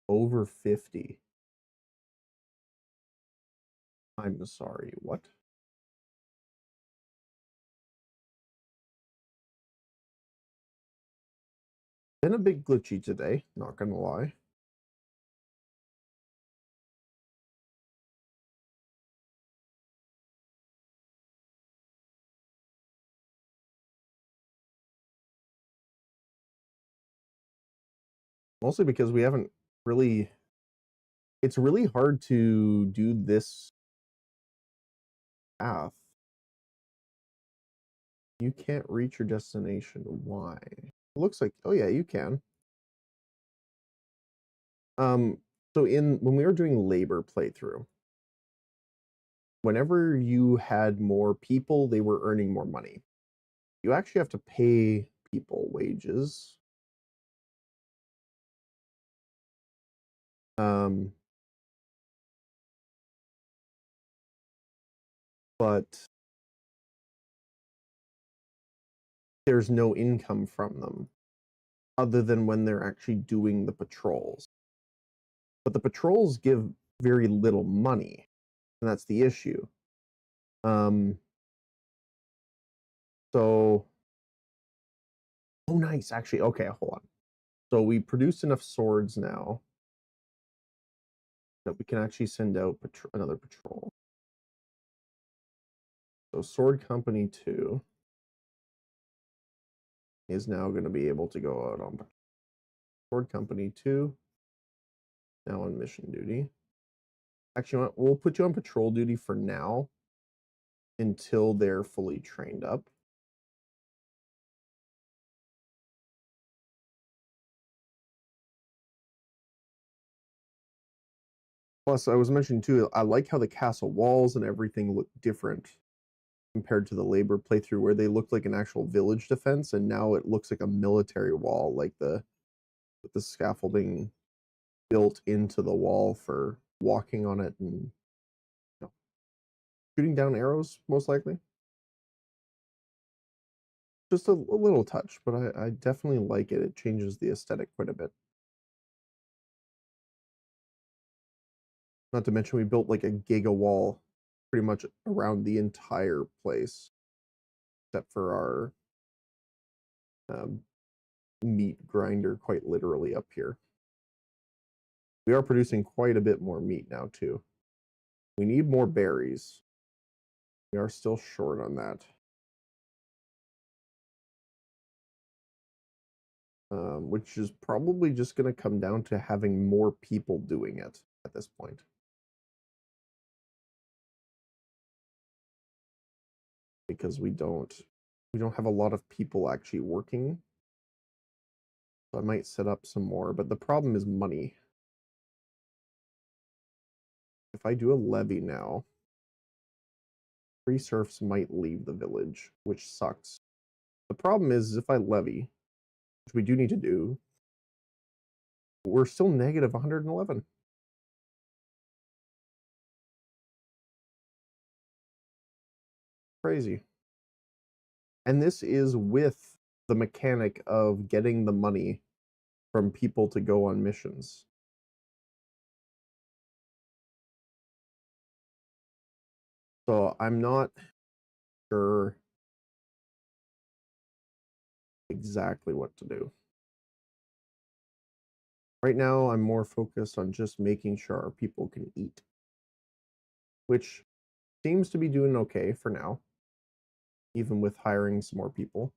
over 50? I'm sorry, what? Been a bit glitchy today, not gonna lie. Mostly because we haven't really, it's really hard to do this path. You can't reach your destination. Why? It looks like, oh yeah, you can. So when we were doing labor playthrough, whenever you had more people, they were earning more money. You actually have to pay people wages. But there's no income from them other than when they're actually doing the patrols. But the patrols give very little money, and that's the issue. So, oh, nice. Actually, okay, hold on. So we produced enough swords now that we can actually send out another patrol. So Sword Company 2 is now going to be able to go out on Sword Company 2, now on mission duty. Actually, we'll put you on patrol duty for now until they're fully trained up. Plus, I was mentioning too, I like how the castle walls and everything look different compared to the labor playthrough where they looked like an actual village defense, and now it looks like a military wall, like the with the scaffolding built into the wall for walking on it and shooting down arrows, most likely. Just a little touch, but I definitely like it. It changes the aesthetic quite a bit. Not to mention we built like a giga wall pretty much around the entire place, except for our meat grinder, quite literally up here. We are producing quite a bit more meat now too. We need more berries. We are still short on that. Which is probably just going to come down to having more people doing it at this point. Because we don't have a lot of people actually working. So I might set up some more, but the problem is money. If I do a levy now, free serfs might leave the village, which sucks. The problem is if I levy, which we do need to do, we're still negative 111. Crazy. And this is with the mechanic of getting the money from people to go on missions. So I'm not sure exactly what to do. Right now, I'm more focused on just making sure our people can eat, which seems to be doing okay for now, even with hiring some more people.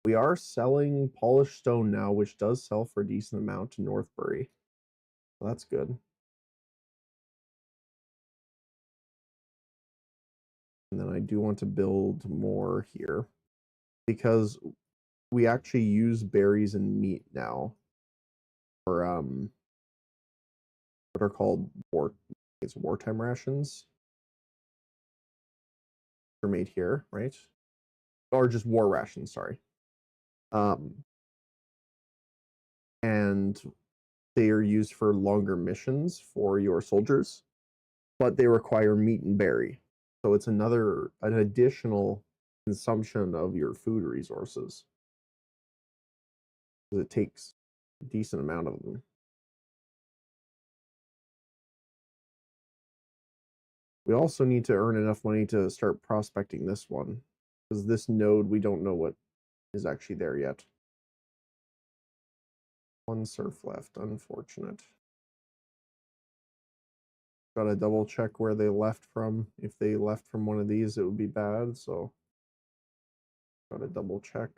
We are selling polished stone now, which does sell for a decent amount to Northbury. So that's good. And then I do want to build more here because we actually use berries and meat now for what are called wartime rations. Are made here, right? Or just war rations, sorry. And they are used for longer missions for your soldiers, but they require meat and berry. So it's an additional consumption of your food resources. It takes a decent amount of them. We also need to earn enough money to start prospecting this one, because this node, we don't know what is actually there yet. One serf left, unfortunate. Gotta double check where they left from. If they left from one of these, it would be bad, so gotta double check.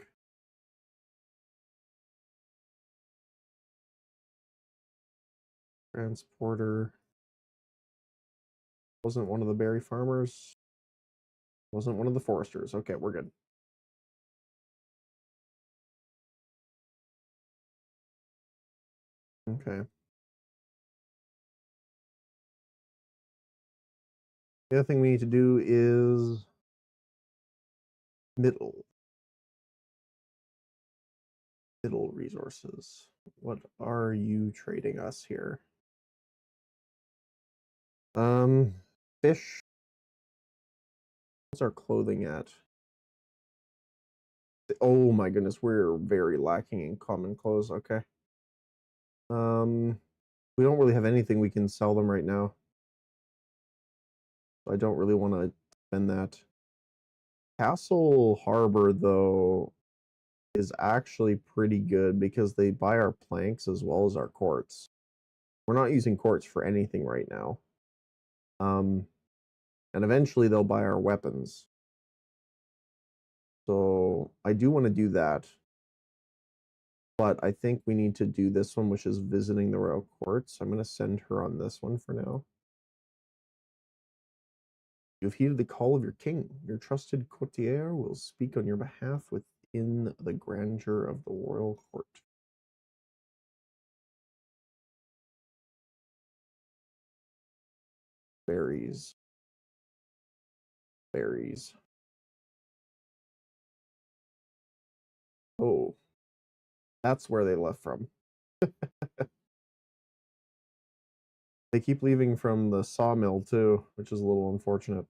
Transporter. Wasn't one of the berry farmers. Wasn't one of the foresters. Okay, we're good. Okay. The other thing we need to do is middle resources. What are you trading us here? Fish. What's our clothing at? Oh my goodness, we're very lacking in common clothes. Okay. We don't really have anything we can sell them right now. I don't really want to spend that. Castle Harbor, though, is actually pretty good because they buy our planks as well as our quartz. We're not using quartz for anything right now. And eventually they'll buy our weapons. So I do want to do that. But I think we need to do this one, which is visiting the royal courts. I'm going to send her on this one for now. You've heeded the call of your king. Your trusted courtier will speak on your behalf within the grandeur of the royal court. Berries. Berries. Oh, that's where they left from. They keep leaving from the sawmill too, which is a little unfortunate.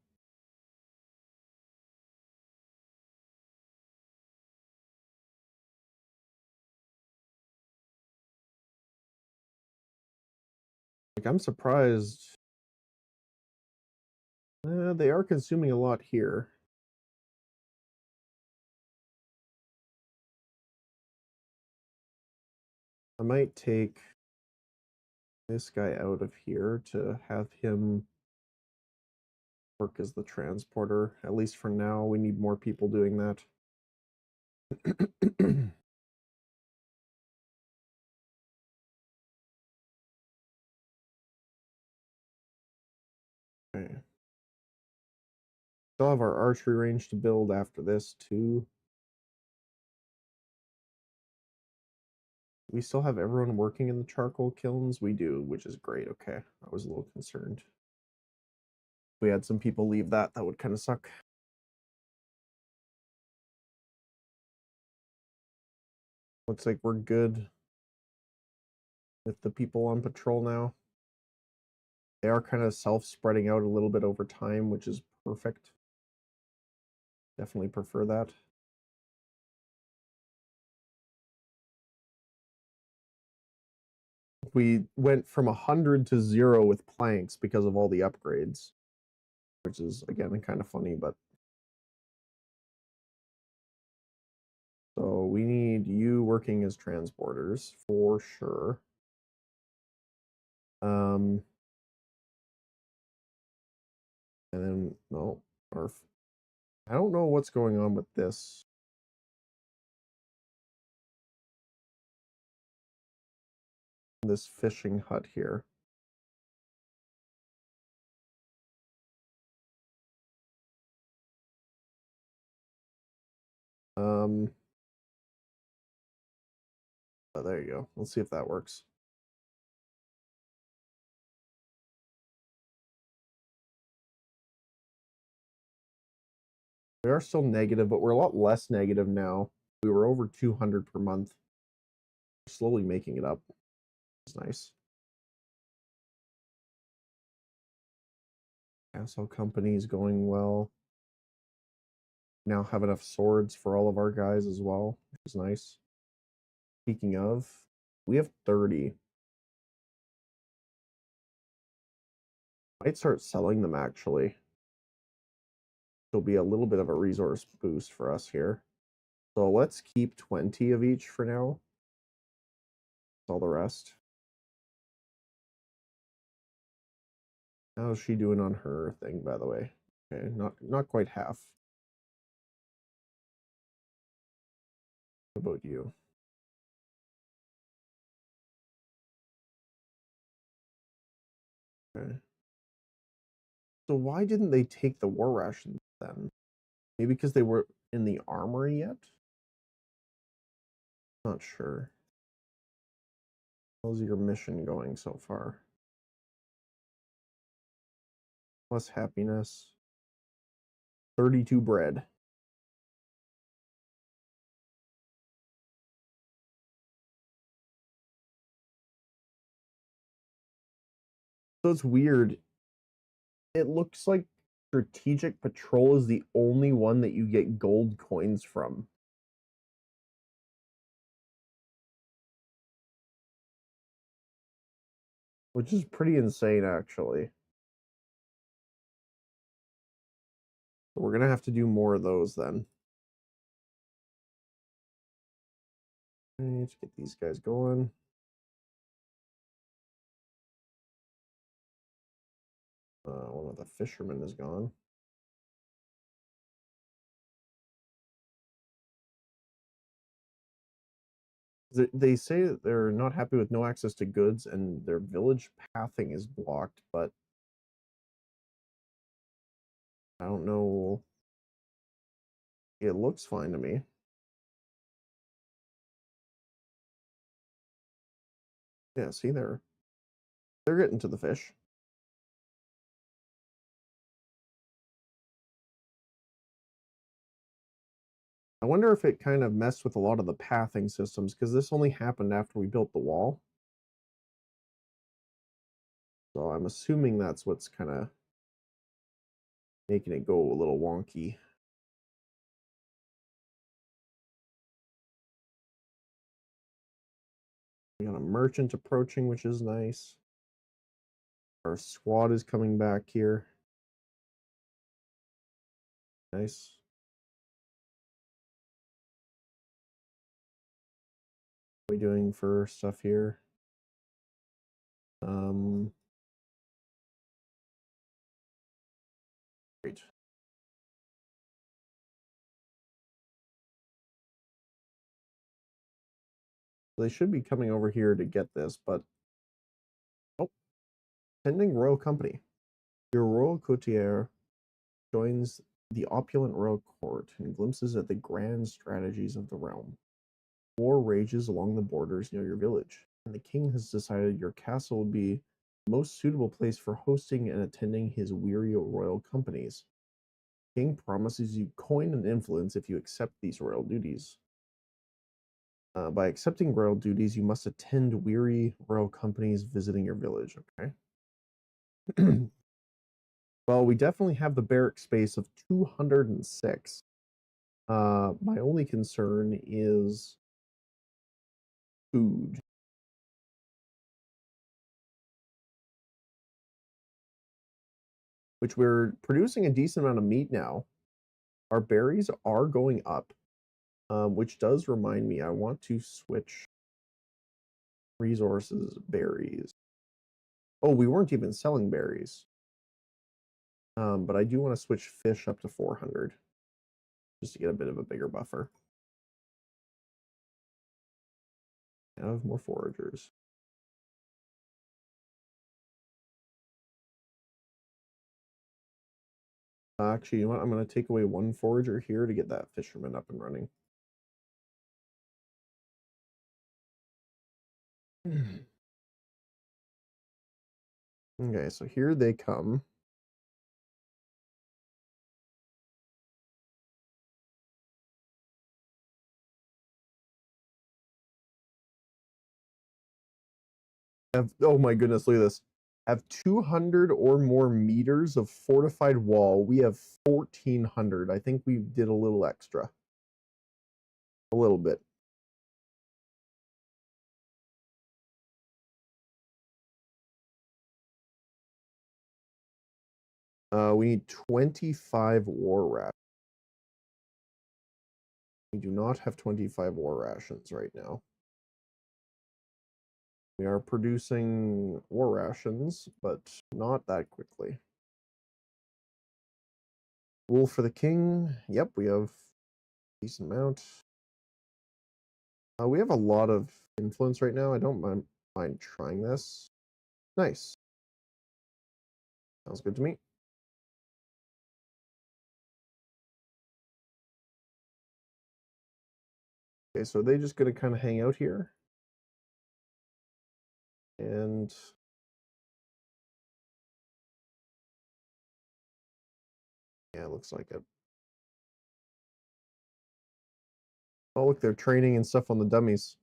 Like, I'm surprised. They are consuming a lot here. I might take this guy out of here to have him work as the transporter. At least for now, we need more people doing that. Okay. Still have our archery range to build after this too. We still have everyone working in the charcoal kilns? We do, which is great. Okay. I was a little concerned. If we had some people leave that would kind of suck. Looks like we're good with the people on patrol now. They are kind of self-spreading out a little bit over time, which is perfect. Definitely prefer that. We went from 100 to 0 with planks because of all the upgrades, which is, again, kind of funny, but... So we need you working as transporters for sure. And then, no, I don't know what's going on with this. This fishing hut here. Oh, there you go. Let's see if that works. We are still negative, but we're a lot less negative now. We were over 200 per month. Slowly making it up. It's nice. Castle company is going well. Now have enough swords for all of our guys as well, which is nice. Speaking of, we have 30. Might start selling them actually. It'll be a little bit of a resource boost for us here. So let's keep 20 of each for now. All the rest. How's she doing on her thing, by the way? Okay, not quite half. What about you? Okay. So why didn't they take the war rations then? Maybe because they were in the armory yet? Not sure. How's your mission going so far? Plus happiness. 32 bread. So it's weird. It looks like strategic patrol is the only one that you get gold coins from. Which is pretty insane, actually. So we're going to have to do more of those then. Let's get these guys going. One of the fishermen is gone. They say that they're not happy with no access to goods and their village pathing is blocked, but I don't know. It looks fine to me. Yeah, see, they're getting to the fish. I wonder if it kind of messed with a lot of the pathing systems, because this only happened after we built the wall. So I'm assuming that's what's kind of making it go a little wonky. We got a merchant approaching, which is nice. Our squad is coming back here. Nice. What are we doing for stuff here? Great. They should be coming over here to get this, but oh, pending royal company. Your royal courtier joins the opulent royal court and glimpses at the grand strategies of the realm. War rages along the borders near your village, and the king has decided your castle would be the most suitable place for hosting and attending his weary royal companies. The king promises you coin and influence if you accept these royal duties. By accepting royal duties, you must attend weary royal companies visiting your village. Okay. Well, we definitely have the barrack space of 206. My only concern is food. Which we're producing a decent amount of meat now. Our berries are going up, which does remind me I want to switch resources berries. Oh, we weren't even selling berries. But I do want to switch fish up to 400 just to get a bit of a bigger buffer. I have more foragers. Actually, you know what? I'm going to take away one forager here to get that fisherman up and running. Okay, so here they come. Oh my goodness, look at this. Have 200 or more meters of fortified wall. We have 1,400. I think we did a little extra. A little bit. We need 25 war rations. We do not have 25 war rations right now. We are producing war rations, but not that quickly. Wool for the king. Yep, we have a decent amount. We have a lot of influence right now. I don't mind trying this. Nice. Sounds good to me. Okay, so they just gonna kind of hang out here. And yeah, it looks like it. Oh, look, they're training and stuff on the dummies.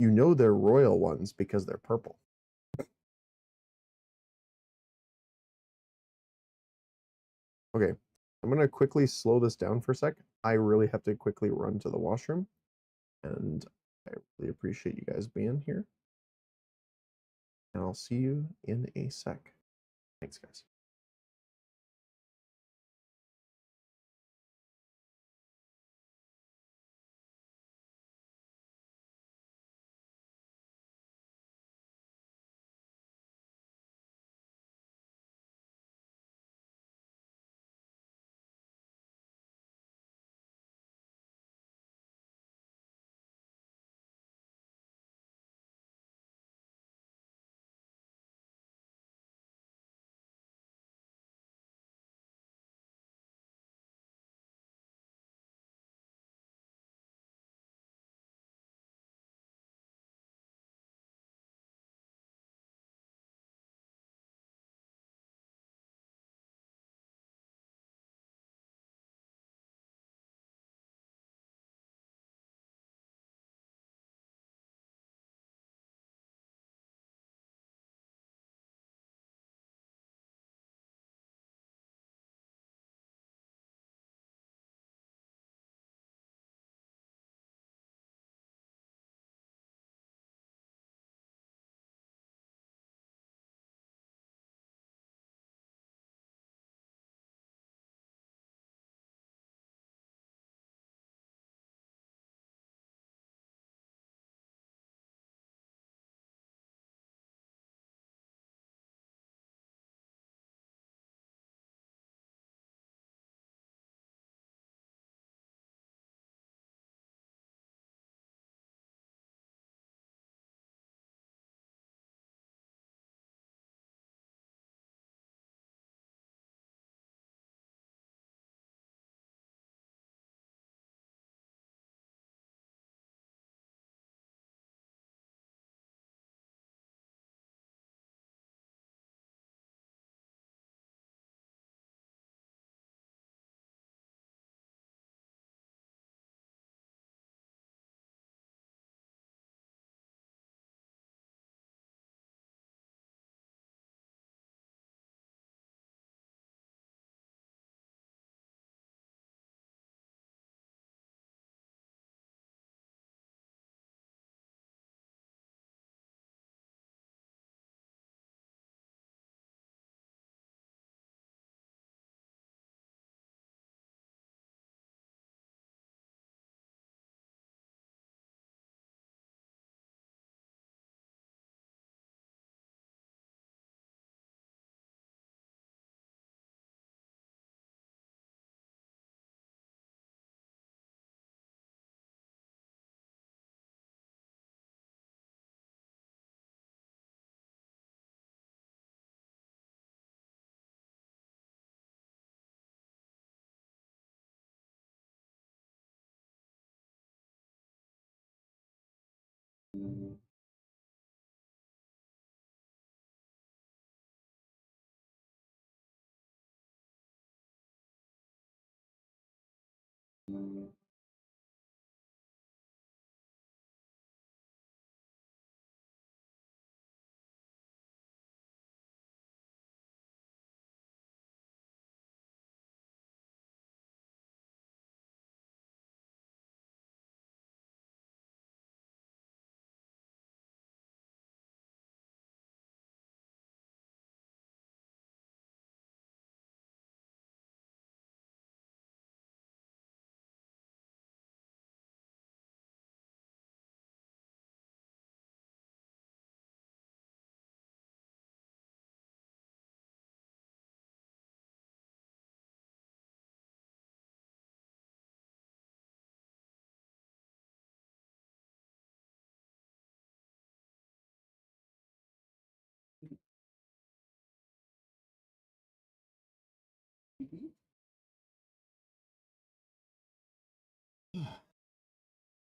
You know they're royal ones because they're purple. Okay, I'm gonna quickly slow this down for a sec. I really have to quickly run to the washroom, and I really appreciate you guys being here. And I'll see you in a sec. Thanks, guys.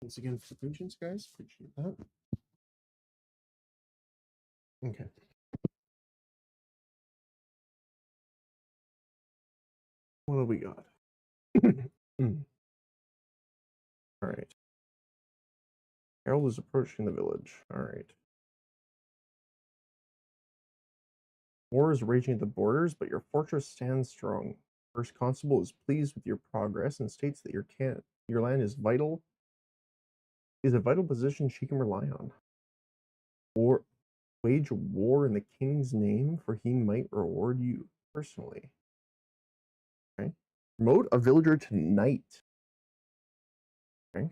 Thanks again for the patience, guys. Appreciate that. Okay. What do we got? All right. Harold is approaching the village. All right. War is raging at the borders, but your fortress stands strong. First Constable is pleased with your progress and states that your land is a vital position she can rely on. Or wage war in the king's name, for he might reward you personally. Okay. Promote a villager to knight. Okay.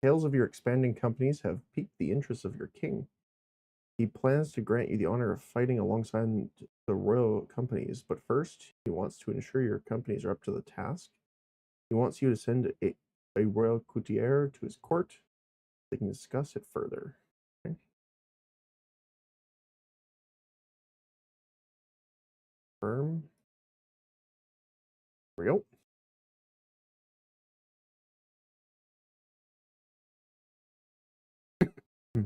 Tales of your expanding companies have piqued the interest of your king. He plans to grant you the honor of fighting alongside the royal companies, but first, he wants to ensure your companies are up to the task. He wants you to send a royal courtier to his court. They can discuss it further. Okay. Firm. Real. Hmm.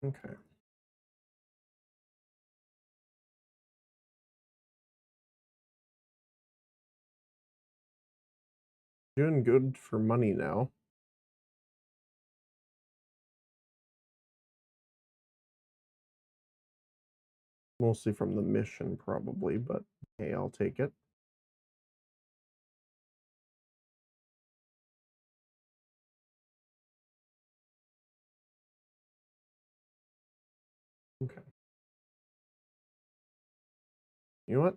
Okay. Doing good for money now. Mostly from the mission, probably, but hey, I'll take it. Okay. You know what?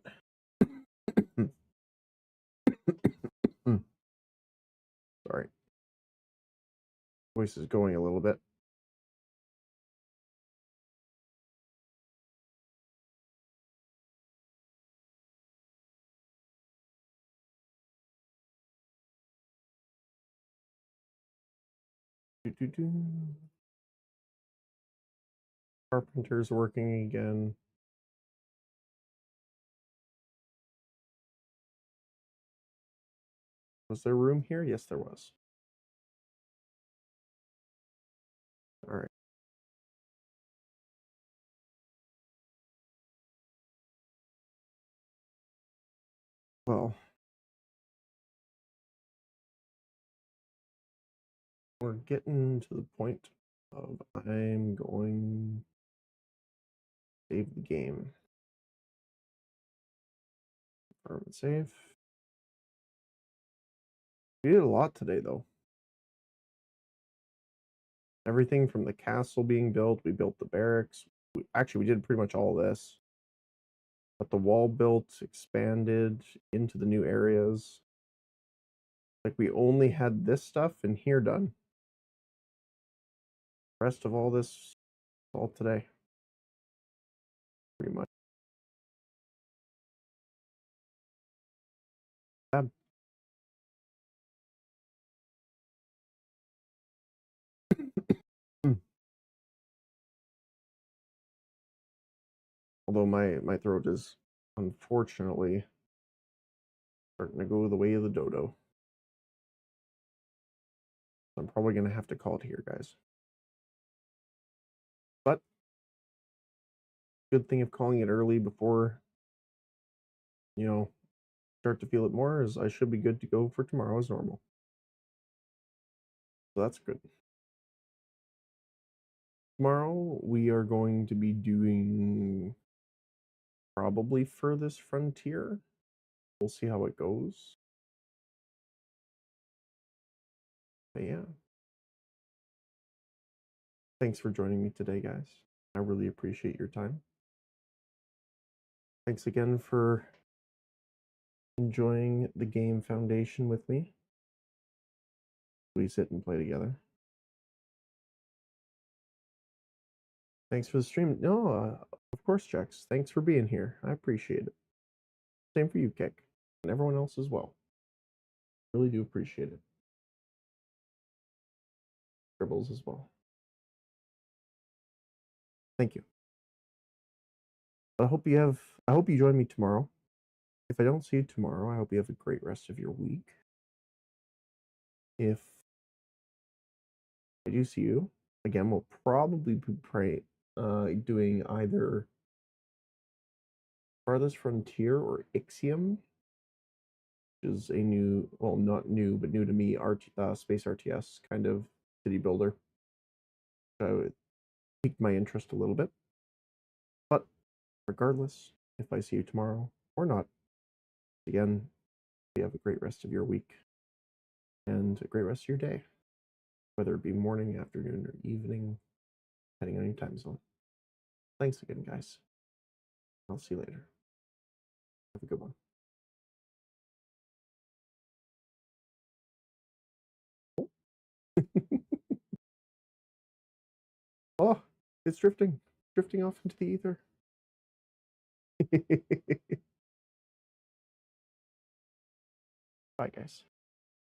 Sorry. Voice is going a little bit. Carpenter's working again. Was there room here? Yes, there was. All right. Well, we're getting to the point of I'm going to save the game. Confirm and save. We did a lot today, though. Everything from the castle being built, we built the barracks. Actually, we did pretty much all this. But the wall built, expanded into the new areas. Like we only had this stuff in here done. The rest of all this all today. Pretty much. Tab. Although my throat is unfortunately starting to go the way of the dodo. I'm probably going to have to call it here, guys. But good thing of calling it early before, start to feel it more is I should be good to go for tomorrow as normal. So that's good. Tomorrow we are going to be doing probably Furthest Frontier. We'll see how it goes. But yeah. Thanks for joining me today, guys. I really appreciate your time. Thanks again for enjoying the game Foundation with me. We sit and play together. Thanks for the stream. No, of course, Jax. Thanks for being here. I appreciate it. Same for you, Kick, and everyone else as well. Really do appreciate it. Dribbles as well. Thank you. I hope you join me tomorrow. If I don't see you tomorrow, I hope you have a great rest of your week. If I do see you, again, we'll probably be doing either Farthest Frontier or Ixiom, which is a new, well, not new, but new to me, space RTS kind of city builder. So it piqued my interest a little bit. But regardless, if I see you tomorrow or not, again, you have a great rest of your week and a great rest of your day, whether it be morning, afternoon, or evening, depending on your time zone. Thanks again, guys. I'll see you later. Have a good one. Oh, it's drifting off into the ether. Bye, guys.